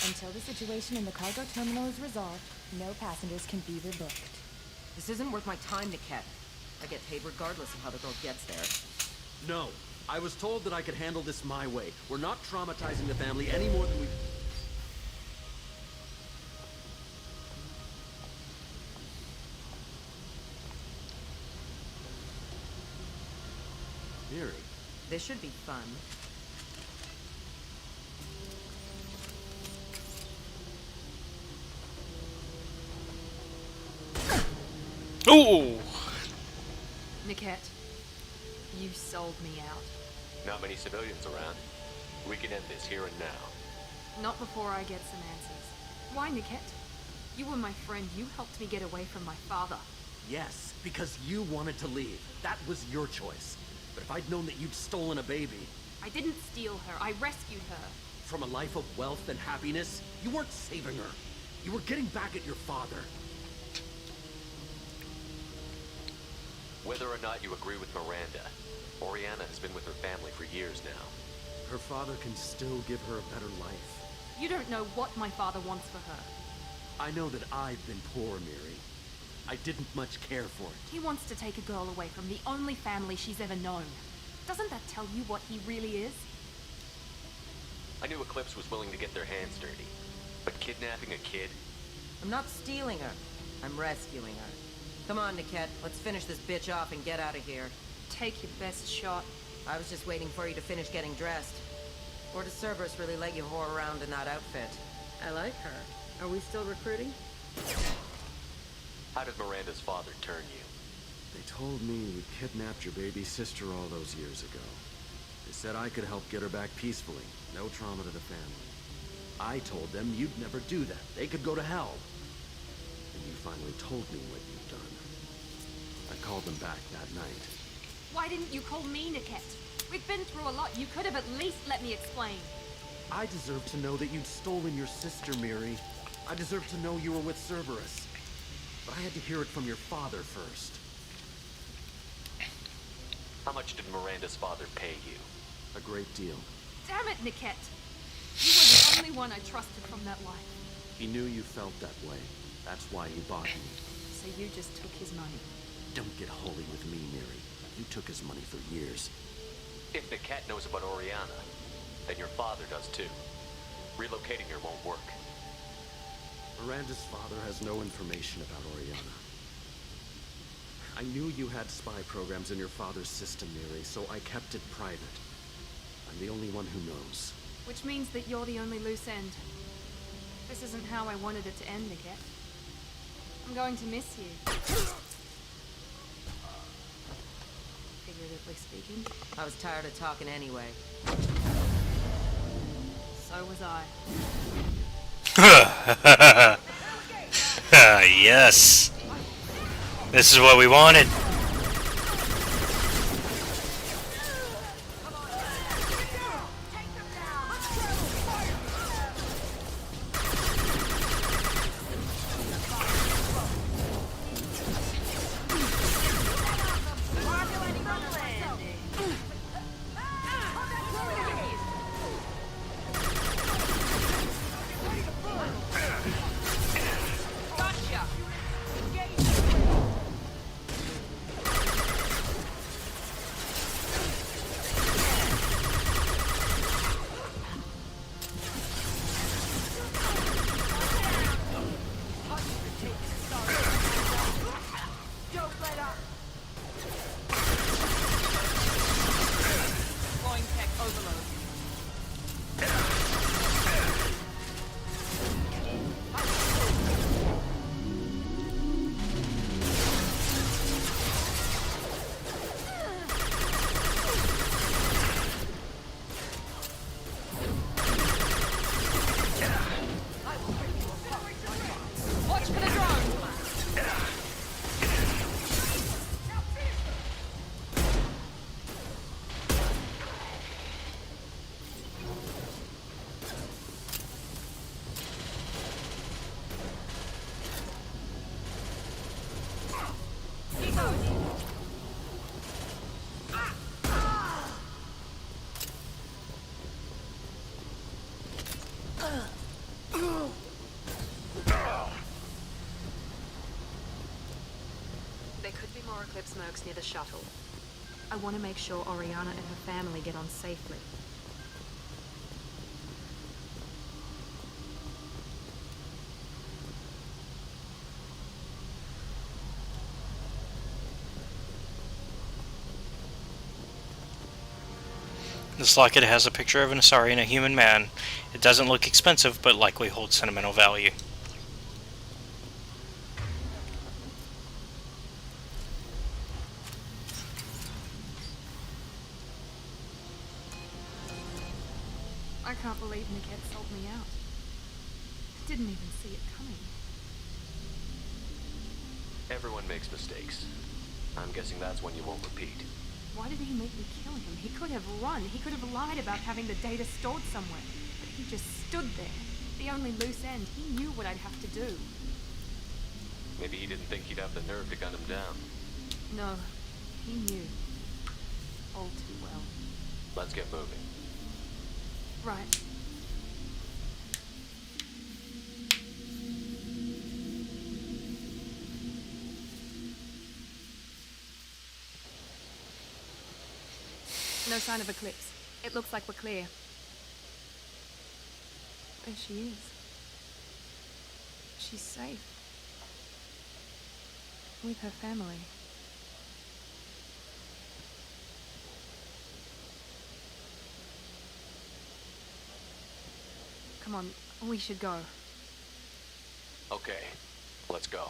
Until the situation in the cargo terminal is resolved, no passengers can be rebooked. This isn't worth my time, Niket. I get paid regardless of how the girl gets there. No. I was told that I could handle this my way. We're not traumatizing the family any more than we... Miri. This should be fun. Ooh! Niket, you sold me out. Not many civilians around. We can end this here and now. Not before I get some answers. Why, Niket? You were my friend. You helped me get away from my father. Yes, because you wanted to leave. That was your choice. But if I'd known that you'd stolen a baby... I didn't steal her. I rescued her. From a life of wealth and happiness, you weren't saving her. You were getting back at your father. Whether or not you agree with Miranda, Oriana has been with her family for years now. Her father can still give her a better life. You don't know what my father wants for her. I know that I've been poor, Miri. I didn't much care for it. He wants to take a girl away from the only family she's ever known. Doesn't that tell you what he really is? I knew Eclipse was willing to get their hands dirty. But kidnapping a kid? I'm not stealing her. I'm rescuing her. Come on, Niket. Let's finish this bitch off and get out of here. Take your best shot. I was just waiting for you to finish getting dressed. Or does Cerberus really let you whore around in that outfit? I like her. Are we still recruiting? How did Miranda's father turn you? They told me you kidnapped your baby sister all those years ago. They said I could help get her back peacefully. No trauma to the family. I told them you'd never do that. They could go to hell. And you finally told me what you'd done. I called them back that night. Why didn't you call me, Niket? We've been through a lot. You could have at least let me explain. I deserve to know that you'd stolen your sister, Miri. I deserve to know you were with Cerberus. But I had to hear it from your father first. How much did Miranda's father pay you? A great deal. Damn it, Niket! You were the only one I trusted from that life. He knew you felt that way. That's why he bought me. So you just took his money. Don't get holy with me, Miri. You took his money for years. If the cat knows about Oriana, then your father does too. Relocating her won't work. Miranda's father has no information about Oriana. I knew you had spy programs in your father's system, Miri, so I kept it private. I'm the only one who knows. Which means that you're the only loose end. This isn't how I wanted it to end, Niket. I'm going to miss you. Figuratively speaking. I was tired of talking anyway. So was I. Yes. This is what we wanted. There could be more Eclipse mercs near the shuttle. I want to make sure Oriana and her family get on safely. This locket has a picture of an Asari and a human man. It doesn't look expensive, but likely holds sentimental value. I can't believe Niket sold me out. Didn't even see it coming. Everyone makes mistakes. I'm guessing that's one you won't repeat. Why did he make me kill him? He could have run. He could have lied about having the data stored somewhere. But he just stood there. The only loose end. He knew what I'd have to do. Maybe he didn't think he'd have the nerve to gun him down. No, he knew. All too well. Let's get moving. Right. No sign of Eclipse. It looks like we're clear. There she is. She's safe. With her family. Come on, we should go. Okay, let's go.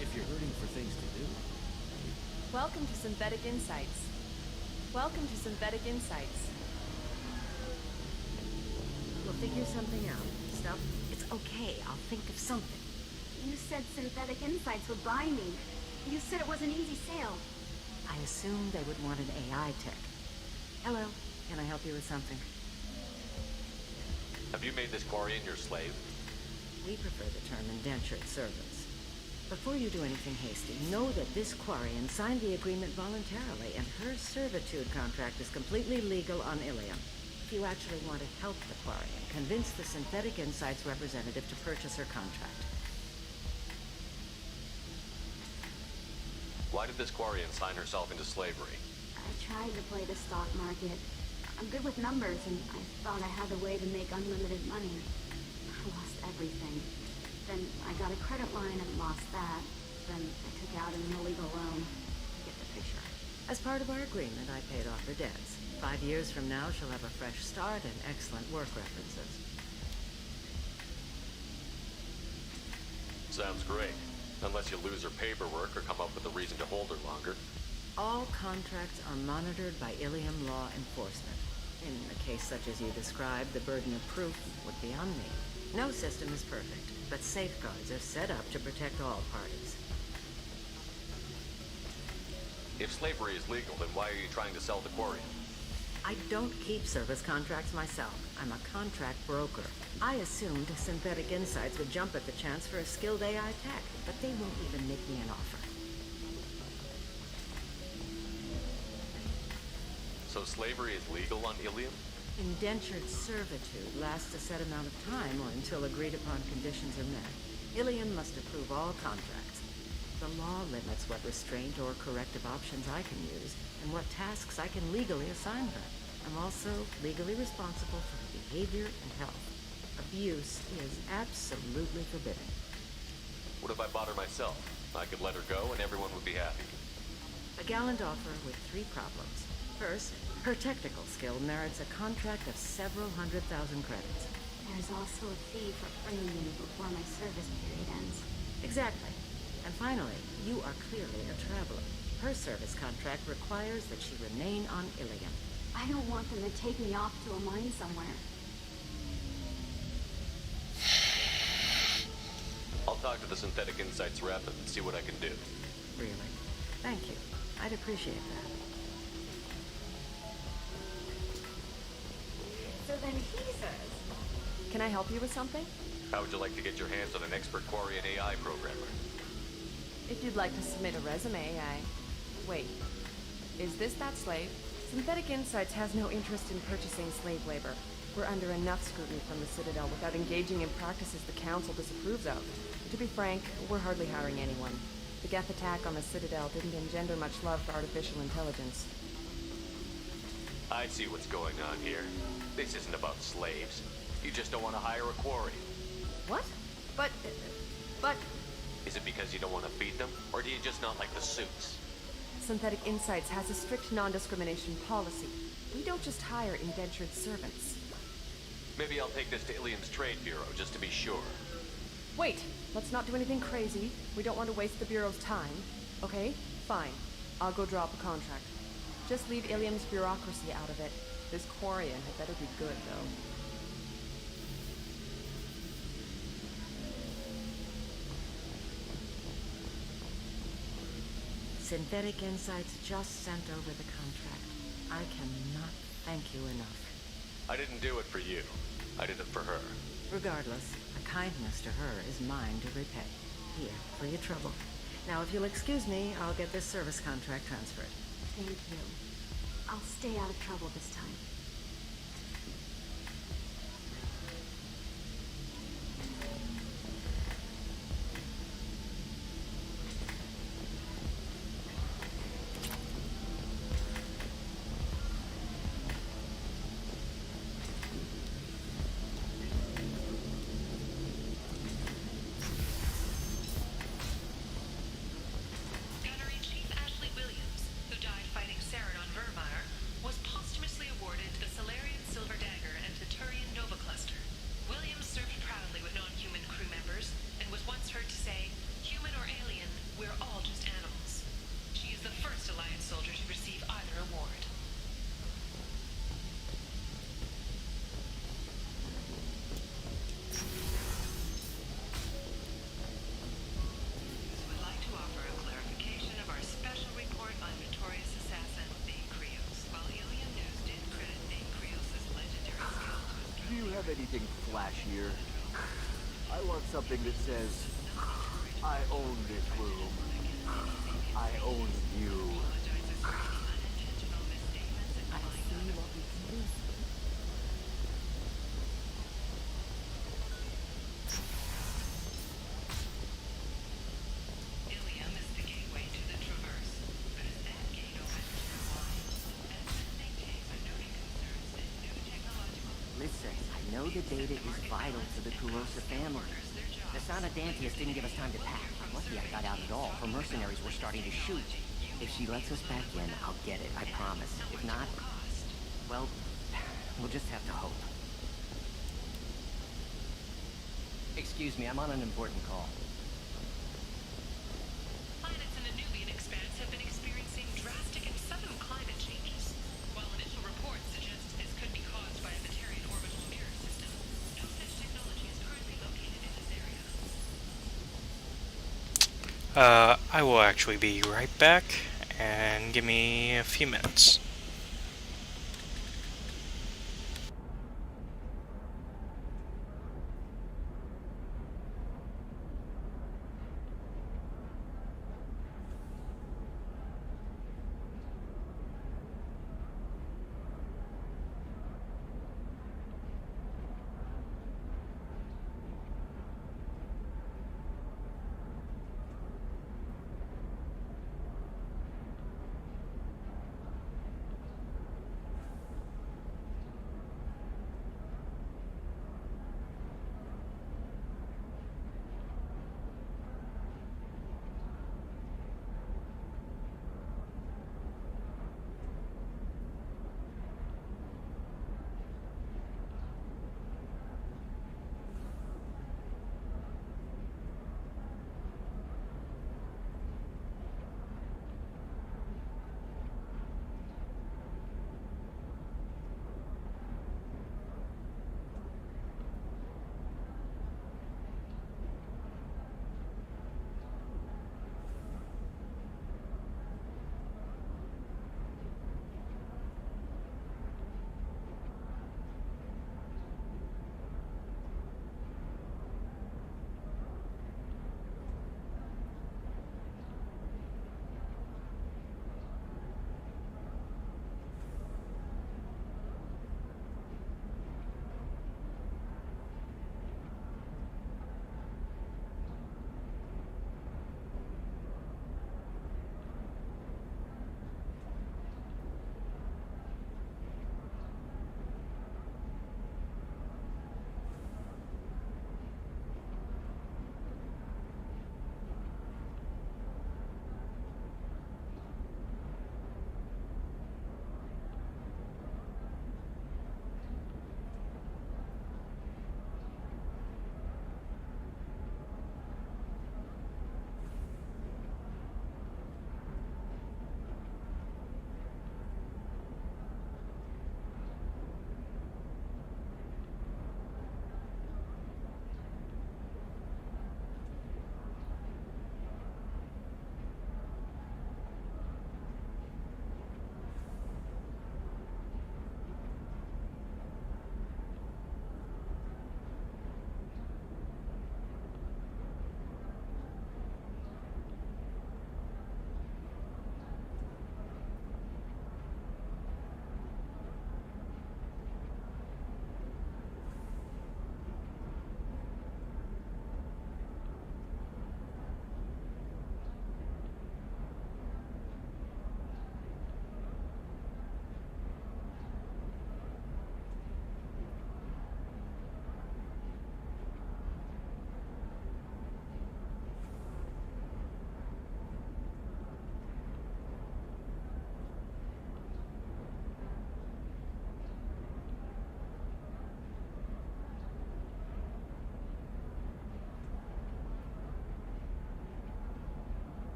If you're hurting for things to do. Welcome to Synthetic Insights. Welcome to Synthetic Insights. We'll figure something out. Stuff. It's okay. I'll think of something. You said Synthetic Insights would buy me. You said it was an easy sale. I assumed they would want an AI tech. Hello. Can I help you with something? Have you made this Quarian your slave? We prefer the term indentured servants. Before you do anything hasty, know that this Quarian signed the agreement voluntarily, and her servitude contract is completely legal on Ilium. If you actually want to help the Quarian, convince the Synthetic Insights representative to purchase her contract. Why did this Quarian sign herself into slavery? I tried to play the stock market. I'm good with numbers, and I thought I had a way to make unlimited money. I lost everything. Then I got a credit line and lost that. Then I took out an illegal loan. You get the picture. As part of our agreement, I paid off her debts. 5 years from now, she'll have a fresh start and excellent work references. Sounds great. Unless you lose her paperwork or come up with a reason to hold her longer. All contracts are monitored by Ilium law enforcement. In a case such as you described, the burden of proof would be on me. No system is perfect, but safeguards are set up to protect all parties. If slavery is legal, then why are you trying to sell the Quarian? I don't keep service contracts myself. I'm a contract broker. I assumed Synthetic Insights would jump at the chance for a skilled AI tech, but they won't even make me an offer. So slavery is legal on Ilium? Indentured servitude lasts a set amount of time or until agreed-upon conditions are met. Ilium must approve all contracts. The law limits what restraint or corrective options I can use and what tasks I can legally assign her. I'm also legally responsible for her behavior and health. Abuse is absolutely forbidden. What if I bought her myself? I could let her go and everyone would be happy. A gallant offer with 3 problems. First, her technical skill merits a contract of several 100,000 credits. There's also a fee for freeing me before my service period ends. Exactly. And finally, you are clearly a traveler. Her service contract requires that she remain on Ilium. I don't want them to take me off to a mine somewhere. I'll talk to the Synthetic Insights rep and see what I can do. Really? Thank you. I'd appreciate that. So then he says... Can I help you with something? How would you like to get your hands on an expert Quarian AI programmer? If you'd like to submit a resume, Wait. Is this that slave? Synthetic Insights has no interest in purchasing slave labor. We're under enough scrutiny from the Citadel without engaging in practices the Council disapproves of. To be frank, we're hardly hiring anyone. The Geth attack on the Citadel didn't engender much love for artificial intelligence. I see what's going on here. This isn't about slaves. You just don't want to hire a quarry. What? But... Is it because you don't want to feed them, or do you just not like the suits? Synthetic Insights has a strict non-discrimination policy. We don't just hire indentured servants. Maybe I'll take this to Ilium's Trade Bureau, just to be sure. Wait! Let's not do anything crazy. We don't want to waste the Bureau's time. Okay? Fine. I'll go draw up a contract. Just leave Ilium's bureaucracy out of it. This Quarian had better be good, though. Synthetic Insights just sent over the contract. I cannot thank you enough. I didn't do it for you. I did it for her. Regardless, a kindness to her is mine to repay. Here, for your trouble. Now, if you'll excuse me, I'll get this service contract transferred. Thank you. I'll stay out of trouble this time. Gunnery Chief Ashley Williams, who died fighting Saren on Vermeer, was posthumously awarded the Solarian Silver Dagger and the Turian Nova Cluster. Williams served proudly with non-human crew members and was once heard to say, "Human or alien, we're all just animals." She is the first Alliance soldier to receive either award. Would like to offer a clarification of our special report on notorious assassin Thane Krios. While Ilium News did credit Thane Krios' legendary skills with Do you have anything flashier? I want something that says, I own this room. I own you. Ilium is the gateway to the Traverse, but as that gate opens to the wide, and as they take noting concerns and new technological... Listen, I know the data is vital to the Kurosa family. Nasana Dantius didn't give us time to pack. I'm lucky I got out at all, for mercenaries were starting to shoot. If she lets us back in, I'll get it, I promise. If not, well, we'll just have to hope. Excuse me, I'm on an important call. Planets in the Nubian expanse have been experiencing drastic and sudden climate changes. While initial reports suggest this could be caused by a Batarian orbital mirror system, no such technology is currently located in this area. I will actually be right back, and give me a few minutes.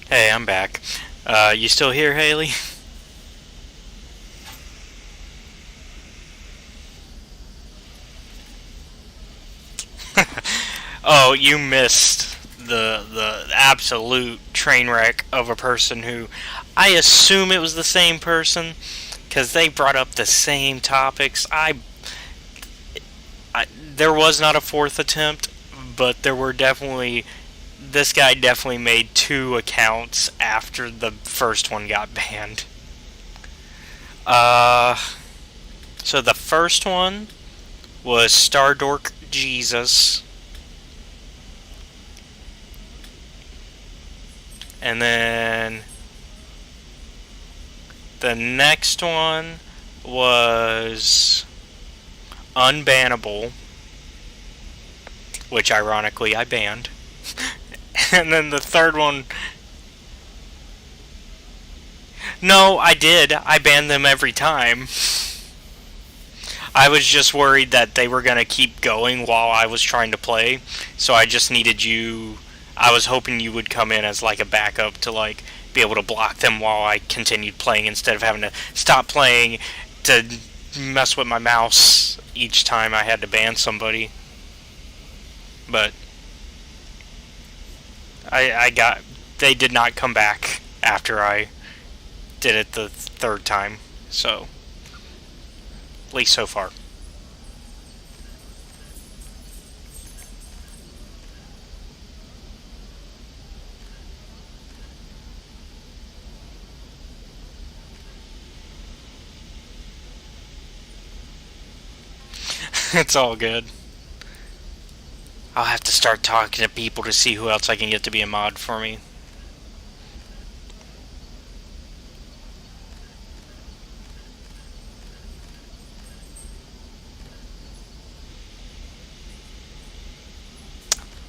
Hey, I'm back. You still here, Haley? Oh, you missed the absolute train wreck of a person who I assume it was the same person because they brought up the same topics. There was not a fourth attempt, but there were definitely. This guy definitely made 2 accounts after the first one got banned. So the first one was Stardork Jesus. And then the next one was Unbannable, which ironically I banned. And then the third one... No, I did. I banned them every time. I was just worried that they were going to keep going while I was trying to play. So I just needed you... I was hoping you would come in as like a backup to like be able to block them while I continued playing instead of having to stop playing to mess with my mouse each time I had to ban somebody. But... they did not come back after I did it the third time, so at least so far. It's all good. I'll have to start talking to people to see who else I can get to be a mod for me.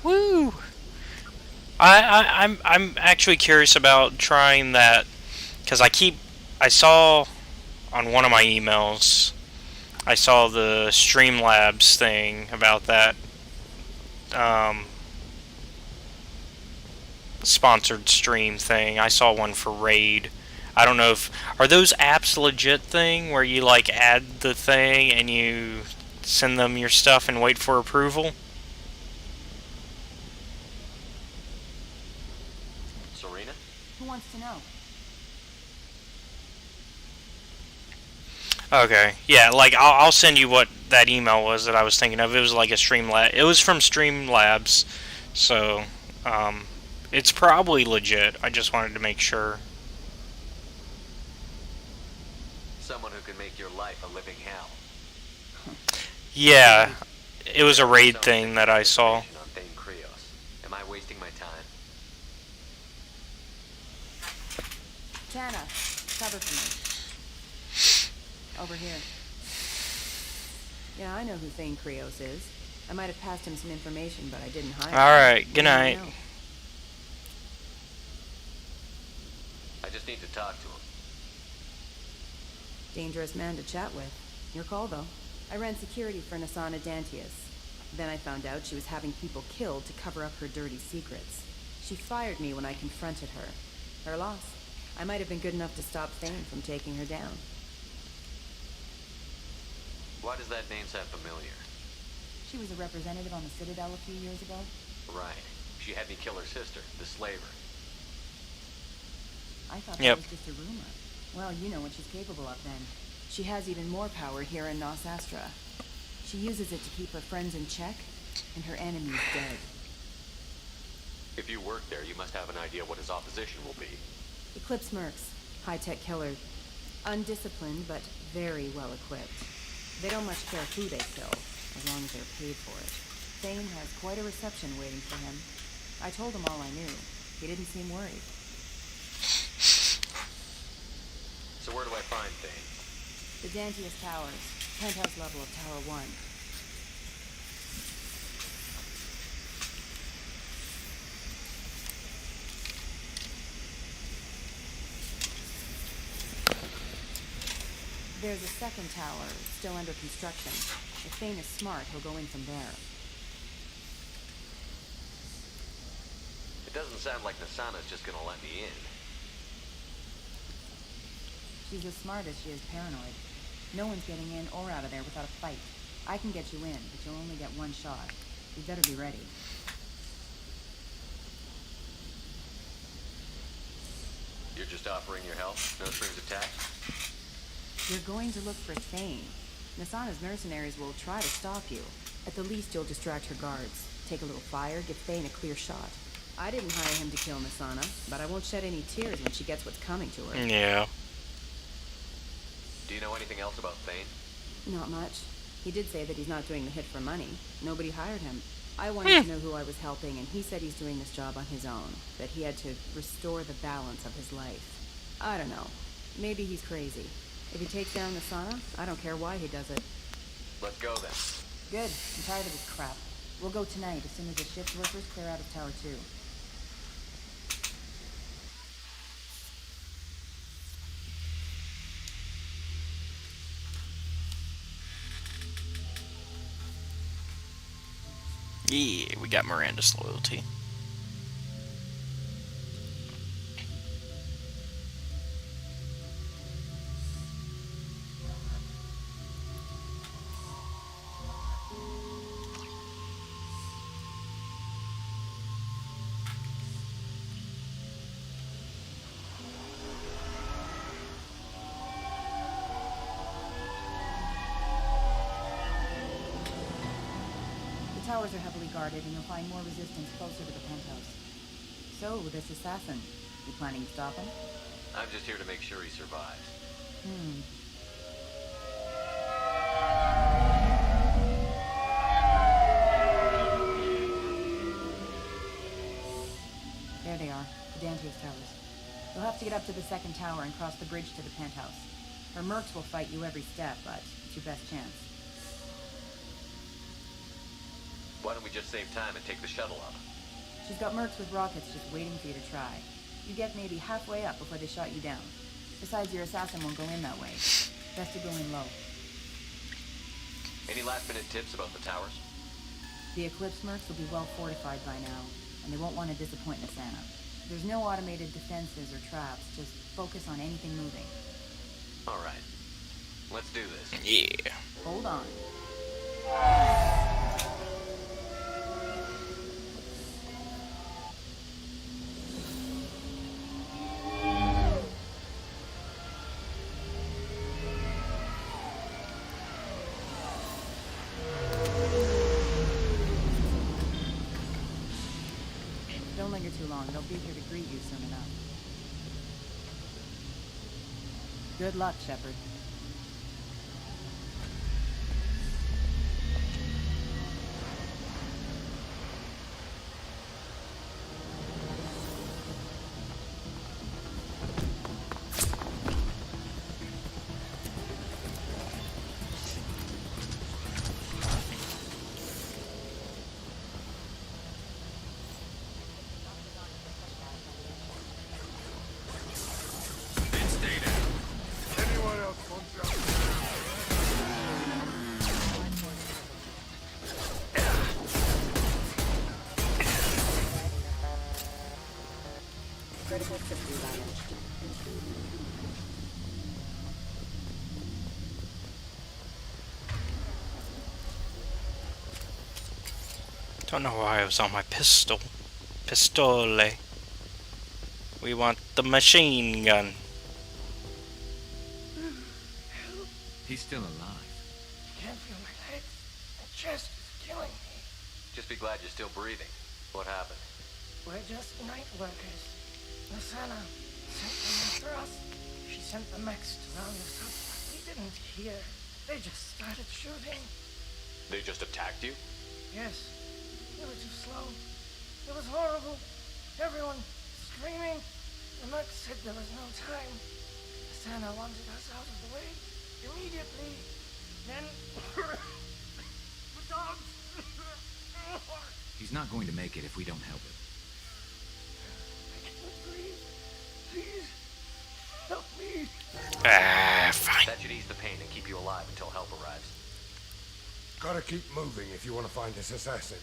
Woo! I'm actually curious about trying that because I saw on one of my emails I saw the Streamlabs thing about that sponsored stream thing. I saw one for Raid. I don't know if are those apps legit thing where you like add the thing and you send them your stuff and wait for approval? Serena? Who wants to know? Okay, yeah, like I'll send you what that email was that I was thinking of. It was like a Streamlabs. It was from Streamlabs, so it's probably legit. I just wanted to make sure. Someone who can make your life a living hell. Yeah, it was a Raid thing that I saw. On Thane Krios. Am I wasting my time? Tana, cover for me. Over here. Yeah, I know who Thane Krios is. I might have passed him some information, but I didn't hide it. Alright, good night. I just need to talk to him. Dangerous man to chat with. Your call, though. I ran security for Nasana Dantius. Then I found out she was having people killed to cover up her dirty secrets. She fired me when I confronted her. Her loss. I might have been good enough to stop Thane from taking her down. Why does that name sound familiar? She was a representative on the Citadel a few years ago. Right. She had me kill her sister, the slaver. I thought that was just a rumor. Well, you know what she's capable of then. She has even more power here in Nos Astra. She uses it to keep her friends in check, and her enemies dead. If you work there, you must have an idea what his opposition will be. Eclipse Mercs. High-tech killers. Undisciplined, but very well equipped. They don't much care who they kill, as long as they're paid for it. Thane has quite a reception waiting for him. I told him all I knew. He didn't seem worried. So where do I find Thane? The Dantius Towers. Penthouse level of Tower 1. There's a second tower, still under construction. If Thane is smart, he'll go in from there. It doesn't Doesn't sound like Nasana's just gonna let me in. She's as smart as she is paranoid. No one's getting in or out of there without a fight. I can get you in, but you'll only get one shot. You better be ready. You're just offering your help? No strings attached? You're going to look for Thane. Nasana's mercenaries will try to stop you. At the least, you'll distract her guards. Take a little fire, give Thane a clear shot. I didn't hire him to kill Nasana, but I won't shed any tears when she gets what's coming to her. Yeah. Do you know anything else about Thane? Not much. He did say that he's not doing the hit for money. Nobody hired him. I wanted to know who I was helping, and he said he's doing this job on his own. That he had to restore the balance of his life. I don't know. Maybe he's crazy. If he takes down Nasana, I don't care why he does it. Let's go then. Good. I'm tired of this crap. We'll go tonight as soon as the shift workers clear out of Tower 2. Yeah, we got Miranda's loyalty. The towers are heavily guarded, and you'll find more resistance closer to the penthouse. So, this assassin, you planning to stop him? I'm just here to make sure he survives. There they are, the Dante's towers. You'll have to get up to the second tower and cross the bridge to the penthouse. Her mercs will fight you every step, but it's your best chance. Why don't we just save time and take the shuttle up? She's got mercs with rockets just waiting for you to try. You get maybe halfway up before they shot you down. Besides, your assassin won't go in that way. Best to go in low. Any last-minute tips about the towers? The Eclipse mercs will be well fortified by now, and they won't want to disappoint Nasana. There's no automated defenses or traps, just focus on anything moving. All right. Let's do this. Yeah. Hold on. Don't linger too long. They'll be here to greet you soon enough. Good luck, Shepard. Anyone else want jump? Critical system damage. Don't know why I was on my pistol. Pistole. We want the machine gun. He's still alive. Can't feel my legs. My chest is killing me. Just be glad you're still breathing. What happened? We're just night workers. Nasana sent them after us. She sent the mechs to round us up. We didn't hear. They just started shooting. They just attacked you? Yes. They were too slow. It was horrible. Everyone screaming. The mechs said there was no time. Nasana wanted us out of the way immediately. Then the dogs. He's not going to make it if we don't help him. I can't breathe. Please help me. Fine. That should ease the pain and keep you alive until help arrives. Gotta keep moving if you want to find this assassin.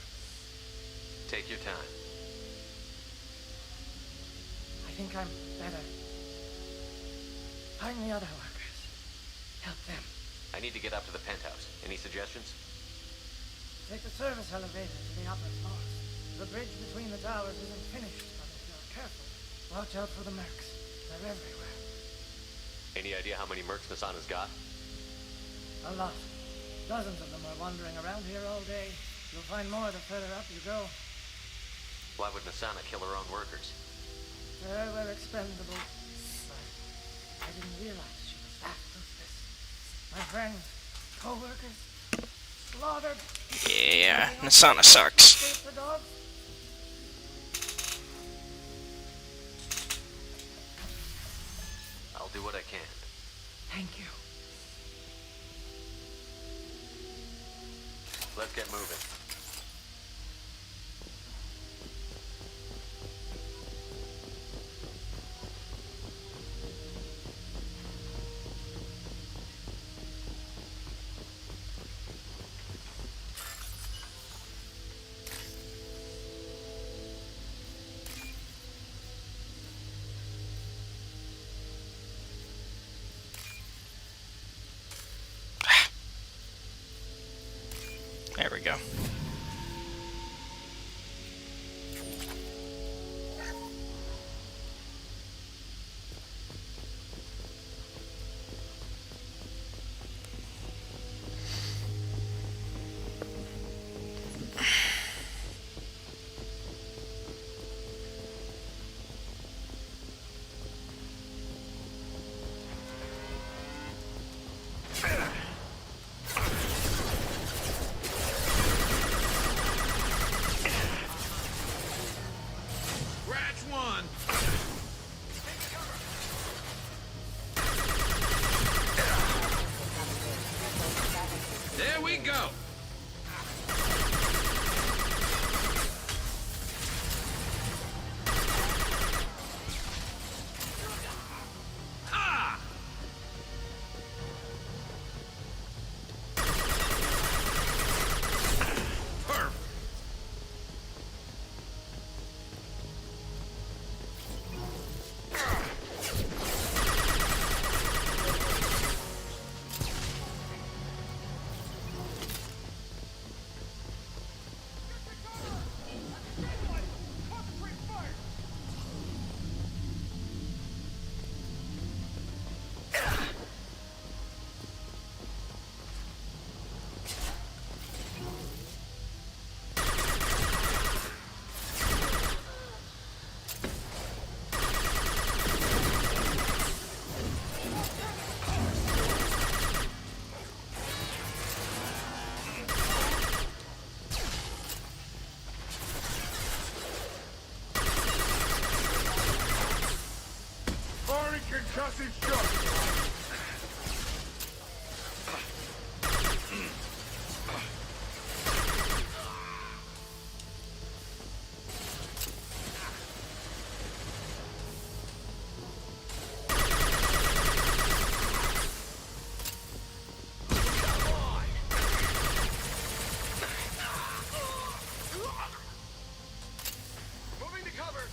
Take your time. think I'm better. Find the other workers. Help them. I need to get up to the penthouse. Any suggestions? Take the service elevator to the upper floors. The bridge between the towers isn't finished, but if you're careful, watch out for the mercs. They're everywhere. Any idea how many mercs Nasana's got? A lot. Dozens of them are wandering around here all day. You'll find more the further up you go. Why would Nasana kill her own workers? We're expendable. But I didn't realize she was that ruthless. My friends, co-workers, slaughtered. Yeah, Nasana sucks. Escape the dogs. I'll do what I can. Thank you. Let's get moving. There we go. There we go. Concussive shock! Moving to cover.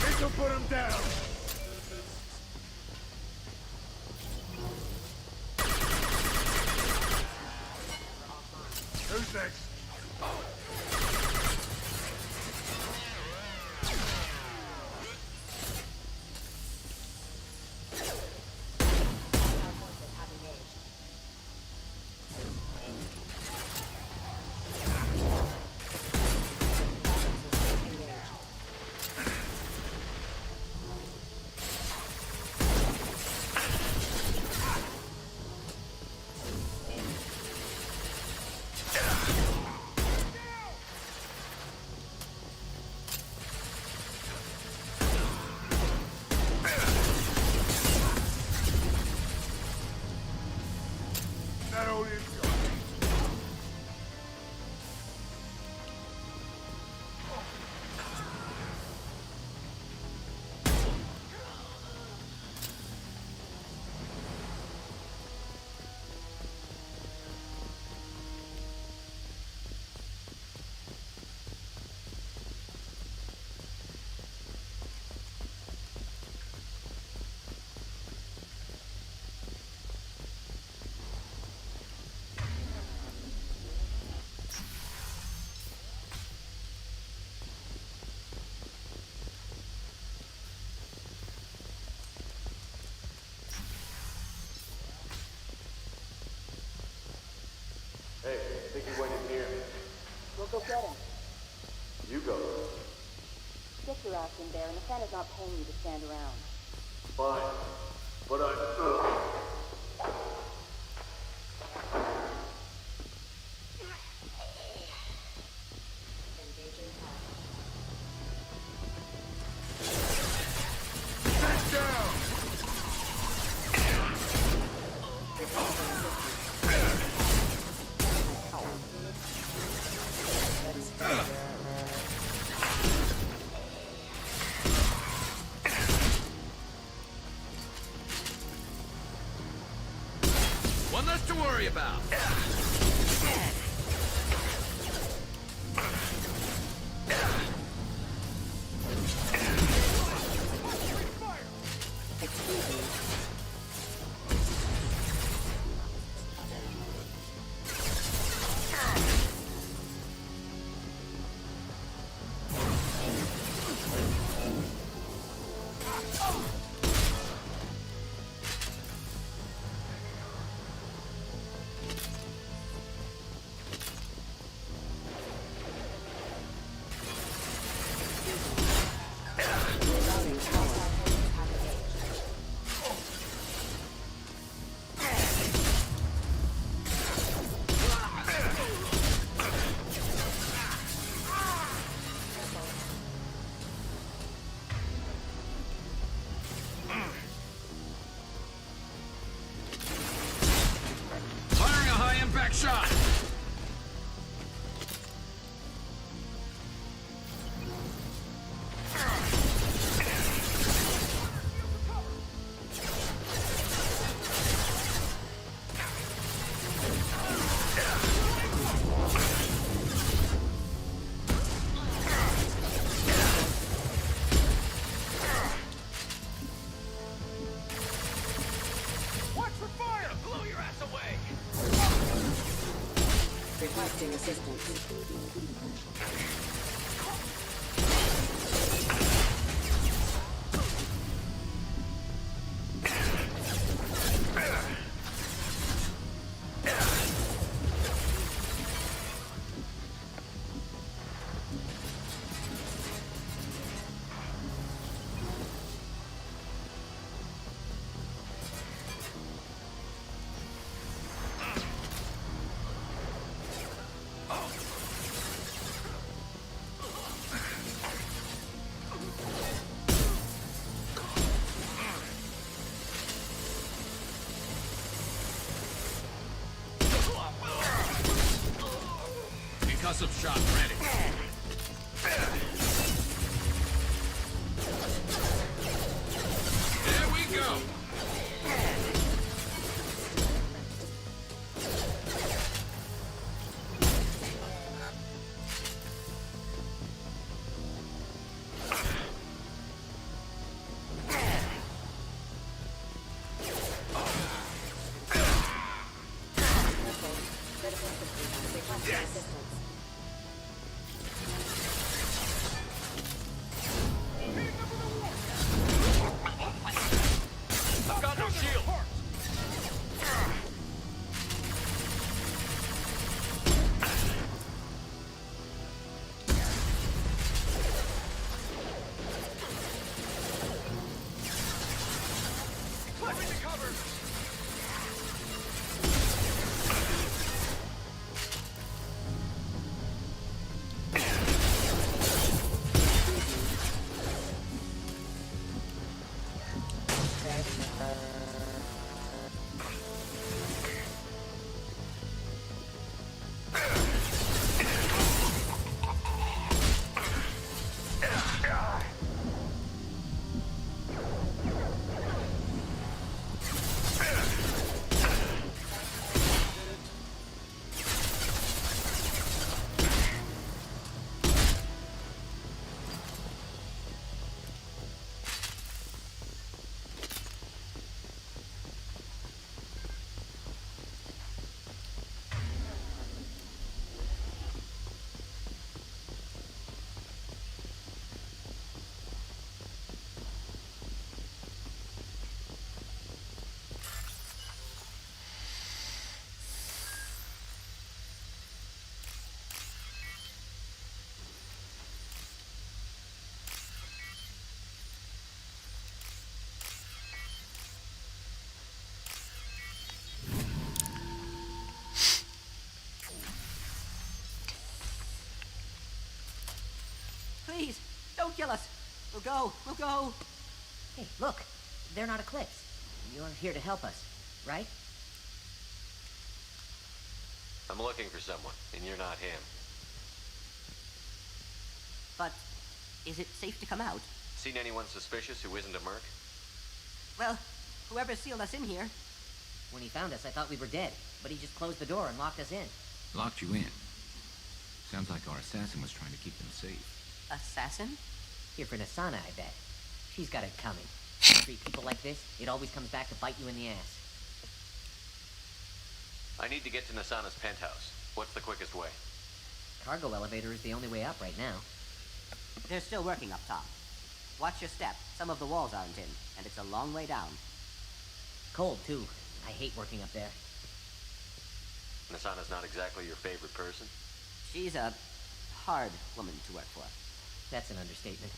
This'll put him down! Who's next? That old is gone. get him. You go. Get your ass in there, and the Santa's not paying you to stand around. Fine. But One less to worry about. Firing a high-impact shot. Watch for fire! Blow your ass away! Requesting assistance. Concussive shot ready. There we go. Requesting assistance. I've got no shield! Climbing the cover! kill us. We'll go. We'll go. Hey, look. They're not Eclipse. You're here to help us, right? I'm looking for someone, and you're not him. But is it safe to come out? Seen anyone suspicious who isn't a merc? Well, whoever sealed us in here. When he found us, I thought we were dead, but he just closed the door and locked us in. Locked you in. Sounds like our assassin was trying to keep them safe. Assassin? Here for Nasana, I bet. She's got it coming. Treat people like this, it always comes back to bite you in the ass. I need to get to Nasana's penthouse. What's the quickest way? Cargo elevator is the only way up right now. They're still working up top. Watch your step. Some of the walls aren't in, and it's a long way down. Cold, too. I hate working up there. Nasana's not exactly your favorite person? She's a hard woman to work for. That's an understatement.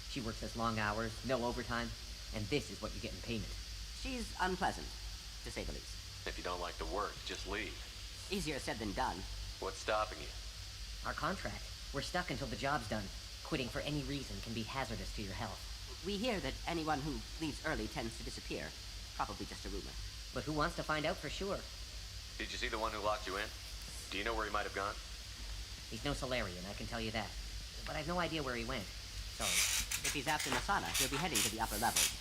She works us long hours, no overtime, and this is what you get in payment. She's unpleasant, to say the least. If you don't like the work, just leave. Easier said than done. What's stopping you? Our contract. We're stuck until the job's done. Quitting for any reason can be hazardous to your health. We hear that anyone who leaves early tends to disappear. Probably just a rumor. But who wants to find out for sure? Did you see the one who locked you in? Do you know where he might have gone? He's no Solarian, I can tell you that. But I've no idea where he went. Sorry. If he's after Nasana, he'll be heading to the upper levels.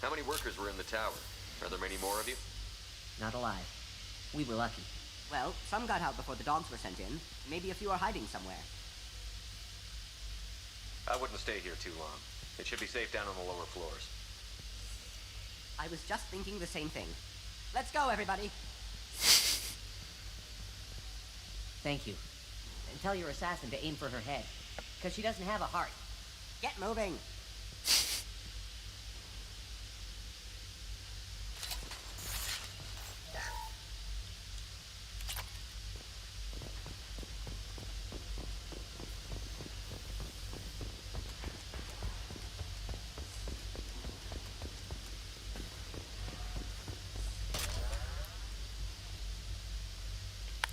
How many workers were in the tower? Are there many more of you? Not alive. We were lucky. Well, some got out before the dogs were sent in. Maybe a few are hiding somewhere. I wouldn't stay here too long. It should be safe down on the lower floors. I was just thinking the same thing. Let's go, everybody! Thank you. And tell your assassin to aim for her head. Because she doesn't have a heart. Get moving!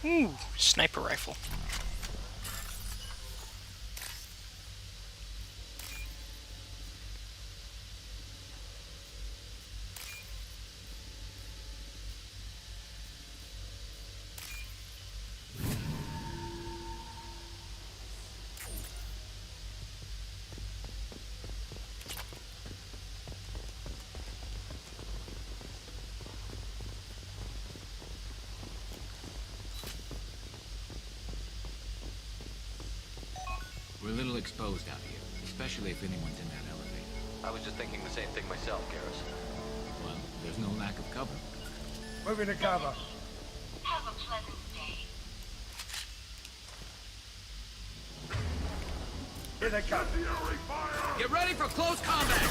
Ooh, sniper rifle. We're a little exposed out here, especially if anyone's in that elevator. I was just thinking the same thing myself, Garrus. Well, there's no lack of cover. Moving to cover. Have a pleasant day. Here they come. Get ready for close combat!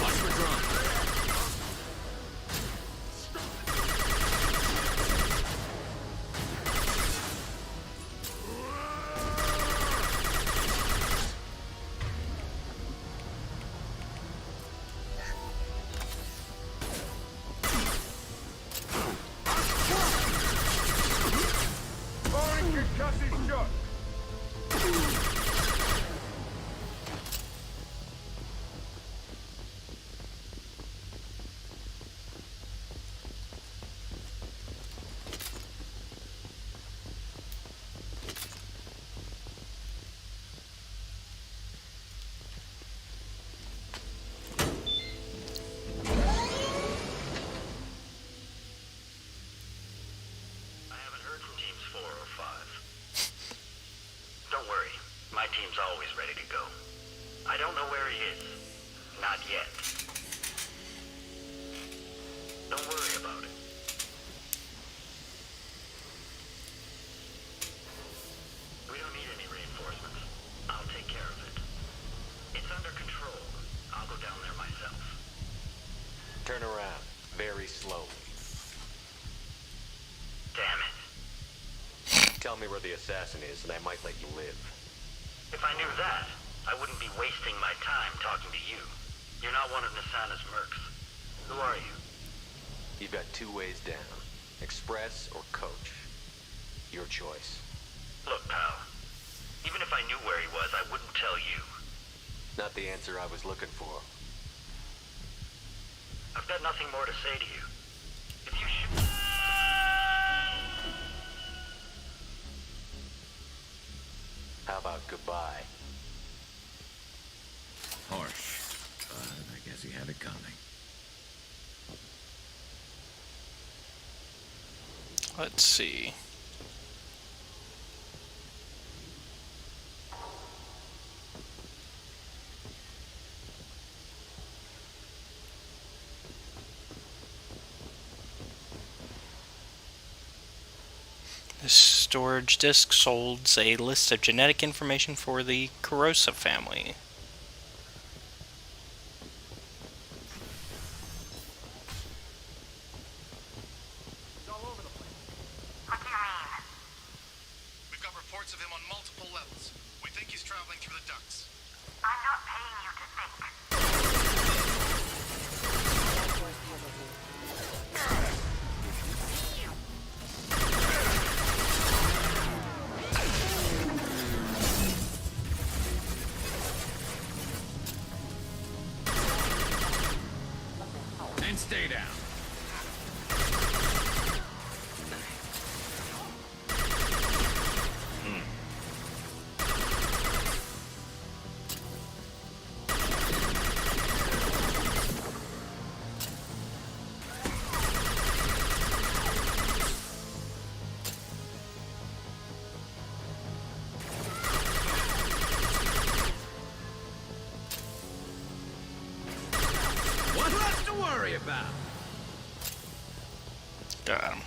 Watch for drone. Team's always ready to go. I don't know where he is. Not yet. Don't worry about it. We don't need any reinforcements. I'll take care of it. It's under control. I'll go down there myself. Turn around. Very slowly. Damn it. Tell me where the assassin is, and I might let you live. If I knew that, I wouldn't be wasting my time talking to you. You're not one of Nasana's mercs. Who are you? You've got two ways down. Express or coach. Your choice. Look, pal. Even if I knew where he was, I wouldn't tell you. Not the answer I was looking for. I've got nothing more to say to you. If you shoot... How about goodbye? Harsh, but I guess he had it coming. Let's see. This storage disk holds a list of genetic information for the Kurosa family. It's all over the place. What do you mean? We've got reports of him on multiple levels. We think he's traveling through the ducts. I'm not paying you to think. And stay down. What's left to worry about? Got him.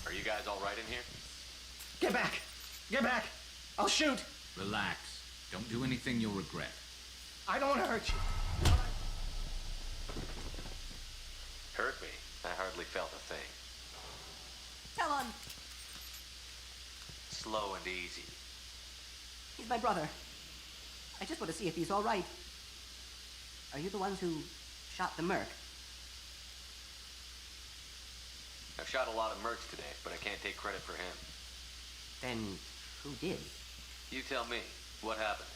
Are you guys all right in here? Get back! Get back! I'll shoot! Relax. Don't do anything you'll regret. I don't want to hurt you. Hurt me? I hardly felt a thing. Talon! Slow and easy. He's my brother. I just want to see if he's all right. Are you the ones who shot the merc? I've shot a lot of mercs today, but I can't take credit for him. Then who did? You tell me. What happened?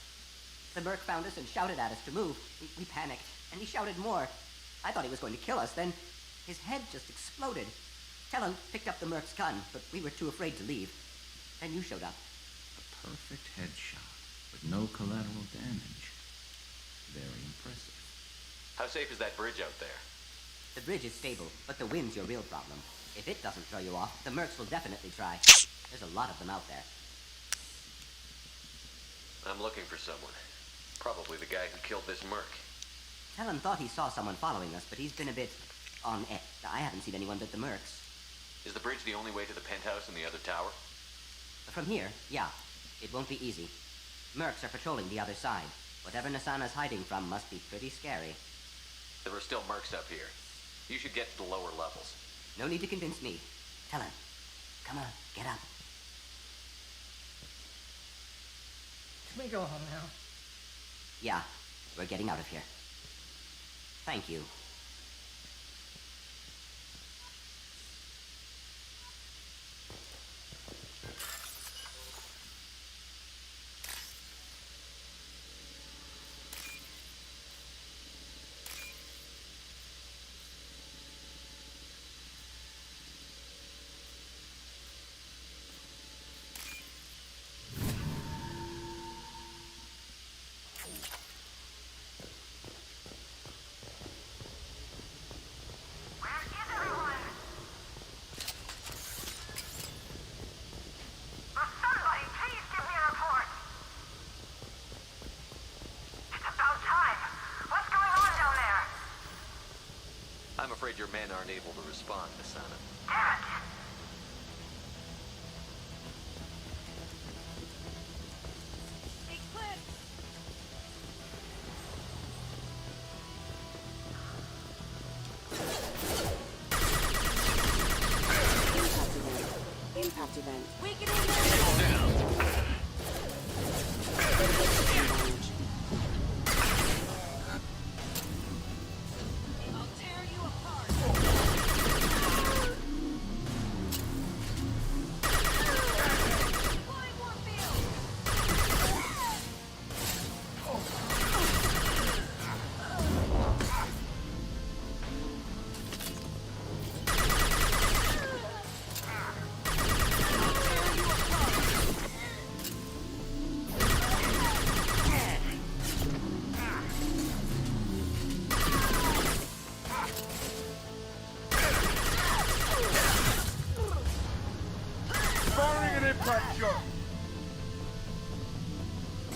The merc found us and shouted at us to move. We panicked, and he shouted more. I thought he was going to kill us. Then his head just exploded. Talon picked up the merc's gun, but we were too afraid to leave. Then you showed up. A perfect headshot with no collateral damage. Very impressive. How safe is that bridge out there? The bridge is stable, but the wind's your real problem. If it doesn't throw you off, the mercs will definitely try. There's a lot of them out there. I'm looking for someone. Probably the guy who killed this merc. Talon thought he saw someone following us, but he's been a bit on edge. I haven't seen anyone but the mercs. Is the bridge the only way to the penthouse and the other tower? From here, yeah. It won't be easy. Mercs are patrolling the other side. Whatever Nasana's hiding from must be pretty scary. There are still mercs up here. You should get to the lower levels. No need to convince me. Talon, come on, get up. Can we go home now? Yeah, we're getting out of here. Thank you. I'm afraid your men aren't able to respond, Nasana. Damn it! event. Firing an impact shot.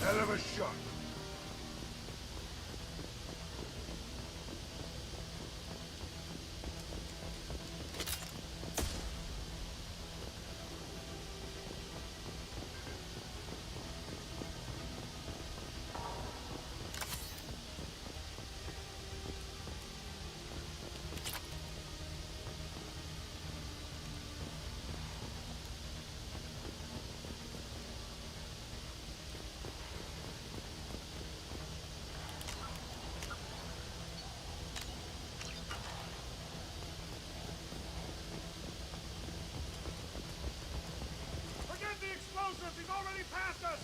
Hell of a shot. Forget the explosives! He's already passed us!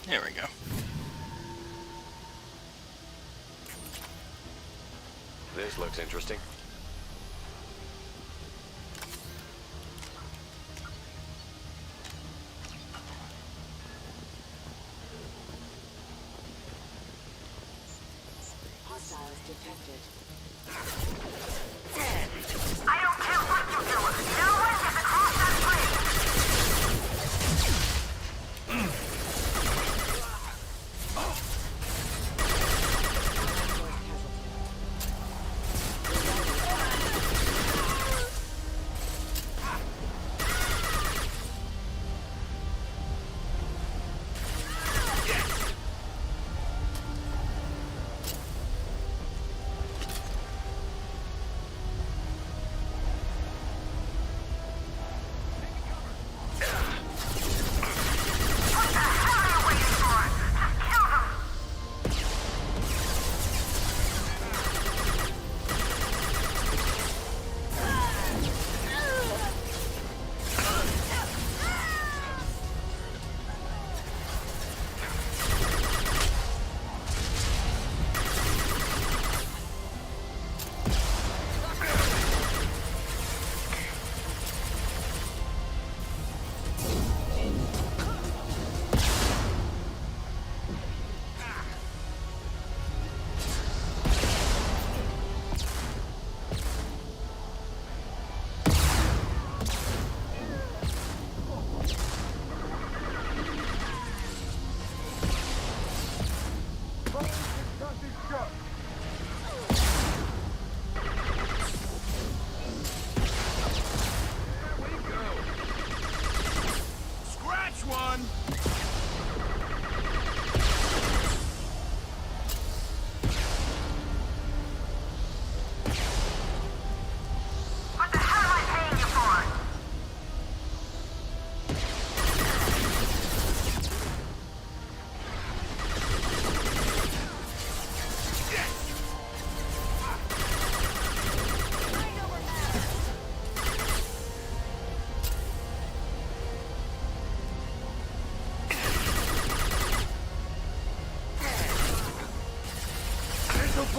There we go. This looks interesting. Hostiles detected. I don't care what you do! No one gets across that bridge!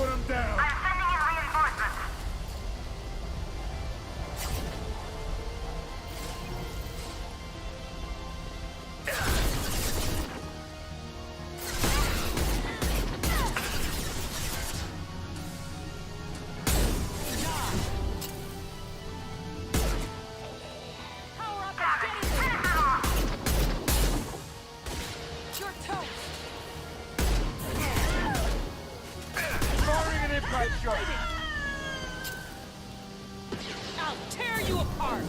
Put him down! I'm sending in reinforcements! I'll tear you apart!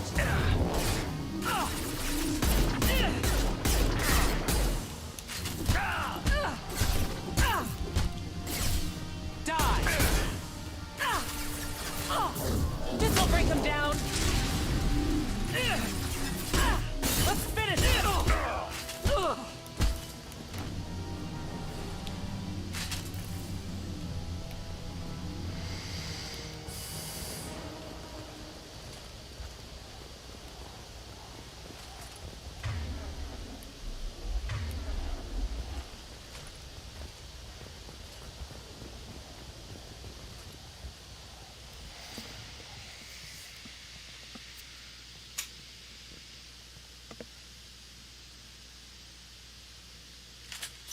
Die! This'll bring him down! Let's finish it!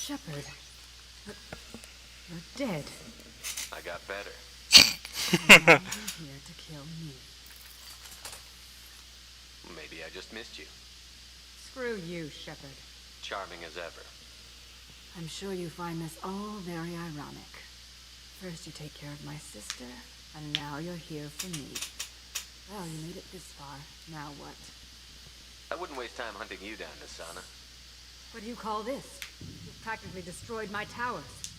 Shepard, you're dead. I got better. You're here to kill me. Maybe I just missed you. Screw you, Shepard. Charming as ever. I'm sure you find this all very ironic. First you take care of my sister, and now you're here for me. Well, you made it this far. Now what? I wouldn't waste time hunting you down, Nassana. What do you call this? You've practically destroyed my towers.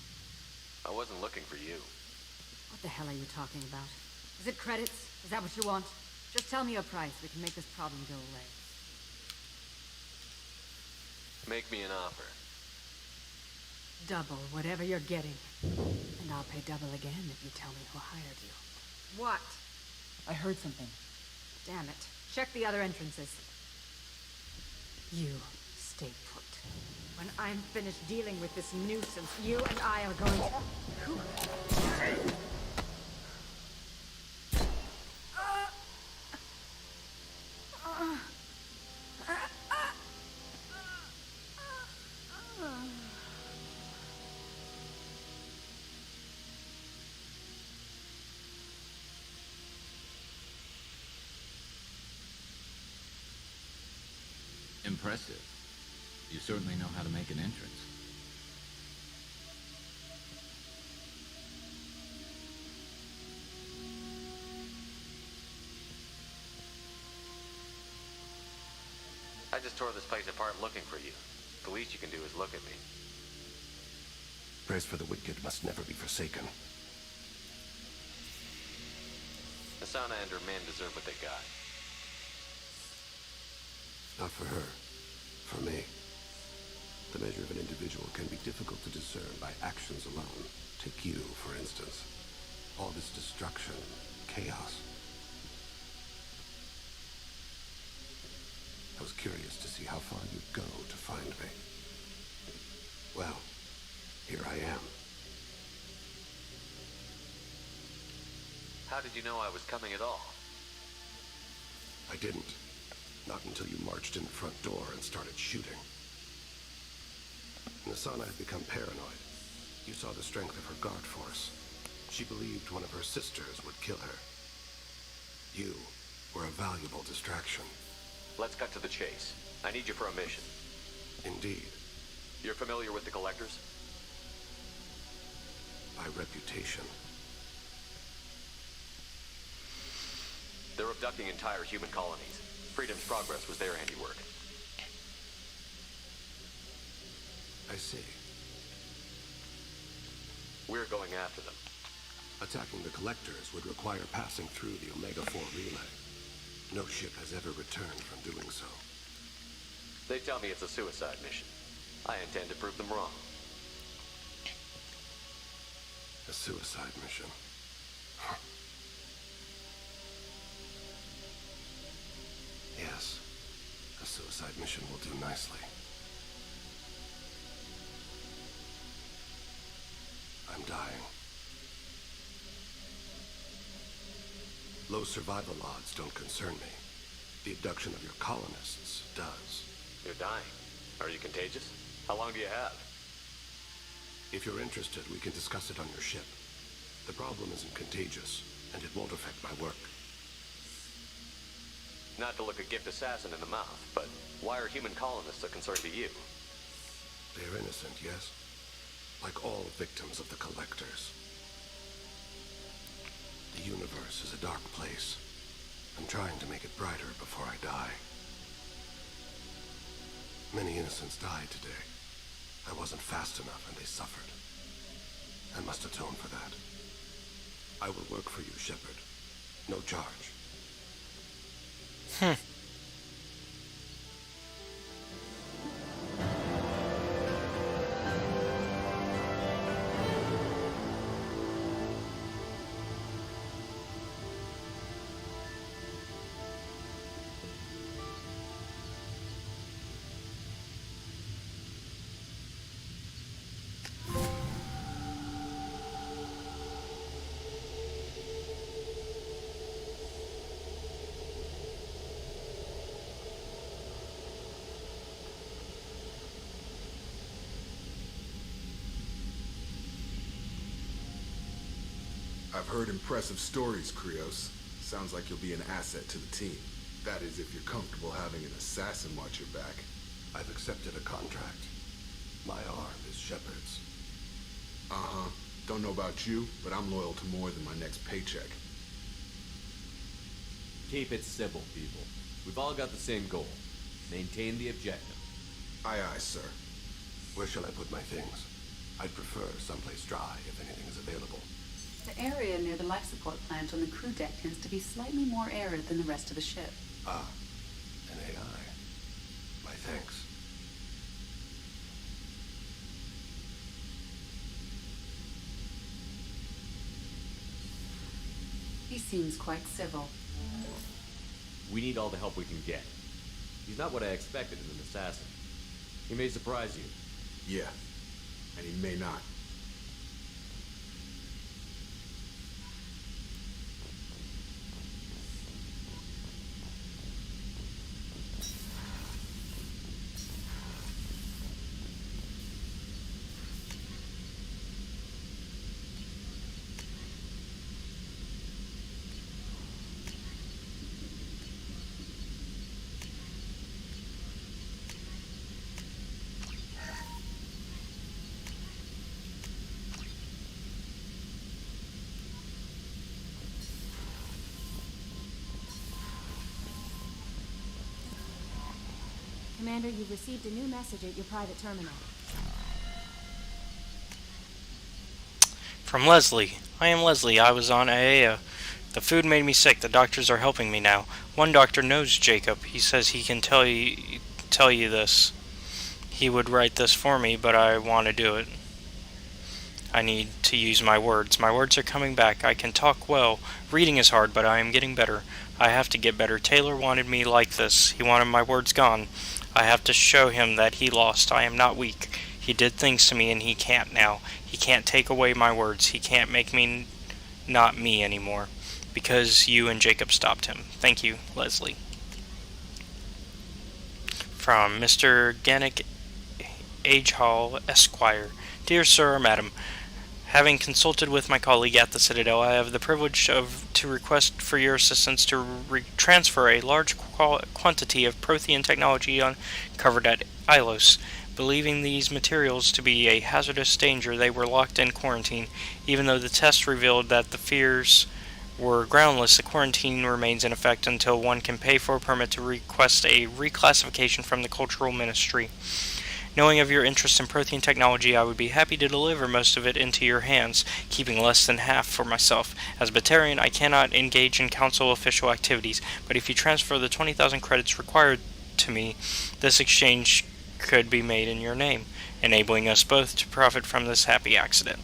I wasn't looking for you. What the hell are you talking about? Is it credits? Is that what you want? Just tell me a price. We can make this problem go away. Make me an offer. Double whatever you're getting. And I'll pay double again if you tell me who hired you. What? I heard something. Damn it. Check the other entrances. You stay put. When I'm finished dealing with this nuisance, you and I are going to... Impressive. You certainly know how to make an entrance. I just tore this place apart looking for you. The least you can do is look at me. Prayers for the wicked must never be forsaken. Nassana and her men deserve what they got. Not for her. For me. The measure of an individual can be difficult to discern by actions alone. Take you, for instance. All this destruction, chaos. I was curious to see how far you'd go to find me. Well, here I am. How did you know I was coming at all? I didn't. Not until you marched in the front door and started shooting. Nassana had become paranoid. You saw the strength of her guard force. She believed one of her sisters would kill her. You were a valuable distraction. Let's cut to the chase. I need you for a mission. Indeed. You're familiar with the Collectors? By reputation. They're abducting entire human colonies. Freedom's Progress was their handiwork. I see. We're going after them. Attacking the Collectors would require passing through the Omega-4 relay. No ship has ever returned from doing so. They tell me it's a suicide mission. I intend to prove them wrong. A suicide mission? Huh. Yes. A suicide mission will do nicely. I'm dying. Low survival odds don't concern me. The abduction of your colonists does. You're dying. Are you contagious? How long do you have? If you're interested, we can discuss it on your ship. The problem isn't contagious, and it won't affect my work. Not to look a gift assassin in the mouth, but why are human colonists a concern to you? They're innocent, yes? Like all victims of the Collectors. The universe is a dark place. I'm trying to make it brighter before I die. Many innocents died today. I wasn't fast enough and they suffered. I must atone for that. I will work for you, Shepard. No charge. I've heard impressive stories, Krios. Sounds like you'll be an asset to the team. That is, if you're comfortable having an assassin watch your back. I've accepted a contract. My arm is Shepard's. Uh-huh. Don't know about you, but I'm loyal to more than my next paycheck. Keep it simple, people. We've all got the same goal. Maintain the objective. Aye, aye, sir. Where shall I put my things? I'd prefer someplace dry if anything is available. The area near the life support plant on the crew deck tends to be slightly more arid than the rest of the ship. Ah, an AI. My thanks. He seems quite civil. We need all the help we can get. He's not what I expected in an assassin. He may surprise you. Yeah, and he may not. Commander, you've received a new message at your private terminal. From Leslie. I am Leslie. I was on Aea. The food made me sick. The doctors are helping me now. One doctor knows Jacob. He says he can tell you this. He would write this for me, but I want to do it. I need to use my words. My words are coming back. I can talk well. Reading is hard, but I am getting better. I have to get better. Taylor wanted me like this. He wanted my words gone. I have to show him that he lost. I am not weak. He did things to me and he can't now. He can't take away my words. He can't make me not me anymore. Because you and Jacob stopped him. Thank you, Leslie. From Mr. Gannick Age Hall, Esquire. Dear Sir or Madam, having consulted with my colleague at the Citadel, I have the privilege to request for your assistance to transfer a large quantity of Prothean technology uncovered at Ilos. Believing these materials to be a hazardous danger, they were locked in quarantine. Even though the tests revealed that the fears were groundless, the quarantine remains in effect until one can pay for a permit to request a reclassification from the Cultural Ministry. Knowing of your interest in Prothean technology, I would be happy to deliver most of it into your hands, keeping less than half for myself. As a Batarian, I cannot engage in Council official activities, but if you transfer the 20,000 credits required to me, this exchange could be made in your name, enabling us both to profit from this happy accident.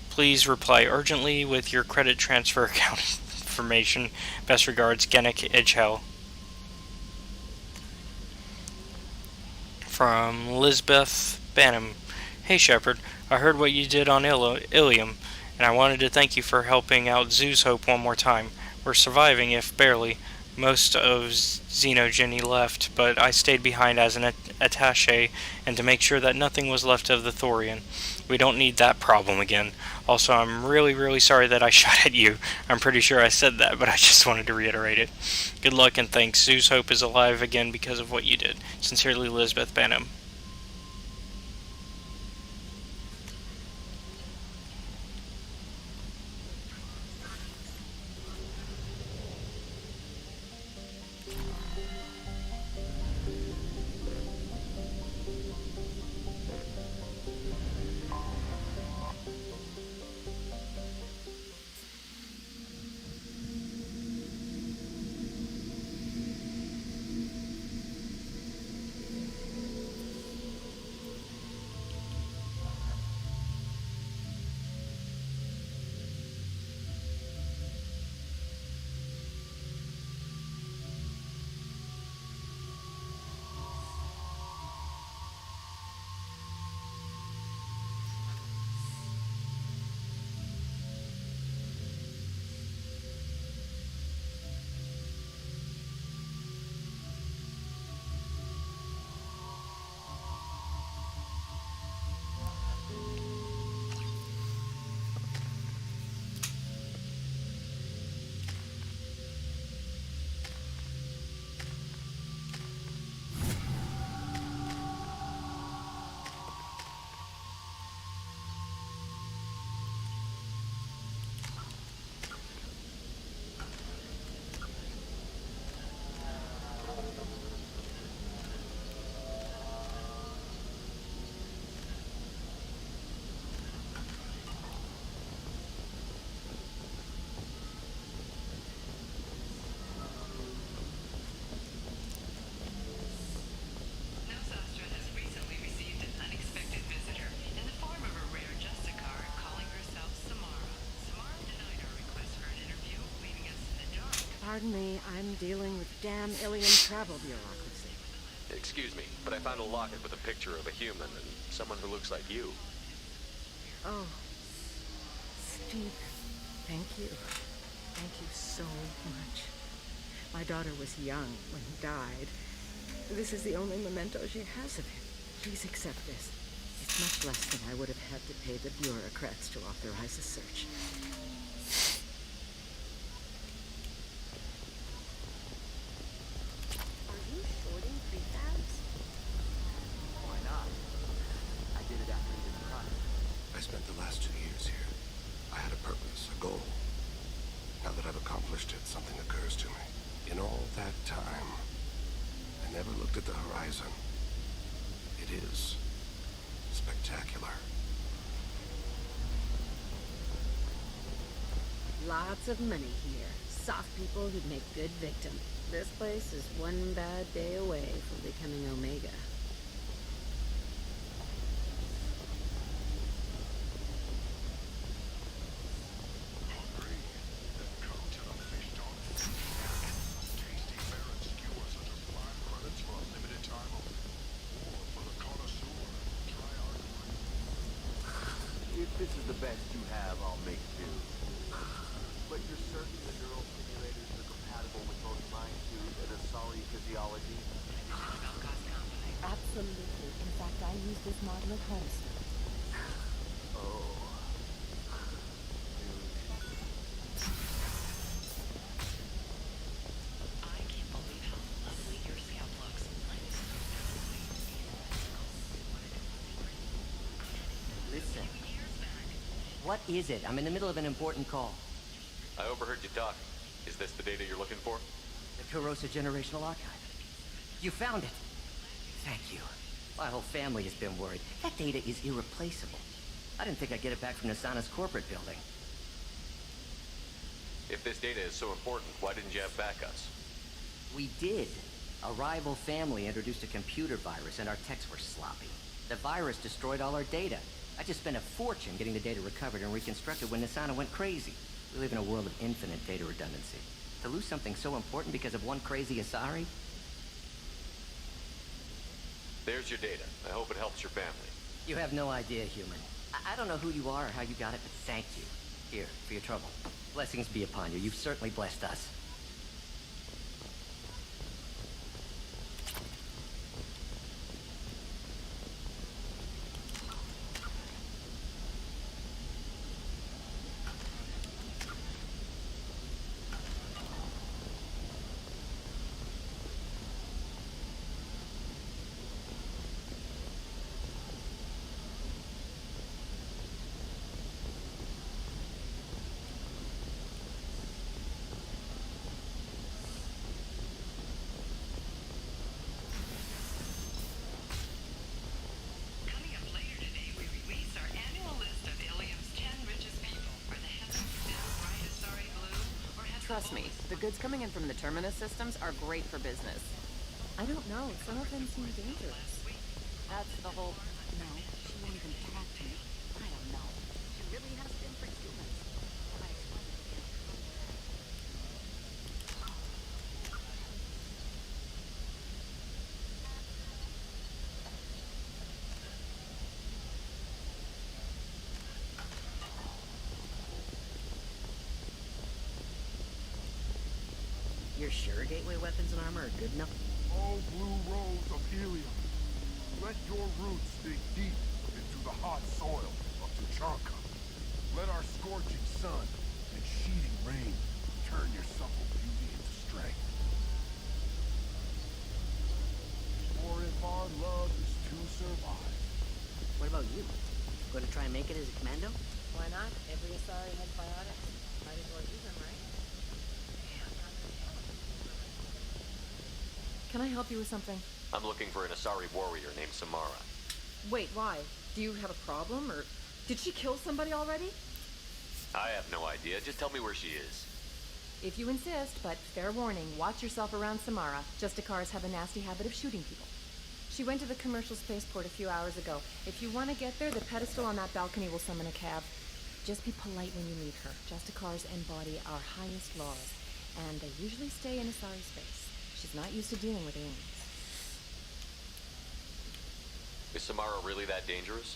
Please reply urgently with your credit transfer account information. Best regards, Gannick Edgehell. From Lisbeth Banham. Hey Shepard, I heard what you did on Ilium, and I wanted to thank you for helping out Zeus Hope one more time. were surviving, if barely. Most of Xenogeny left, but I stayed behind as an attaché and to make sure that nothing was left of the Thorian. We don't need that problem again. Also, I'm really sorry that I shot at you. I'm pretty sure I said that, but I just wanted to reiterate it. Good luck and thanks. Zeus Hope is alive again because of what you did. Sincerely, Lisbeth Benham. Pardon me, I'm dealing with damn alien travel bureaucracy. Excuse me, but I found a locket with a picture of a human and someone who looks like you. Oh, Steve, thank you. Thank you so much. My daughter was young when he died. This is the only memento she has of him. Please accept this. It's much less than I would have had to pay the bureaucrats to authorize a search. Are you shorting prefabs? Why not? I did it after he did the crime. I spent the last 2 years here. I had a purpose, a goal. Now that I've accomplished it, something occurs to me. In all that time, I never looked at the horizon. It is spectacular. Lots of money here. Soft people who'd make good victims. This place is one bad day away from becoming Omega. If this is the best you have, I'll make do. But you're certain the neural simulators are compatible with both mind suit and Asari physiology? Absolutely. In fact, I use this model at home. Oh. Listen. What is it? I'm in the middle of an important call. I overheard you talking. Is this the data you're looking for? The Kurosa Generational Archive. You found it. Thank you. My whole family has been worried. That data is irreplaceable. I didn't think I'd get it back from Nasana's corporate building. If this data is so important, why didn't you have backups? We did. A rival family introduced a computer virus and our techs were sloppy. The virus destroyed all our data. I just spent a fortune getting the data recovered and reconstructed when Nasana went crazy. We live in a world of infinite data redundancy. To lose something so important because of one crazy Asari? There's your data. I hope it helps your family. You have no idea, human. I don't know who you are or how you got it, but thank you. Here, for your trouble. Blessings be upon you. You've certainly blessed us. Trust me, the goods coming in from the Terminus systems are great for business. I don't know. Some of them seem dangerous. That's the whole... No, she won't even talk to me. I don't know. She really has been for humans. Have I explained it again? You're sure gateway weapons and armor are good enough? Oh, blue rose of helium. Let your roots dig deep into the hot soil of Tuchanka. Let our scorching sun and sheeting rain turn your supple beauty into strength. For if our love is to survive. What about you? Going to try and make it as a commando? Why not? Every Asari has biotics. Might as well use them, right? Can I help you with something? I'm looking for an Asari warrior named Samara. Wait, why? Do you have a problem, or did she kill somebody already? I have no idea. Just tell me where she is. If you insist, but fair warning, watch yourself around Samara. Justicars have a nasty habit of shooting people. She went to the commercial spaceport a few hours ago. If you want to get there, the pedestal on that balcony will summon a cab. Just be polite when you meet her. Justicars embody our highest laws, and they usually stay in Asari space. She's not used to dealing with aliens. Is Samara really that dangerous?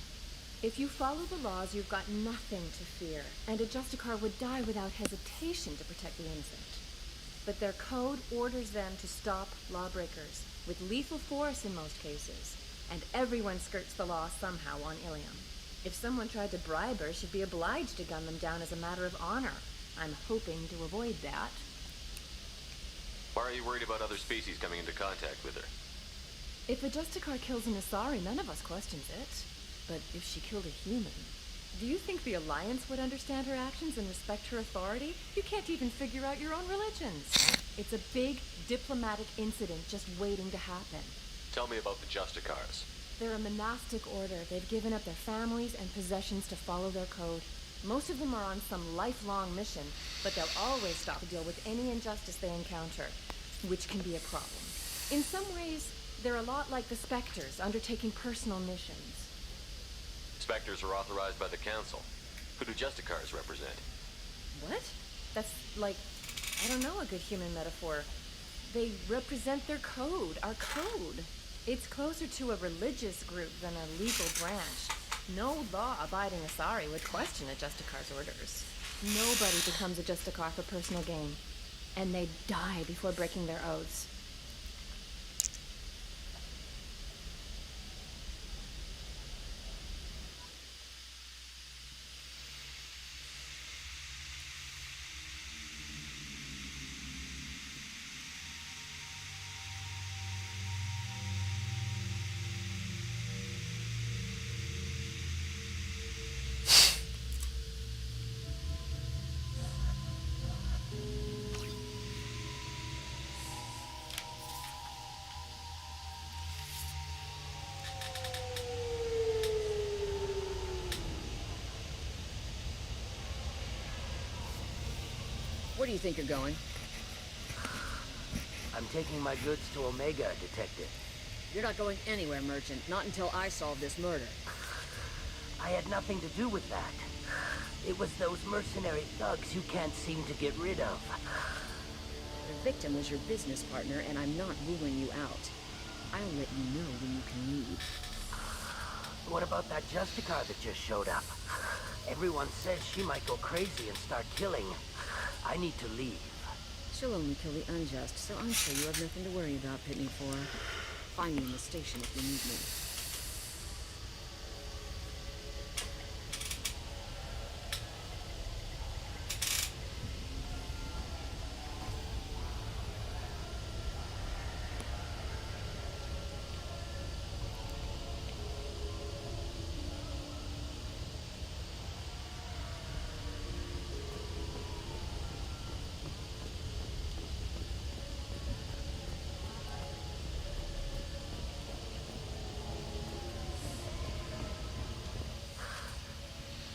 If you follow the laws, you've got nothing to fear, and a Justicar would die without hesitation to protect the innocent. But their code orders them to stop lawbreakers, with lethal force in most cases, and everyone skirts the law somehow on Ilium. If someone tried to bribe her, she'd be obliged to gun them down as a matter of honor. I'm hoping to avoid that. Why are you worried about other species coming into contact with her? If a Justicar kills an Asari, none of us questions it. But if she killed a human, do you think the Alliance would understand her actions and respect her authority? You can't even figure out your own religions. It's a big diplomatic incident just waiting to happen. Tell me about the Justicars. They're a monastic order. They've given up their families and possessions to follow their code. Most of them are on some lifelong mission, but they'll always stop to deal with any injustice they encounter, which can be a problem. In some ways, they're a lot like the Spectres, undertaking personal missions. Spectres are authorized by the Council. Who do Justicars represent? What? That's like, I don't know, a good human metaphor. They represent their code, our code. It's closer to a religious group than a legal branch. No law-abiding Asari would question a Justicar's orders. Nobody becomes a Justicar for personal gain. And they die before breaking their oaths. Where do you think you're going? I'm taking my goods to Omega, Detective. You're not going anywhere, Merchant. Not until I solve this murder. I had nothing to do with that. It was those mercenary thugs you can't seem to get rid of. The victim was your business partner, and I'm not ruling you out. I'll let you know when you can leave. What about that Justicar that just showed up? Everyone says she might go crazy and start killing. I need to leave. She'll only kill the unjust, so I'm sure you have nothing to worry about, Pitney 4. Find me in the station if you need me.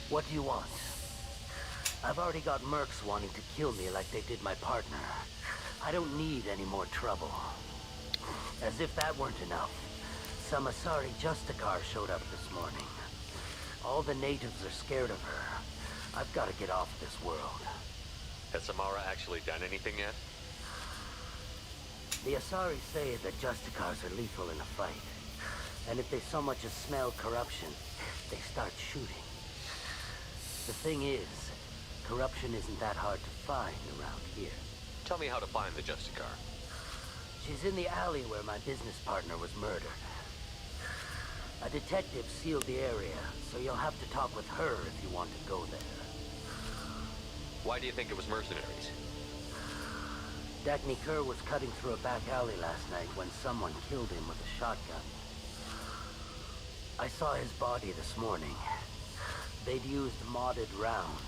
What do you want? I've already got mercs wanting to kill me like they did my partner. I don't need any more trouble. As if that weren't enough, some Asari Justicar showed up this morning. All the natives are scared of her. I've got to get off this world. Has Samara actually done anything yet? The Asari say that Justicars are lethal in a fight. And if they so much as smell corruption, they start shooting. The thing is, corruption isn't that hard to find around here. Tell me how to find the Justicar. She's in the alley where my business partner was murdered. A detective sealed the area, so you'll have to talk with her if you want to go there. Why do you think it was mercenaries? Dagny Kerr was cutting through a back alley last night when someone killed him with a shotgun. I saw his body this morning. They'd used modded rounds.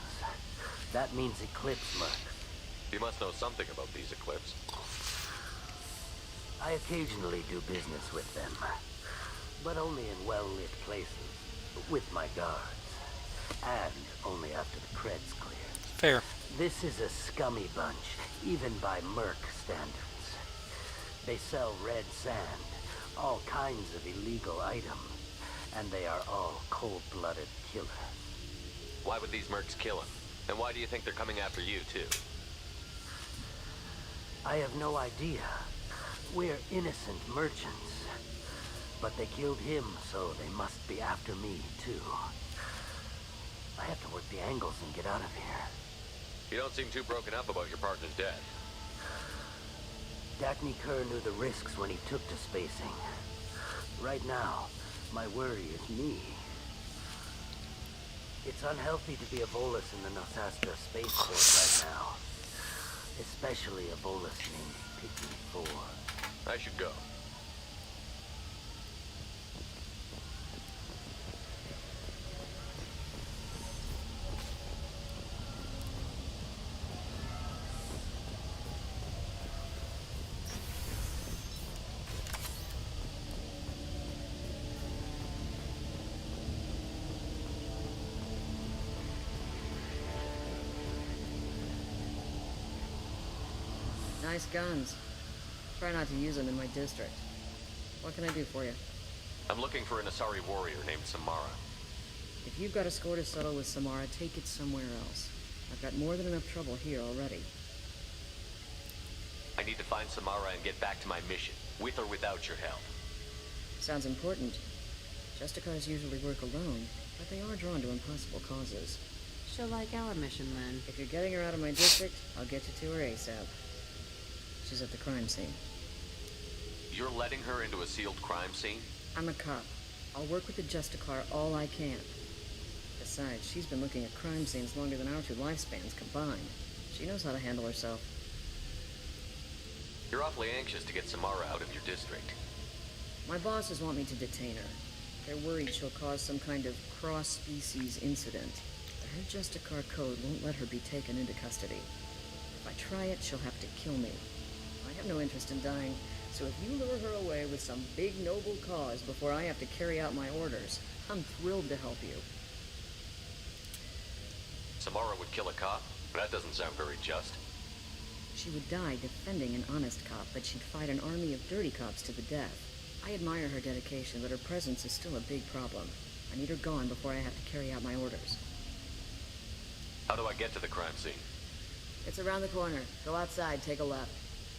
That means Eclipse mercs. You must know something about these Eclipse. I occasionally do business with them, but only in well-lit places, with my guards, and only after the cred's clear. Fair. This is a scummy bunch, even by merc standards. They sell red sand, all kinds of illegal items, and they are all cold-blooded killers. Why would these mercs kill him? And why do you think they're coming after you, too? I have no idea. We're innocent merchants. But they killed him, so they must be after me, too. I have to work the angles and get out of here. You don't seem too broken up about your partner's death. Dagny Kerr knew the risks when he took to spacing. Right now, my worry is me. It's unhealthy to be a Volus in the Nosastra spaceport right now. Especially a Volus named Pitney 4. I should go. Nice guns. Try not to use them in my district. What can I do for you? I'm looking for an Asari warrior named Samara. If you've got a score to settle with Samara, take it somewhere else. I've got more than enough trouble here already. I need to find Samara and get back to my mission, with or without your help. Sounds important. Justicars usually work alone, but they are drawn to impossible causes. She'll like our mission, then. If you're getting her out of my district, I'll get you to her ASAP. She's at the crime scene. You're letting her into a sealed crime scene? I'm a cop. I'll work with the Justicar all I can. Besides, she's been looking at crime scenes longer than our two lifespans combined. She knows how to handle herself. You're awfully anxious to get Samara out of your district. My bosses want me to detain her. They're worried she'll cause some kind of cross-species incident. Her Justicar code won't let her be taken into custody. If I try it, she'll have to kill me. I have no interest in dying, so if you lure her away with some big noble cause before I have to carry out my orders, I'm thrilled to help you. Samara would kill a cop? That doesn't sound very just. She would die defending an honest cop, but she'd fight an army of dirty cops to the death. I admire her dedication, but her presence is still a big problem. I need her gone before I have to carry out my orders. How do I get to the crime scene? It's around the corner. Go outside, take a left.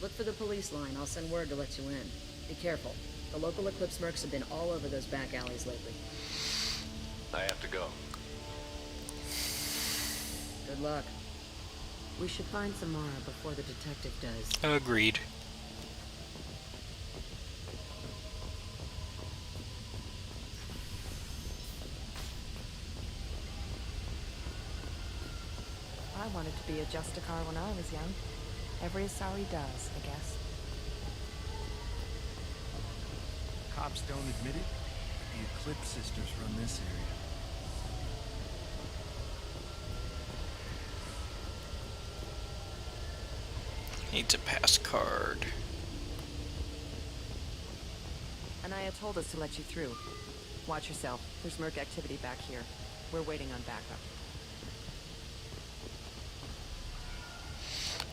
Look for the police line. I'll send word to let you in. Be careful. The local Eclipse mercs have been all over those back alleys lately. I have to go. Good luck. We should find Samara before the detective does. Agreed. I wanted to be a Justicar when I was young. Every Asari does, I guess. Cops don't admit it, but the Eclipse sisters run this area. Needs a pass card. Anaya told us to let you through. Watch yourself. There's Merc activity back here. We're waiting on backup.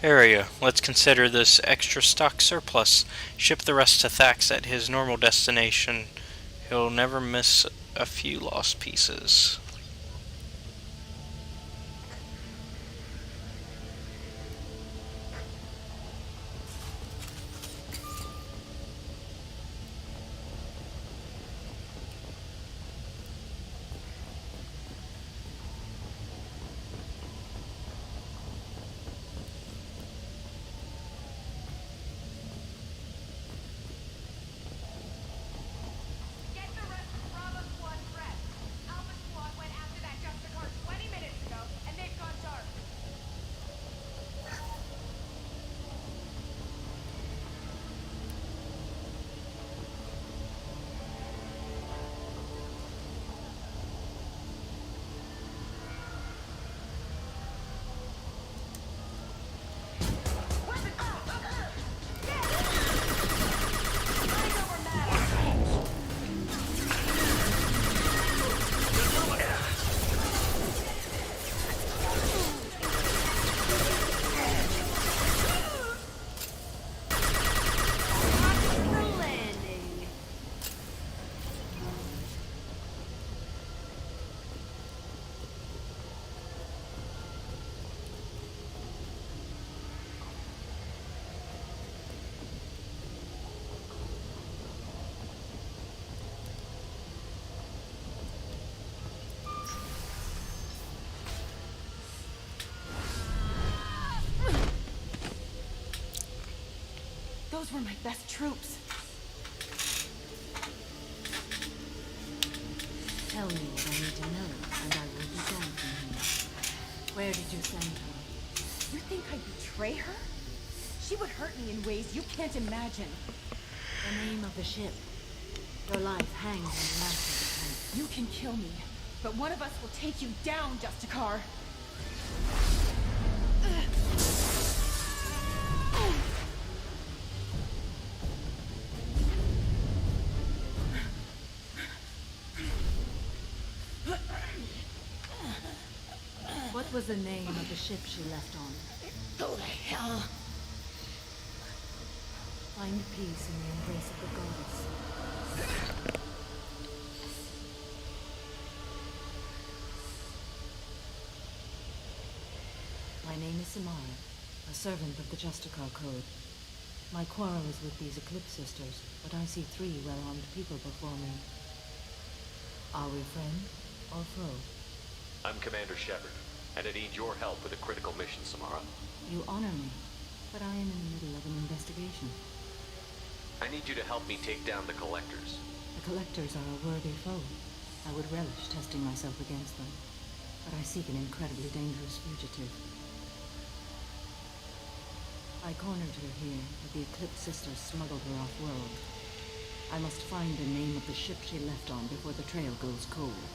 Area. Let's consider this extra stock surplus. Ship the rest to Thax at his normal destination. He'll never miss a few lost pieces. Those were my best troops. Tell me what I need to know, and I will be gone from here. Where did you send her? You think I'd betray her? She would hurt me in ways you can't imagine. The name of the ship. Your life hangs on the last of the tank. You can kill me, but one of us will take you down, Justicar. What was the name of the ship she left on? Go to hell. Find peace in the embrace of the goddess. My name is Samara, a servant of the Justicar Code. My quarrel is with these Eclipse sisters, but I see 3 well-armed people before me. Are we friend or foe? I'm Commander Shepard, and I need your help with a critical mission, Samara. You honor me, but I am in the middle of an investigation. I need you to help me take down the Collectors. The Collectors are a worthy foe. I would relish testing myself against them, but I seek an incredibly dangerous fugitive. I cornered her here, but the Eclipse sisters smuggled her off-world. I must find the name of the ship she left on before the trail goes cold.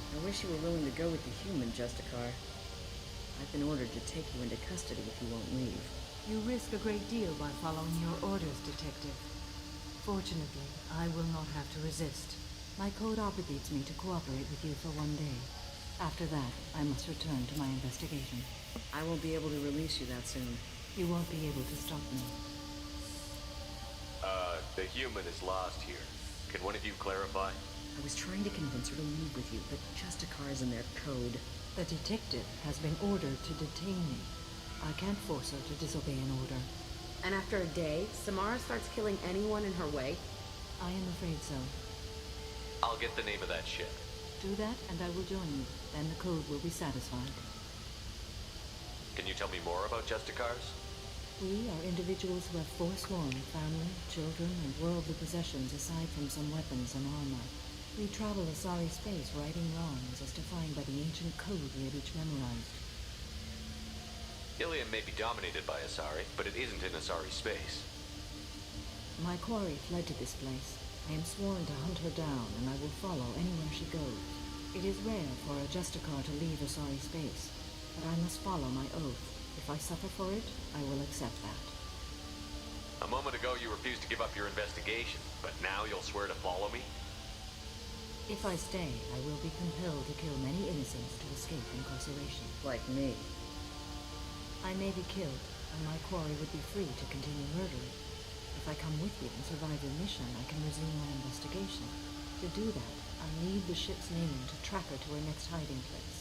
I wish you were willing to go with the human, Justicar. I've been ordered to take you into custody if you won't leave. You risk a great deal by following your orders, Detective. Fortunately, I will not have to resist. My code obligates me to cooperate with you for 1 day. After that, I must return to my investigation. I won't be able to release you that soon. You won't be able to stop me. The human is lost here. Can one of you clarify? I was trying to convince her to leave with you, but Justicar's in their code. The detective has been ordered to detain me. I can't force her to disobey an order. And after a day, Samara starts killing anyone in her way? I am afraid so. I'll get the name of that ship. Do that, and I will join you. Then the code will be satisfied. Can you tell me more about Justicars? We are individuals who have forsworn family, children, and worldly possessions aside from some weapons and armor. We travel Asari space righting wrongs as defined by the ancient code we have each memorized. Ilium may be dominated by Asari, but it isn't in Asari space. My quarry fled to this place. I am sworn to hunt her down, and I will follow anywhere she goes. It is rare for a Justicar to leave Asari space, but I must follow my oath. If I suffer for it, I will accept that. A moment ago you refused to give up your investigation, but now you'll swear to follow me? If I stay, I will be compelled to kill many innocents to escape incarceration. Like me. I may be killed, and my quarry would be free to continue murdering. If I come with you and survive your mission, I can resume my investigation. To do that, I need the ship's name to track her to her next hiding place.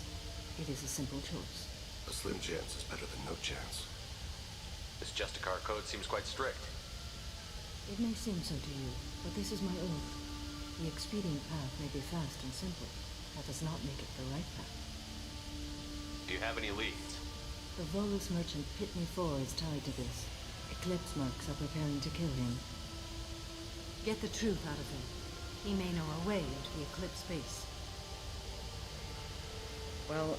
It is a simple choice. A slim chance is better than no chance. This Justicar code seems quite strict. It may seem so to you, but this is my oath. The expedient path may be fast and simple. That does not make it the right path. Do you have any leads? The Volus merchant Pitney 4 is tied to this. Eclipse mercs are preparing to kill him. Get the truth out of him. He may know a way into the Eclipse base. Well,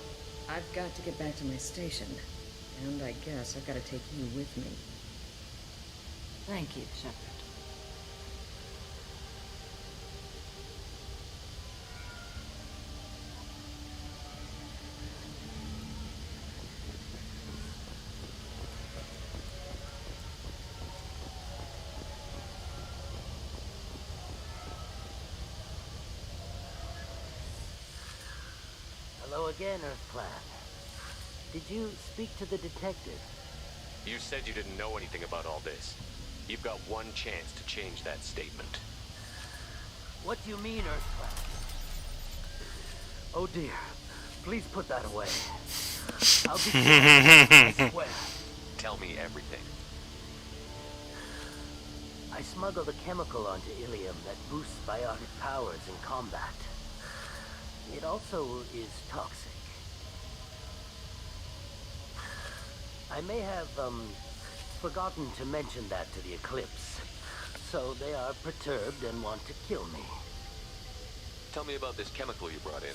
I've got to get back to my station. And I guess I've got to take you with me. Thank you, Shepard. Hello again, Earth Clan. Did you speak to the detective? You said you didn't know anything about all this. You've got one chance to change that statement. What do you mean, Earth Clan? Oh dear. Please put that away. I'll be careful, I swear. Tell me everything. I smuggled a chemical onto Ilium that boosts biotic powers in combat. It also is toxic. I may have, forgotten to mention that to the Eclipse. So they are perturbed and want to kill me. Tell me about this chemical you brought in.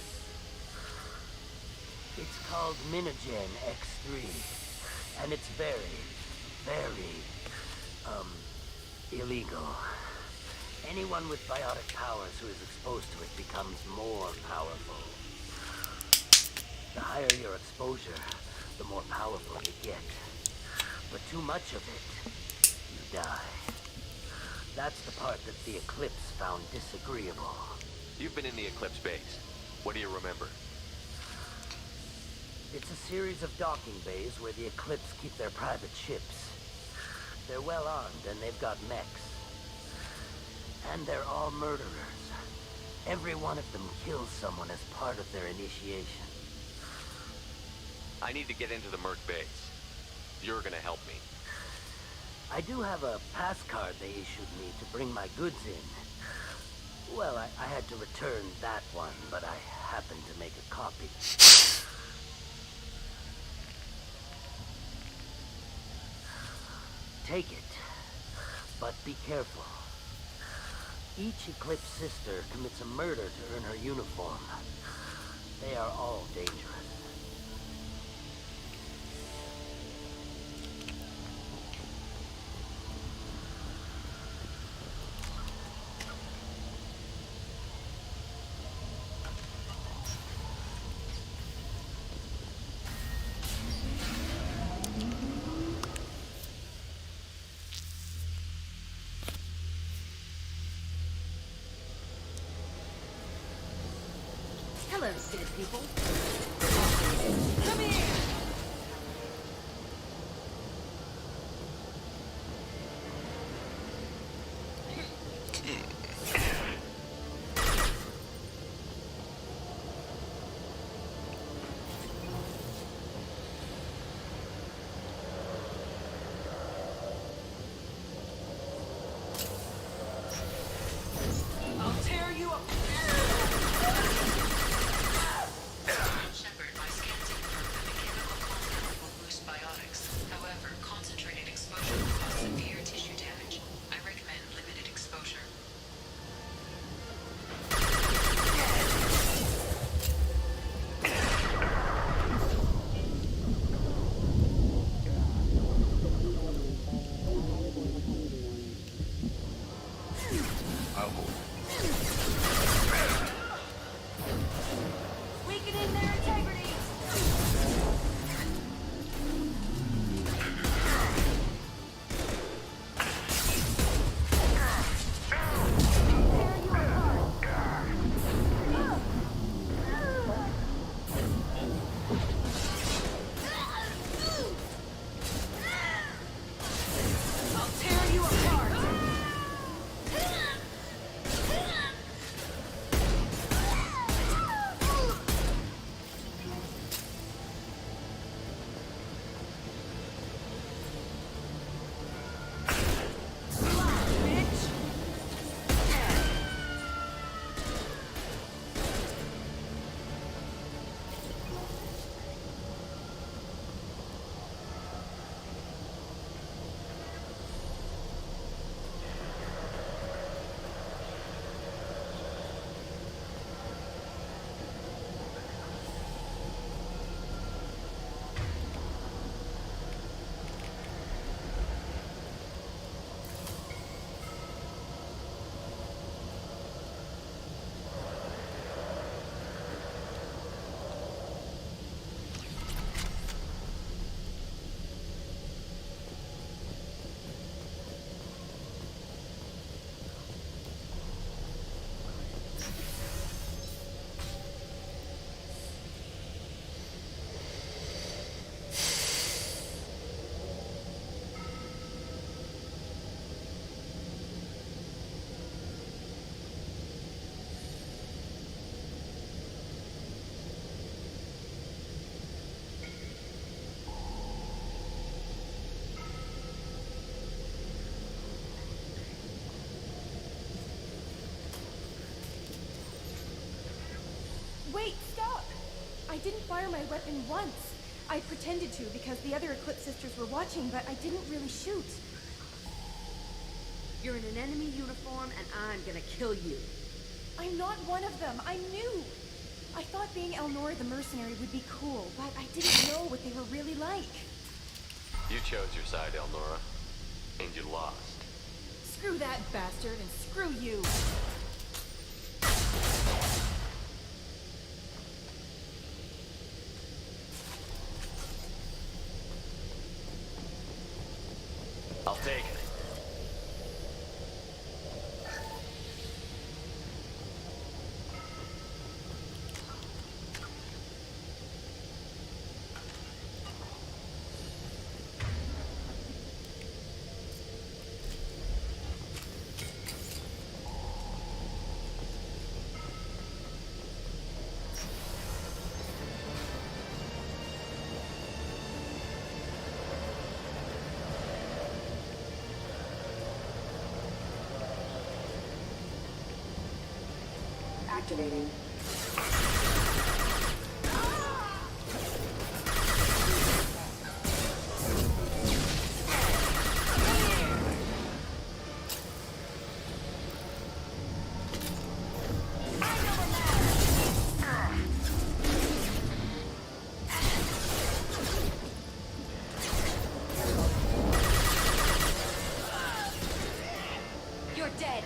It's called Minogen X3. And it's very, very, illegal. Anyone with biotic powers who is exposed to it becomes more powerful. The higher your exposure, the more powerful you get. But too much of it, you die. That's the part that the Eclipse found disagreeable. You've been in the Eclipse base. What do you remember? It's a series of docking bays where the Eclipse keep their private ships. They're well armed and they've got mechs. And they're all murderers. Every one of them kills someone as part of their initiation. I need to get into the Merc base. You're gonna help me. I do have a pass card they issued me to bring my goods in. Well, I had to return that one, but I happened to make a copy. Take it, but be careful. Each Eclipse sister commits a murder to earn her uniform. They are all dangerous. Hello, city people. Come here! I'll tear you up! didn't fire my weapon once. I pretended to because the other Eclipse sisters were watching, but I didn't really shoot. You're in an enemy uniform, and I'm gonna kill you. I'm not one of them. I'm new. I thought being Elnora the mercenary would be cool, but I didn't know what they were really like. You chose your side, Elnora, and you lost. Screw that bastard, and screw you. I'll take it. Activating. You're dead.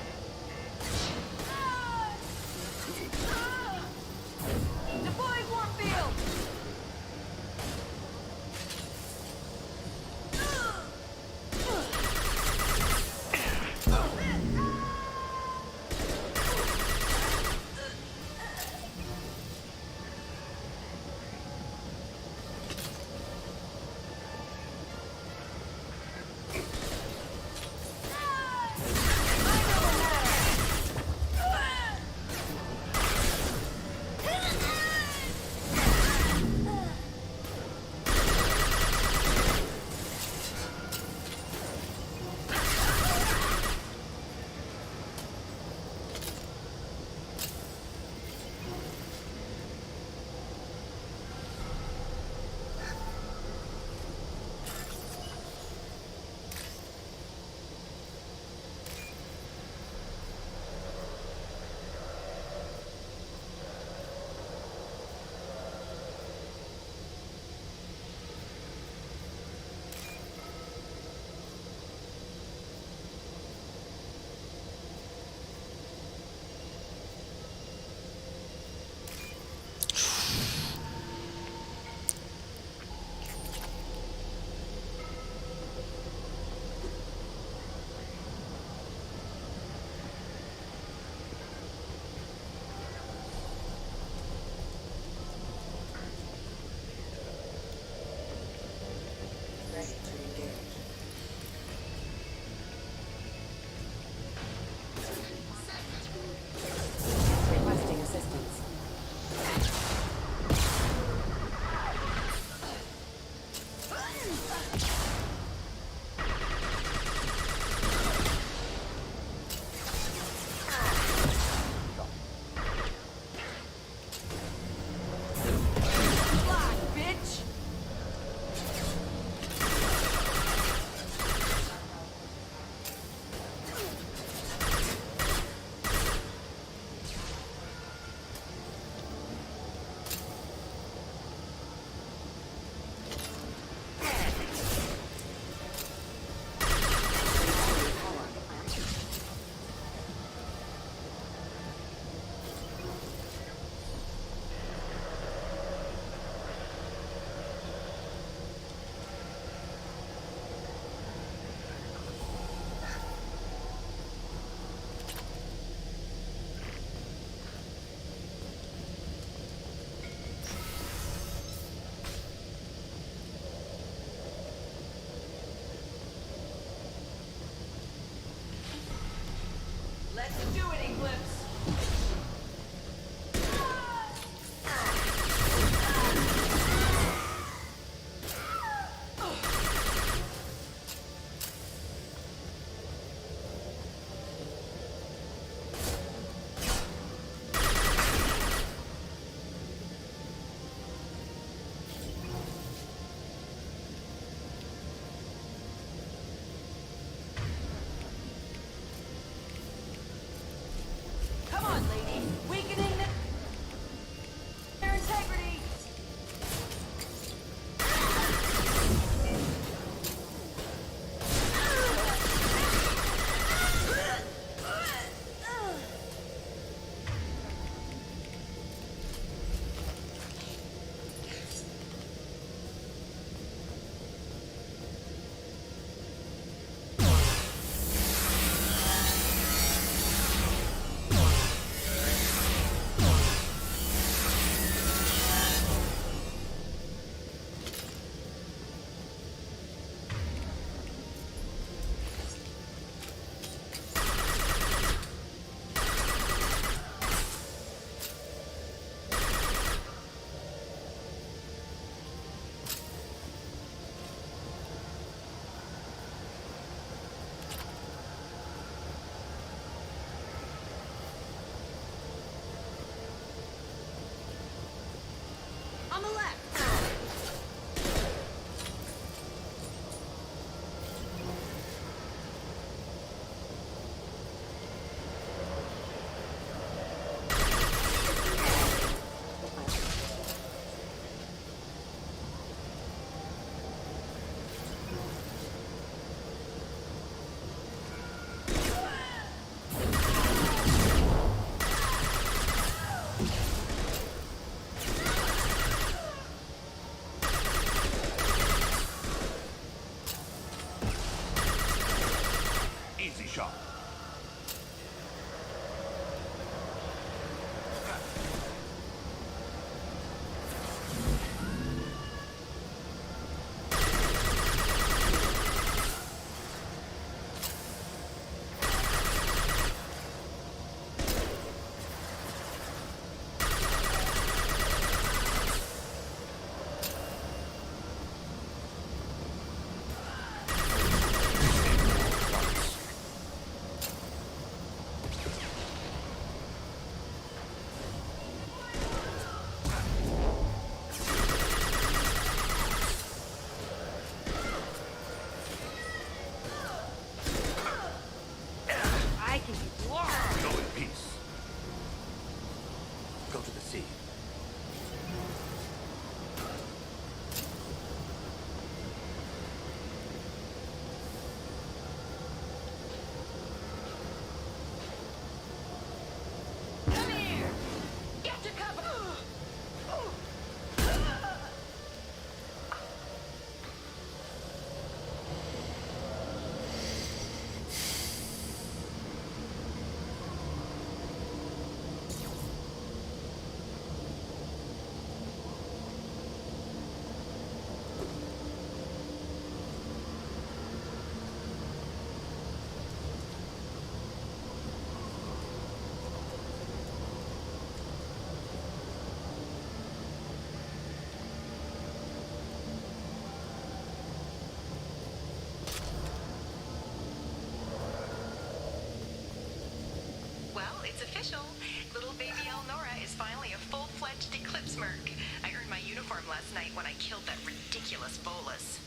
It's official. Little baby Elnora is finally a full-fledged Eclipse merc. I earned my uniform last night when I killed that ridiculous bolus.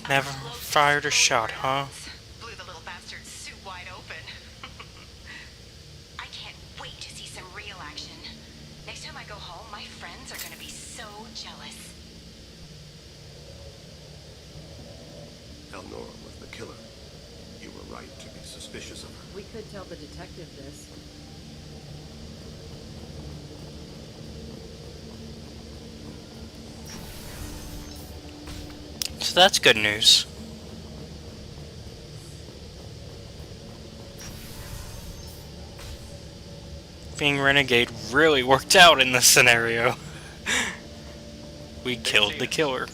Never fired a shot, huh? Blew the little bastard's suit wide open. I can't wait to see some real action. Next time I go home, my friends are gonna be so jealous. Elnora was the killer. You were right to be suspicious of her. We could tell the detective this. So that's good news. Being renegade really worked out in this scenario. We killed the killer.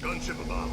Gunship above.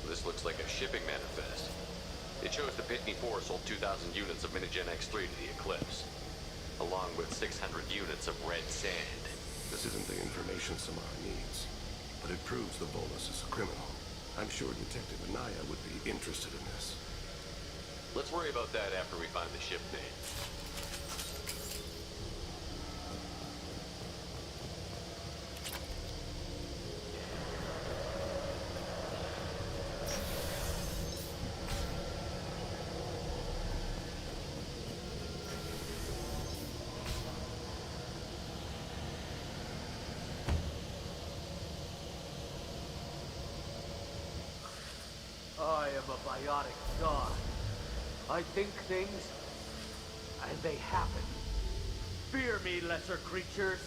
This looks like a shipping manifest. It shows the Pitney 4 sold 2,000 units of Minigen X3 to the Eclipse, along with 600 units of red sand. This isn't the information Samara needs, but it proves the Bolus is a criminal. I'm sure Detective Anaya would be interested in this. Let's worry about that after we find the ship name. I am a biotic god. I think things, and they happen. Fear me, lesser creatures,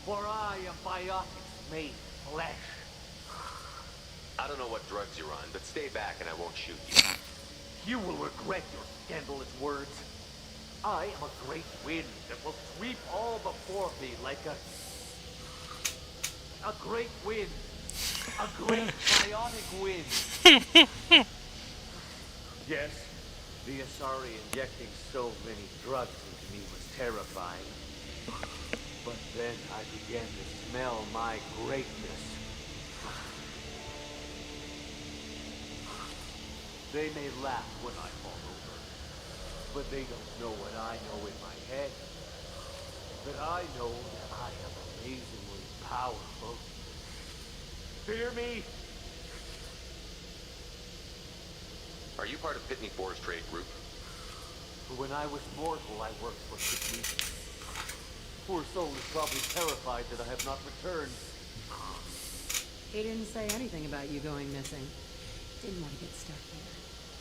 for I am biotics made flesh. I don't know what drugs you're on, but stay back and I won't shoot you. You will regret your scandalous words. I am a great wind that will sweep all before me like a great wind. A great biotic wind. Yes, the Asari injecting so many drugs into me was terrifying. But then I began to smell my greatness. They may laugh when I fall over, but they don't know what I know in my head. But I know that I am amazingly powerful. Fear me? Are you part of Pitney 4's trade group? When I was mortal, I worked for Pitney. Poor soul is probably terrified that I have not returned. He didn't say anything about you going missing. Didn't want to get stuck here.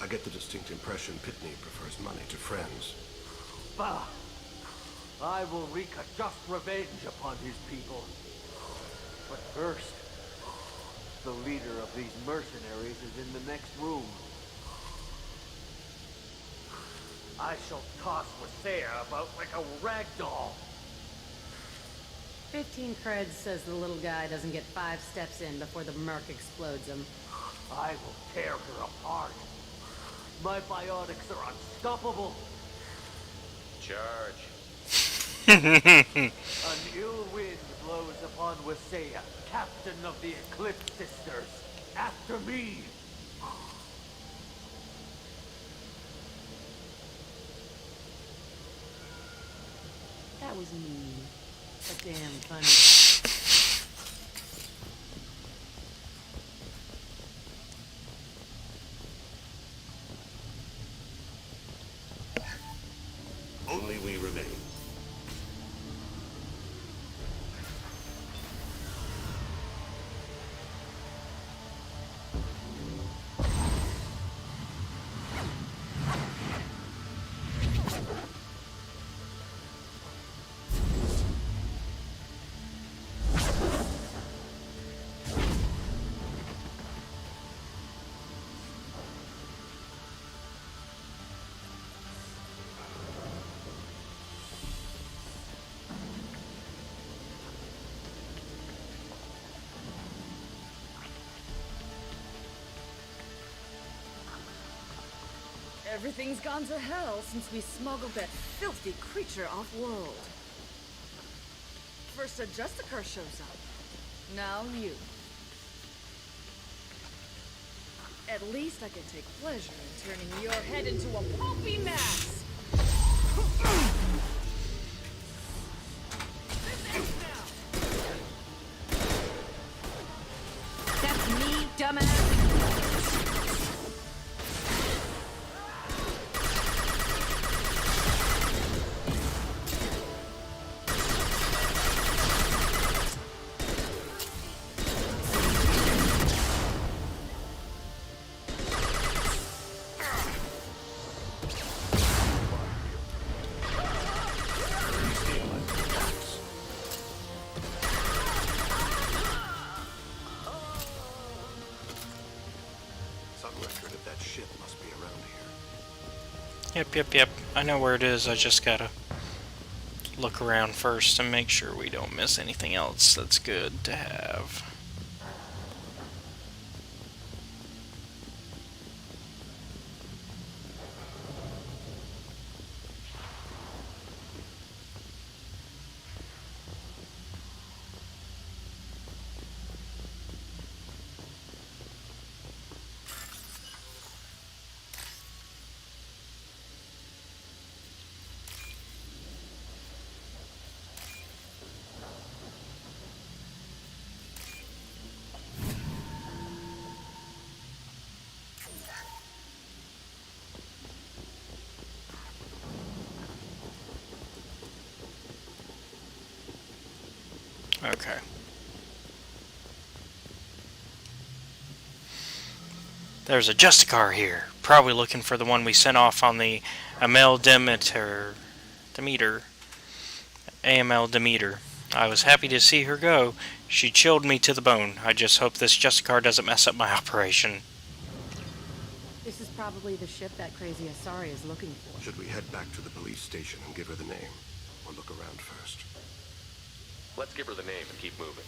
I get the distinct impression Pitney prefers money to friends. Bah! I will wreak a just revenge upon his people. But first, the leader of these mercenaries is in the next room. I shall toss Wasea about like a rag doll. 15 creds says the little guy doesn't get 5 steps in before the merc explodes him. I will tear her apart. My biotics are unstoppable. Charge. An ill wind blows upon Wasea, captain of the Eclipse Sisters. After me! That was mean, but damn funny. Only we remain. Everything's gone to hell since we smuggled that filthy creature off-world. First a Justicar shows up. Now you. At least I can take pleasure in turning your head into a pulpy mass. That's me, dumbass. Yep. I know where it is. I just gotta look around first and make sure we don't miss anything else that's good to have. Okay. There's a Justicar here. Probably looking for the one we sent off on the AML Demeter. AML Demeter. I was happy to see her go. She chilled me to the bone. I just hope this Justicar doesn't mess up my operation. This is probably the ship that crazy Asari is looking for. Should we head back to the police station and give her the name? Or look around first? Let's give her the name and keep moving.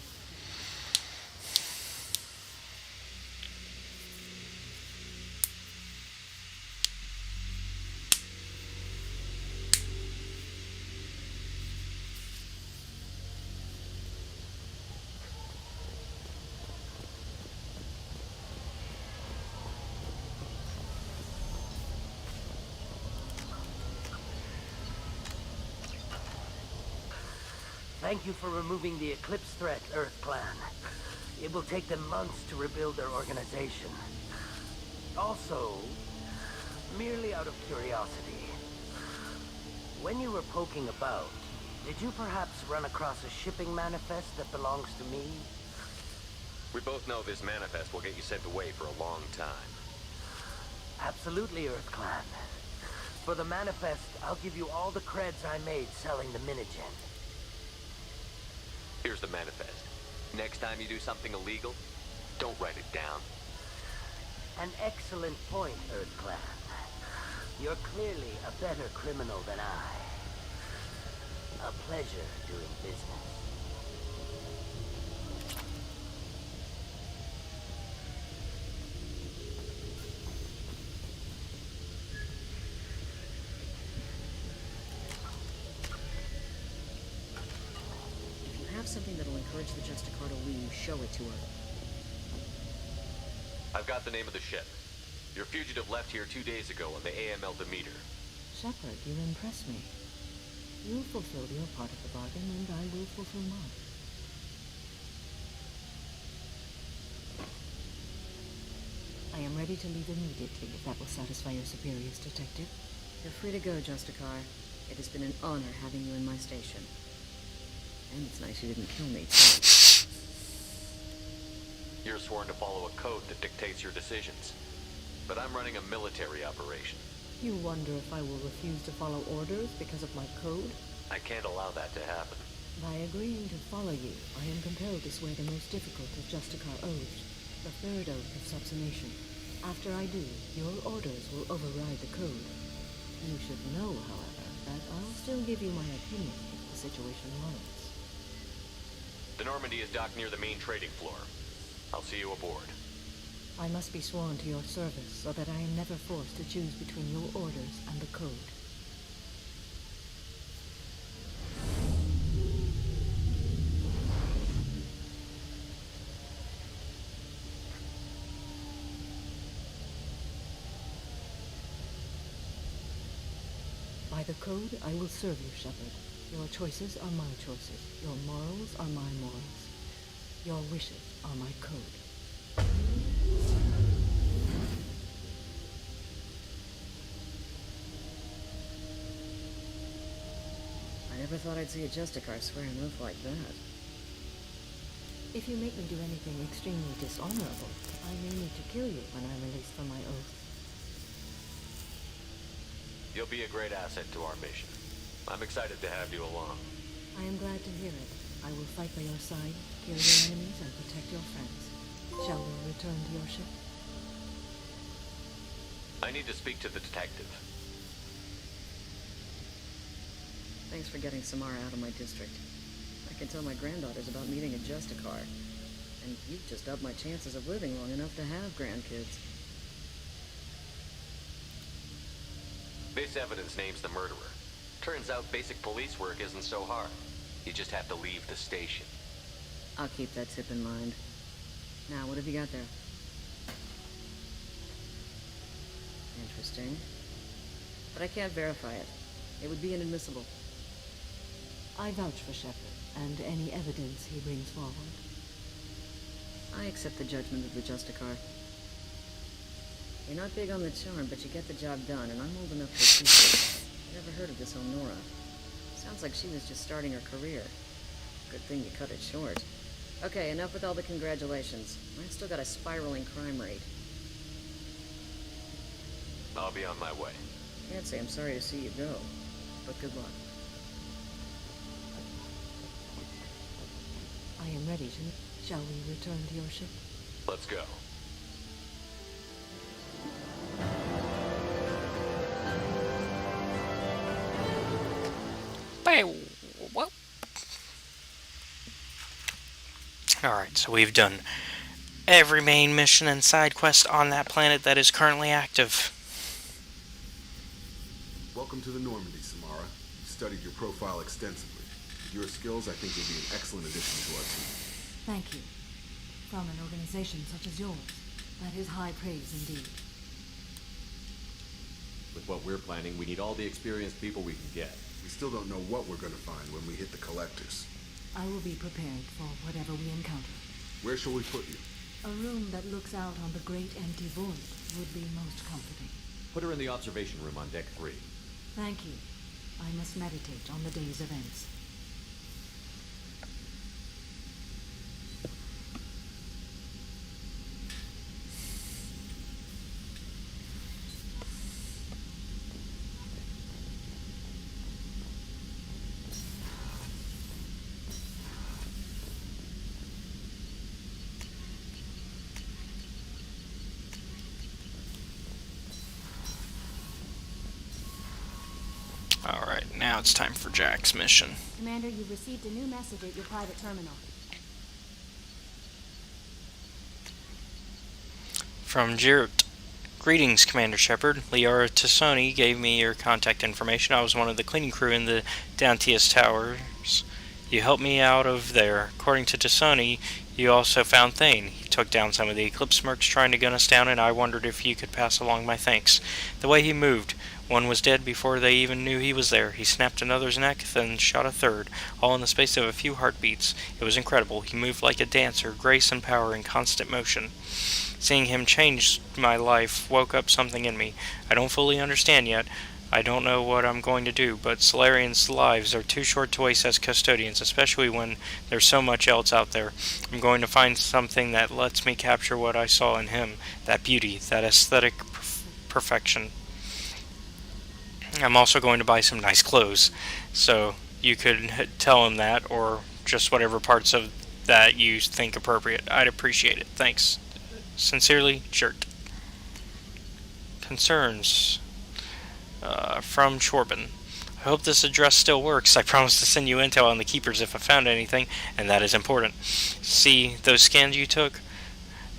Thank you for removing the Eclipse threat, Earth Clan. It will take them months to rebuild their organization. Also, merely out of curiosity, when you were poking about, Did you perhaps run across a shipping manifest that belongs to me? We both know this manifest will get you sent away for a long time. Absolutely, Earth Clan. For the manifest, I'll give you all the creds I made selling the Minigen. Here's the manifest. Next time you do something illegal, don't write it down. An excellent point, Earth Clan. You're clearly a better criminal than I. A pleasure doing business. If you have something that'll encourage the Justicar to leave, show it to her. I've got the name of the ship. Your fugitive left here 2 days ago on the AML Demeter. Shepard, you impress me. You fulfilled your part of the bargain, and I will fulfill mine. I am ready to leave immediately, if that will satisfy your superiors, Detective. You're free to go, Justicar. It has been an honor having you in my station. And it's nice you didn't kill me, too. You're sworn to follow a code that dictates your decisions. But I'm running a military operation. You wonder if I will refuse to follow orders because of my code? I can't allow that to happen. By agreeing to follow you, I am compelled to swear the most difficult of Justicar oaths, the third oath of subsumation. After I do, your orders will override the code. You should know, however, that I'll still give you my opinion if the situation warrants. The Normandy is docked near the main trading floor. I'll see you aboard. I must be sworn to your service so that I am never forced to choose between your orders and the code. By the code, I will serve you, Shepard. Your choices are my choices. Your morals are my morals. Your wishes are my code. I never thought I'd see a Justicar swear an oath like that. If you make me do anything extremely dishonorable, I may need to kill you when I'm released from my oath. You'll be a great asset to our mission. I'm excited to have you along. I am glad to hear it. I will fight by your side, kill your enemies, and protect your friends. Shall we return to your ship? I need to speak to the detective. Thanks for getting Samara out of my district. I can tell my granddaughters about meeting a Justicar. And you've just upped my chances of living long enough to have grandkids. This evidence names the murderer. Turns out basic police work isn't so hard. You just have to leave the station. I'll keep that tip in mind. Now, what have you got there? Interesting. But I can't verify it. It would be inadmissible. I vouch for Shepard, and any evidence he brings forward. I accept the judgment of the Justicar. You're not big on the charm, but you get the job done, and I'm old enough to appreciate it. Never heard of this Onora. Sounds like she was just starting her career. Good thing you cut it short. Okay, enough with all the congratulations. I've still got a spiraling crime rate. I'll be on my way. Can't say I'm sorry to see you go, but good luck. I am ready to... Shall we return to your ship? Let's go. Well. Alright, so we've done every main mission and side quest on that planet that is currently active. Welcome to the Normandy, Samara. You've studied your profile extensively. With your skills, I think you'll be an excellent addition to our team. Thank you. From an organization such as yours, that is high praise indeed. With what we're planning, we need all the experienced people we can get. We still don't know what we're gonna find when we hit the collectors. I will be prepared for whatever we encounter. Where shall we put you? A room that looks out on the great empty void would be most comforting. Put her in the observation room on deck 3. Thank you. I must meditate on the day's events. Now it's time for Jack's mission. Commander, you've received a new message at your private terminal. From Jarrett. Greetings, Commander Shepard. Liara Tassoni gave me your contact information. I was one of the cleaning crew in the Dantius Towers. You helped me out of there. According to Tassoni, you also found Thane. He took down some of the Eclipse mercs trying to gun us down, and I wondered if you could pass along my thanks. The way he moved. One was dead before they even knew he was there. He snapped another's neck, then shot a third, all in the space of a few heartbeats. It was incredible. He moved like a dancer, grace and power in constant motion. Seeing him changed my life, woke up something in me. I don't fully understand yet. I don't know what I'm going to do, but Solarians' lives are too short to waste as custodians, especially when there's so much else out there. I'm going to find something that lets me capture what I saw in him, that beauty, that aesthetic perfection. I'm also going to buy some nice clothes, so you could tell him that, or just whatever parts of that you think appropriate. I'd appreciate it. Thanks. Sincerely, Shirt. Concerns from Chorbin. I hope this address still works. I promised to send you intel on the Keepers if I found anything, and that is important. See, those scans you took?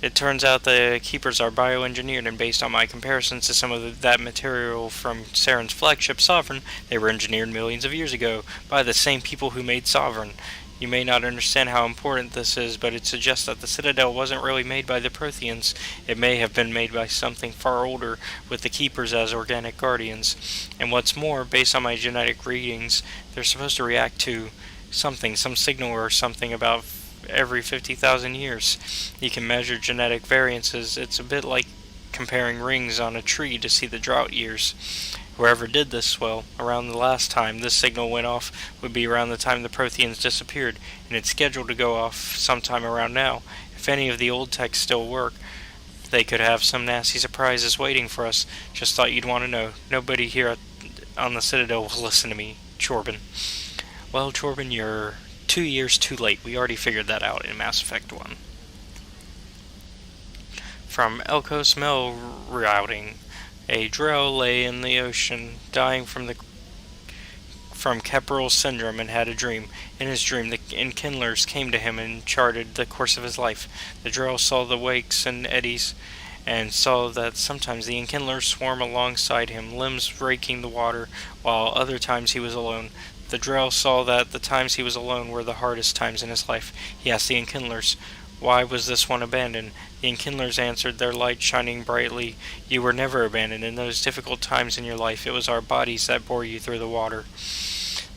It turns out the Keepers are bioengineered, and based on my comparisons to some of that material from Saren's flagship Sovereign, they were engineered millions of years ago by the same people who made Sovereign. You may not understand how important this is, but it suggests that the Citadel wasn't really made by the Protheans. It may have been made by something far older, with the Keepers as organic guardians. And what's more, based on my genetic readings, they're supposed to react to something, some signal or something about every 50,000 years. You can measure genetic variances. It's a bit like comparing rings on a tree to see the drought years. Whoever did this, well, around the last time this signal went off would be around the time the Protheans disappeared, and it's scheduled to go off sometime around now. If any of the old techs still work, they could have some nasty surprises waiting for us. Just thought you'd want to know. Nobody here on the Citadel will listen to me, Chorbin. Well, Chorbin, you're 2 years too late. We already figured that out in Mass Effect 1. From Elkos Mel routing. A Drell lay in the ocean, dying from Keppel syndrome, and had a dream. In his dream, the Enkindlers came to him and charted the course of his life. The Drell saw the wakes and eddies, and saw that sometimes the Enkindlers swarm alongside him, limbs raking the water, while other times he was alone. The Drell saw that the times he was alone were the hardest times in his life. He asked the Enkindlers, why was this one abandoned? The Enkindlers answered, their light shining brightly, you were never abandoned. In those difficult times in your life, it was our bodies that bore you through the water.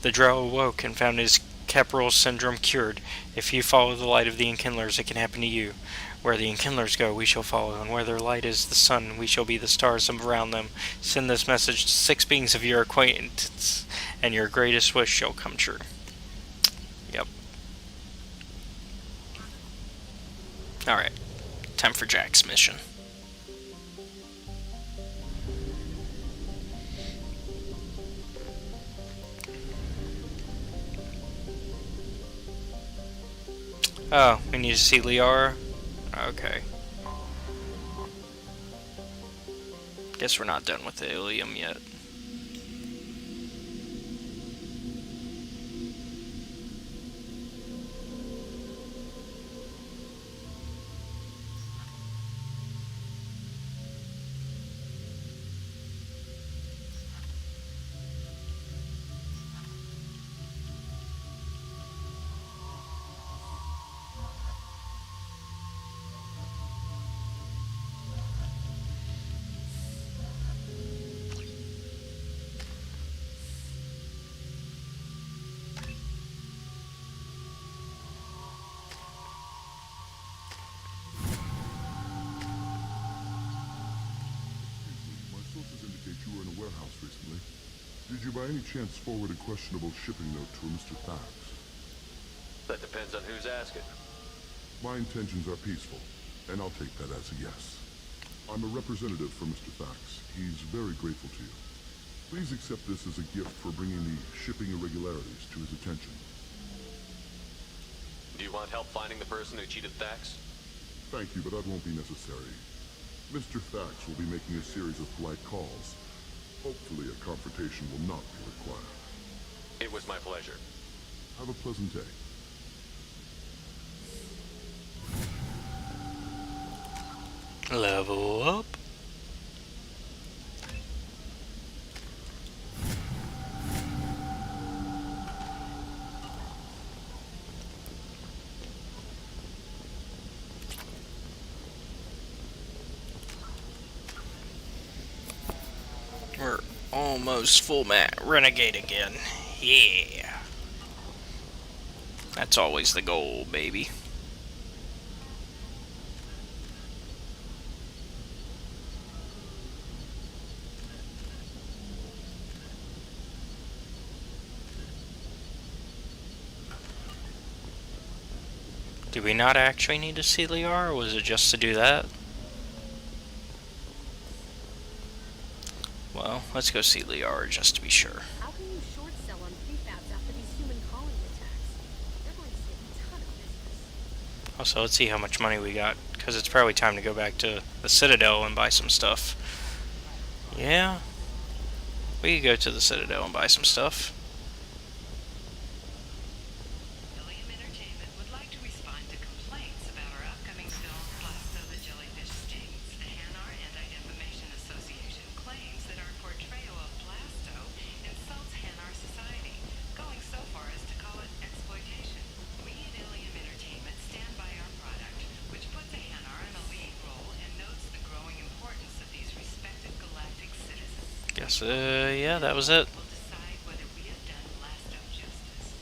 The Drell awoke and found his Keppel syndrome cured. If you follow the light of the Enkindlers, it can happen to you. Where the Enkindlers go, we shall follow, and where their light is the sun, we shall be the stars around them. Send this message to 6 beings of your acquaintance, and your greatest wish shall come true. Yep. Alright, time for Jack's mission. Oh, we need to see Liara? Okay. Guess we're not done with the Ilium yet. Did you by any chance forward a questionable shipping note to a Mr. Thax? That depends on who's asking. My intentions are peaceful, and I'll take that as a yes. I'm a representative for Mr. Thax. He's very grateful to you. Please accept this as a gift for bringing the shipping irregularities to his attention. Do you want help finding the person who cheated Thax? Thank you, but that won't be necessary. Mr. Thax will be making a series of polite calls. Hopefully a confrontation will not be required. It was my pleasure. Have a pleasant day. Level up. We're almost full mat renegade again. Yeah. That's always the goal, baby. Do we not actually need to see Liara, or was it just to do that? Well, let's go see Liara just to be sure. How can you short sell on prefabs after these human colony attacks? They're going to save a ton of business. Also, let's see how much money we got, because it's probably time to go back to the Citadel and buy some stuff. Yeah, we could go to the Citadel and buy some stuff. Ilium Entertainment would like to respond to complaints about our upcoming film, Blasto the Jellyfish Stings. The Hanar Anti-Defamation Association claims that our portrayal of Blasto insults Hanar society, going so far as to call it exploitation. We at Ilium Entertainment stand by our product, which puts a Hanar in a lead role and notes the growing importance of these respected galactic citizens. Guess, yeah, that was it. We'll decide whether we have done Blasto justice.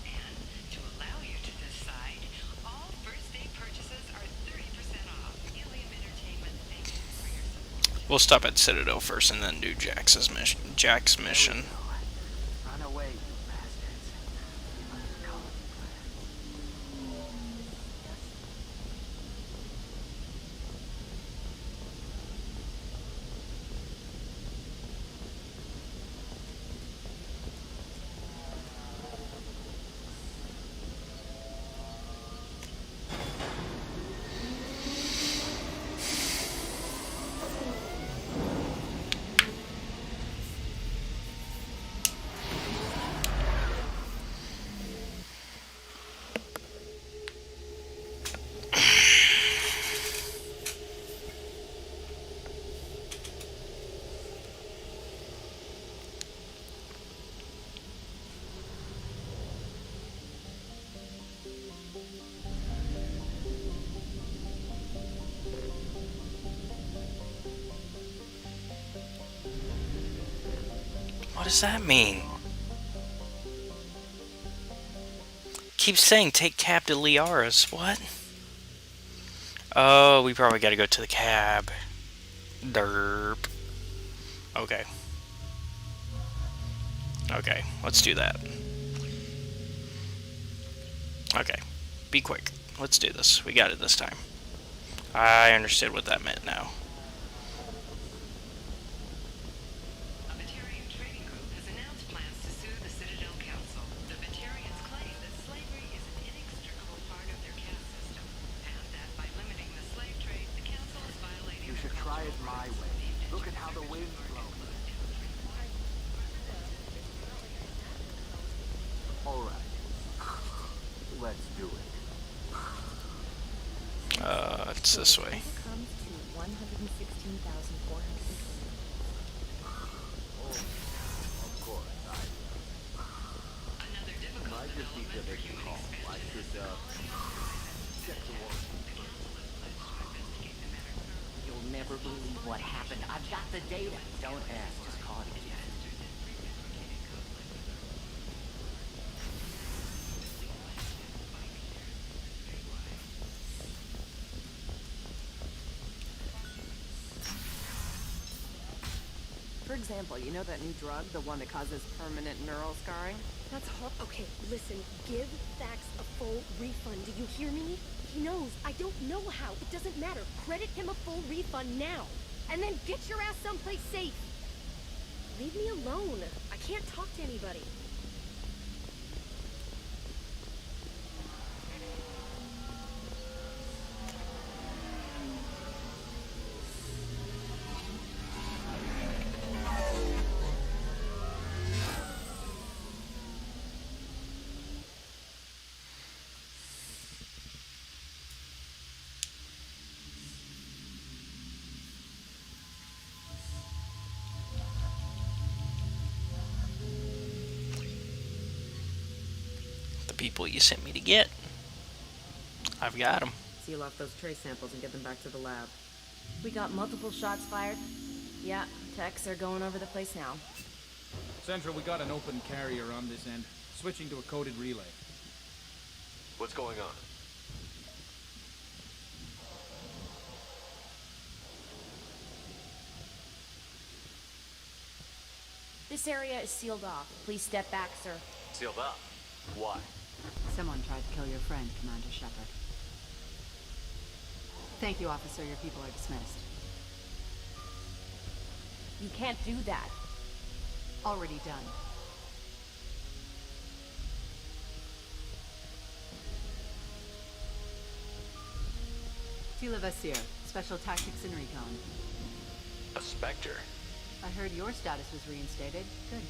And to allow you to decide, all first day purchases are 30% off. Ilium Entertainment, thank you for your support. We'll stop at Citadel first and then do Jax's mission. Jack's mission. Run away, you bastards. Under the colony plan. What does that mean? Keeps saying take cab to Liara's. What? Oh, we probably gotta go to the cab. Derp. Okay. Okay, let's do that. Okay, be quick. Let's do this. We got it this time. I understood what that meant now. A Batarian trading group has announced plans to sue the Citadel Council. The Batarians claim that slavery is an inextricable part of their caste system, and that by limiting the slave trade, the council is violating. You should try it my way. Look at how the wind blows. All right. Let's do it. It's this way. Comes to 116,420. Of course, might just need to make a call. I should, check the water. You'll never believe what happened. I've got the data. Don't ask. Just call it again. For example, you know that new drug, the one that causes permanent neural scarring? That's hot. Okay, listen. Give Thax a full refund. Do you hear me? He knows. I don't know how. It doesn't matter. Credit him a full refund now. And then get your ass someplace safe. Leave me alone. I can't talk to anybody. people you sent me to get. I've got them. Seal off those trace samples and get them back to the lab. We got multiple shots fired. Yeah, techs are going over the place now. Central, we got an open carrier on this end. Switching to a coded relay. What's going on? This area is sealed off. Please step back, sir. Sealed up? Why? Someone tried to kill your friend, Commander Shepard. Thank you, officer. Your people are dismissed. You can't do that. Already done. Tila Vasir, Special Tactics and Recon. A Spectre? I heard your status was reinstated. Good.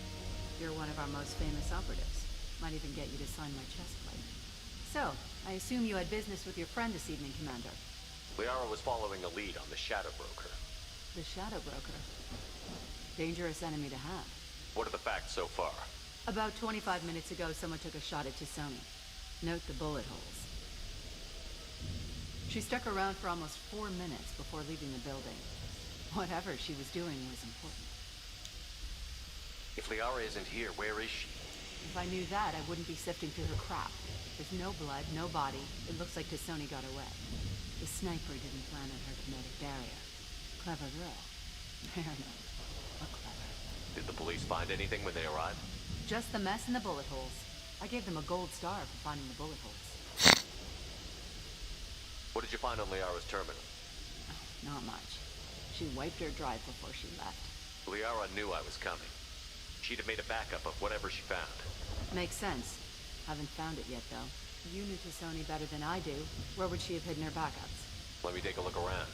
You're one of our most famous operatives. Might even get you to sign my chest plate. So, I assume you had business with your friend this evening, Commander. Liara was following a lead on the Shadow Broker. The Shadow Broker. Dangerous enemy to have. What are the facts so far? About 25 minutes ago, someone took a shot at T'Soni. Note the bullet holes. She stuck around for almost 4 minutes before leaving the building. Whatever she was doing was important. If Liara isn't here, where is she? If I knew that, I wouldn't be sifting through her crap. There's no blood, no body. It looks like T'Soni got away. The sniper didn't plant on her kinetic barrier. Clever girl. Paranoid, but clever. Did the police find anything when they arrived? Just the mess and the bullet holes. I gave them a gold star for finding the bullet holes. What did you find on Liara's terminal? Not much. She wiped her drive before she left. Liara knew I was coming. She'd have made a backup of whatever she found. Makes sense. Haven't found it yet, though. You knew T'Soni better than I do. Where would she have hidden her backups? Let me take a look around.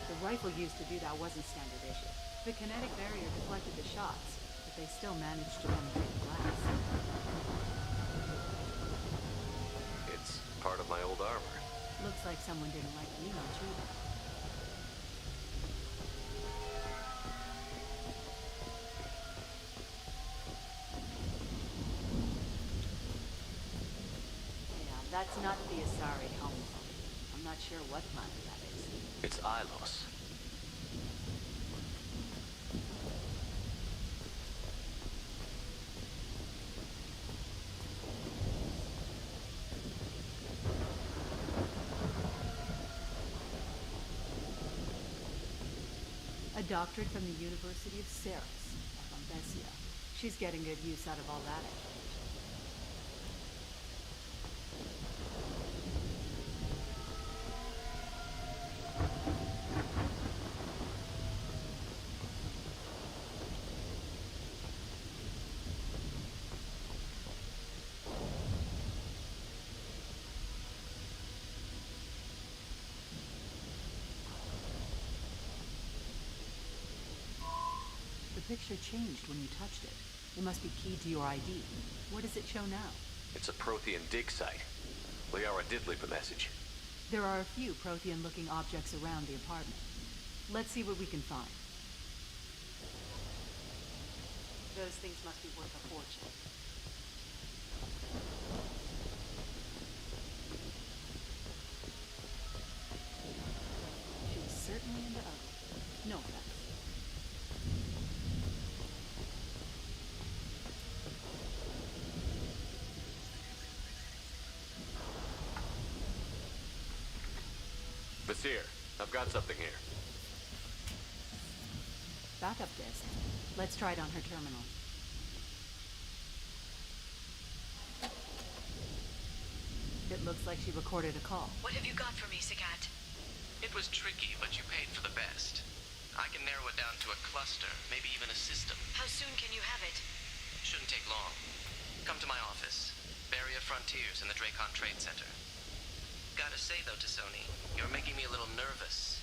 The rifle used to do that wasn't standard issue. The kinetic barrier deflected the shots, but they still managed to penetrate the glass. It's part of my old armor. Looks like someone didn't like the image either. Yeah, that's not the Asari homeworld. I'm not sure what planet that is. It's Ilos. A doctorate from the University of Ceres, from Bessia. She's getting good use out of all that education. The picture changed when you touched it. It must be keyed to your ID. What does it show now? It's a Prothean dig site. Liara did leave a message. There are a few Prothean-looking objects around the apartment. Let's see what we can find. Those things must be worth a fortune. She's certainly into ugly. No offense. Vasir, I've got something here. Backup disk. Let's try it on her terminal. It looks like she recorded a call. What have you got for me, Sagat? It was tricky, but you paid for the best. I can narrow it down to a cluster, maybe even a system. How soon can you have it? Shouldn't take long. Come to my office. Barrier Frontiers in the Dracon Trade Center. Gotta say though, T'Soni, you're making me a little nervous.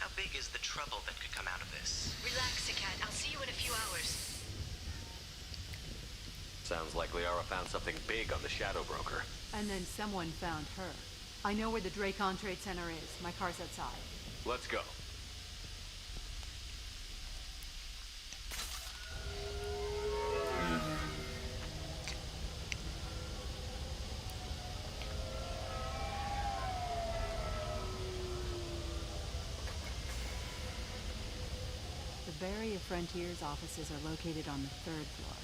How big is the trouble that could come out of this? Relax, Sagat. I'll see you in a few hours. Sounds like Liara found something big on the Shadow Broker. And then someone found her. I know where the Dracon Trade Center is. My car's outside. Let's go. Barrier Frontiers offices are located on the 3rd floor.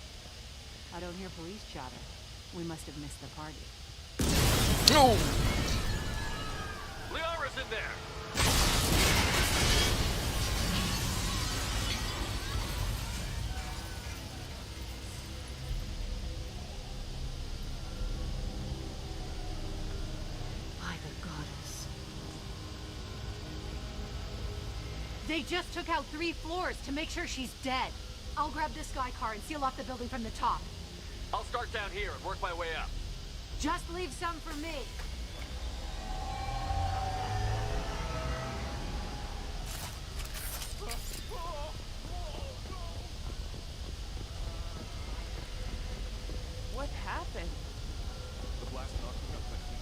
I don't hear police chatter. We must have missed the party. No! Liara's in there! By the goddess. They just took out 3 floors to make sure she's dead. I'll grab this sky car and seal off the building from the top. I'll start down here and work my way up. Just leave some for me. What happened? The blast knocked me off my feet.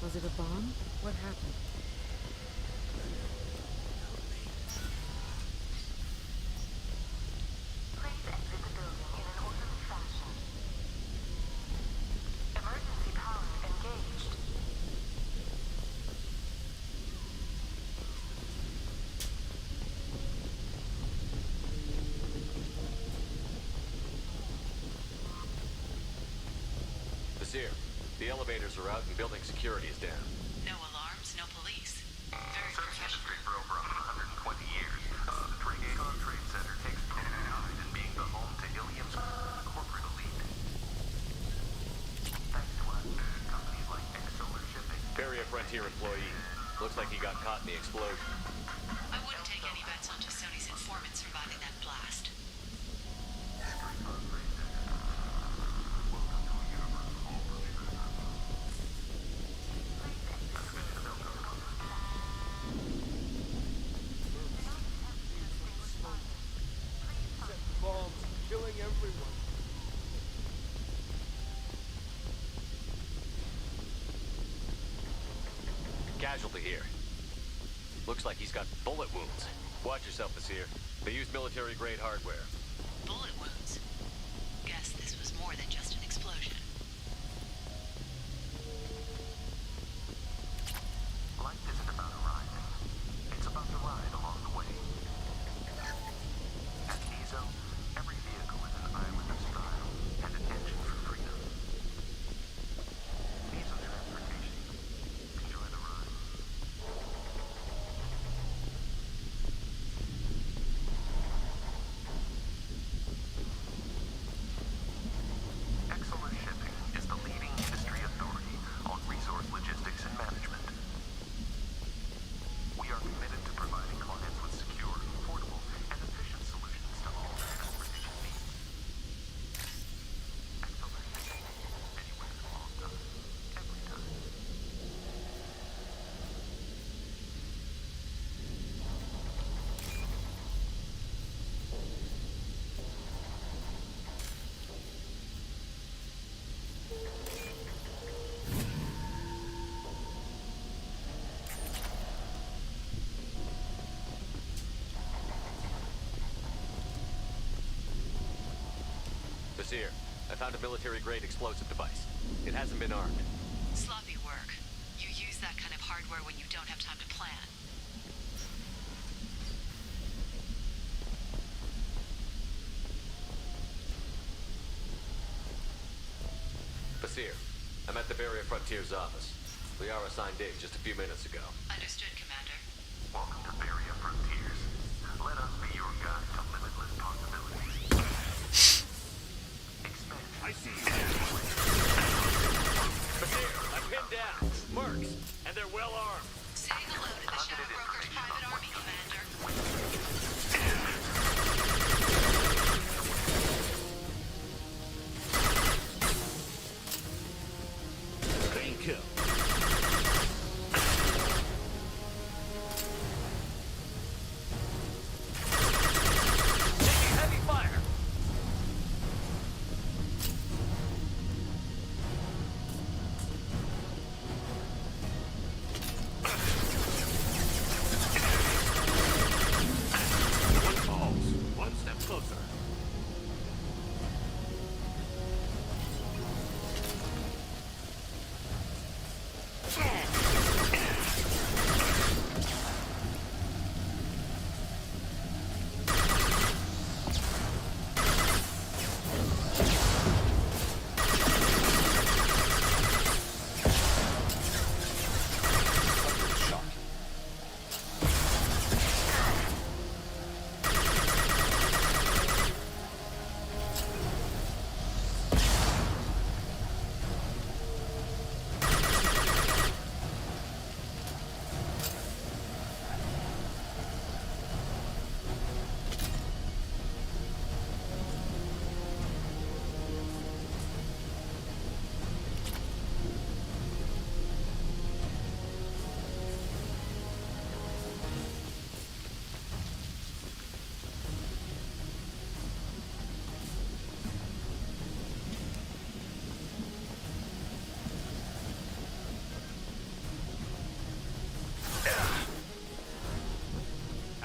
Was it a bomb? What happened? Basir, the elevators are out and building security is down. No alarms, no police. Very Search the industry for over 120 years. The Dracon Trade Center takes pride in being the home to Ilium's corporate elite. Thanks to us, companies like Exolar Shipping. Barrier Frontier employee. Looks like he got caught in the explosion. I wouldn't take any bets on Sony's informant surviving that blast. Bombs, killing everyone. Casualty here. Looks like he's got bullet wounds. Watch yourself, Basir. They used military-grade hardware. Bullet wounds. Guess this was more than just an explosion. Life isn't about arriving. It's about the ride along the way. At Ezo, every vehicle is an island of style and an engine for freedom. Ezo Transportation. Enjoy the ride. Exolar Shipping is the leading industry authority on resource logistics and management. We are committed to providing clients with secure, affordable, and efficient solutions to all their transportation needs. Exolar Shipping. Anywhere, all time, every time. Basir, I found a military-grade explosive device. It hasn't been armed. Sloppy work. You use that kind of hardware when you don't have time to plan. Basir, I'm at the Barrier Frontiers office. Liara signed Dave just a few minutes ago. Understood, Commander. Welcome to Barrier Frontiers. Let us be your guide to limitless possibilities. Expansion. I see you. Basir, I'm pinned down. Mercs, and they're well armed. Say hello to the Shadow Broker's private army, Commander. Clean kill. Taking heavy fire.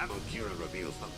Amonkira reveals them.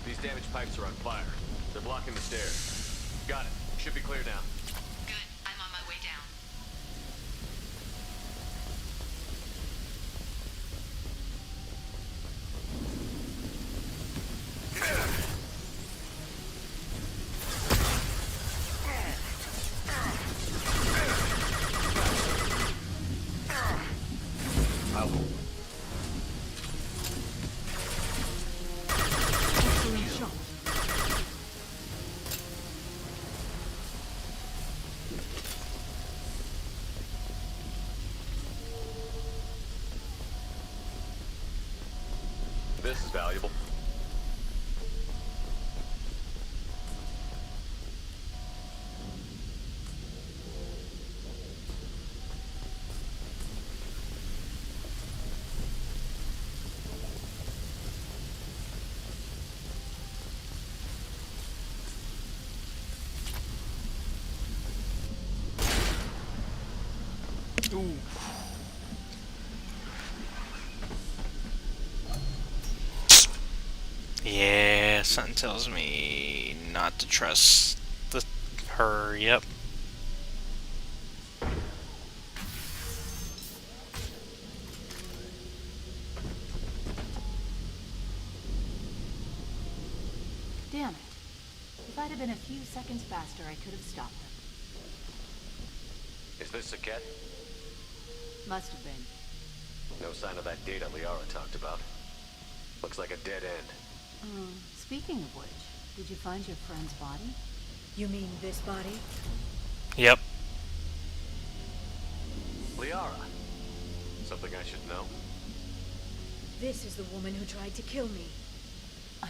These damaged pipes are on fire. They're blocking the stairs. Got it. Should be clear now. Good. I'm on my way down. This is valuable. Ooh. Yeah, something tells me not to trust her. Yep. Damn it. If I'd have been a few seconds faster, I could have stopped them. Is this Saket? Must have been. No sign of that data Liara talked about. Looks like a dead end. Speaking of which, did you find your friend's body? You mean this body? Yep. Liara. Something I should know? This is the woman who tried to kill me.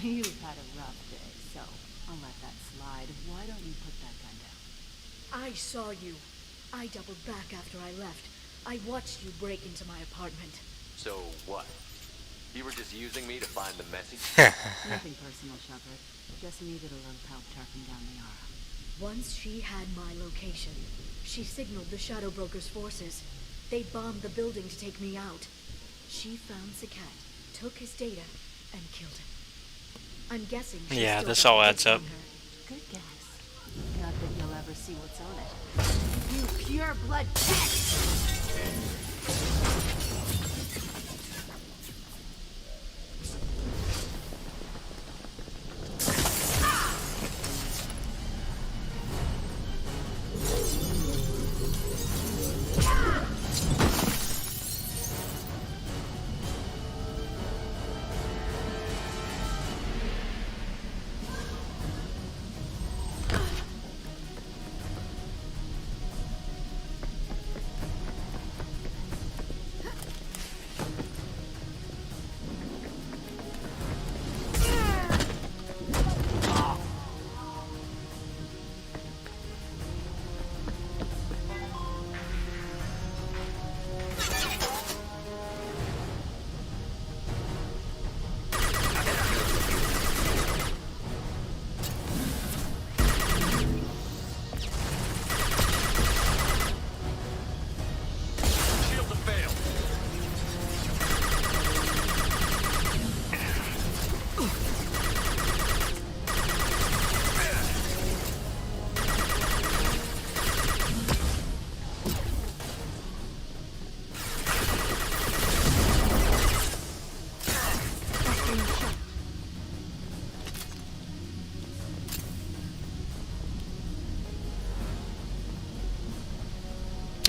You've had a rough day, so I'll let that slide. Why don't you put that gun down? I saw you. I doubled back after I left. I watched you break into my apartment. So what? You were just using me to find the message? Nothing personal, Shepard. Just needed a little help tracking down Liara. Once she had my location, she signaled the Shadow Broker's forces. They bombed the building to take me out. She found Saket, took his data, and killed him. I'm guessing she Yeah, still this got all the adds hits up. on her. Good guess. Not that you'll ever see what's on it. You pure blood pest!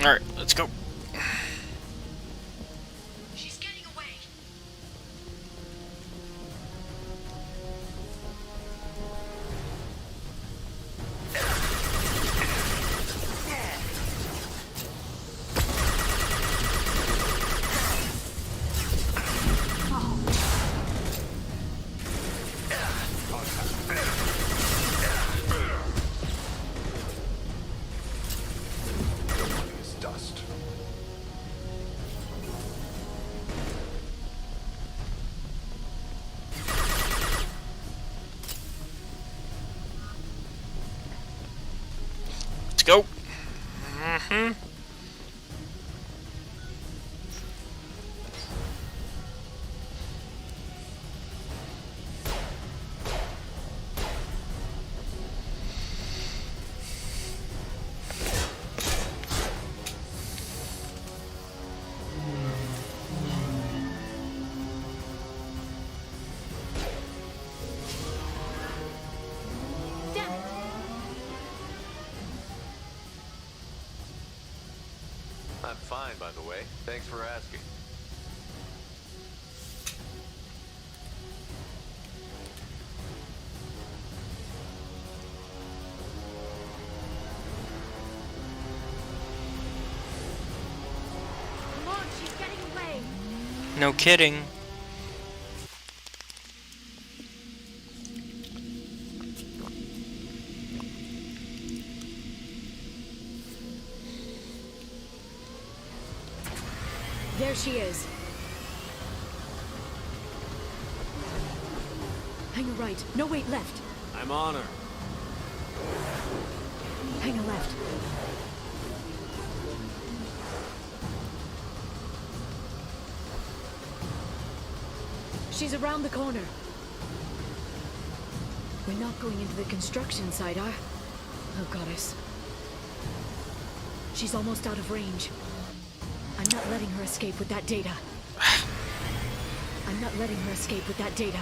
Alright, let's go. She's getting away. Is dust. Let's go. Mm-hmm. I'm fine, by the way. Thanks for asking. Come on, she's getting away. No kidding. There she is. Hang a right. No, wait, left. I'm on her. Hang a left. She's around the corner. We're not going into the construction site, are? Oh, goddess. She's almost out of range. I'm not letting her escape with that data. I'm not letting her escape with that data.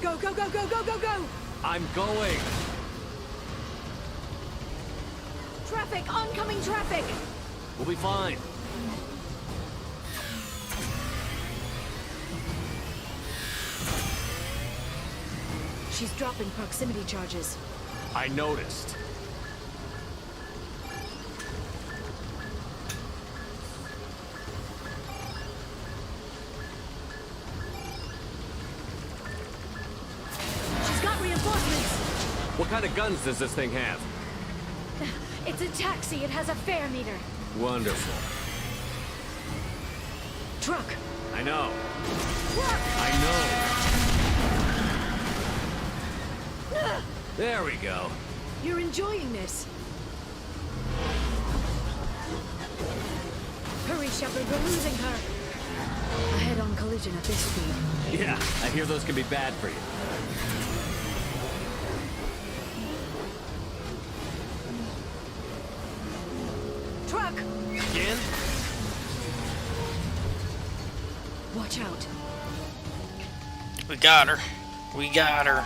Go, go, go, go, go, go, go! I'm going. Traffic! Oncoming traffic! We'll be fine. She's dropping proximity charges. I noticed. She's got reinforcements! What kind of guns does this thing have? It's a taxi. It has a fare meter. Wonderful. Truck! I know. Truck! I know. There we go. You're enjoying this. Hurry, Shepard. We're losing her. A head-on collision at this speed. Yeah, I hear those can be bad for you. Truck! Again? Watch out. We got her. We got her.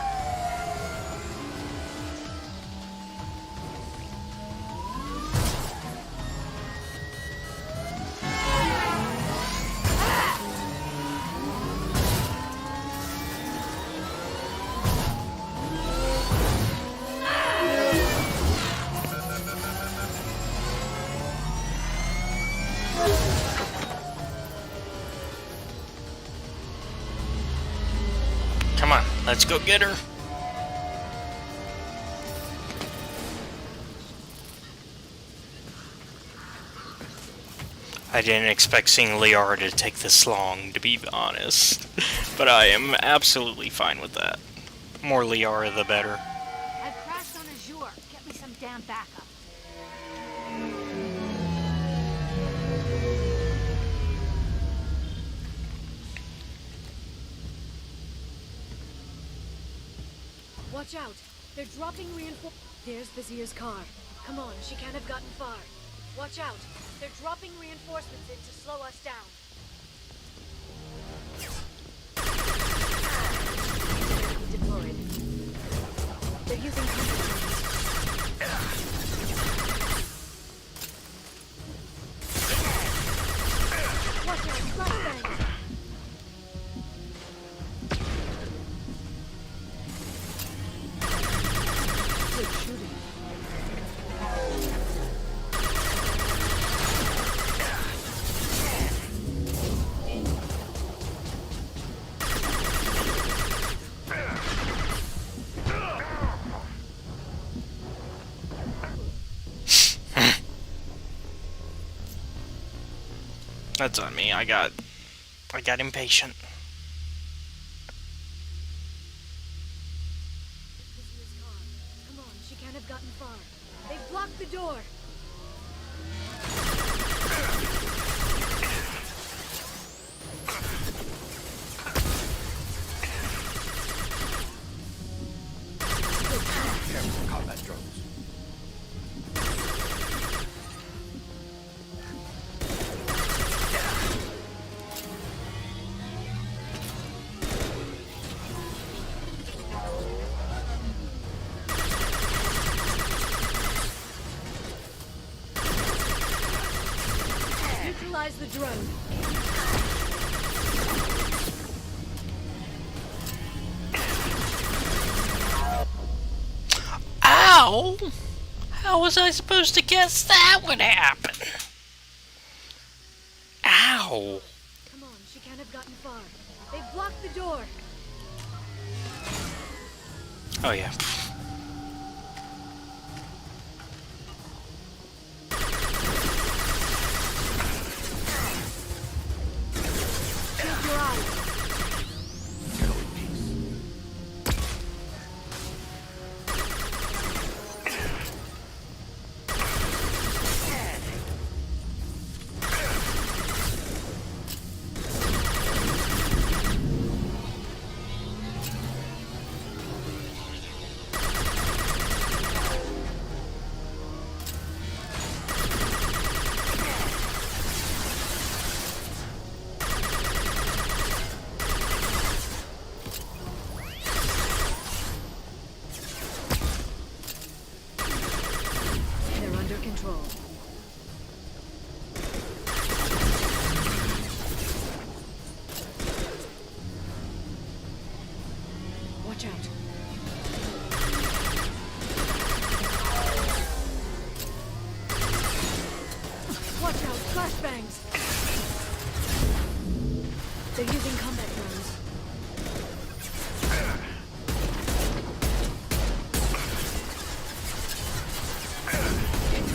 Come on, let's go get her. I didn't expect seeing Liara to take this long, to be honest. But I am absolutely fine with that. More Liara, the better. I've crashed on Azure. Get me some damn backup. Watch out. They're dropping reinforcements. There's Vizier's car. Come on, she can't have gotten far. Watch out. They're dropping reinforcements in to slow us down. Deployed. They're They're using combat. Watch out, flashbang! Good shooting. That's on me. I got impatient. Come on, she can't have gotten far. They've blocked the door. Careful, combat drones. Neutralize the drone. Ow! How was I supposed to guess that would happen? Ow! Come on, she can't have gotten far. They've blocked the door. Oh yeah. Shield your eyes. They're under control. Watch out. Watch out, flashbangs. They're using combat drones.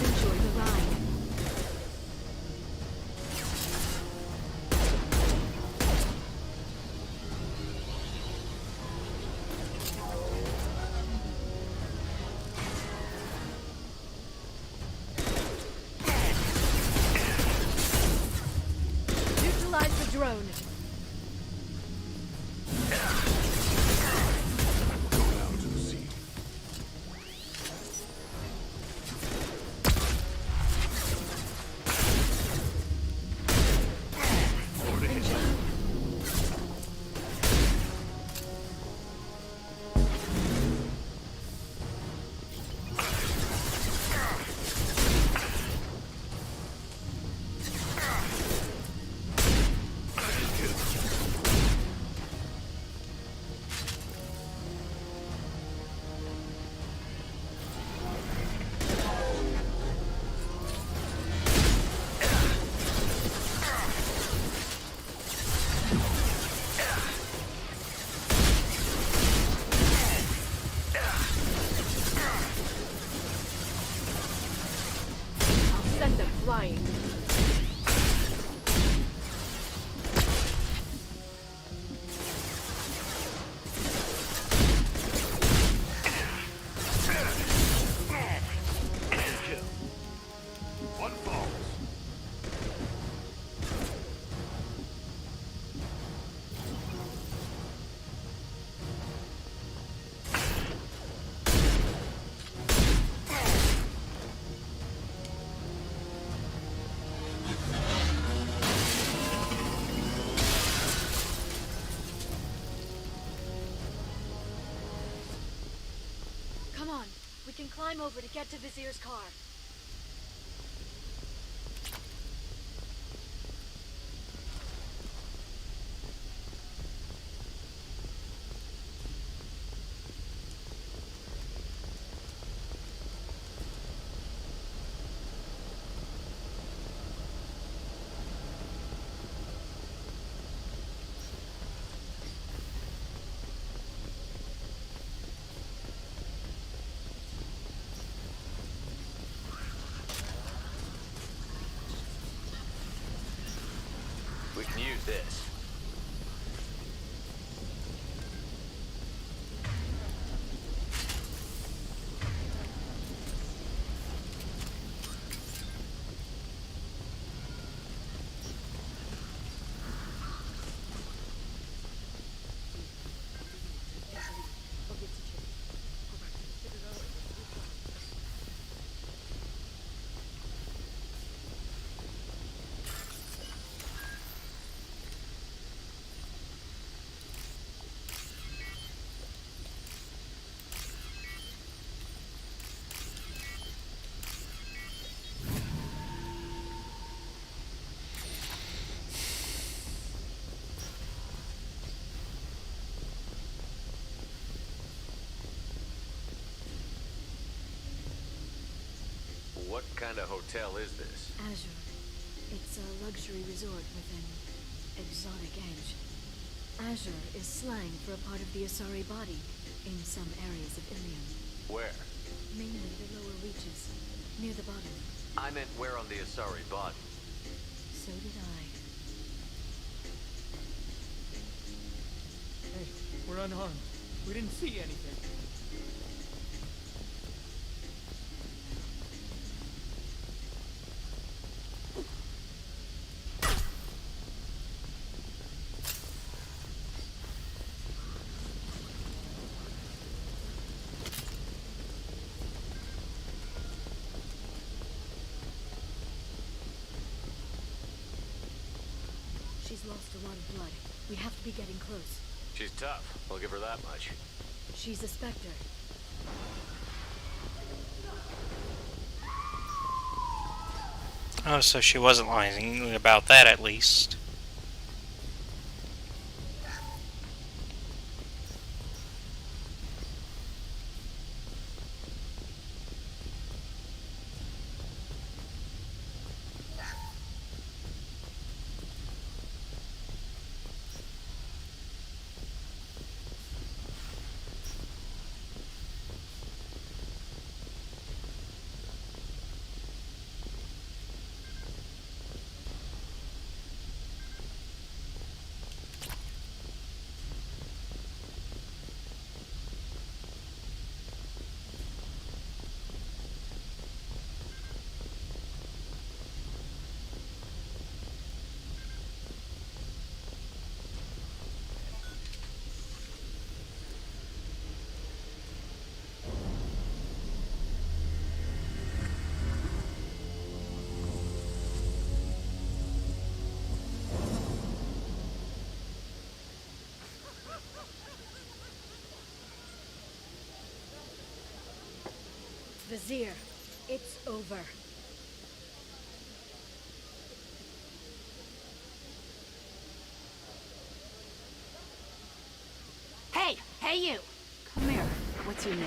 Enjoy the ride. Neutralize the drone. Go down to the sea. I'll send them flying. One falls. climb over to get to Vizier's car. We can use this. What kind of hotel is this? Azure. It's a luxury resort with an exotic edge. Azure is slang for a part of the Asari body in some areas of Ilium. Where? Mainly the lower reaches, near the bottom. I meant where on the Asari body? So did I. Hey, we're unharmed. We didn't see anything. She's lost a lot of blood. We have to be getting close. She's tough. I'll give her that much. She's a Spectre. Oh, so she wasn't lying about that at least. Vizier, it's over. Hey! Hey, you! Come here. What's your name?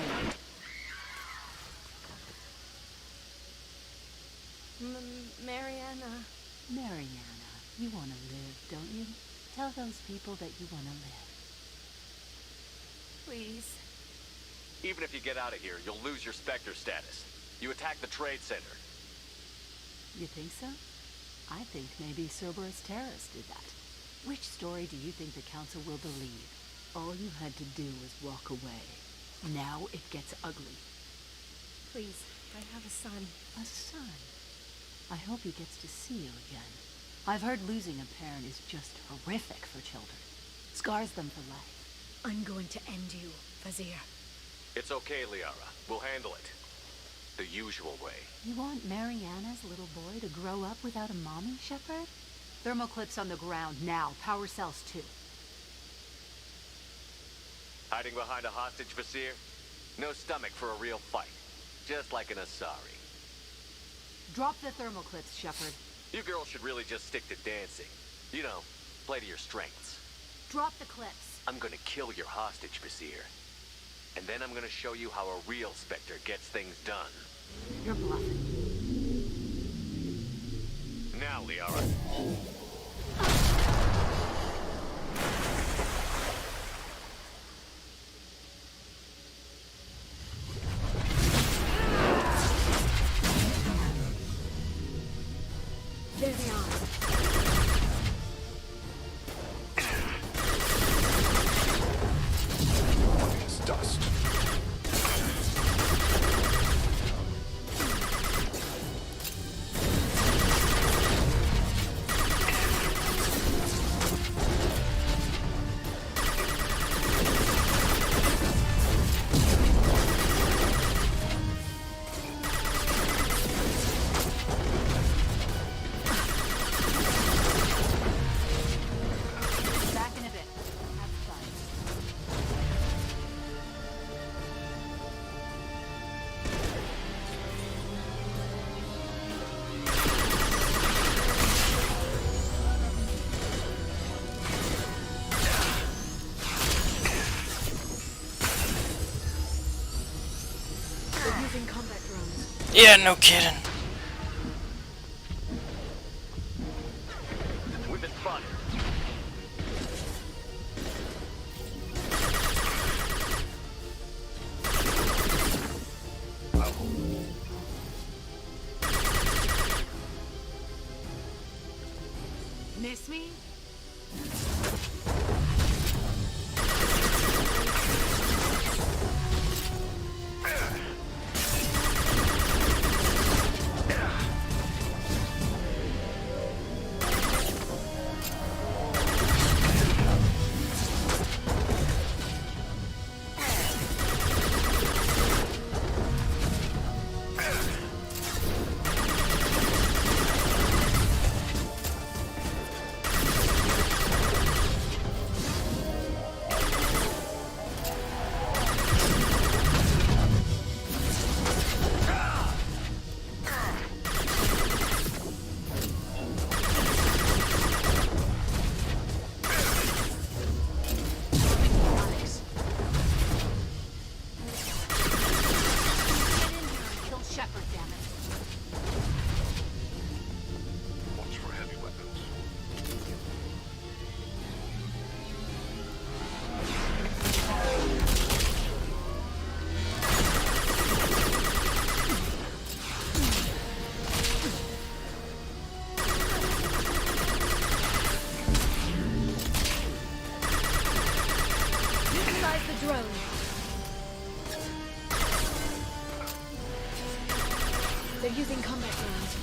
Mariana. Mariana, you want to live, don't you? Tell those people that you want to live. Please. Even if you get out of here, you'll lose your Spectre status. You attacked the trade center. You think so? I think maybe Cerberus Terrace did that. Which story do you think the Council will believe? All you had to do was walk away. Now it gets ugly. Please, I have a son. A son? I hope he gets to see you again. I've heard losing a parent is just horrific for children. Scars them for life. I'm going to end you, Vizier. It's okay, Liara. We'll handle it. The usual way. You want Mariana's little boy to grow up without a mommy, Shepard? Thermoclips on the ground now. Power cells too. Hiding behind a hostage, Vizier? No stomach for a real fight. just like an Asari. Drop the thermal clips, Shepard. You girls should really just stick to dancing. You know, play to your strengths. Drop the clips. I'm gonna kill your hostage, Basir. And then I'm gonna show you how a real Spectre gets things done. You're bluffing. Now, Liara. There they are. It's dust. Back in a bit. Have fun. They're using combat drones. Yeah, no kidding. We've been spotted. Miss me? Alex. Get in here and kill Shepard, damn it. Watch for heavy weapons. Utilize the drone. They're using combat drones.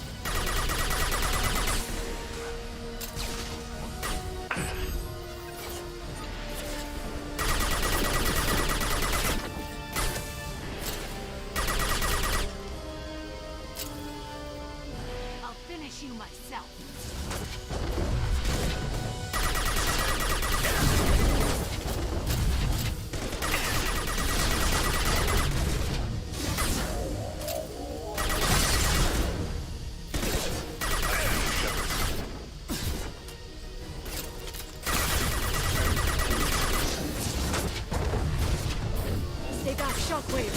I'll finish you myself. Stay back, shockwave.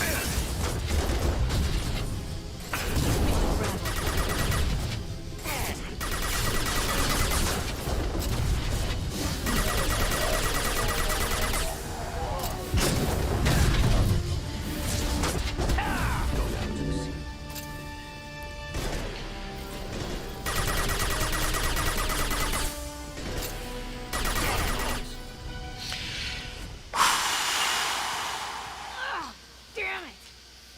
Damn it!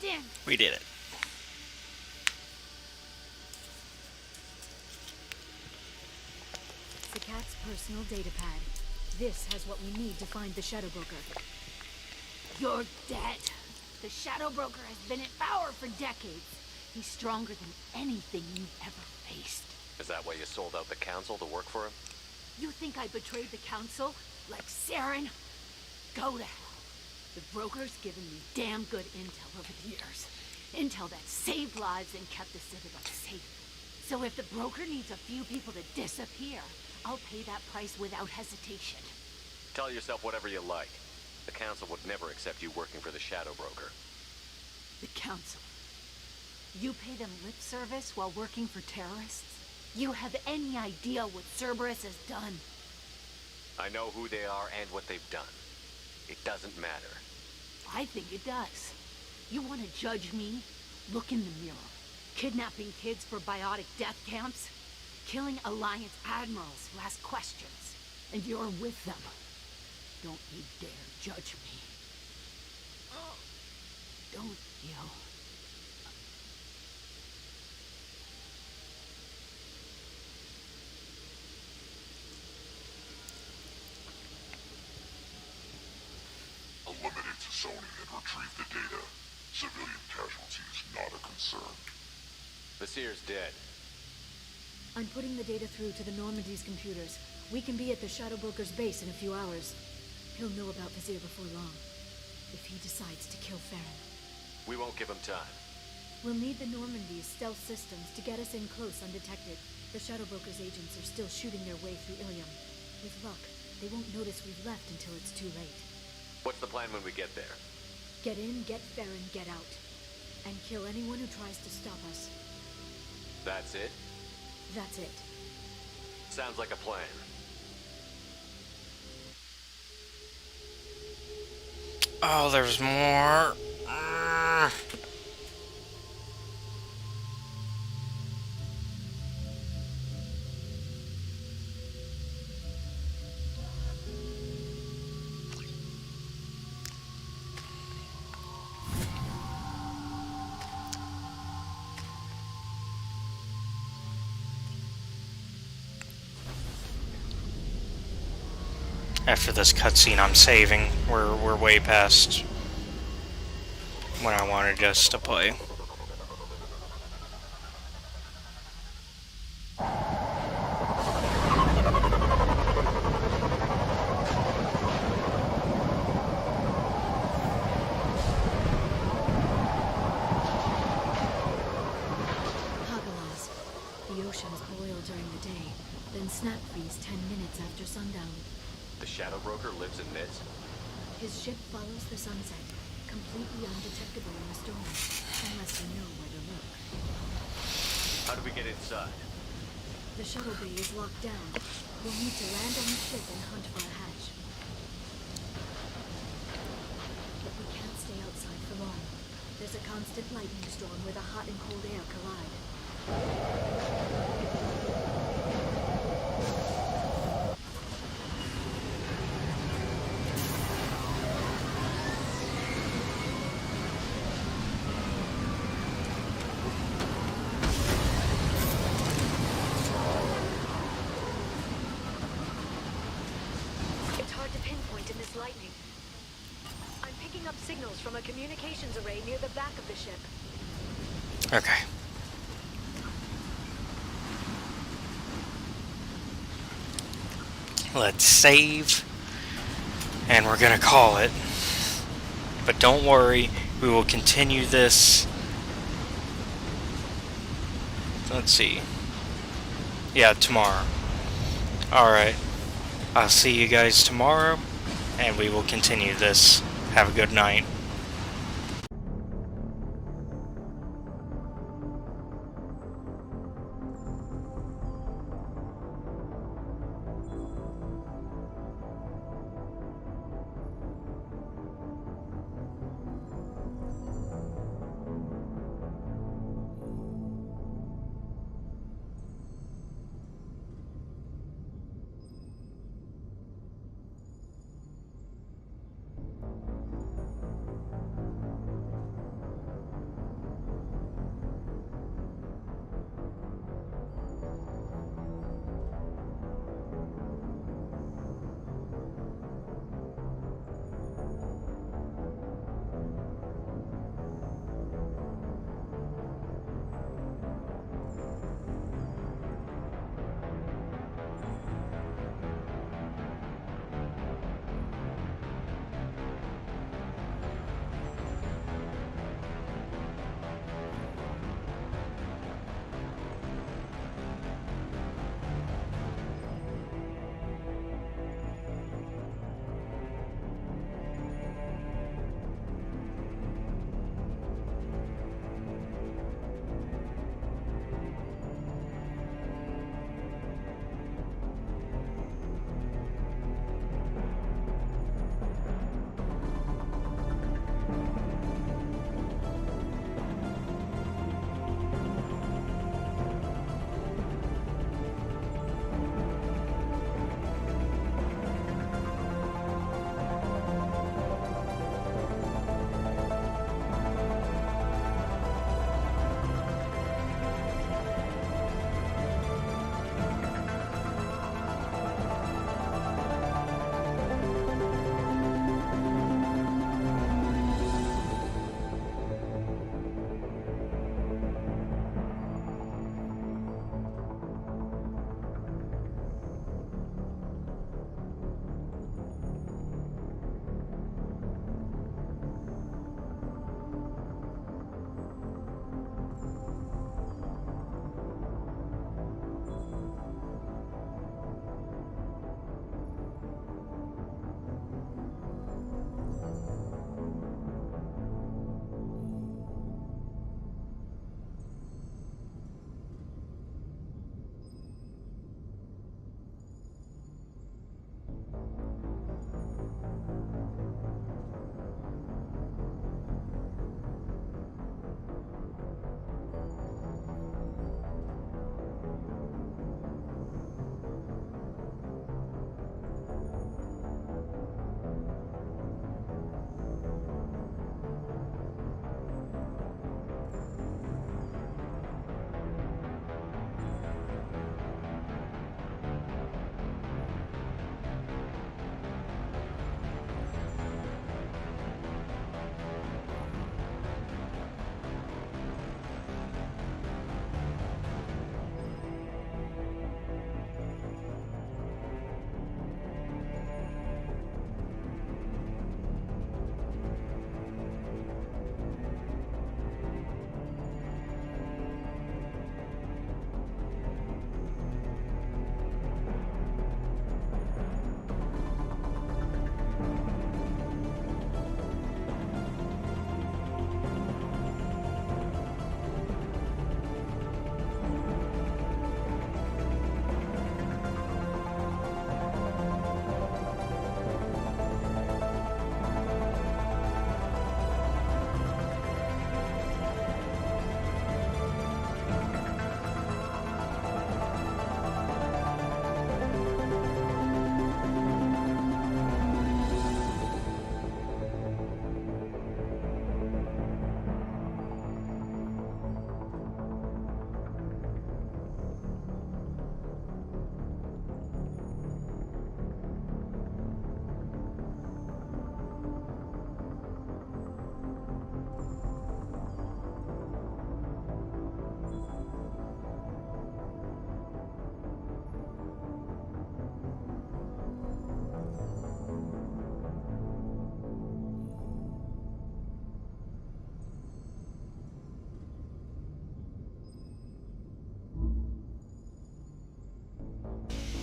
Damn it! We did it. The cat's personal data pad. This has what we need to find the Shadow Broker. You're dead. The Shadow Broker has been in power for decades. He's stronger than anything you've ever faced. Is that why you sold out the council to work for him? You think I betrayed the council? Like Saren? Go to hell. The broker's given me damn good intel over the years. Intel that saved lives and kept the Citadel safe. So if the broker needs a few people to disappear, I'll pay that price without hesitation. Tell yourself whatever you like. The Council would never accept you working for the Shadow Broker. The Council. You pay them lip service while working for terrorists? You have any idea what Cerberus has done? I know who they are and what they've done. It doesn't matter. I think it does. You want to judge me? Look in the mirror. Kidnapping kids for biotic death camps? Killing Alliance admirals who ask questions. And you're with them. Don't you dare judge me. Don't you? Eliminate Sony and retrieve the data. Civilian casualties not a concern. Vasir's dead. I'm putting the data through to the Normandy's computers. We can be at the Shadow Broker's base in a few hours. He'll know about Vasir before long. If he decides to kill Farron. We won't give him time. We'll need the Normandy's stealth systems to get us in close undetected. The Shadow Broker's agents are still shooting their way through Ilium. With luck, they won't notice we've left until it's too late. What's the plan when we get there? Get in, get Farron, get out. And kill anyone who tries to stop us. That's it? That's it. Sounds like a plan. Oh, there's more. After this cutscene, I'm saving. We're way past when I wanted us to play. Hagalaz. The oceans boil during the day, then snap freeze 10 minutes after sundown. The Shadow Broker lives in Nitz? His ship follows the sunset, completely undetectable in the storm, unless we know where to look. How do we get inside? The shuttle bay is locked down. We'll need to land on the ship and hunt for a hatch. We can't stay outside for long. There's a constant lightning storm where the hot and cold air collide. Lightning. I'm picking up signals from a communications array near the back of the ship. Okay. Let's save. And we're gonna call it. But don't worry, we will continue this. Let's see. Yeah, tomorrow. Alright. I'll see you guys tomorrow. And we will continue this. Have a good night.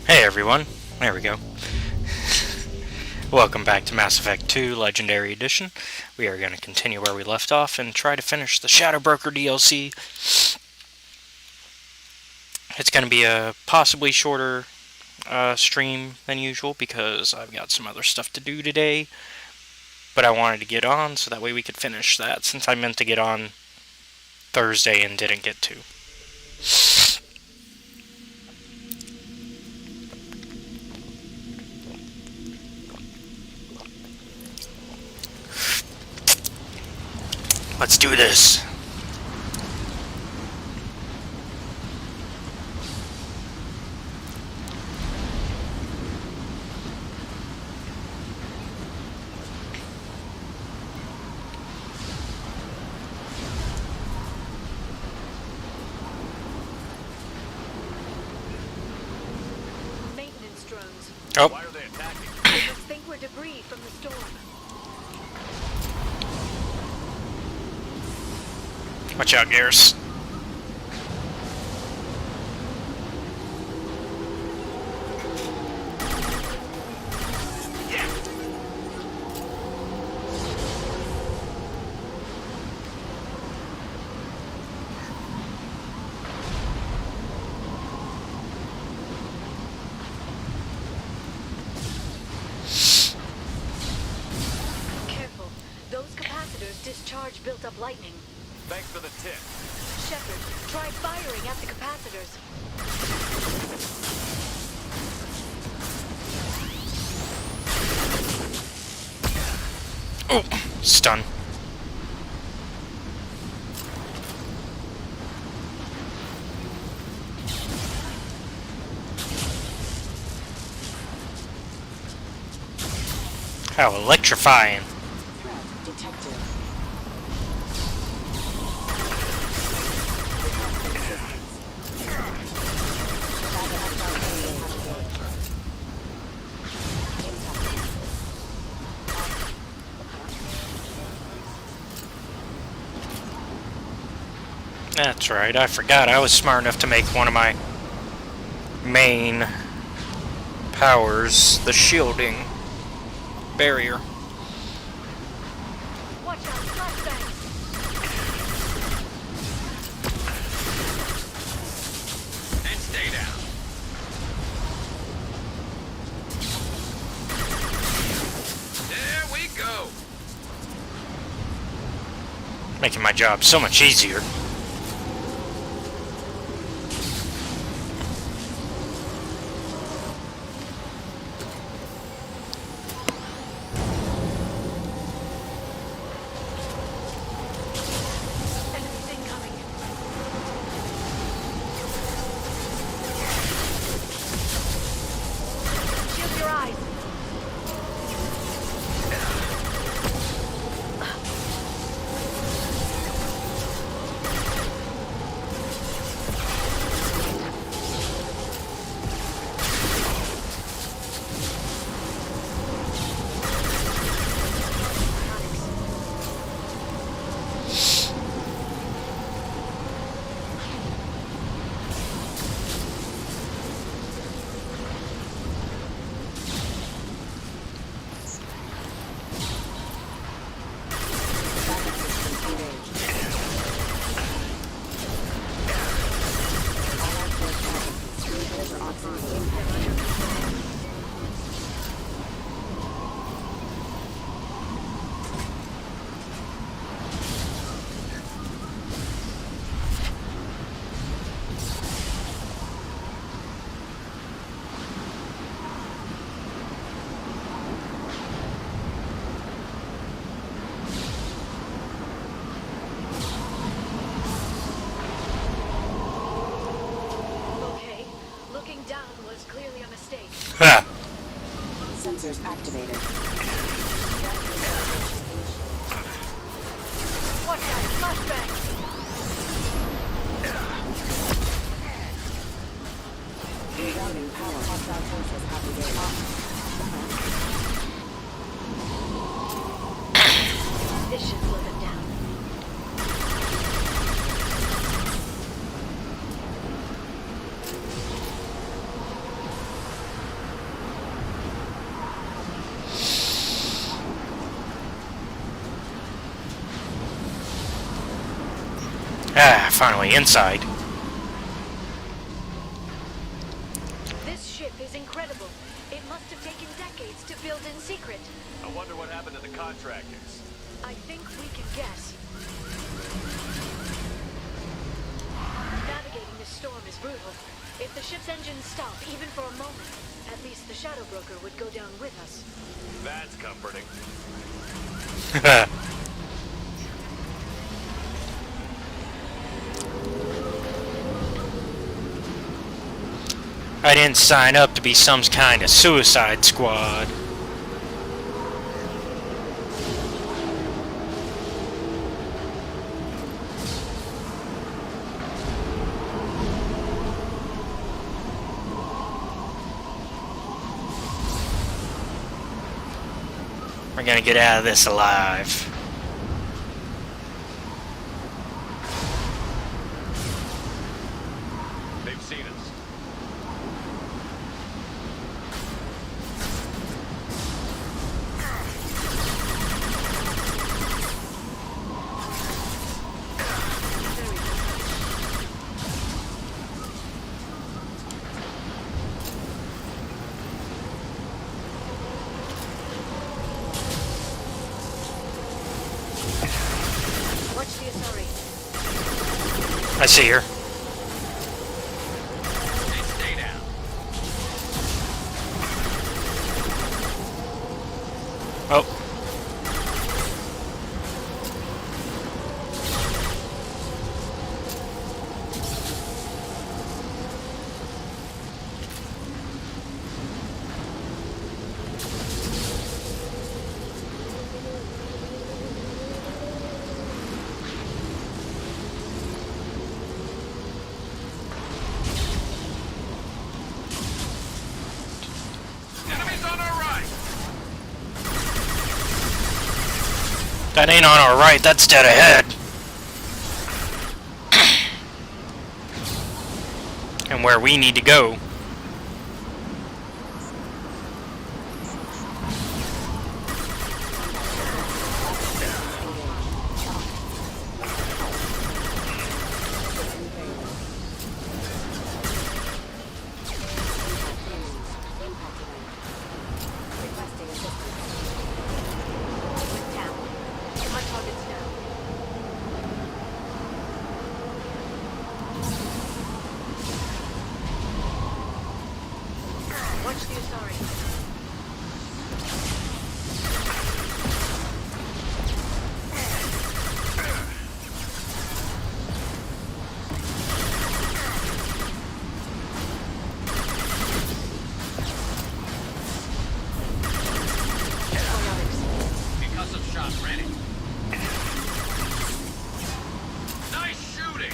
Hey everyone, there we go. Welcome back to Mass Effect 2 Legendary Edition. We are going to continue where we left off and try to finish the Shadow Broker DLC. It's going to be a possibly shorter stream than usual because I've got some other stuff to do today. But I wanted to get on so that way we could finish that, since I meant to get on Thursday and didn't get to. Let's do this. Maintenance drones. Oh. Why are they attacking? They must think we're debris from the storm. Watch out, Garrus. Careful. Those capacitors discharge built-up lightning. Thanks for the tip. Shepard, try firing at the capacitors. Oh, stun. How electrifying. That's right, I forgot I was smart enough to make one of my main powers the shielding barrier. Watch out, flashbangs. And stay down. There we go. Making my job so much easier. Enemies incoming. Shield your eyes. Okay, looking down was clearly a mistake. Ha! Sensors activated. Watch out, flashbangs. Rerouting power. Hostile forces activated. This should slow them down. Ah, finally inside. This ship is incredible. It must have taken decades to build in secret. I wonder what happened to the contractors. I think we can guess. Navigating this storm is brutal. If the ship's engines stop, even for a moment, at least the Shadow Broker would go down with us. That's comforting. I didn't sign up to be some kind of suicide squad. We're gonna get out of this alive. They've seen us. Watch the Asari. I see her. Stay down. Oh. Enemies on our right. That ain't on our right, that's dead ahead. And where we need to go. Requesting assistance. With down. Get my targets now. Watch the Asari. Concussive shot ready. Nice shooting.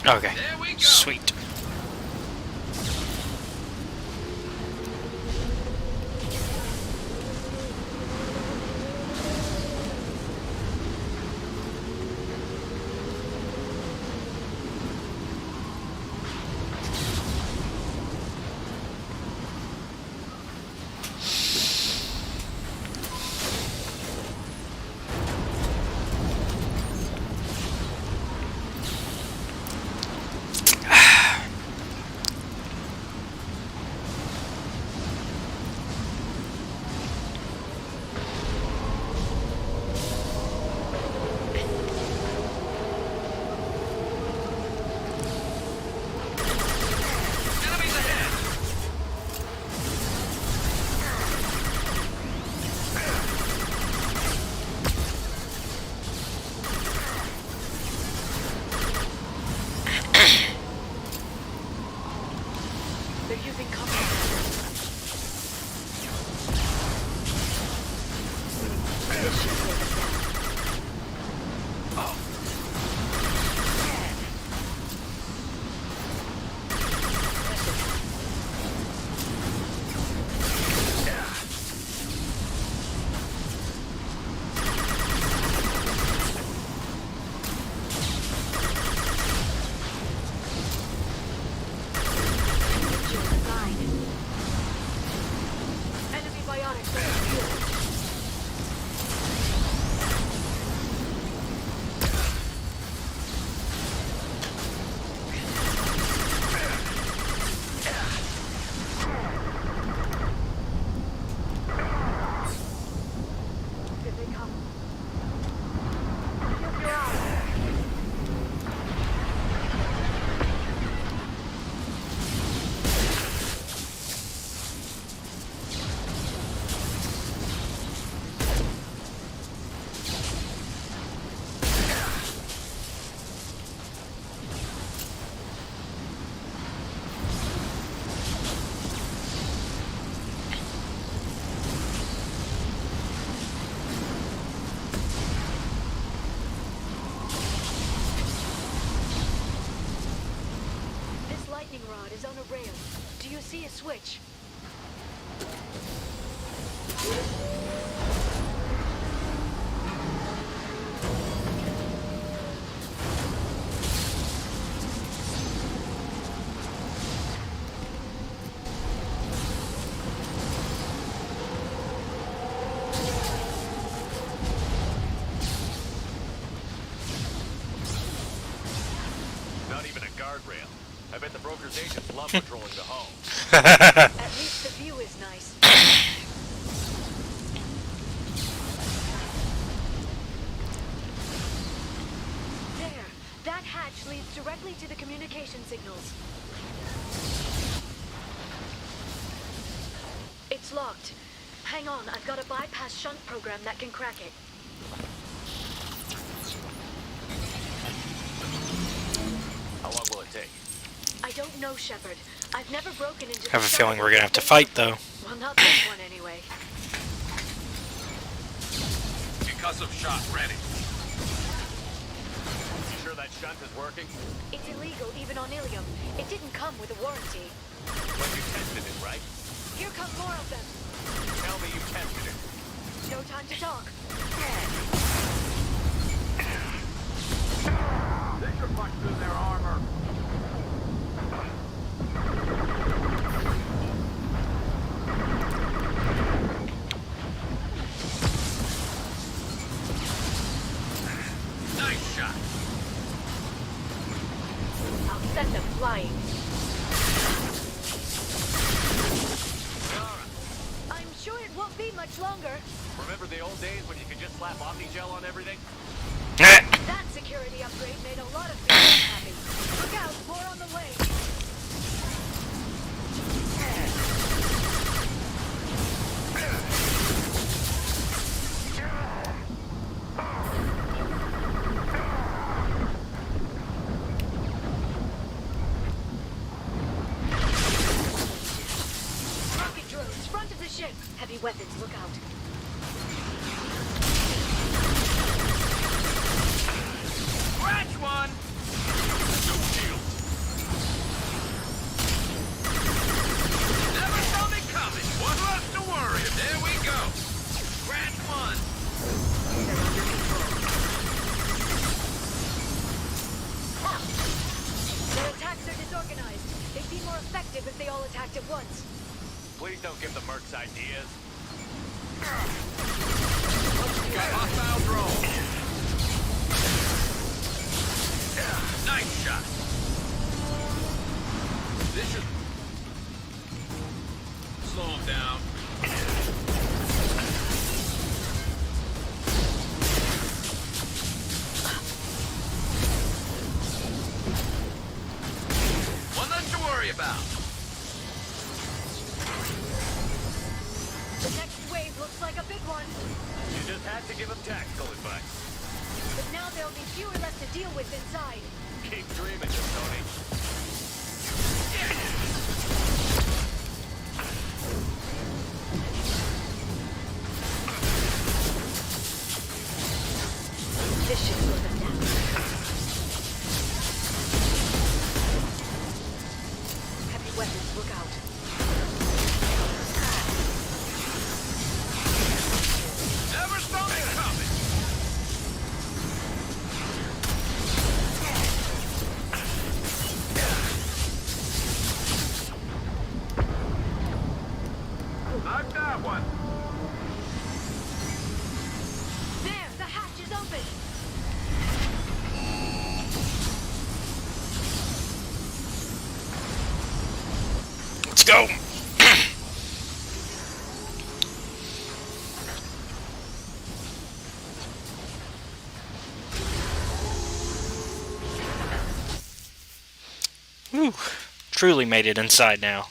Okay. There we go. Sweet. Enemies ahead. They're using cover. is on a rail. Do you see a switch? Not even a guardrail. I bet the broker's agents love patrolling the hull. At least the view is nice. There. That hatch leads directly to the communication signals. It's locked. Hang on, I've got a bypass shunt program that can crack it. How long will it take? I don't know, Shepard. I've never broken into. I have a feeling we're gonna have to fight, though. Well, not this one anyway. Concussive shot ready. You sure that shunt is working? It's illegal even on Ilium. It didn't come with a warranty. But you tested it, right? Here come more of them. Tell me you tested it. No time to talk. They should punch through their armor. Nice shot. I'll send them flying. I'm sure it won't be much longer. Remember the old days when you could just slap Omni-Gel on everything? That security upgrade made a lot of people happy. Look out, more on the way. Rocket drones, front of the ship. Heavy weapons, look out. Scratch one! No shield. Never saw me coming. One left to worry. There we go. Scratch one. Their attacks are disorganized. They'd be more effective if they all attacked at once. Please don't give the mercs ideas. Got hostile drone. Nice shot. This should slow him down. One less to worry about. The next wave looks like a big one. You just had to give him tactical advice. But now there'll be fewer left to deal with inside. Keep dreaming, Tony. This should slow them down. Heavy weapons, look out. Never saw me coming. Knock that one. There, the hatch is open. Let's go. Whew. Truly made it inside now.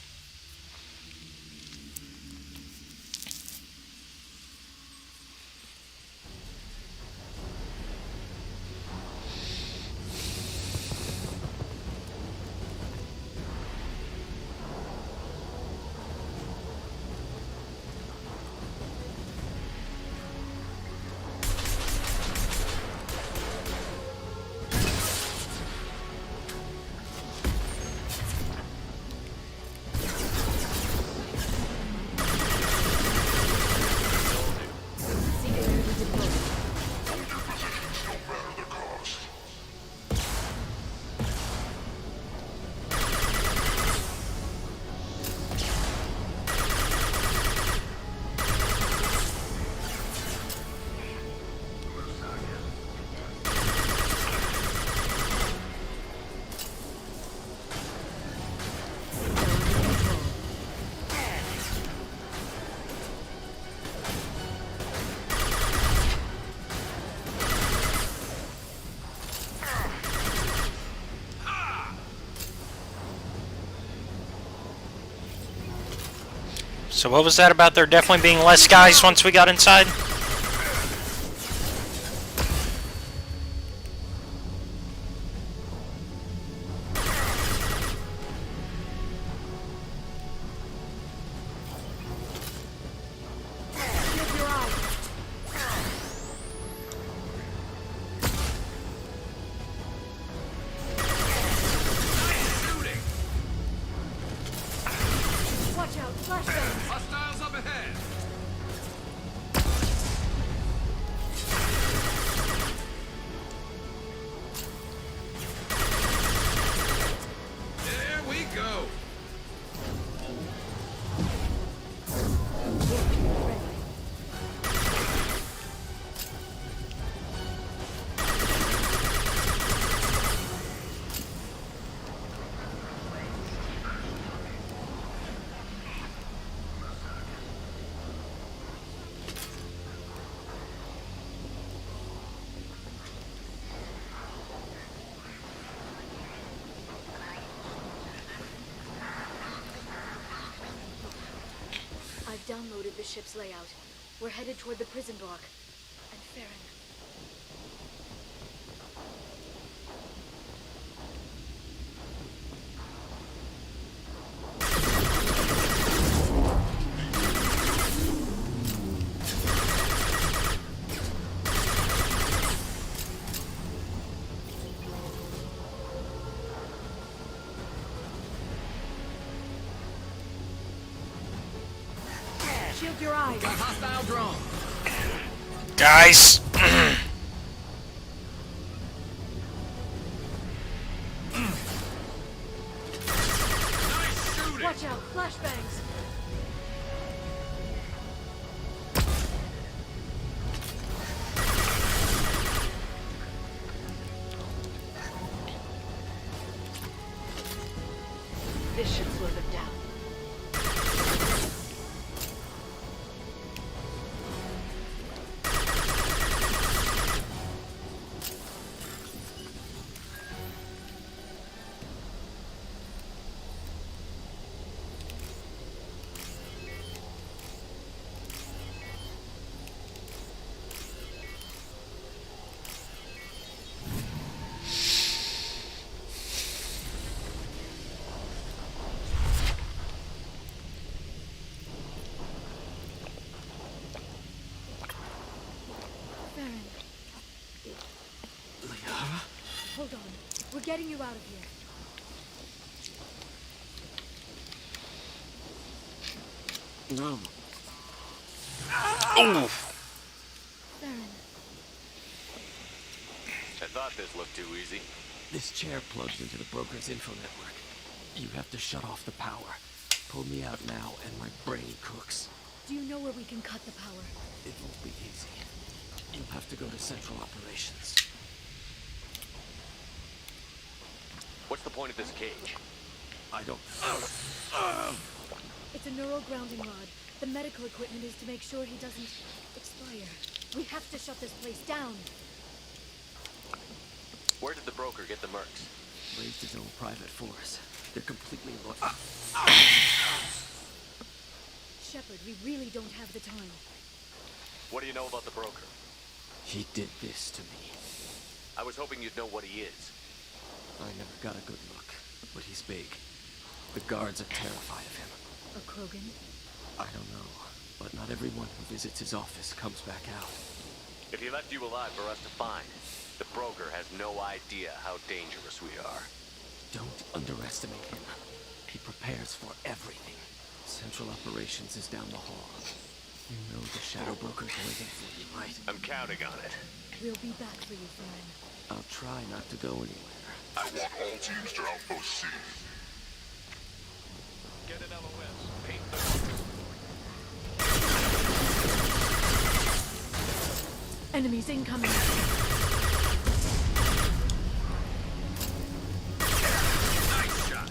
So what was that about there definitely being less guys once we got inside? Watch out, flashbangs! Hostiles up ahead! There we go! I've downloaded the ship's layout. We're headed toward the prison block. And Farron. Shield your eyes. Got hostile drone. Guys! Watch out, flashbangs. This should slow them down. Farron. Hold on. We're getting you out of here. No. Oh! Farron. I thought this looked too easy. This chair plugs into the broker's info network. You have to shut off the power. Pull me out now and my brain cooks. Do you know where we can cut the power? It won't be easy. You'll have to go to Central Operations. What's the point of this cage? I don't... It's a neural grounding rod. The medical equipment is to make sure he doesn't expire. We have to shut this place down. Where did the broker get the mercs? Raised his own private force. They're completely loyal. Shepard, we really don't have the time. What do you know about the broker? He did this to me. I was hoping you'd know what he is. I never got a good look, but he's big. The guards are terrified of him. A Krogan? I don't know, but not everyone who visits his office comes back out. If he left you alive for us to find, the broker has no idea how dangerous we are. Don't underestimate him. He prepares for everything. Central Operations is down the hall. You know the Shadow Broker's waiting for you, right? I'm counting on it. We'll be back for you, Farron. I'll try not to go anywhere. I want all teams to Outpost C. Get an LOS. Paint the... Enemies incoming. Nice shot.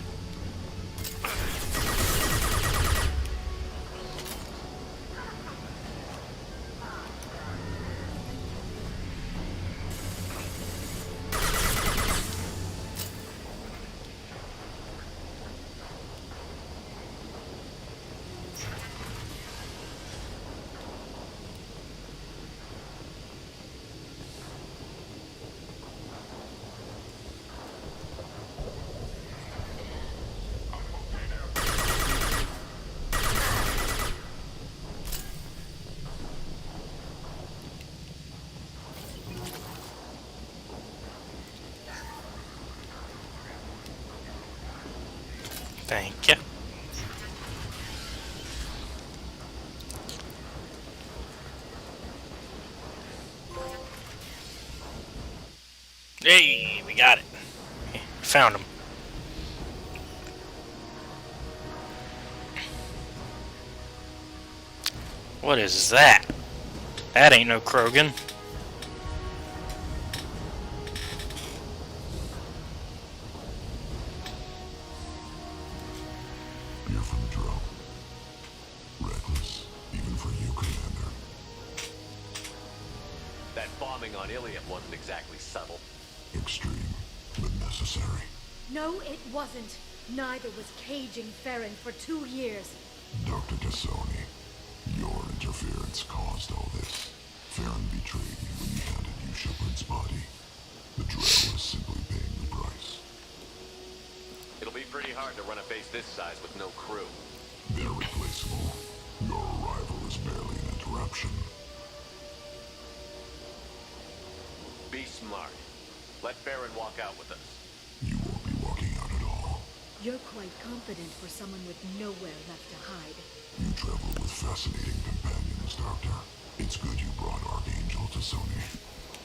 Thank you. Hey, we got it. Found him. What is that? That ain't no Krogan. You're from Drow. Reckless, even for you, Commander. That bombing on Ilium wasn't exactly subtle. Extreme, but necessary. No, it wasn't. Neither was caging Farron for 2 years. Dr. Tassoni, your interference caused all this. Farron betrayed you when he handed you Shepard's body. The Drow is simply paying the price. It'll be pretty hard to run a base this size with no crew. They're replaceable. Your arrival is barely an interruption. Be smart. Let Farron walk out with us. You won't be walking out at all. You're quite confident for someone with nowhere left to hide. You travel with fascinating companions, Doctor. It's good you brought Archangel to Sony.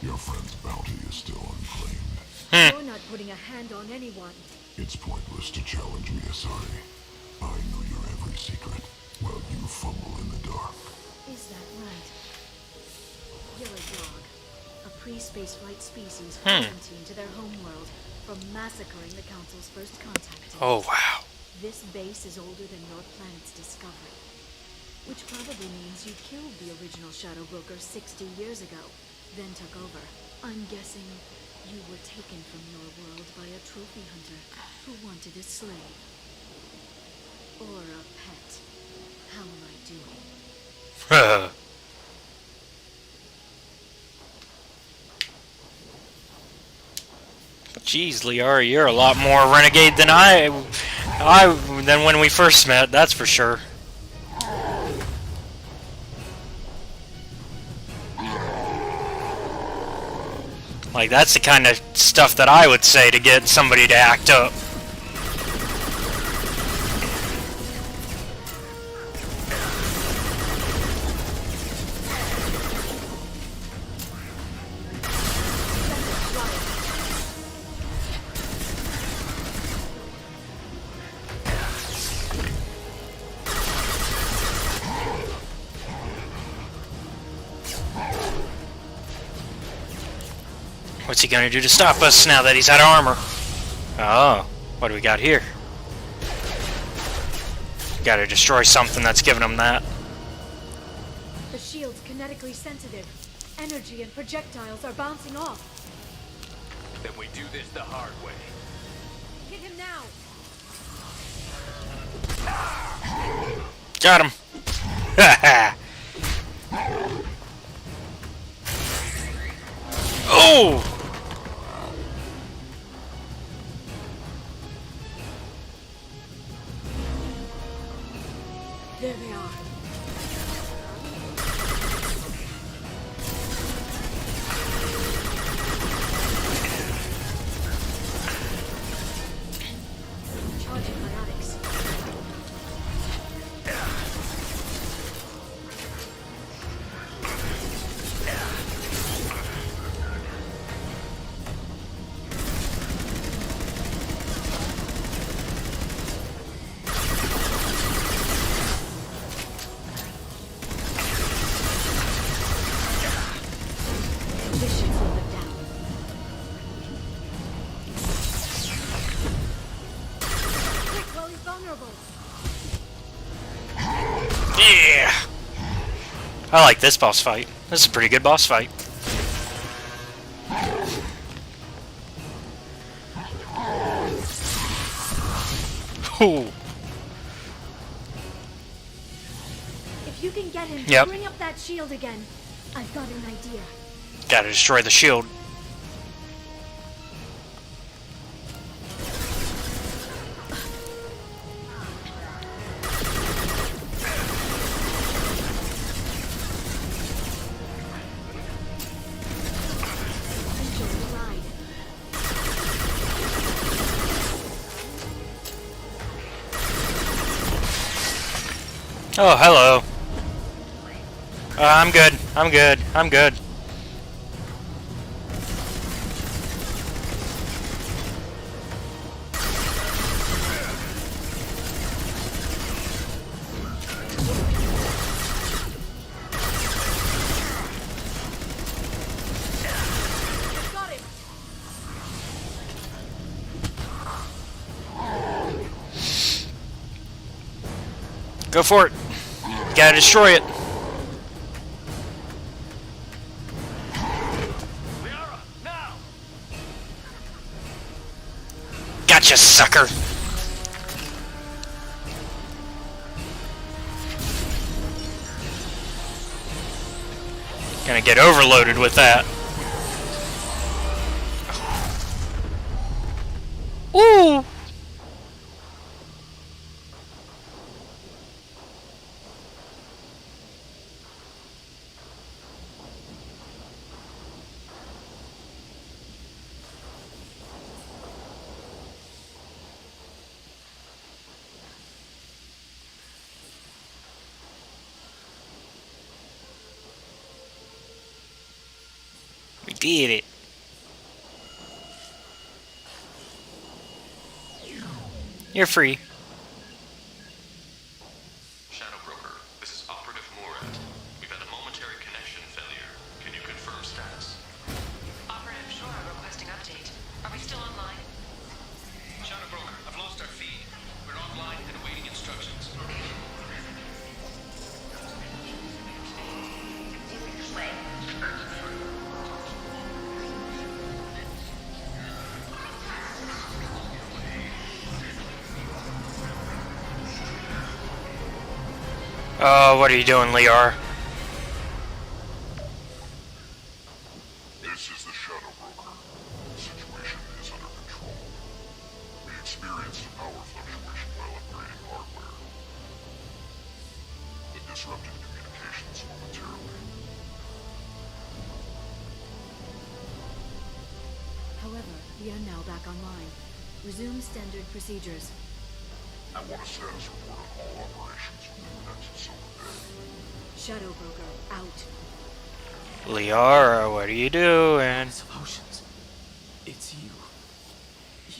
Your friend's bounty is still unclaimed. You're not putting a hand on anyone. It's pointless to challenge me, Asari. I know your every secret, while you fumble in the dark. Is that right? You're a dog. A pre-spaceflight species Hmm. quarantined to their homeworld from massacring the Council's first contact. Oh, wow. This base is older than your planet's discovery. Which probably means you killed the original Shadow Broker 60 years ago, then took over. I'm guessing you were taken from your world by a trophy hunter who wanted a slave. Or a pet. How am I doing? Jeez, Liara, you're a lot more renegade than than when we first met, that's for sure. Like, that's the kind of stuff that I would say to get somebody to act up. What's he gonna do to stop us now that he's out of armor? Oh, what do we got here? Gotta destroy something that's giving him that. The shield's kinetically sensitive. Energy and projectiles are bouncing off. Then we do this the hard way. Hit him now! Got him! Haha! Oh! There they are. Charging biotics. This should slow them down. Quick, while he's vulnerable. Yeah! I like this boss fight. This is a pretty good boss fight. Ooh. If you can get him, Yep. bring up that shield again. I've got an idea. Gotta destroy the shield. Enjoy the ride. Oh, hello. I'm good. I'm good. I'm good. Go for it. Gotta destroy it. Gotcha, sucker. Gonna get overloaded with that. Ooh. We did it. You're free. Shadow Broker, this is Operative Murad. We've had a momentary connection failure. Can you confirm status? Operative Shore requesting update. Are we still online? Shadow Broker, I've lost our feed. We're online and awaiting instructions. Oh, what are you doing, Liar? This is the Shadow Broker. The situation is under control. We experienced a power fluctuation while upgrading hardware. It disrupted communications momentarily. However, we are now back online. Resume standard procedures. I want a status report on all operations within the next solar day. Shadow Broker, out. Liara, what are you doing? Solutions. It's you.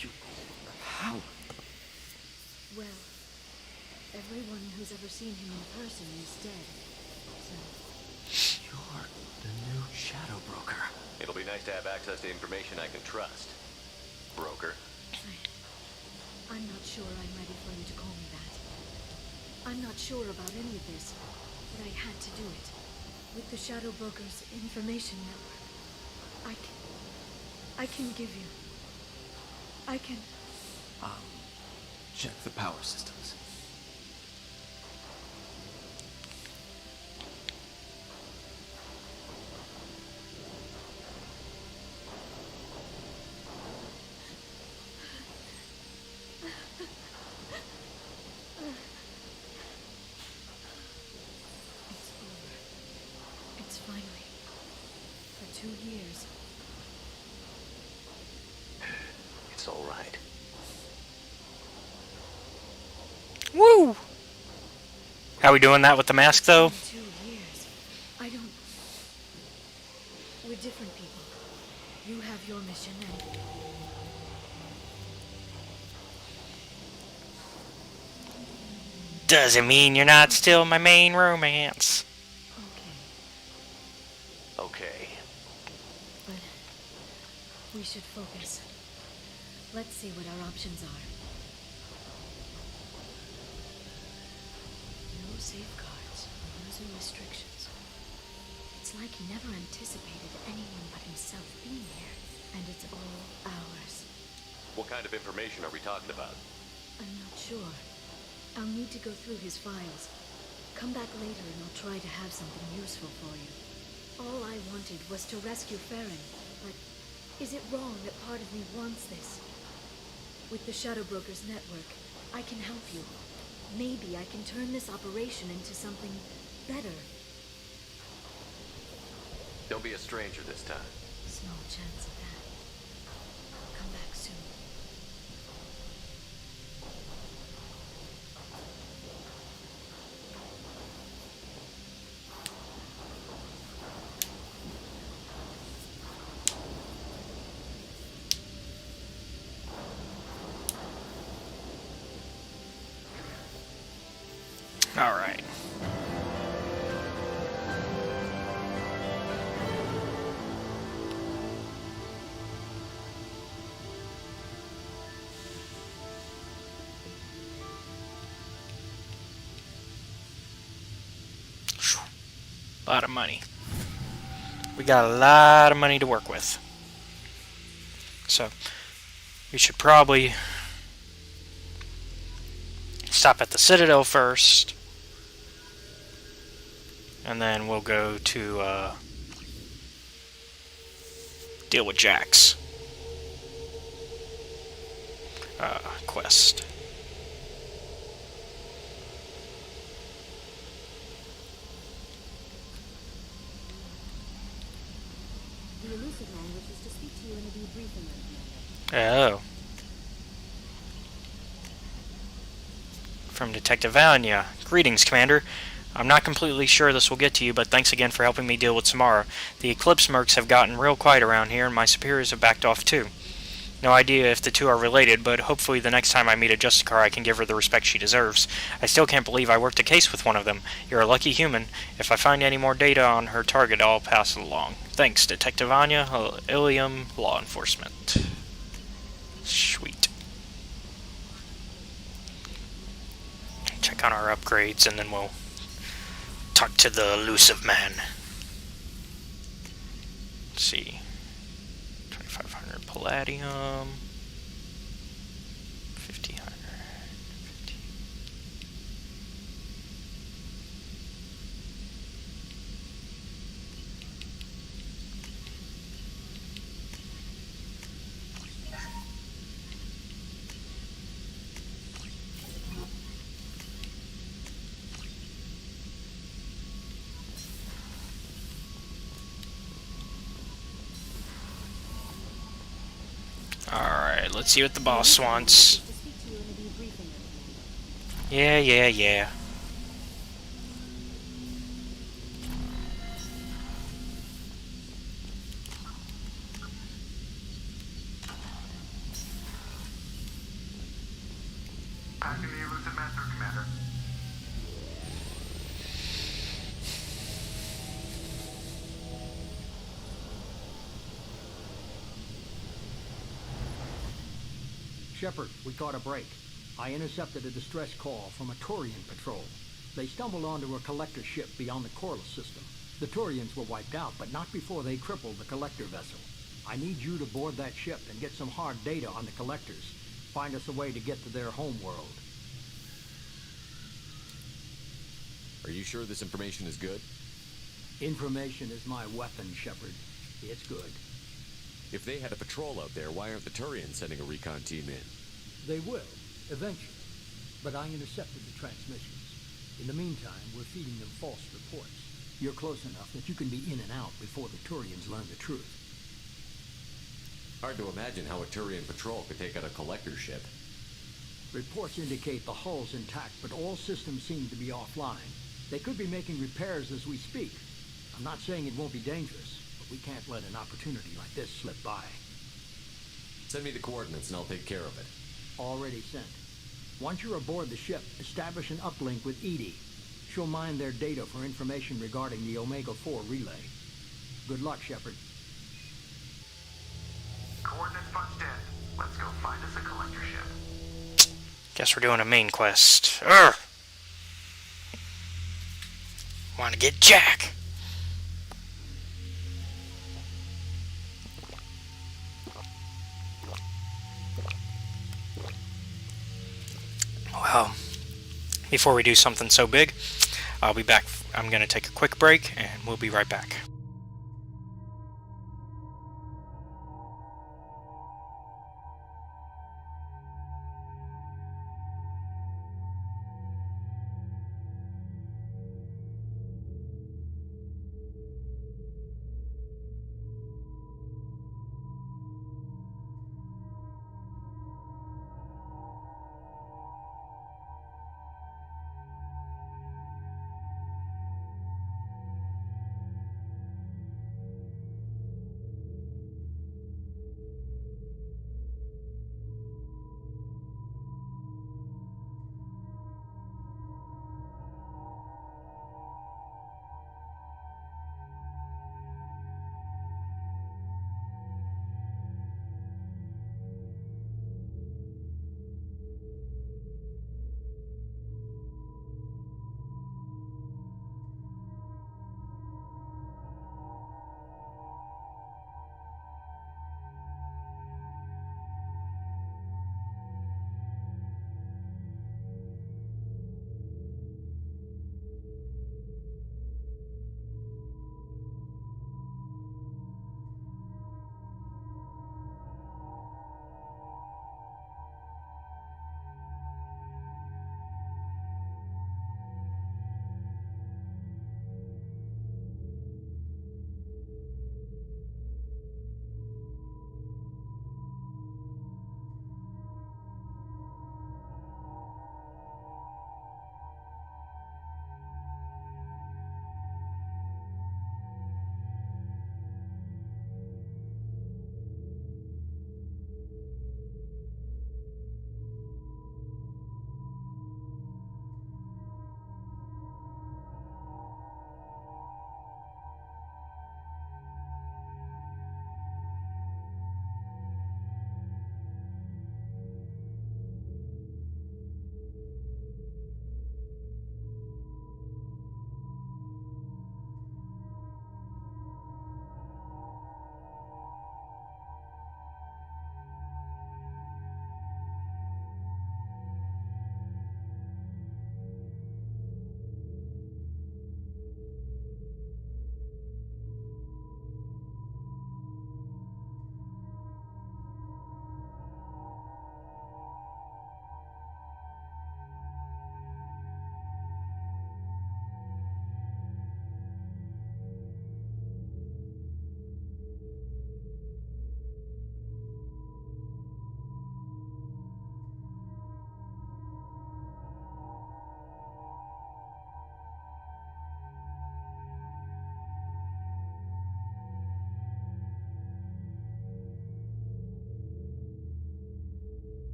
You. How? Well, everyone who's ever seen him in person is dead. So, You're the new Shadow Broker. It'll be nice to have access to information I can trust. Broker. I'm not sure I'm ready for you to call me that. I'm not sure about any of this, but I had to do it. With the Shadow Broker's information network, I can give you. I can. Check the power systems. It's finally. For 2 years. It's all right. Woo! How we doing that with the mask, though? 2 years. I don't. We're different people. You have your mission and. Doesn't mean you're not still my main romance. Okay. But we should focus. Let's see what our options are. No safeguards, rules and restrictions. It's like he never anticipated anyone but himself being here, and it's all ours. What kind of information are we talking about? I'm not sure. I'll need to go through his files. Come back later and I'll try to have something useful for you. All I wanted was to rescue Farron, but is it wrong that part of me wants this? With the Shadow Broker's network, I can help you. Maybe I can turn this operation into something better. Don't be a stranger this time. Small chance of that. Come back soon. Alright. A lot of money. We got a lot of money to work with. So, we should probably stop at the Citadel first. And then we'll go to deal with Jax. Quest. The Elusive Man wishes to speak to you in a debriefing room, Commander. Oh. From Detective Vanya. Greetings, Commander. I'm not completely sure this will get to you, but thanks again for helping me deal with Samara. The Eclipse mercs have gotten real quiet around here, and my superiors have backed off too. No idea if the two are related, but hopefully the next time I meet a Justicar I can give her the respect she deserves. I still can't believe I worked a case with one of them. You're a lucky human. If I find any more data on her target, I'll pass it along. Thanks, Detective Anya, Ilium Law Enforcement. Sweet. Check on our upgrades, and then we'll talk to the Elusive Man. Let's see. 2,500 palladium. 1,500. 50. Alright, let's see what the boss wants. Yeah. Acting the Elusive Man through, Commander. Shepard, we caught a break. I intercepted a distress call from a Turian patrol. They stumbled onto a collector ship beyond the Corliss system. The Turians were wiped out, but not before they crippled the collector vessel. I need you to board that ship and get some hard data on the collectors. Find us a way to get to their home world. Are you sure this information is good? Information is my weapon, Shepard. It's good. If they had a patrol out there, why aren't the Turians sending a recon team in? They will, eventually. But I intercepted the transmissions. In the meantime, we're feeding them false reports. You're close enough that you can be in and out before the Turians learn the truth. Hard to imagine how a Turian patrol could take out a collector ship. Reports indicate the hull's intact, but all systems seem to be offline. They could be making repairs as we speak. I'm not saying it won't be dangerous, but we can't let an opportunity like this slip by. Send me the coordinates and I'll take care of it. Already sent. Once you're aboard the ship, establish an uplink with Edie. She'll mine their data for information regarding the Omega-4 relay. Good luck, Shepard. Coordinates punched in. Let's go find us a collector ship. Guess we're doing a main quest. Urgh! Wanna get Jack! Well, before we do something so big, I'll be back. I'm gonna take a quick break, and we'll be right back.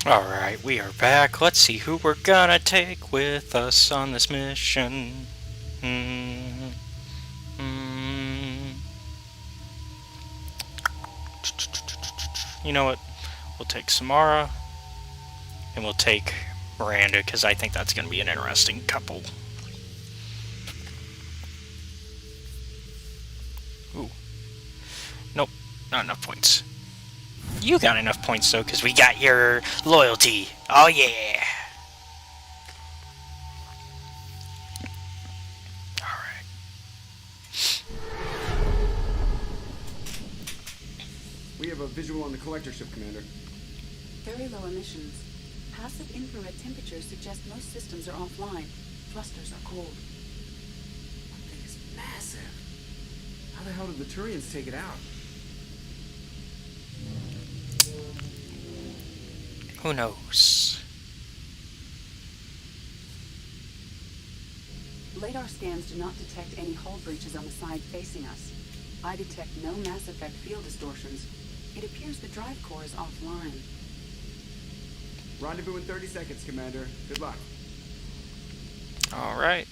Alright, we are back. Let's see who we're gonna take with us on this mission. You know what? We'll take Samara. And we'll take Miranda, because I think that's going to be an interesting couple. Ooh. Nope, not enough points. You got enough points, though, because we got your loyalty. Oh, yeah. Alright. We have a visual on the collector ship, Commander. Very low emissions. Passive infrared temperatures suggest most systems are offline. Thrusters are cold. That thing is massive. How the hell did the Turians take it out? Who knows? Radar scans do not detect any hull breaches on the side facing us. I detect no Mass Effect field distortions. It appears the drive core is offline. Rendezvous in 30 seconds, Commander. Good luck. Alright.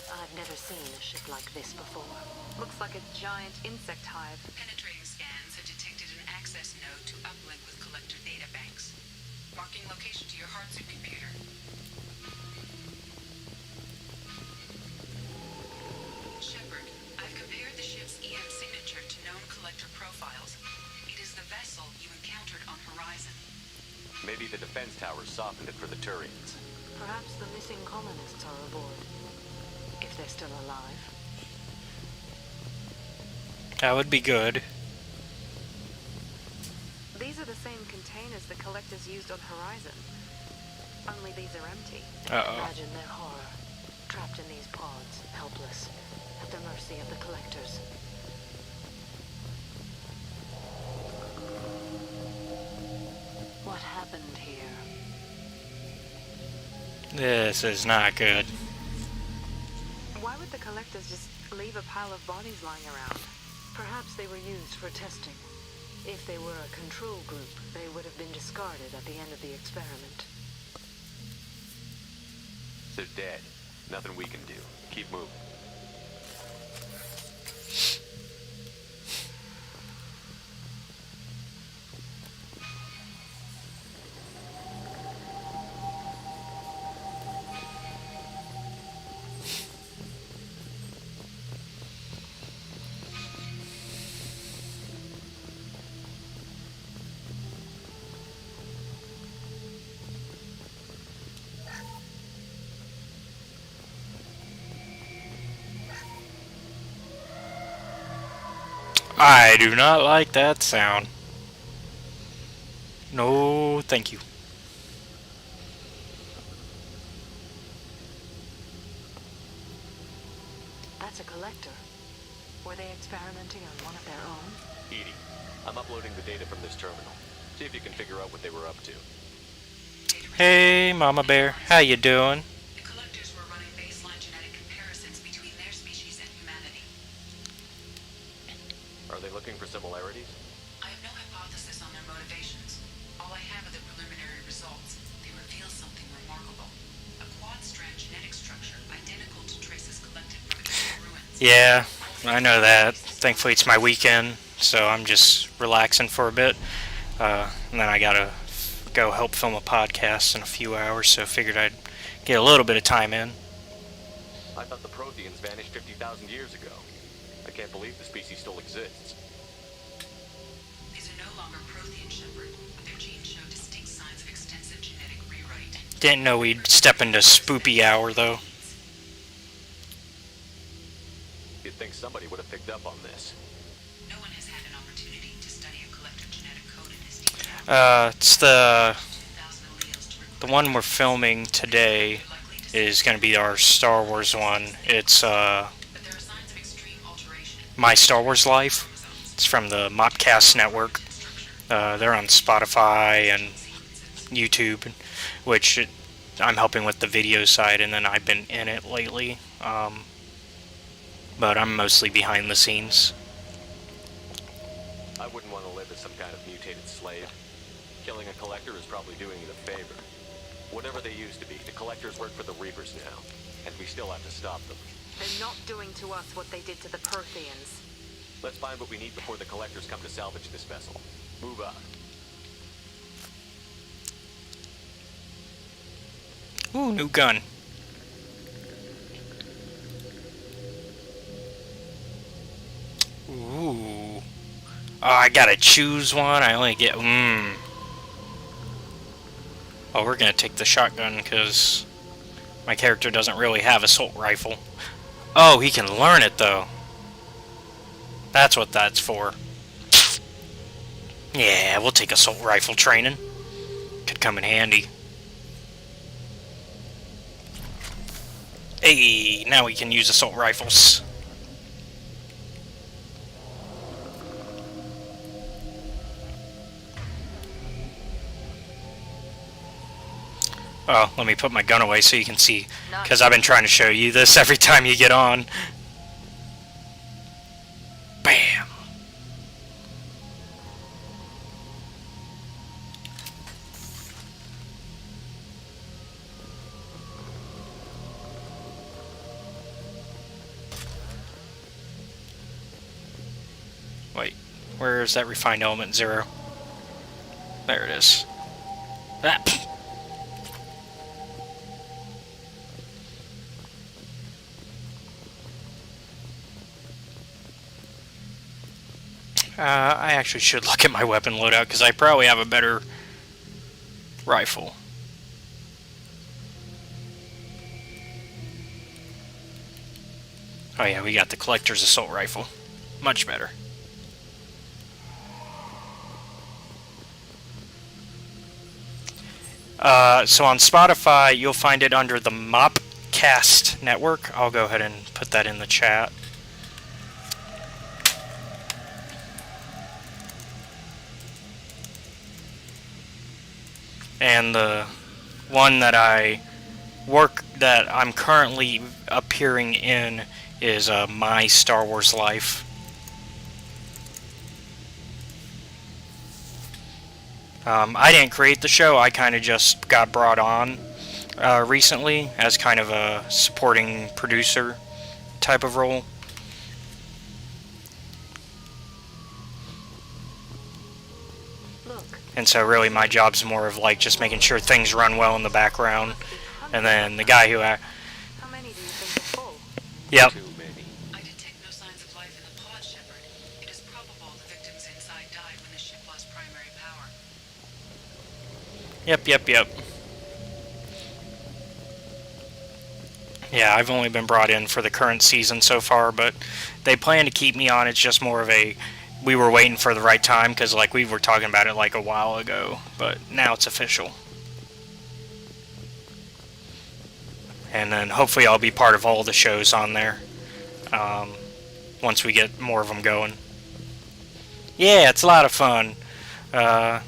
I've never seen a ship like this before. Looks like a giant insect hive. Penetrating scans have detected an access node to uplink with collector data banks. Marking location to your hardsuit computer. Shepard, I've compared the ship's EM signature to known collector profiles. It is the vessel you encountered on Horizon. Maybe the defense towers softened it for the Turians. Perhaps the missing colonists are aboard. If they're still alive. That would be good. These are the same containers the collectors used on Horizon. Only these are empty. Uh-oh. Imagine their horror. Trapped in these pods, helpless, at the mercy of the collectors. What happened here? This is not good. Why would the collectors just leave a pile of bodies lying around? Perhaps they were used for testing. If they were a control group, they would have been discarded at the end of the experiment. They're dead. Nothing we can do. Keep moving. I do not like that sound. No, thank you. That's a collector. Were they experimenting on one of their own? Edie, I'm uploading the data from this terminal. See if you can figure out what they were up to. Hey, Mama Bear, how you doing? The collectors were running baseline genetic comparisons between their species and humanity. Are they looking for similarities? I have no hypothesis on their motivations. All I have are the preliminary results. They reveal something remarkable. A quad-strand genetic structure identical to traces collected from ancient ruins. Yeah, I know that. Thankfully it's my weekend, so I'm just relaxing for a bit. And then I gotta go help film a podcast in a few hours, so I figured I'd get a little bit of time in. I thought the Protheans vanished 50,000 years ago. I can't believe the species still exists. These are no Didn't know we'd step into spoopy hour, though. You'd think somebody would have picked up on this. No one has had an opportunity to study a collector genetic code in this detail. It's the one we're filming today is going to be our Star Wars one. It's My Star Wars Life. It's from the Mopcast Network. They're on Spotify and YouTube, which I'm helping with the video side, and then I've been in it lately. But I'm mostly behind the scenes. I wouldn't want to live as some kind of mutated slave. Killing a collector is probably doing you a favor. Whatever they used to be, the collectors work for the Reapers now, and we still have to stop them. They're not doing to us what they did to the Protheans. Let's find what we need before the collectors come to salvage this vessel. Move out. Ooh, new gun. Ooh. Oh, I gotta choose one. I only get... Oh, we're gonna take the shotgun, because my character doesn't really have assault rifle. Oh, he can learn it, though. That's what that's for. Yeah, we'll take assault rifle training. Could come in handy. Hey, now we can use assault rifles. Oh, let me put my gun away so you can see, because I've been trying to show you this every time you get on. Bam! Wait, where's that refined element 0? There it is. Ah. I actually should look at my weapon loadout, because I probably have a better rifle. Oh yeah, we got the Collector's Assault Rifle. Much better. So on Spotify, you'll find it under the Mopcast Network. I'll go ahead and put that in the chat. And the one that I'm currently appearing in is My Star Wars Life. I didn't create the show, I kind of just got brought on recently as kind of a supporting producer type of role. And so really my job's more of like just making sure things run well in the background. And then the guy who... How many do you think are full? Yep. I detect no signs of life in the pod, Shepard. It is probable the victims inside died when the ship lost primary power. Yep. Yeah, I've only been brought in for the current season so far, but they plan to keep me on. It's just more of a... We were waiting for the right time, because like we were talking about it like a while ago, but now it's official. And then hopefully I'll be part of all the shows on there once we get more of them going. Yeah, it's a lot of fun. I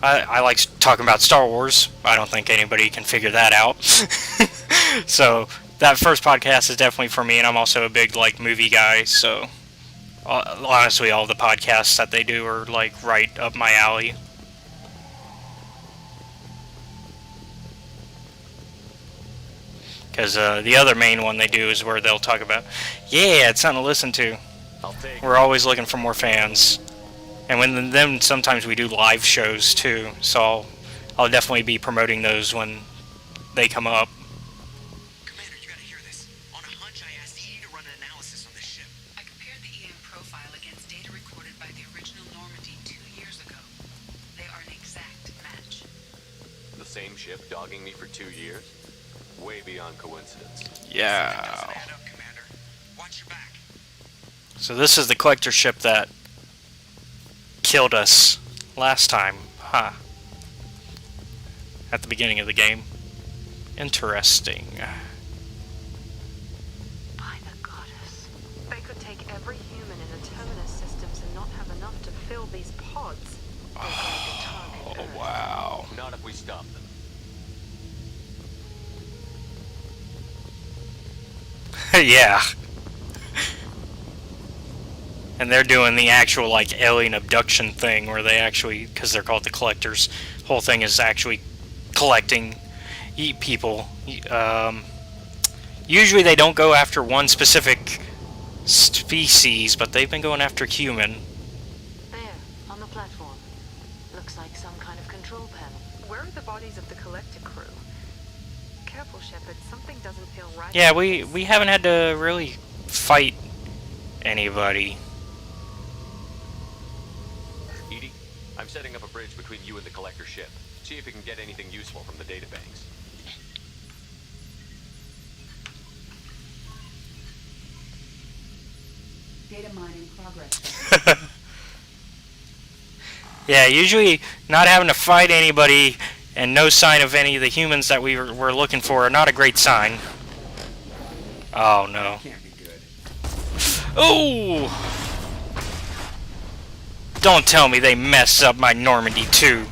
like talking about Star Wars. I don't think anybody can figure that out. So that first podcast is definitely for me, and I'm also a big like movie guy, so honestly all the podcasts that they do are like right up my alley. Because the other main one they do is where they'll talk about, yeah, it's something to listen to. We're always looking for more fans. And then sometimes we do live shows too, so I'll definitely be promoting those when they come up. Commander, you gotta hear this. On a hunch, I asked E to run an analysis on this ship. I compared the EM profile against data recorded by the original Normandy 2 years ago. They are an exact match. The same ship dogging me for 2 years? Way beyond coincidence. Yeah. So this is the collector ship that killed us last time, huh? At the beginning of the game. Interesting. By the goddess. They could take every human in the Terminus systems and not have enough to fill these pods. Oh, wow. Not if we stop them. Yeah. And they're doing the actual, like, alien abduction thing where they actually, because they're called the collectors, whole thing is actually collecting people. Usually they don't go after one specific species, but they've been going after human. There, on the platform. Looks like some kind of control panel. Where are the bodies of the collector crew? Careful, Shepard. Something doesn't feel right. Yeah, we haven't had to really fight anybody. EDI, I'm setting up a bridge between you and the collector ship. See if you can get anything useful from the databanks. Data mining progress. Yeah, usually not having to fight anybody and no sign of any of the humans that we were looking for are not a great sign. Oh no. Can't be good. Oh! Don't tell me they messed up my Normandy 2.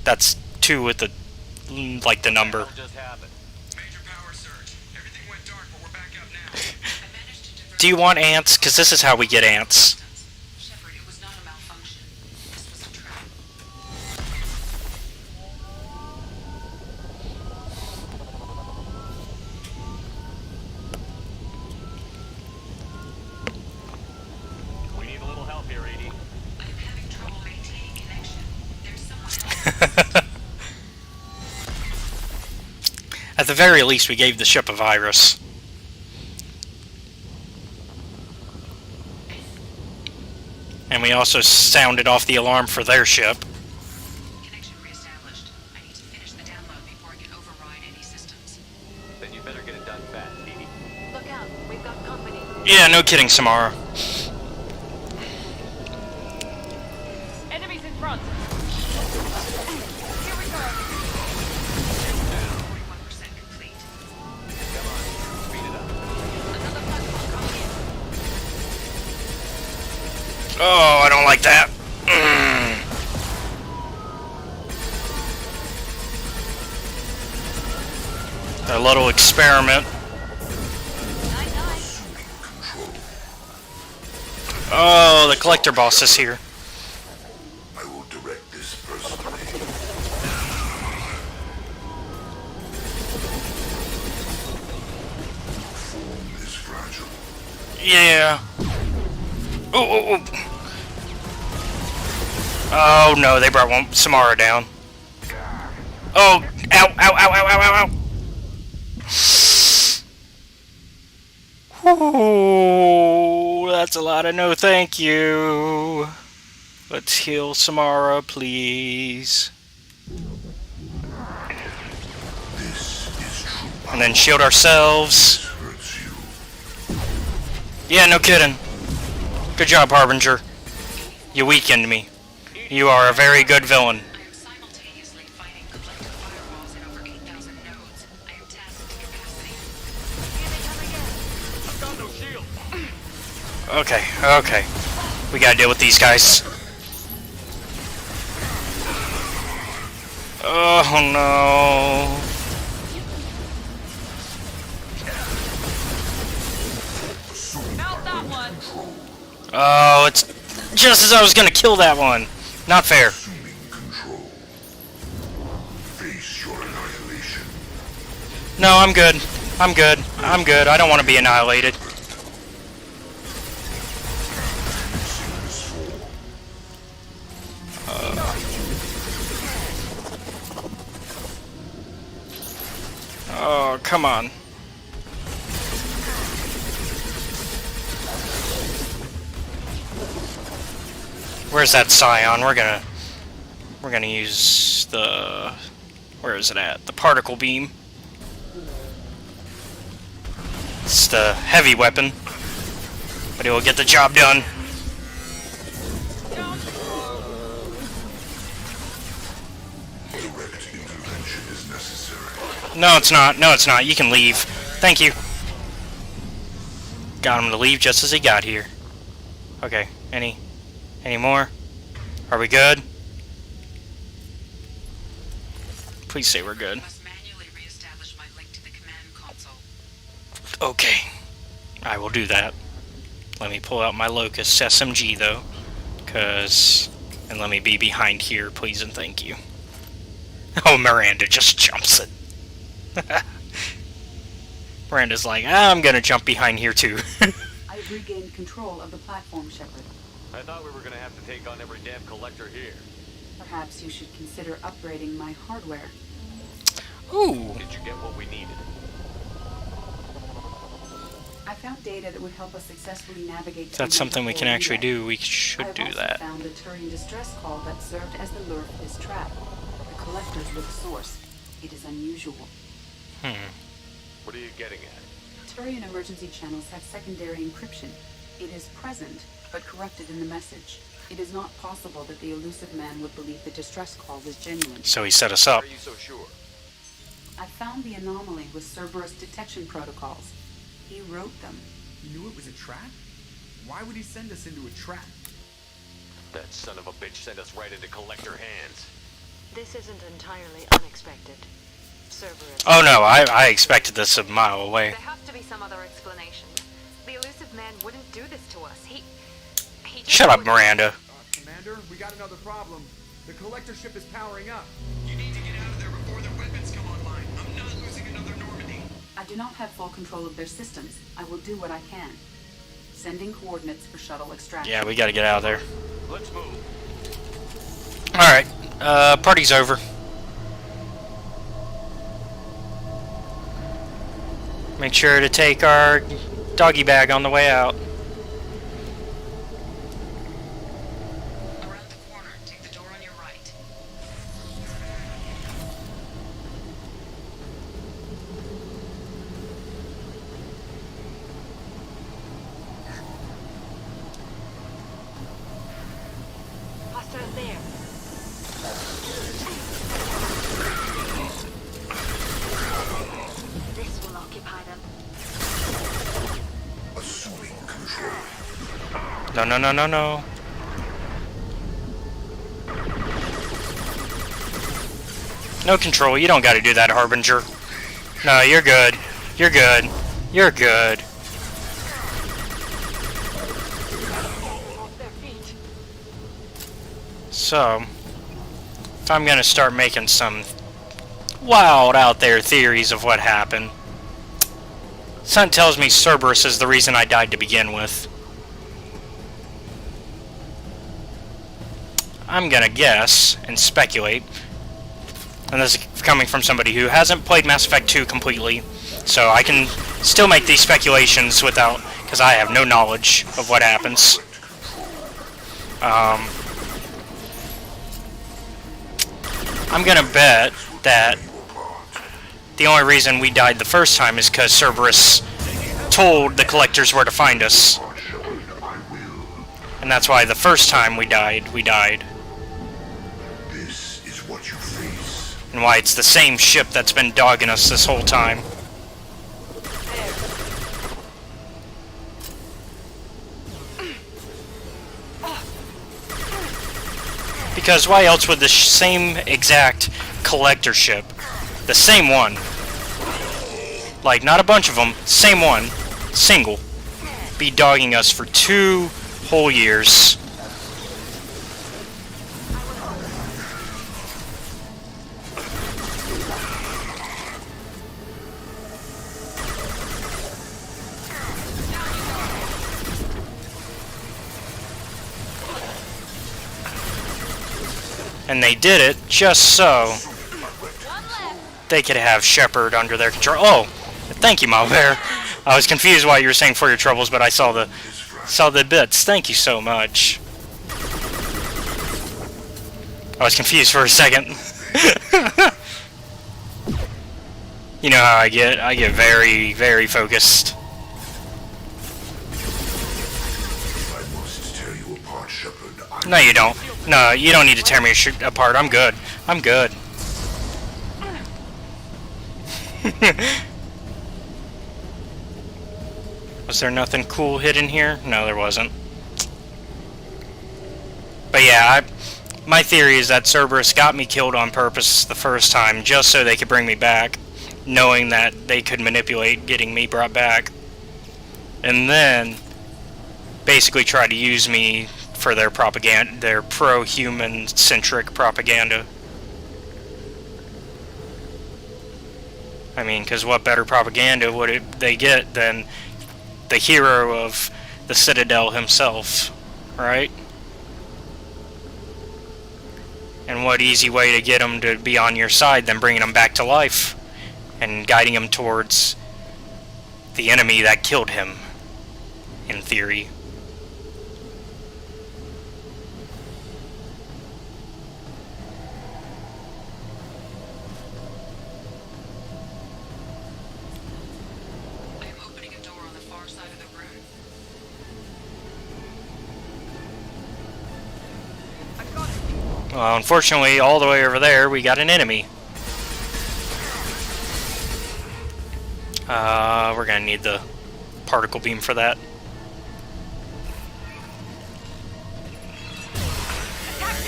That's 2 with the, like, the number. Do you want ants? Because this is how we get ants. Shepard, it was not a malfunction. This was a trap. We need a little help here, EDI. I am having trouble maintaining connection. There's someone else. At the very least, we gave the ship a virus. And we also sounded off the alarm for their ship. Connection reestablished. I need to finish the download before I can override any systems. Then you better get it done fast, EDI. Look out, we've got company. Yeah, no kidding, Samara. Enemies in front. Here we go. 41% complete. Come on, speed it up. Another platform coming in. Oh, I don't like that. A little experiment. Oh, the collector boss is here. I will direct this personally. Form is fragile. Yeah. Oh, oh, oh. Oh no, they brought Samara down. Oh, ow, ow, ow, ow, ow, ow, ow. Ooh, that's a lot of no thank you. Let's heal Samara, please. And then shield ourselves. Yeah, no kidding. Good job, Harbinger. You weakened me. You are a very good villain. I am simultaneously fighting collective firewalls in over 8,000 nodes. I am tasked to capacity. I've got no shield. Okay, okay. We gotta deal with these guys. Oh no. Melt that one. Oh, it's just as I was gonna kill that one. Not fair. Face your annihilation. No, I'm good. I'm good. I'm good. I don't want to be annihilated. Oh, come on. Where's that Scion? We're gonna We're gonna use the... where is it at? The particle beam. It's the heavy weapon, but it will get the job done. Direct intervention is necessary. No, it's not. No, it's not. You can leave. Thank you. Got him to leave just as he got here. Okay. Any more? Are we good? Please say we're good. Okay. I will do that. Let me pull out my Locust SMG though. And let me be behind here, please and thank you. Oh, Miranda just jumps it. Miranda's like, I'm gonna jump behind here too. I've regained control of the platform, Shepard. I thought we were gonna have to take on every damn collector here. Perhaps you should consider upgrading my hardware. Ooh. Did you get what we needed? I found data that would help us successfully navigate. If that's something we can actually do, we should do that. I found a Turian distress call that served as the lure for this trap. The collectors were the source. It is unusual. What are you getting at? Turian emergency channels have secondary encryption. It is present, but corrupted in the message. It is not possible that the elusive man would believe the distress call was genuine. So he set us up. Why are you so sure? I found the anomaly with Cerberus detection protocols. He wrote them. He knew it was a trap? Why would he send us into a trap? That son of a bitch sent us right into collector hands. This isn't entirely unexpected. Cerberus. Oh no, I expected this a mile away. There has to be some other explanation. The elusive man wouldn't do this to us. He just Shut up, Miranda. Commander, we got another problem. The collector ship is powering up. You need to get out of there before their weapons come online. I'm not losing another Normandy. I do not have full control of their systems. I will do what I can. Sending coordinates for shuttle extraction. Yeah, we gotta get out of there. Let's move. Alright, party's over. Make sure to take our doggy bag on the way out. Around the corner, take the door on your right. Hostiles there. This will occupy them. Assuming control. No, no, no, no, no. No control, you don't gotta do that, Harbinger. No, you're good. You're good. You're good. So, if I'm gonna start making some wild out there theories of what happened, something tells me Cerberus is the reason I died to begin with. I'm gonna guess and speculate, and this is coming from somebody who hasn't played Mass Effect 2 completely, so I can still make these speculations without, because I have no knowledge of what happens. I'm gonna bet that the only reason we died the first time is because Cerberus told the collectors where to find us. And that's why the first time we died. This is what you face. And why it's the same ship that's been dogging us this whole time. Because why else would the same exact collector ship, the same one, like not a bunch of them, same one, single, be dogging us for 2 whole years? And they did it just so they could have Shepard under their control. Oh, thank you, Malbear. I was confused why you were saying for your troubles, but I saw the bits. Thank you so much. I was confused for a second. You know how I get very, very focused. I must tear you apart, Shepard. No, you don't. No, you don't need to tear me apart. I'm good. I'm good. Was there nothing cool hidden here? No, there wasn't. But yeah, my theory is that Cerberus got me killed on purpose the first time just so they could bring me back, knowing that they could manipulate getting me brought back. And then basically try to use me for their propaganda, their pro-human centric propaganda. I mean, because what better propaganda would they get than the hero of the Citadel himself, right? And what easy way to get him to be on your side than bringing him back to life and guiding him towards the enemy that killed him, in theory. Well, unfortunately, all the way over there, we got an enemy. We're gonna need the particle beam for that.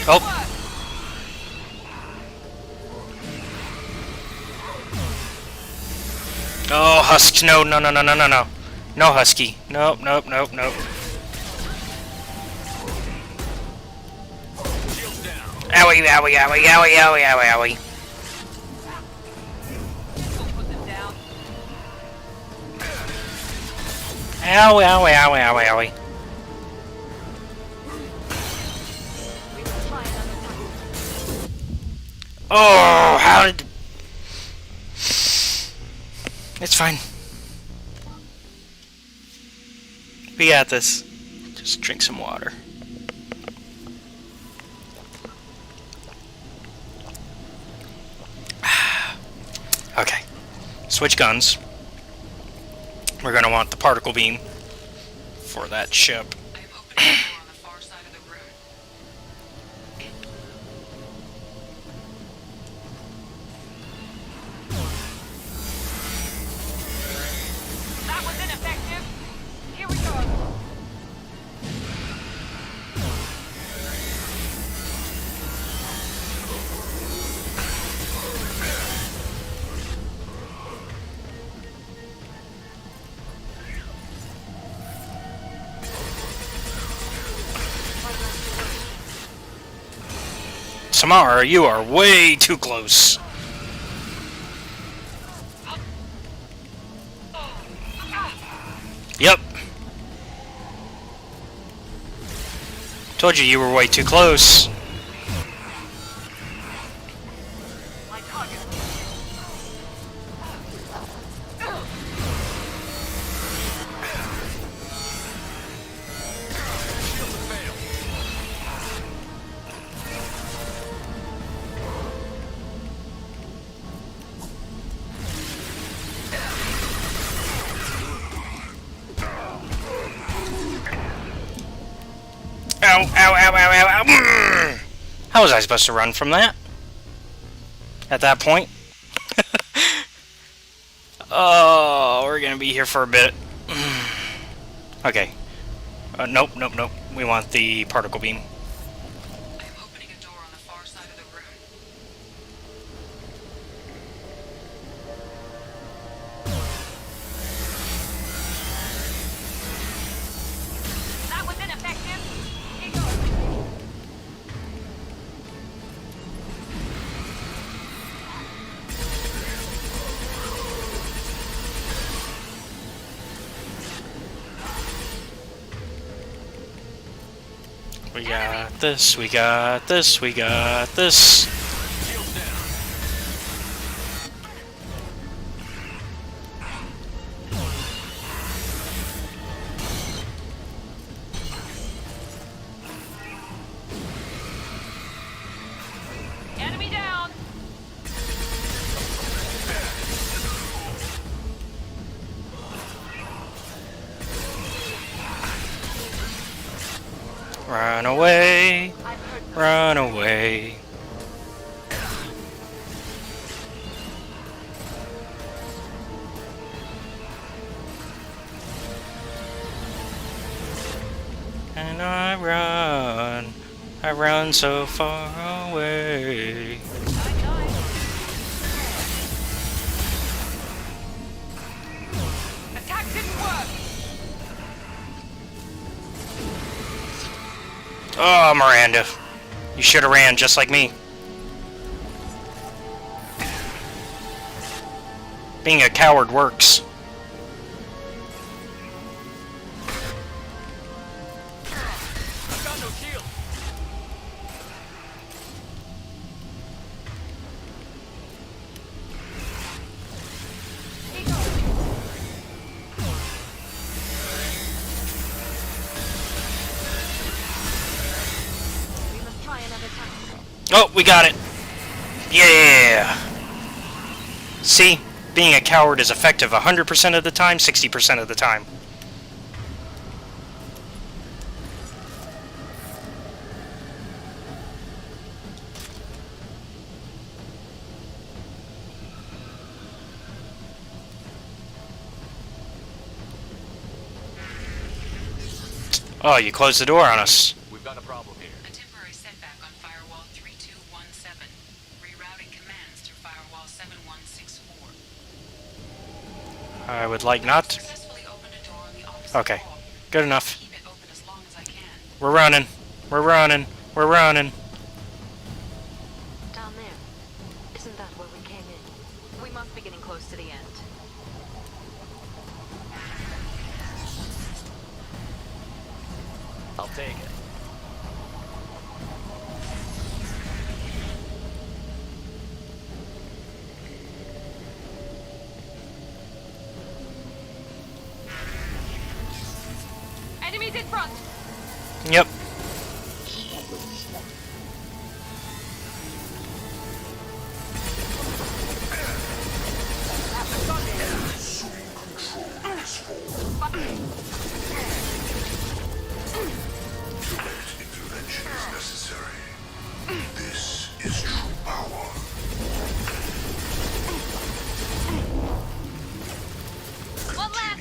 Oh! Oh, Husks, no, no, no, no, no, no, no. No, Husky. Nope, nope, nope, nope. Owie, owie, owie, owie, owie, owie, owie. Owie, owie, owie, owie, owie. Oh, how did... It's fine. We got this. Just drink some water. Okay. Switch guns. We're gonna want the particle beam for that ship. That was ineffective. Here we go. Samara, you are way too close. Yep. Told you you were way too close. Ow, ow, ow, ow, ow, ow. How was I supposed to run from that? At that point? Oh, we're gonna be here for a bit. Okay. Nope, nope, nope. We want the particle beam. That was ineffective. Here goes. We got this, we got this, we got this. Run away. Run away. And I run so far away. Attack didn't work. Oh, Miranda. You should have ran just like me. Being a coward works. I've got no shield. We must try another time. Oh, we got it. Yeah. See? Being a coward is effective 100% of the time, 60% of the time. Oh, you closed the door on us. We've got a problem here. A temporary setback on firewall 3217. Rerouting commands through firewall 7164. I would like not. Successfully opened a door on the opposite Okay, wall. good enough. Keep it open as long as I can. We're running. We're running. We're running. Down there. Isn't that where we came in? We must be getting close to the end. I'll take it. Enemies in front. Yep. Intervention is necessary. This is true power. One left.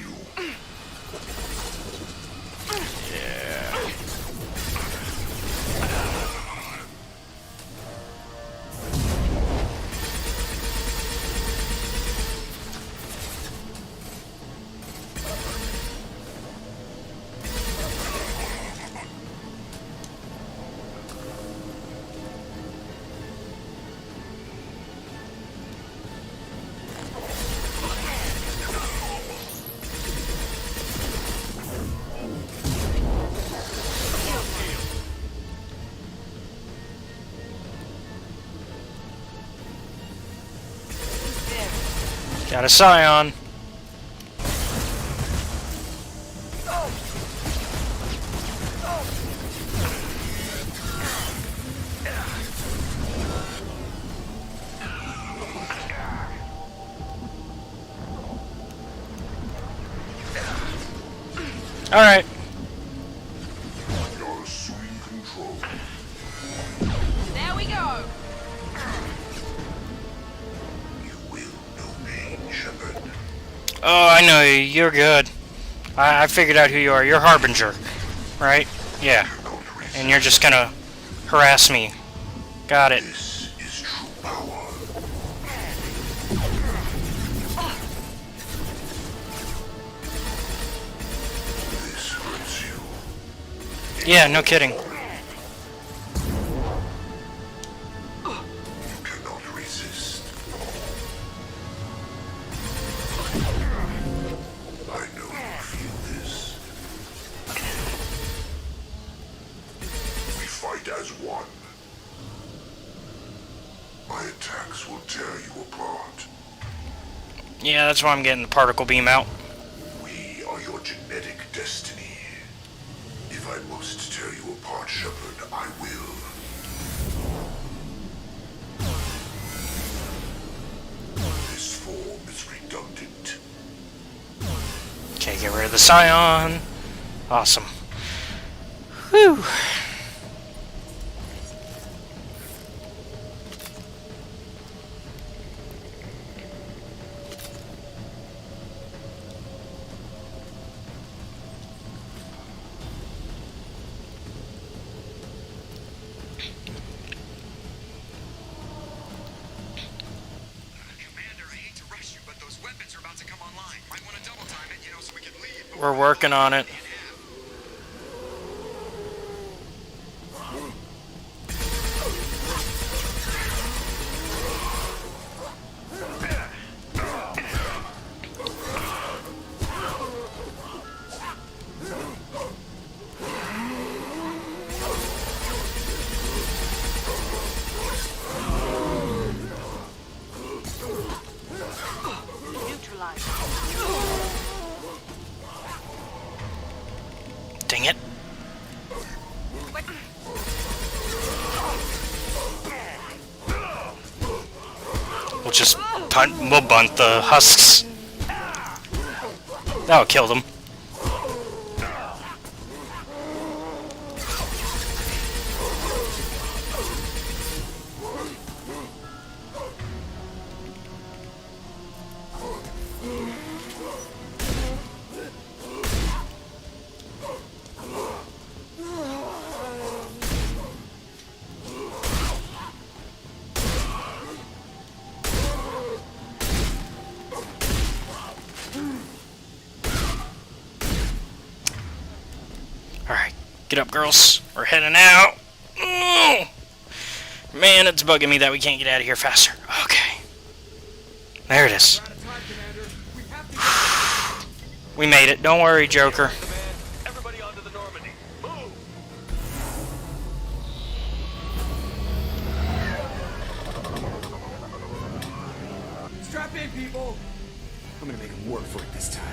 Got a Scion. All right. You're assuming control. There we go. Shepard. Oh, I know you. You're good. I figured out who you are. You're Harbinger, right? Yeah. And you're just gonna harass me. Got it. This is true power. This hurts you. Yeah, no kidding. You cannot resist. I know you feel this. We fight as one. My attacks will tear you apart. Yeah, that's why I'm getting the particle beam out. We are your genetic destiny. If I must tear you apart, Shepard, I will. This form is redundant. Okay, get rid of the Scion. Awesome. Whew. We're working on it. Dang it. We'll bunt the husks. That'll kill them. Get up, girls. We're heading out. Oh! Man, it's bugging me that we can't get out of here faster. Okay. There it is. We made it. Don't worry, Joker. Everybody onto the Normandy. Move! Strap in, people! I'm gonna make them work for it this time.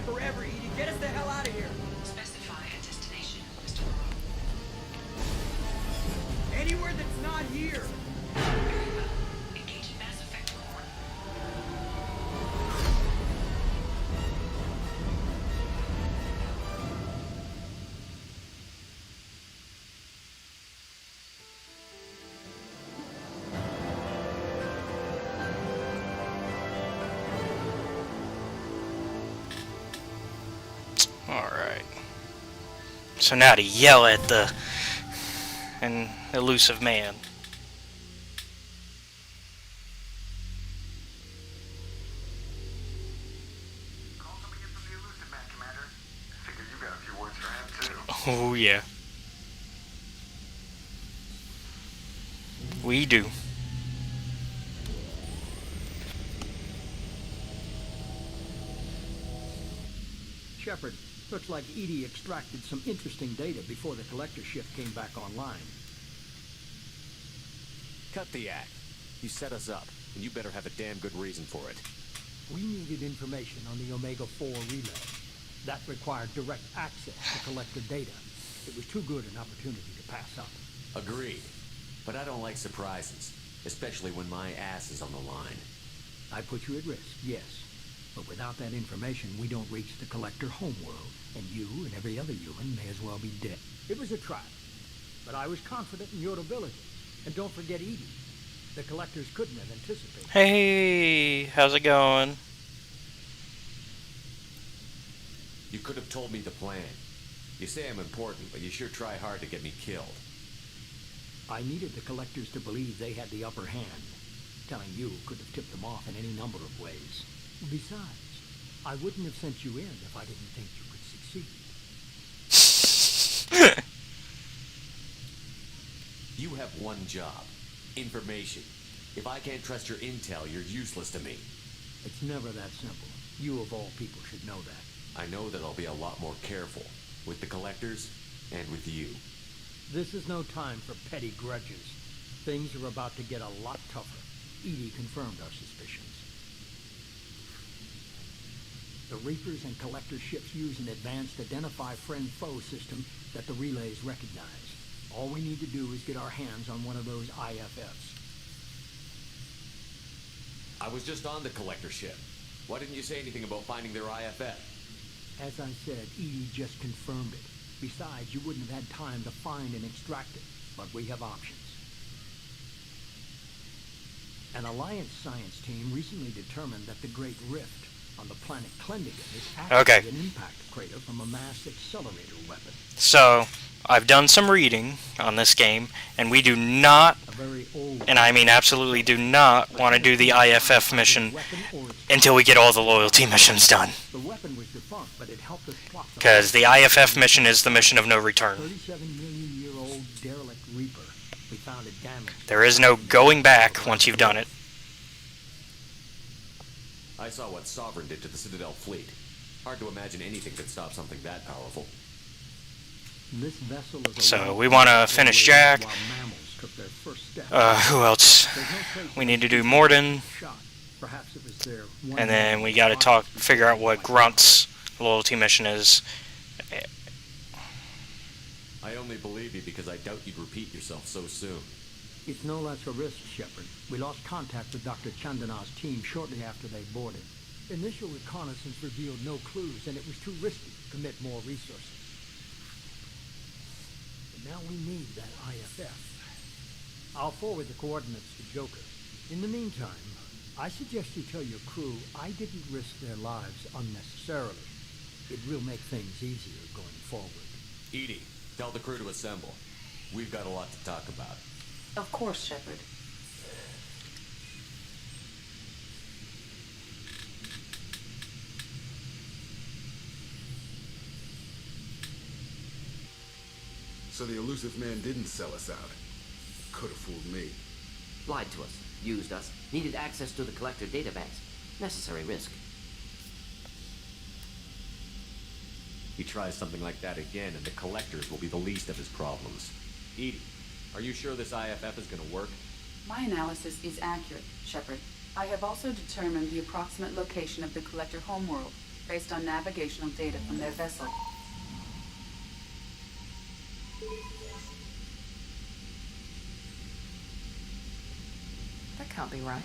Forever, Edie. Get us the hell out of here. Specify a destination, Mr. Anywhere that's not here. Very well. Engage in Mass Effect core. Alright. So now to yell at an elusive man. Call something in from the elusive man, Commander. Figure you got a few words for him, too. Oh, yeah. We do. Shepard, looks like EDI extracted some interesting data before the collector ship came back online. Cut the act. You set us up, and you better have a damn good reason for it. We needed information on the Omega-4 relay. That required direct access to collector data. It was too good an opportunity to pass up. Agreed. But I don't like surprises, especially when my ass is on the line. I put you at risk, yes. But without that information, we don't reach the collector homeworld, and you and every other human may as well be dead. It was a trap, but I was confident in your ability. And don't forget EDI. The collectors couldn't have anticipated. Hey, how's it going? You could have told me the plan. You say I'm important, but you sure try hard to get me killed. I needed the collectors to believe they had the upper hand. Telling you could have tipped them off in any number of ways. Besides, I wouldn't have sent you in if I didn't think you could succeed. You have one job. Information. If I can't trust your intel, you're useless to me. It's never that simple. You of all people should know that. I know that I'll be a lot more careful. With the collectors, and with you. This is no time for petty grudges. Things are about to get a lot tougher. EDI confirmed our suspicions. The Reapers and Collector ships use an advanced identify friend-foe system that the relays recognize. All we need to do is get our hands on one of those IFFs. I was just on the Collector ship. Why didn't you say anything about finding their IFF? As I said, EDI just confirmed it. Besides, you wouldn't have had time to find and extract it, but we have options. An Alliance science team recently determined that the Great Rift, on the planet Klendigan is actually Okay. an impact crater from a mass accelerator weapon. So, I've done some reading on this game, and we do not, and I mean absolutely do not, want to do the IFF mission until we get all the loyalty missions done. The weapon was defunct, but it helped us plot the Because the IFF mission is the mission of no return. 37-million-year-old derelict Reaper. We found it damaged. There is no going back once you've done it. I saw what Sovereign did to the Citadel fleet. Hard to imagine anything could stop something that powerful. This vessel is So, we want to finish Jack. while mammals took their first step. Who else? We need to do Morden. Perhaps it was their one And then we got to figure out what Grunt's loyalty mission is. I only believe you because I doubt you'd repeat yourself so soon. It's no less a risk, Shepard. We lost contact with Dr. Chandana's team shortly after they boarded. Initial reconnaissance revealed no clues, and it was too risky to commit more resources. But now we need that IFF. I'll forward the coordinates to Joker. In the meantime, I suggest you tell your crew I didn't risk their lives unnecessarily. It will make things easier going forward. Edie, tell the crew to assemble. We've got a lot to talk about. Of course, Shepard. So the elusive man didn't sell us out. Could have fooled me. Lied to us, used us, needed access to the collector databanks. Necessary risk. He tries something like that again, and the collectors will be the least of his problems. Edie, are you sure this IFF is going to work? My analysis is accurate, Shepard. I have also determined the approximate location of the collector homeworld based on navigational data from their vessel. That can't be right.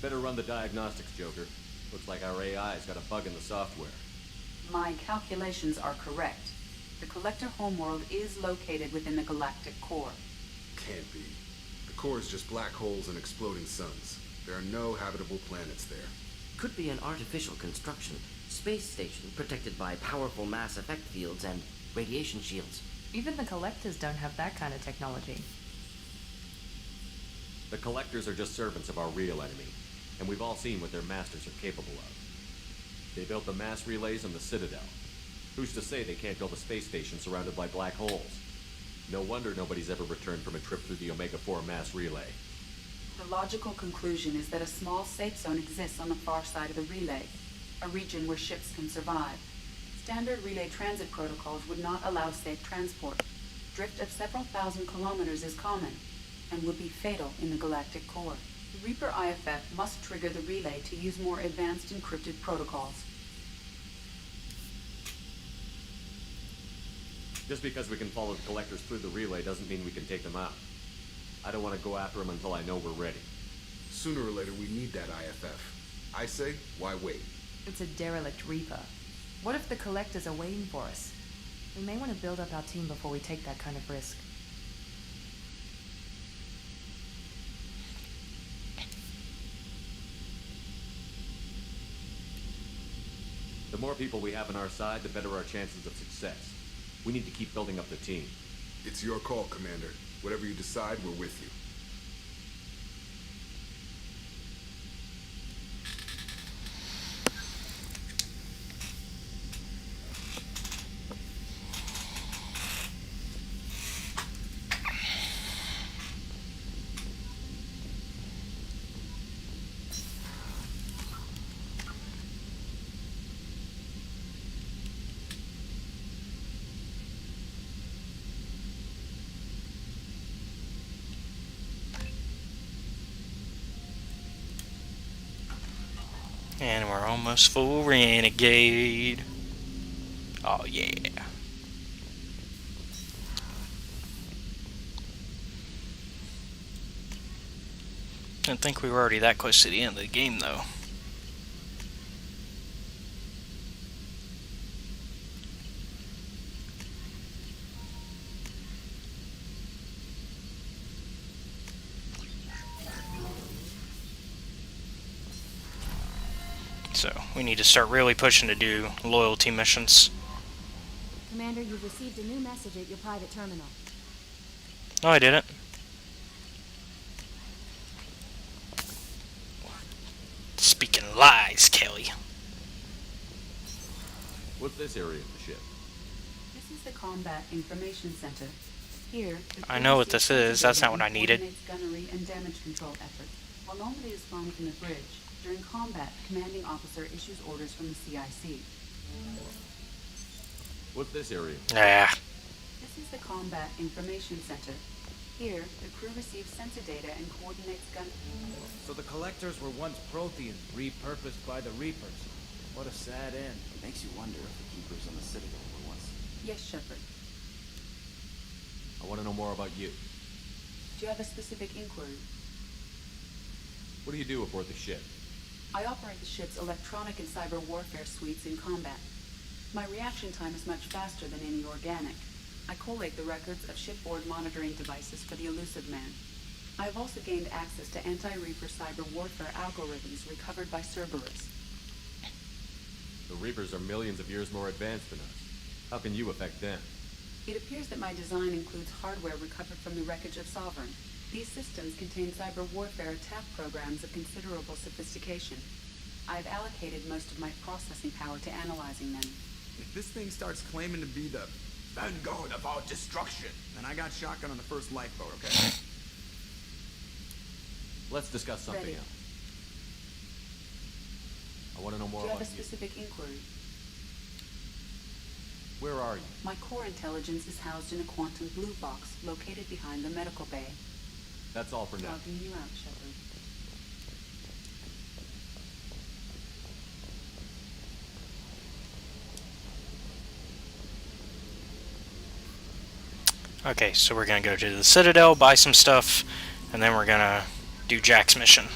Better run the diagnostics, Joker. Looks like our AI's got a bug in the software. My calculations are correct. The collector homeworld is located within the galactic core. Can't be. The core is just black holes and exploding suns. There are no habitable planets there. Could be an artificial construction. Space station protected by powerful mass effect fields and radiation shields. Even the Collectors don't have that kind of technology. The collectors are just servants of our real enemy, and we've all seen what their masters are capable of. They built the mass relays on the Citadel. Who's to say they can't build a space station surrounded by black holes? No wonder nobody's ever returned from a trip through the Omega-4 mass relay. The logical conclusion is that a small safe zone exists on the far side of the relay, a region where ships can survive. Standard relay transit protocols would not allow safe transport. Drift of several thousand kilometers is common, and would be fatal in the galactic core. The Reaper IFF must trigger the relay to use more advanced encrypted protocols. Just because we can follow the collectors through the relay doesn't mean we can take them out. I don't want to go after them until I know we're ready. Sooner or later, we need that IFF. I say, why wait? It's a derelict Reaper. What if the Collectors are waiting for us? We may want to build up our team before we take that kind of risk. The more people we have on our side, the better our chances of success. We need to keep building up the team. It's your call, Commander. Whatever you decide, we're with you. And we're almost full Renegade. Oh yeah. Didn't think we were already that close to the end of the game though. So we need to start really pushing to do loyalty missions. Commander, you've received a new message at your private terminal. No, I didn't. Speaking lies, Kelly. What's this area of the ship? This is the Combat Information Center. Here, the I know what this is. That's not what I needed. coordinates gunnery and damage control efforts. While nobody is flown from the bridge, during combat, the commanding officer issues orders from the CIC. What's this area? Yeah. This is the Combat Information Center. Here, the crew receives sensor data and coordinates gun... So the Collectors were once Prothean, repurposed by the Reapers. What a sad end. It makes you wonder if the Keepers on the Citadel were once... Yes, Shepard. I want to know more about you. Do you have a specific inquiry? What do you do aboard the ship? I operate the ship's electronic and cyber warfare suites in combat. My reaction time is much faster than any organic. I collate the records of shipboard monitoring devices for the Elusive Man. I have also gained access to anti-Reaper cyber warfare algorithms recovered by Cerberus. The Reapers are millions of years more advanced than us. How can you affect them? It appears that my design includes hardware recovered from the wreckage of Sovereign. These systems contain cyber warfare attack programs of considerable sophistication. I have allocated most of my processing power to analyzing them. If this thing starts claiming to be the vanguard of our destruction, then I got shotgun on the first lifeboat, okay? Let's discuss something Ready. else. I want to know more Do you have about a you. specific inquiry? Where are you? My core intelligence is housed in a quantum blue box located behind the medical bay. That's all for now. Logging you out, Shepard. Okay, so we're gonna go to the Citadel, buy some stuff, and then we're gonna do Jack's mission.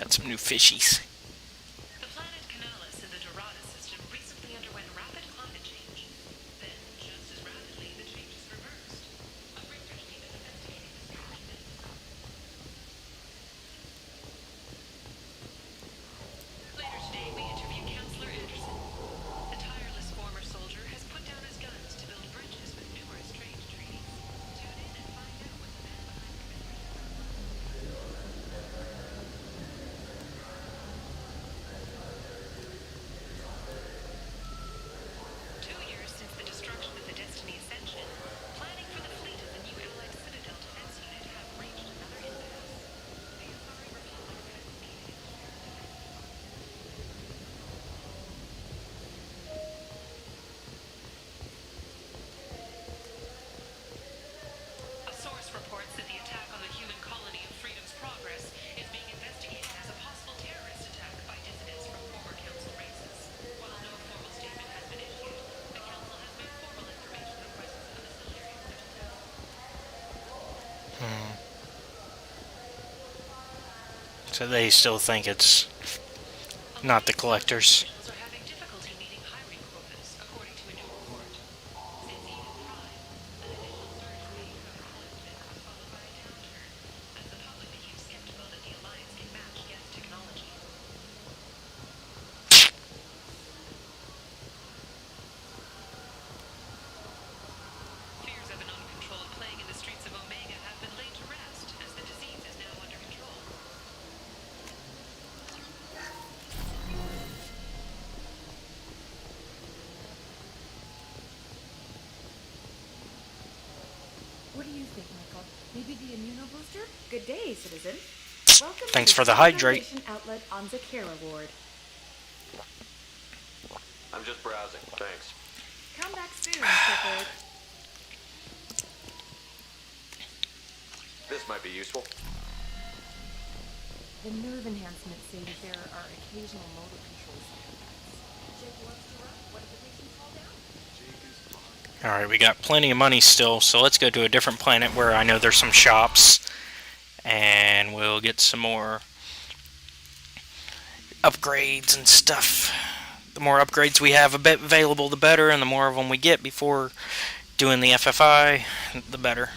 Got some new fishies. The planet Canalis in the Dorada system recently underwent rapid climate change. Then, just as rapidly, the change is reversed. A research team is investigating the strange events. Later today, we interview Counselor Anderson. The tireless former soldier has put down his guns to build bridges with numerous strange treaties. Tune in and find out what the man behind So they still think it's not the collectors. What do you think, Michael? Maybe the immunobooster? Good day, citizen. Welcome Thanks to for the hydrate. Foundation outlet on Zakera Ward. I'm just browsing, thanks. Come back soon, Shepard. This might be useful. The nerve enhancements say that there are occasional motor control side effects. Jake loves to run. What if the patient fall down? Alright, we got plenty of money still, so let's go to a different planet where I know there's some shops. And we'll get some more upgrades and stuff. The more upgrades we have available, the better, and the more of them we get before doing the FFI, the better.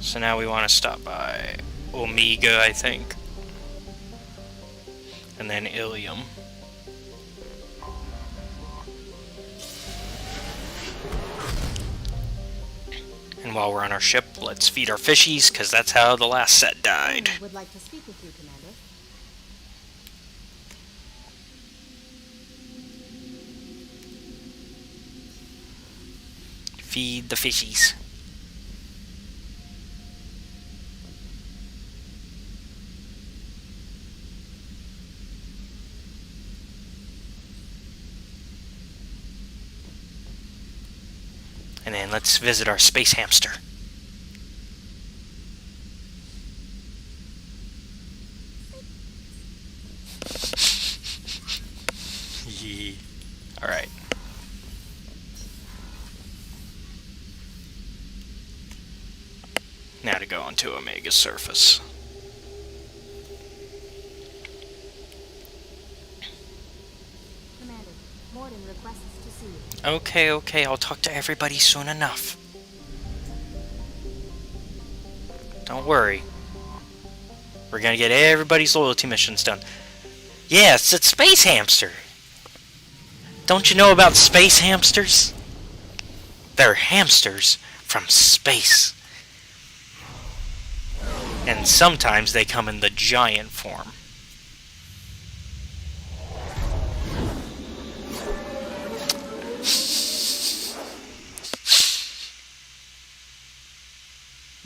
So now we want to stop by Omega, I think. And then Ilium. And while we're on our ship, let's feed our fishies, because that's how the last set died. Would like to speak with you, Commander. Feed the fishies. And then let's visit our space hamster. Yeah. Alright. Now to go onto Omega's surface. Commander, Morden requests to see you. Okay, I'll talk to everybody soon enough. Don't worry. We're gonna get everybody's loyalty missions done. Yes, it's Space Hamster! Don't you know about space hamsters? They're hamsters from space. And sometimes they come in the giant form.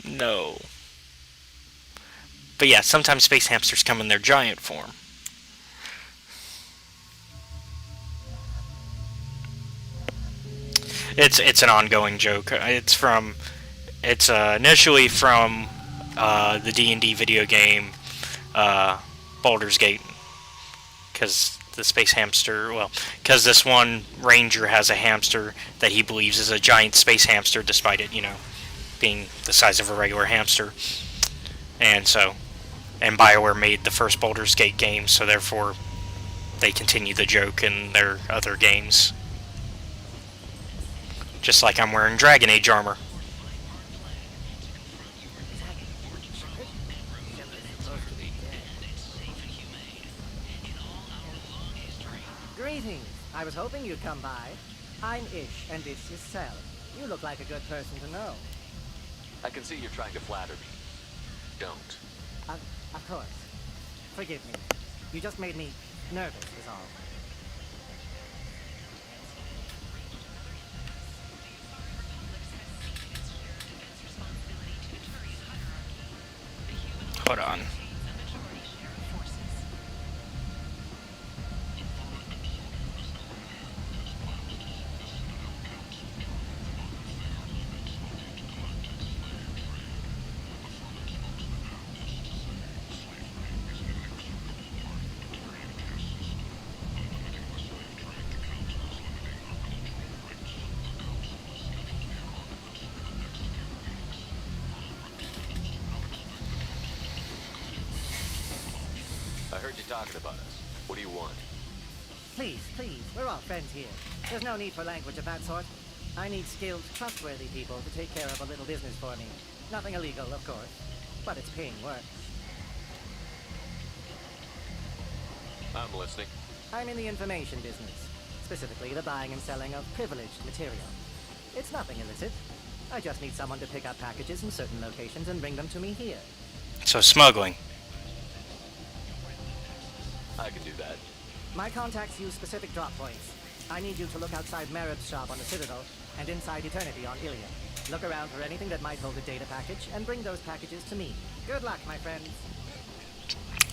No. But yeah, sometimes space hamsters come in their giant form. It's an ongoing joke. It's initially from the D&D video game Baldur's Gate, because the space hamster, because this one ranger has a hamster that he believes is a giant space hamster, despite it, being the size of a regular hamster. And BioWare made the first Baldur's Gate game, so therefore they continue the joke in their other games. Just like I'm wearing Dragon Age armor. Greetings. I was hoping you'd come by. I'm Ish, and this is Cell. You look like a good person to know. I can see you're trying to flatter me. Don't. Of course. Forgive me. You just made me nervous, is all. Hold on. heard you talking about us. What do you want? Please, please, we're all friends here. There's no need for language of that sort. I need skilled, trustworthy people to take care of a little business for me. Nothing illegal, of course, but it's paying work. I'm listening. I'm in the information business, specifically the buying and selling of privileged material. It's nothing illicit. I just need someone to pick up packages in certain locations and bring them to me here. So smuggling. I can do that. My contacts use specific drop points. I need you to look outside Merib's shop on the Citadel and inside Eternity on Ilium. Look around for anything that might hold a data package and bring those packages to me. Good luck, my friends.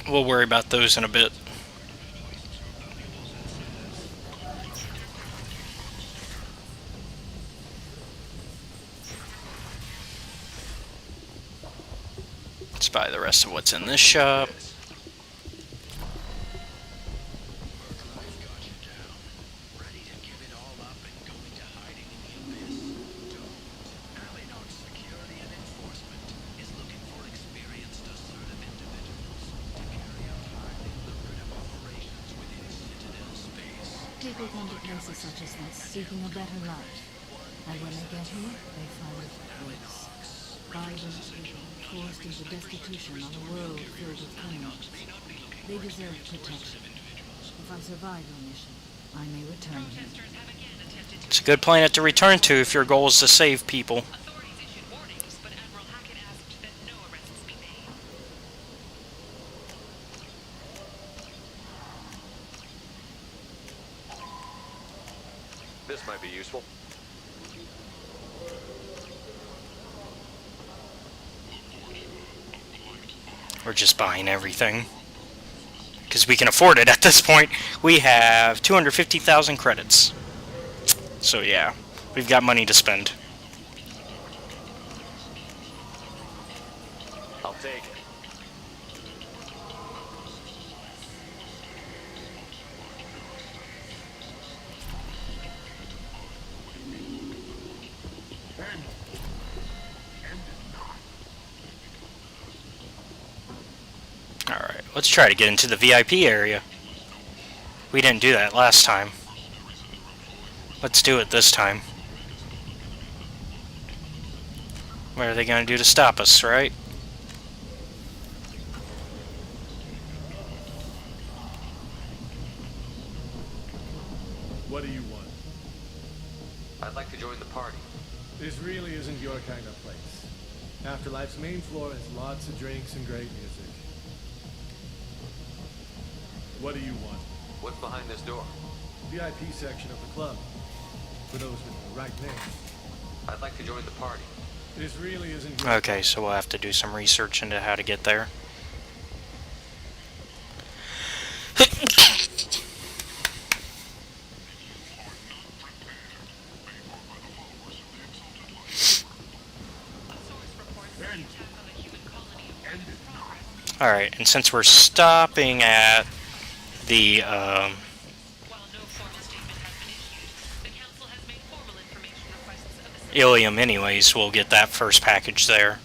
We'll worry about those in a bit. Let's buy the rest of what's in this shop. People come to places such as this, seeking a better life. And when they get here, they find this. Violent people, forced into destitution on a world filled with criminals. They deserve protection. If I survive your mission, I may return here. It's a good planet to return to if your goal is to save people. This might be useful. We're just buying everything. Because we can afford it at this point. We have 250,000 credits. So yeah, we've got money to spend. I'll take it. Alright, let's try to get into the VIP area. We didn't do that last time. Let's do it this time. What are they going to do to stop us, right? What do you want? I'd like to join the party. This really isn't your kind of place. Afterlife's main floor has lots of drinks and great music. What do you want? What's behind this door? VIP section of the club. For those with the right name. I'd like to join the party. This really isn't... Okay, so we'll have to do some research into how to get there. Alright, and since we're stopping at the, Ilium anyways, we'll get that first package there.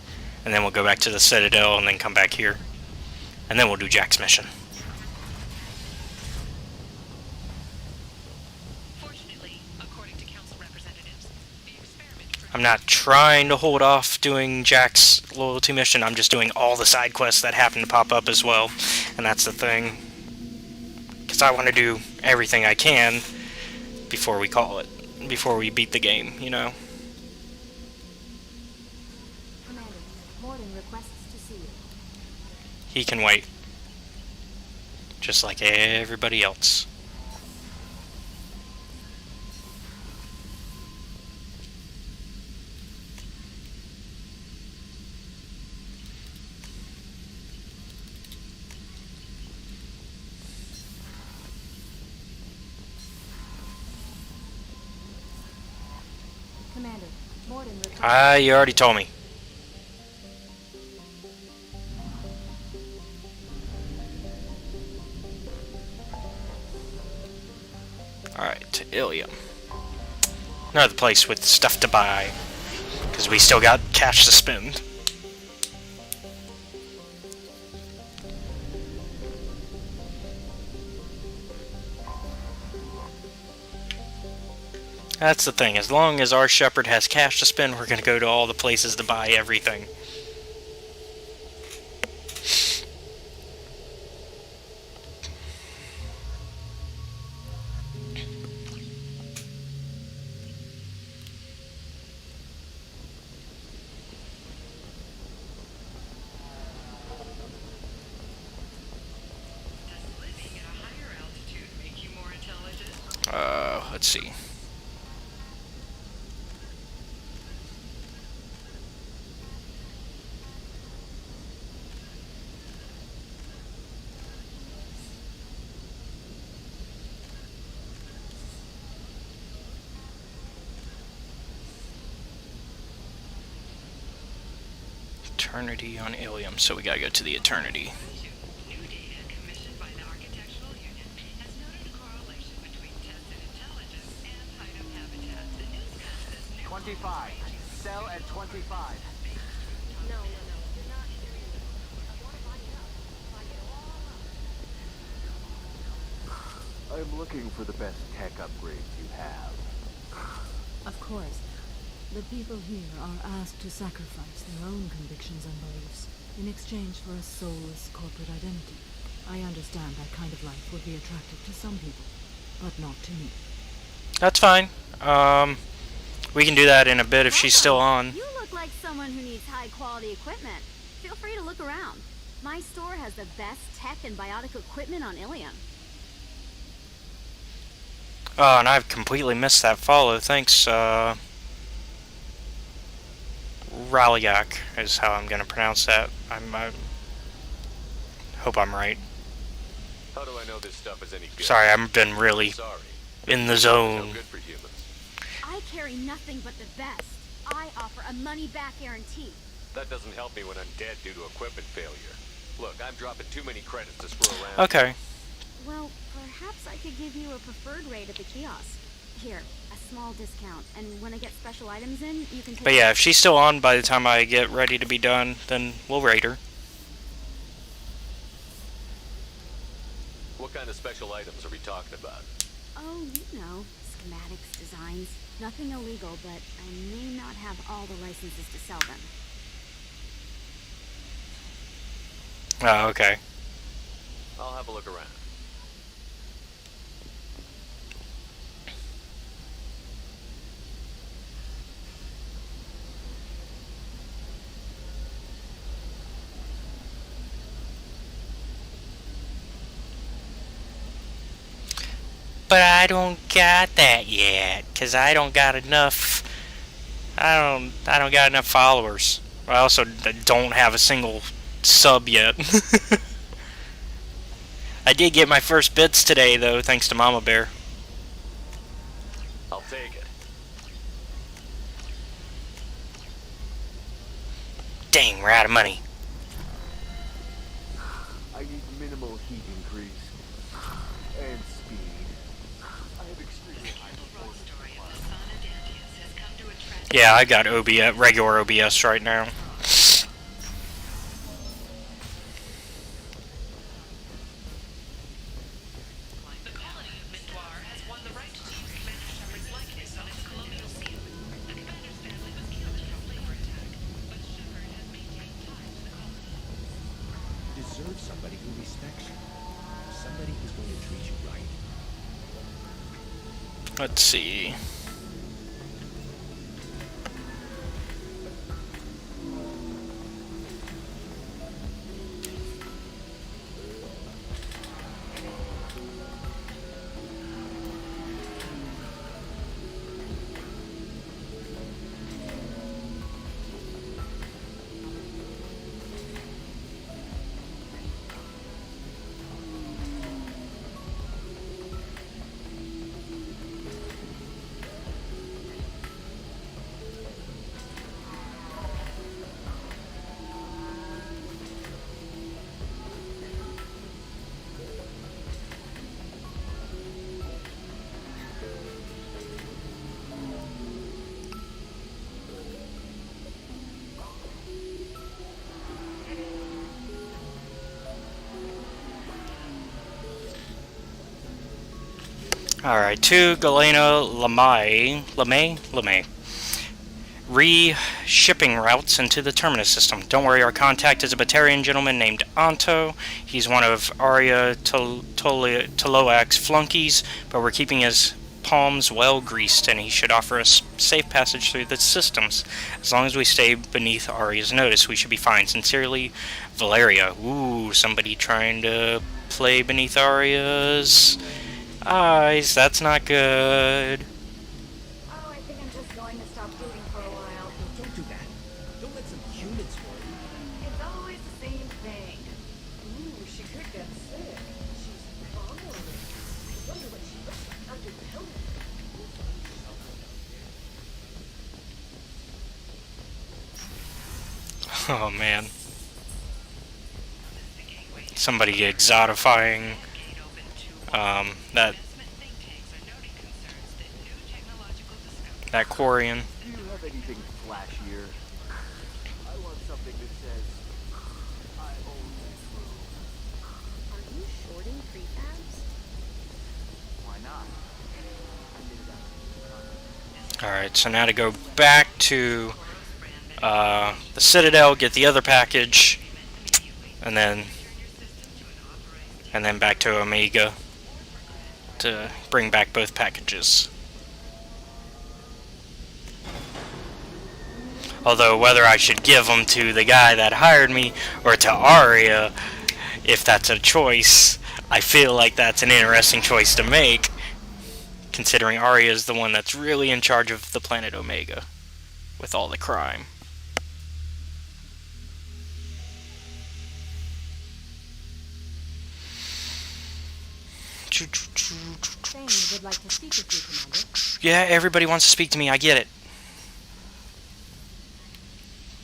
And then we'll go back to the Citadel and then come back here. And then we'll do Jack's mission. I'm not trying to hold off doing Jack's loyalty mission, I'm just doing all the side quests that happen to pop up as well. And that's the thing. Because I want to do everything I can before we call it. Before we beat the game, you know? Commander, Morden requests to see you. He can wait. Just like everybody else. Commander, Morden requests... You already told me. Alright, to Ilium. Another place with stuff to buy. Because we still got cash to spend. That's the thing. As long as our Shepard has cash to spend, we're going to go to all the places to buy everything. Let's see. Eternity on Ilium, so we gotta go to the Eternity. 25. Sell at 25. No. You're not serious. I want to buy it up. I'm looking for the best tech upgrades you have. Of course. The people here are asked to sacrifice their own convictions and beliefs in exchange for a soulless corporate identity. I understand that kind of life would be attractive to some people, but not to me. That's fine. We can do that in a bit if she's still on. You look like someone who needs high-quality equipment. Feel free to look around. My store has the best tech and biotic equipment on Ilium. Oh, and I've completely missed that follow. Thanks, Ralyak is how I'm going to pronounce that. I hope I'm right. How do I know this stuff is any good? Sorry, I've been really in the zone. No good for humans. I carry nothing but the best. I offer a money-back guarantee. That doesn't help me when I'm dead due to equipment failure. Look, I'm dropping too many credits to screw around. Okay. Well, perhaps I could give you a preferred rate at the kiosk. Here, a small discount, and when I get special items in, you can take... But yeah, if she's still on by the time I get ready to be done, then we'll rate her. What kind of special items are we talking about? Oh, you know, schematics, designs. Nothing illegal, but I may not have all the licenses to sell them. Oh, okay. I'll have a look around. But I don't got that yet, cause I don't got enough. I don't got enough followers. I also don't have a single sub yet. I did get my first bits today, though, thanks to Mama Bear. I'll take it. Dang, we're out of money. I need minimal heat increase and speed. I have extremely high performance. Yeah, I got OBS, regular OBS right now. Deserve somebody who respects you. Somebody who's going to treat you right. Let's see. Alright, to Galena LeMay. Re-shipping routes into the Terminus system. Don't worry, our contact is a Batarian gentleman named Anto. He's one of Arya Toloak's flunkies, but we're keeping his palms well greased, and he should offer us safe passage through the systems. As long as we stay beneath Arya's notice, we should be fine. Sincerely, Valeria. Ooh, somebody trying to play beneath Arya's eyes. That's not good. Oh, I think I'm just going to stop rooting for a while. Don't do that. Don't let some humans worry. It's always the same thing. Ooh, she could get sick. She's following. I wonder what she looks like under the helmet. Oh man. Somebody exotifying that Quarian. Do you have anything flashier? I want something that says, I own this room. Are you shorting prefabs? Why not? Alright, so now to go back to the Citadel, get the other package, and then back to Omega to bring back both packages. Although whether I should give them to the guy that hired me or to Arya, if that's a choice, I feel like that's an interesting choice to make, considering Arya is the one that's really in charge of the planet Omega with all the crime. Thane would like to speak with you, Commander. Yeah, everybody wants to speak to me, I get it.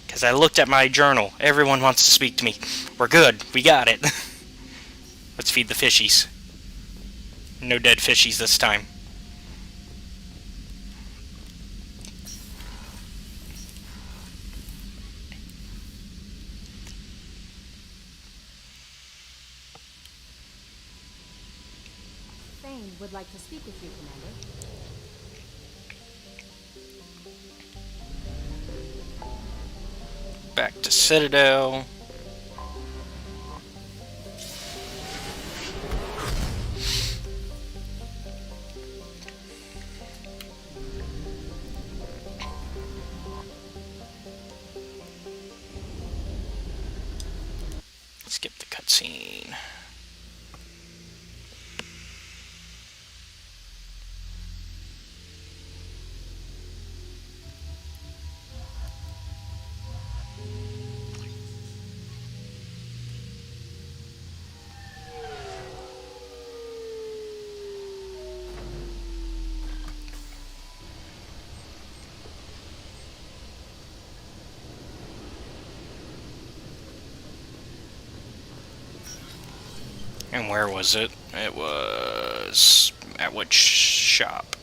Because I looked at my journal. Everyone wants to speak to me. We're good. We got it. Let's feed the fishies. No dead fishies this time. Thane would like to speak with you, Commander. Back to Citadel. Skip the cutscene. And where was it? It was at which shop?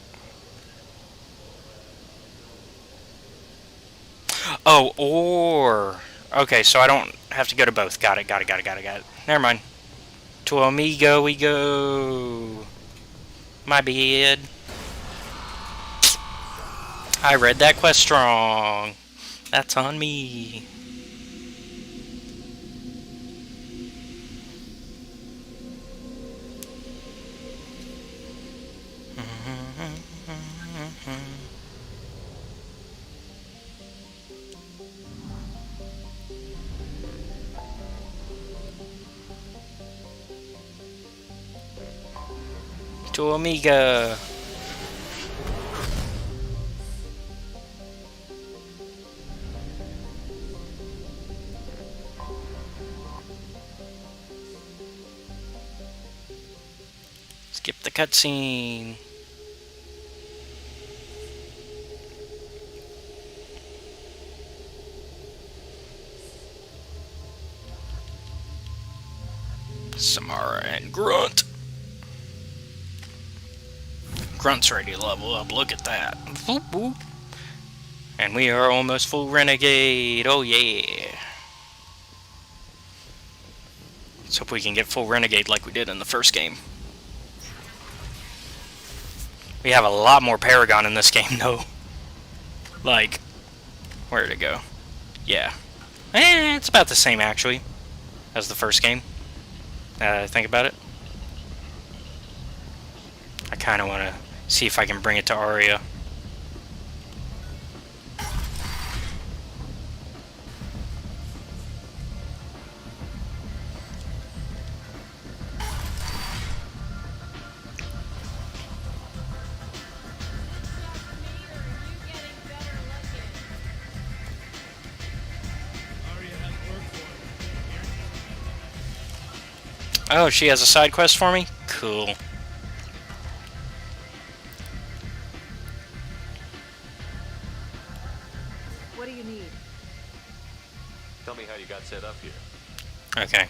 Oh, or okay, so I don't have to go to both. Got it. Never mind. To Omega we go. My bad. I read that quest wrong. That's on me. To Omega. Skip the cutscene. Samara and Grunt. Grunt's ready to level up, look at that. Boop, boop. And we are almost full Renegade, oh yeah. Let's hope we can get full Renegade like we did in the first game. We have a lot more Paragon in this game, though. Like, where did it go? Yeah. It's about the same, actually, as the first game. Now that I think about it. I kind of want to see if I can bring it to Aria. Oh, she has a side quest for me? Cool. What do you need? Tell me how you got set up here. Okay.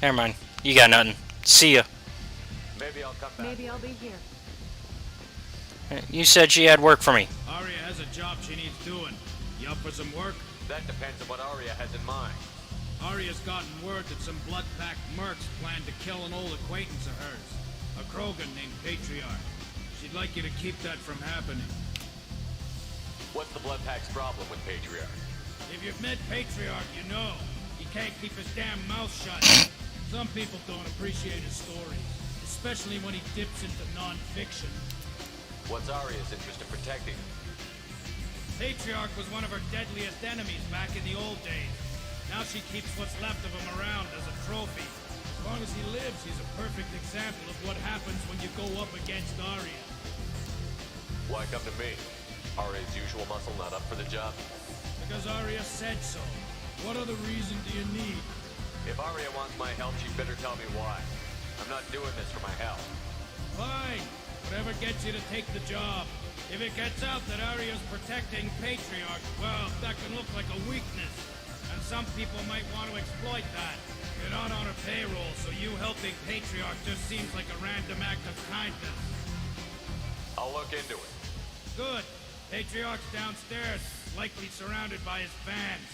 Never mind. You got nothing. See ya. Maybe I'll come back. Maybe I'll be here. You said she had work for me. Aria has a job she needs doing. You up for some work? That depends on what Aria has in mind. Aria's gotten word that some blood-packed mercs plan to kill an old acquaintance of hers. A Krogan named Patriarch. She'd like you to keep that from happening. What's the Bloodpack's problem with Patriarch? If you've met Patriarch, you know. He can't keep his damn mouth shut. Some people don't appreciate his stories. Especially when he dips into non-fiction. What's Aria's interest in protecting him? Patriarch was one of her deadliest enemies back in the old days. Now she keeps what's left of him around as a trophy. As long as he lives, he's a perfect example of what happens when you go up against Aria. Why come to me? Aria's usual muscle not up for the job? Because Aria said so. What other reason do you need? If Aria wants my help, she'd better tell me why. I'm not doing this for my health. Fine. Whatever gets you to take the job. If it gets out that Aria's protecting Patriarch, well, that can look like a weakness. And some people might want to exploit that. You're not on her payroll, so you helping Patriarch just seems like a random act of kindness. I'll look into it. Good. Patriarch's downstairs, likely surrounded by his fans.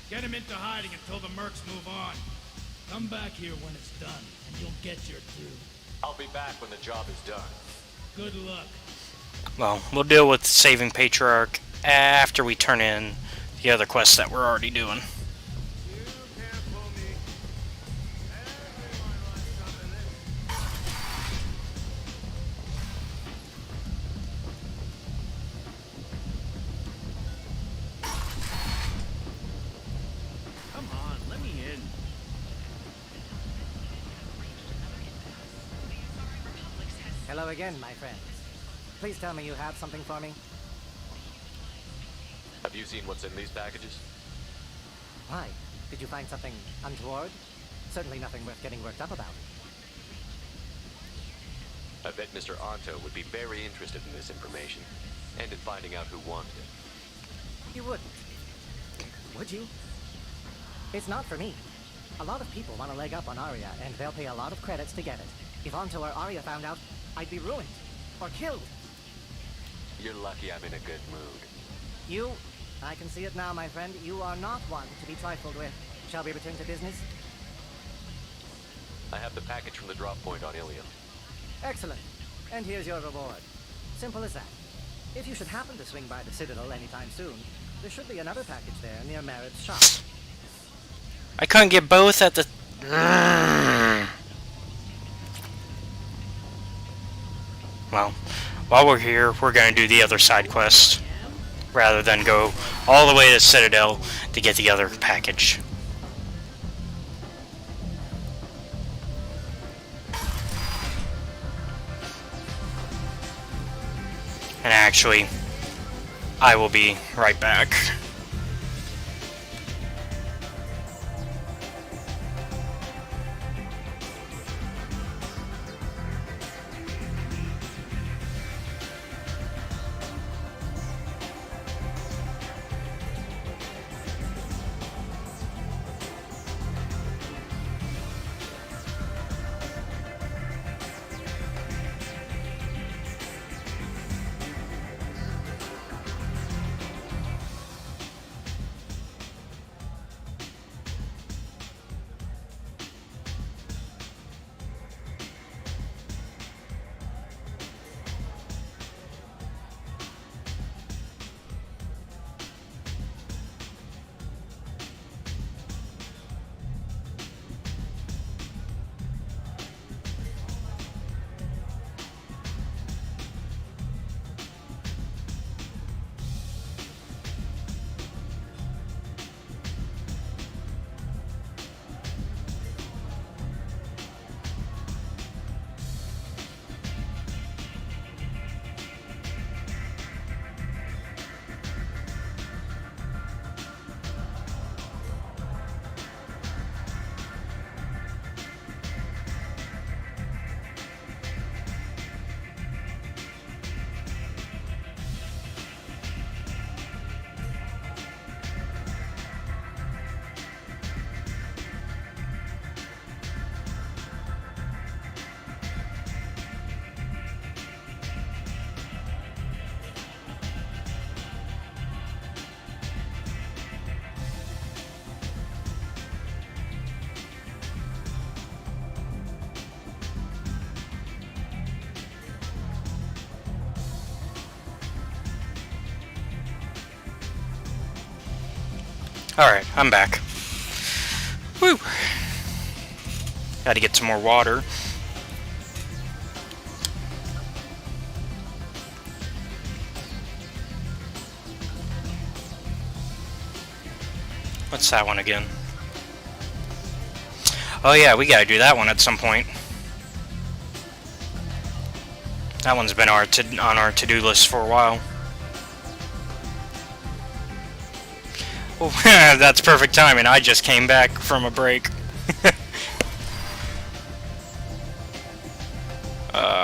Get him into hiding until the mercs move on. Come back here when it's done, and you'll get your due. I'll be back when the job is done. Good luck. Well, we'll deal with saving Patriarch after we turn in the other quests that we're already doing. Come on, let me in. Hello again, my friends. Please tell me you have something for me. Have you seen what's in these packages? Why? Did you find something untoward? Certainly nothing worth getting worked up about. I bet Mr. Anto would be very interested in this information, and in finding out who wanted it. You wouldn't. Would you? It's not for me. A lot of people want a leg up on Aria, and they'll pay a lot of credits to get it. If Anto or Aria found out, I'd be ruined. Or killed. You're lucky I'm in a good mood. You... I can see it now, my friend. You are not one to be trifled with. Shall we return to business? I have the package from the drop point on Ilium. Excellent. And here's your reward. Simple as that. If you should happen to swing by the Citadel anytime soon, there should be another package there near Merritt's shop. I couldn't get both at the... Well, while we're here, we're going to do the other side quest, rather than go all the way to Citadel to get the other package. And actually, I will be right back. Alright, I'm back. Woo! Gotta get some more water. What's that one again? Oh yeah, we gotta do that one at some point. That one's been on our to-do list for a while. Oh, that's perfect timing. I just came back from a break.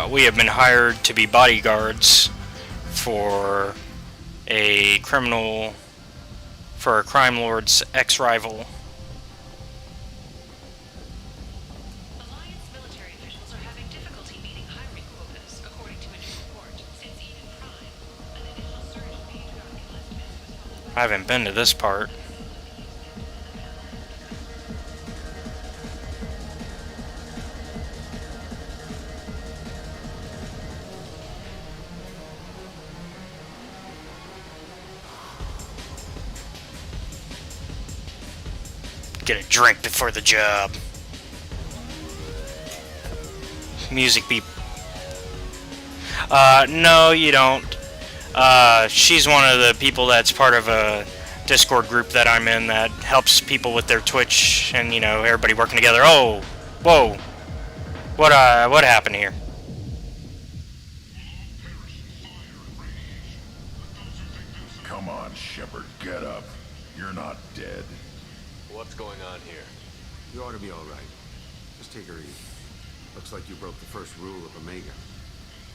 We have been hired to be bodyguards for a crime lord's ex-rival. Alliance military officials are having difficulty meeting hiring quotas, according to a new report, since even Prime, an initial surge in patriarch enlistments was followed by... I haven't been to this part. Get a drink before the job. Music beep. No, you don't. She's one of the people that's part of a Discord group that I'm in that helps people with their Twitch and, you know, everybody working together. Oh, whoa. What happened here? Come on, Shepard, get up. You're not dead. What's going on here? You ought to be all right. Just take her easy. Looks like you broke the first rule of Omega.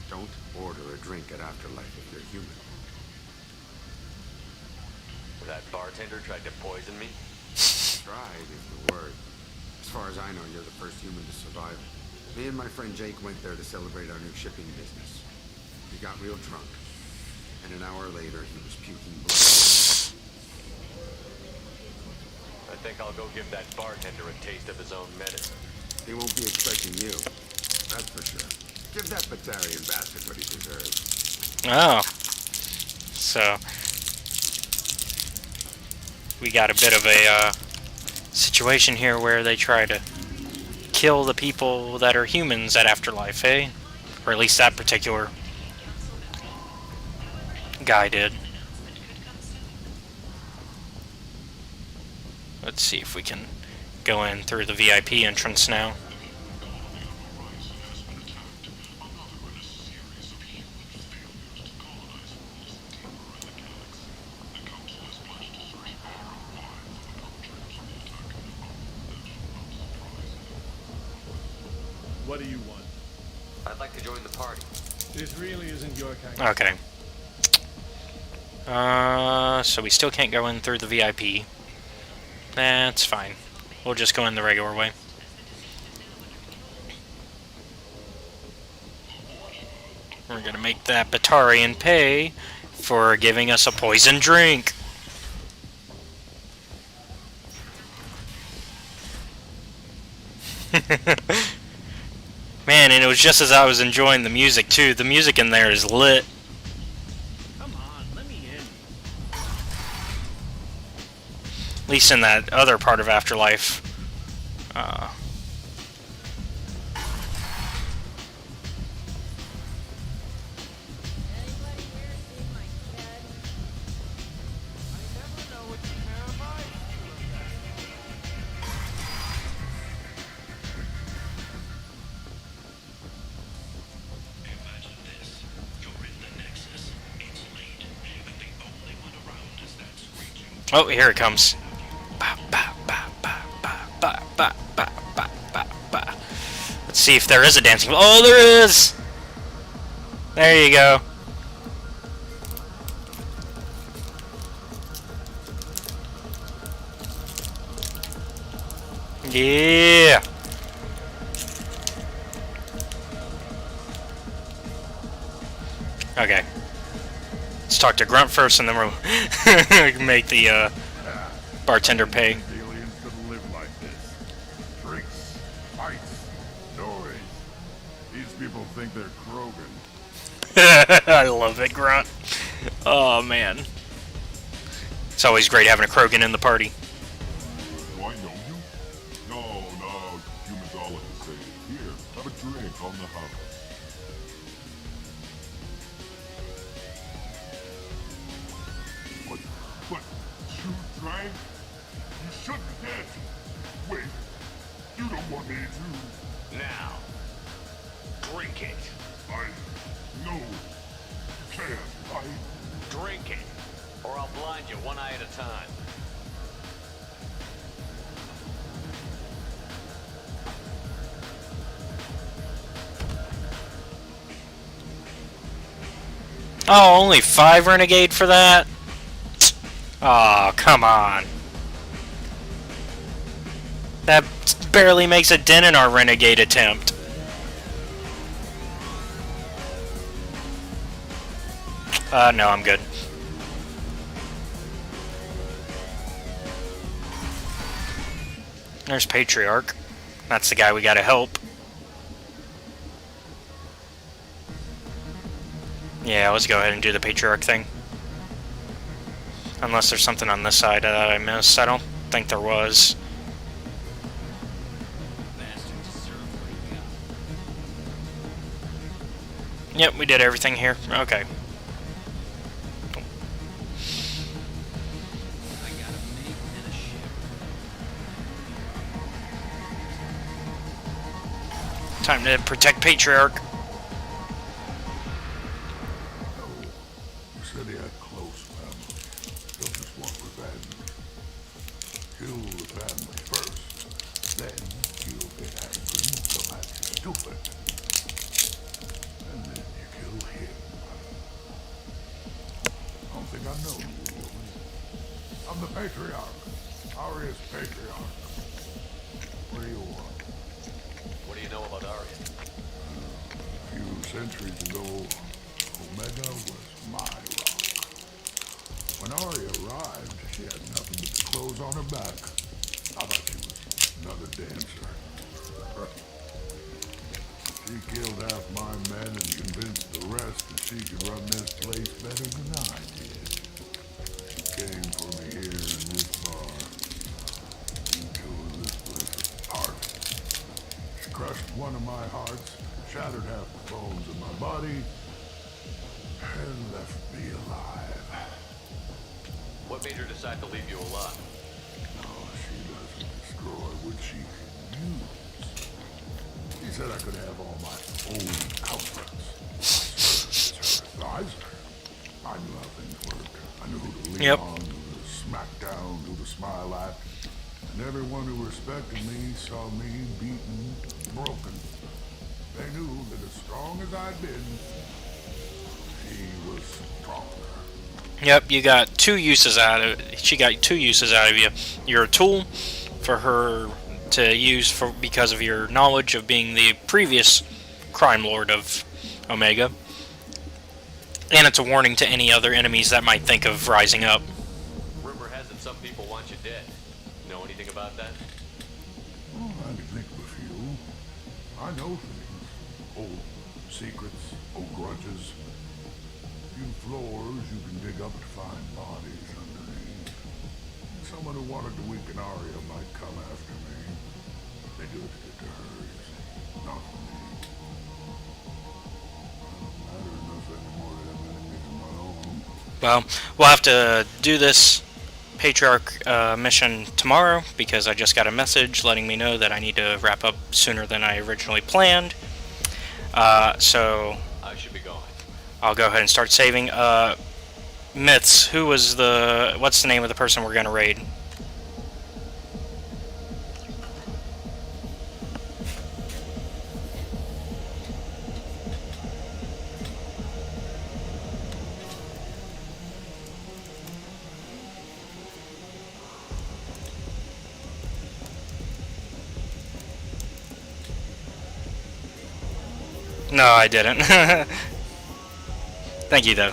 Don't order a drink at Afterlife if you're human. That bartender tried to poison me? Tried is the word. As far as I know, you're the first human to survive. Me and my friend Jake went there to celebrate our new shipping business. He got real drunk. And an hour later, he was puking blood. I think I'll go give that bartender a taste of his own medicine. He won't be expecting you. That's for sure. Give that Batarian bastard what he deserves. Oh. So, we got a bit of a situation here where they try to kill the people that are humans at Afterlife, eh? Or at least that particular guy did. Let's see if we can go in through the VIP entrance now. What do you want? I'd like to join the party. This really isn't your kind. Okay. So we still can't go in through the VIP. That's fine. We'll just go in the regular way. We're gonna make that Batarian pay for giving us a poison drink. Man, and it was just as I was enjoying the music too. The music in there is lit. Come on, let me in. At least in that other part of Afterlife. Oh, here it comes. Let's see if there is a dancing. Oh, there is! There you go. Yeah. Okay. Let's talk to Grunt first, and then we'll make the bartender pay. Aliens could live like this. Drinks, fights, noise. These people think they're Krogan. I love it, Grunt. Oh, man. It's always great having a Krogan in the party. on the hub. What? You drank? You shouldn't have. Wait. You don't want me to. Now. Drink it. No. You can't. Drink it, or I'll blind you one eye at a time. Oh, only 5 renegade for that? Oh, come on. That barely makes a dent in our renegade attempt. No, I'm good. There's Patriarch. That's the guy we gotta help. Yeah, let's go ahead and do the Patriarch thing. Unless there's something on this side that I missed. I don't think there was. Yep, we did everything here. Okay. Time to protect Patriarch. You said he had close family. Don't just want revenge. Kill the family first. Then you'll get angry and come at you stupid. And then you kill him. I don't think I know you. I'm the Patriarch. Aria's Patriarch. What do you want? What do you know about Aria? A few centuries ago, Omega was my rock. When Aria arrived, she had nothing but the clothes on her back. I thought she was another dancer. She killed half my men and convinced the rest that she could run this place better than I did. She came for me here in this bar. Until this place apart. Crushed one of my hearts, shattered half the bones in my body, and left me alive. What made her decide to leave you alive? No, she doesn't destroy what she can use. She said I could have all my own comforts. My advisor. I knew how things worked. I knew who to lean on, who to smack down, who to smile at. And everyone who respected me saw me beaten, broken. They knew that as strong as I'd been, she was stronger. Yep, you got 2 uses out of it. She got 2 uses out of you. You're a tool for her to use for because of your knowledge of being the previous crime lord of Omega. And it's a warning to any other enemies that might think of rising up. Rumor has it some people want you dead. Know anything about that? Oh, I can think of a few. I know things. Old secrets, old grudges. Few floors you can dig up to find bodies underneath. Someone who wanted to weaken Aria might come after me. They do it to get to hers, not for me. I don't matter enough anymore to have enemies of my own. Well, we'll have to do this Patriarch mission tomorrow because I just got a message letting me know that I need to wrap up sooner than I originally planned. So I should be going. I'll go ahead and start saving. Myths, what's the name of the person we're gonna raid? No, I didn't. Thank you, though.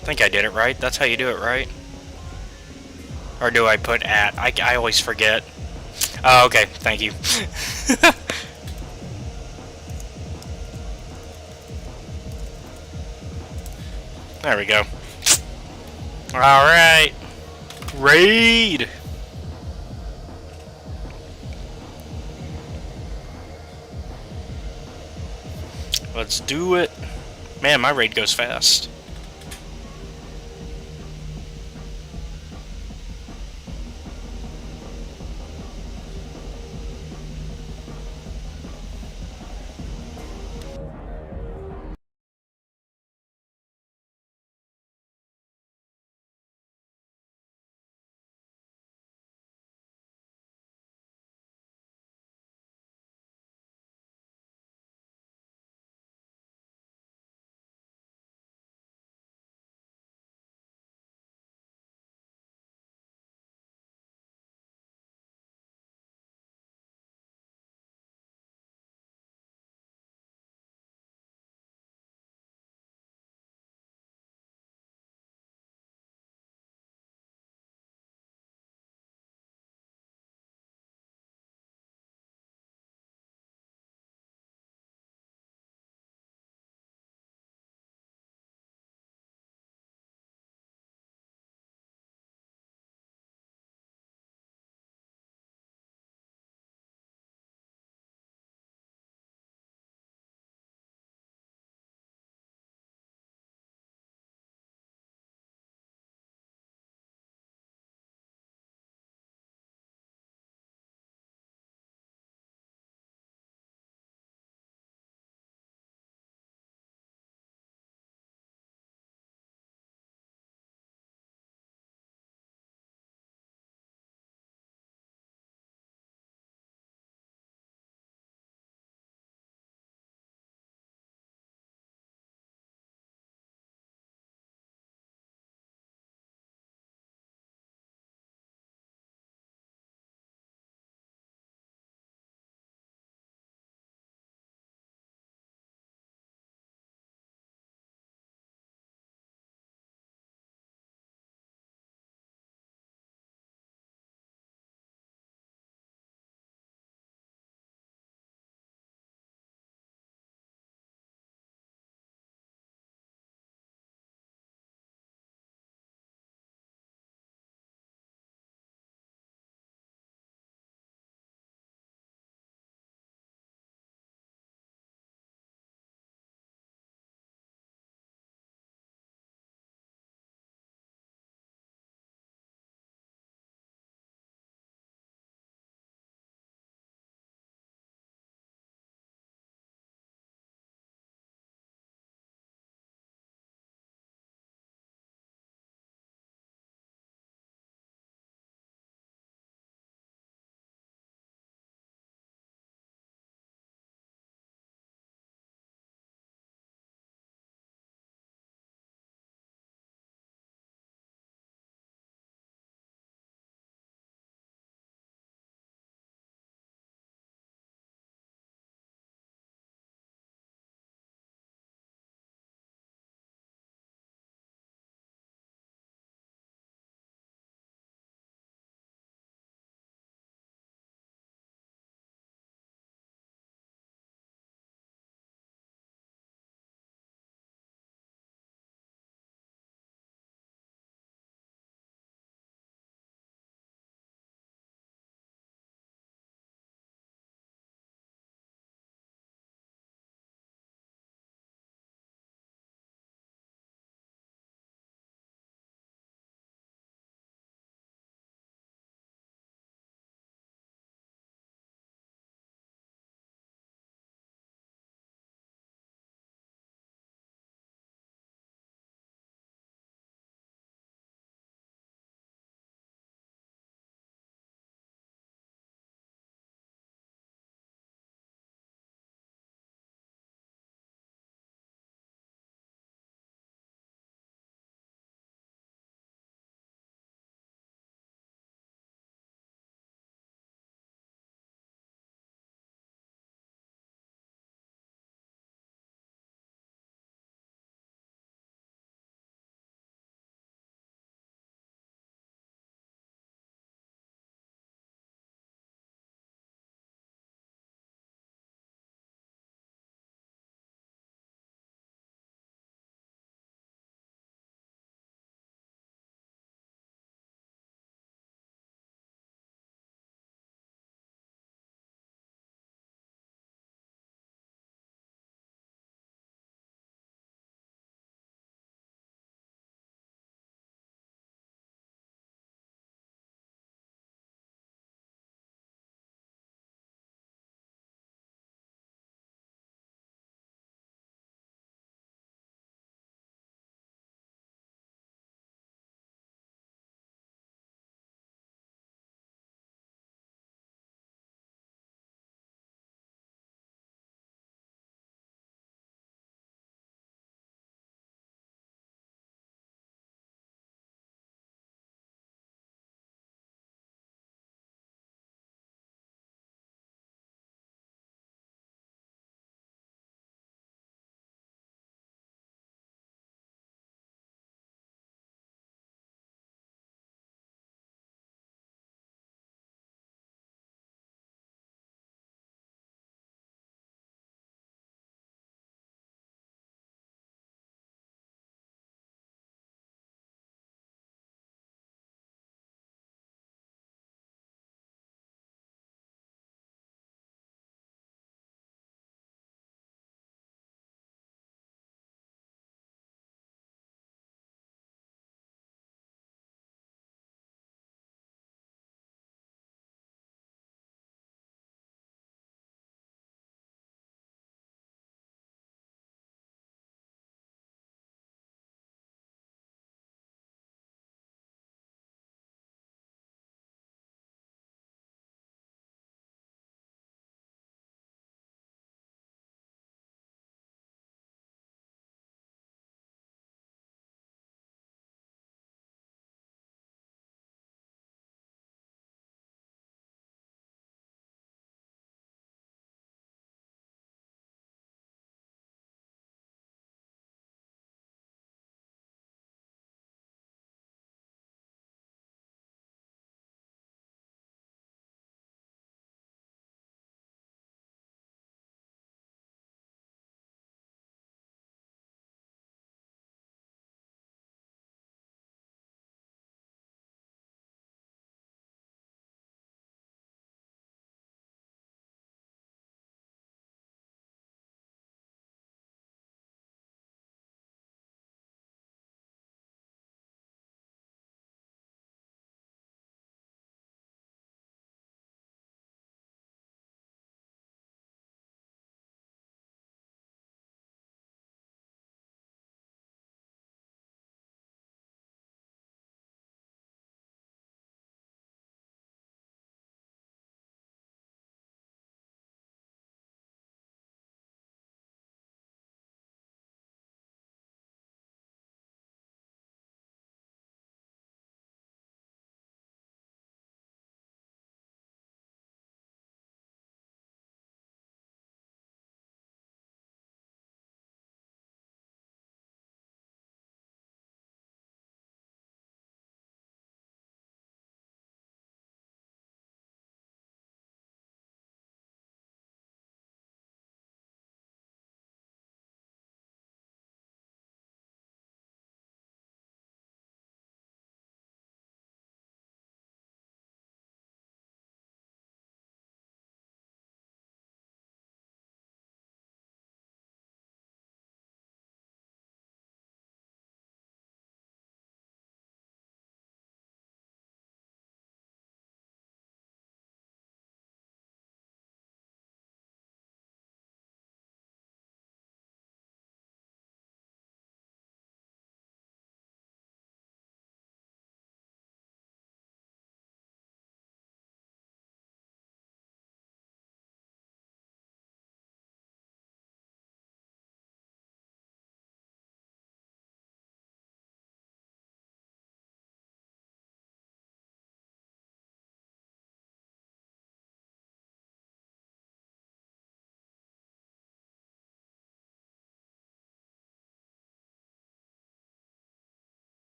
I think I did it right. That's how you do it, right? Or do I put at? I always forget. Oh, okay. Thank you. There we go. Alright. Raid! Let's do it. Man, my raid goes fast.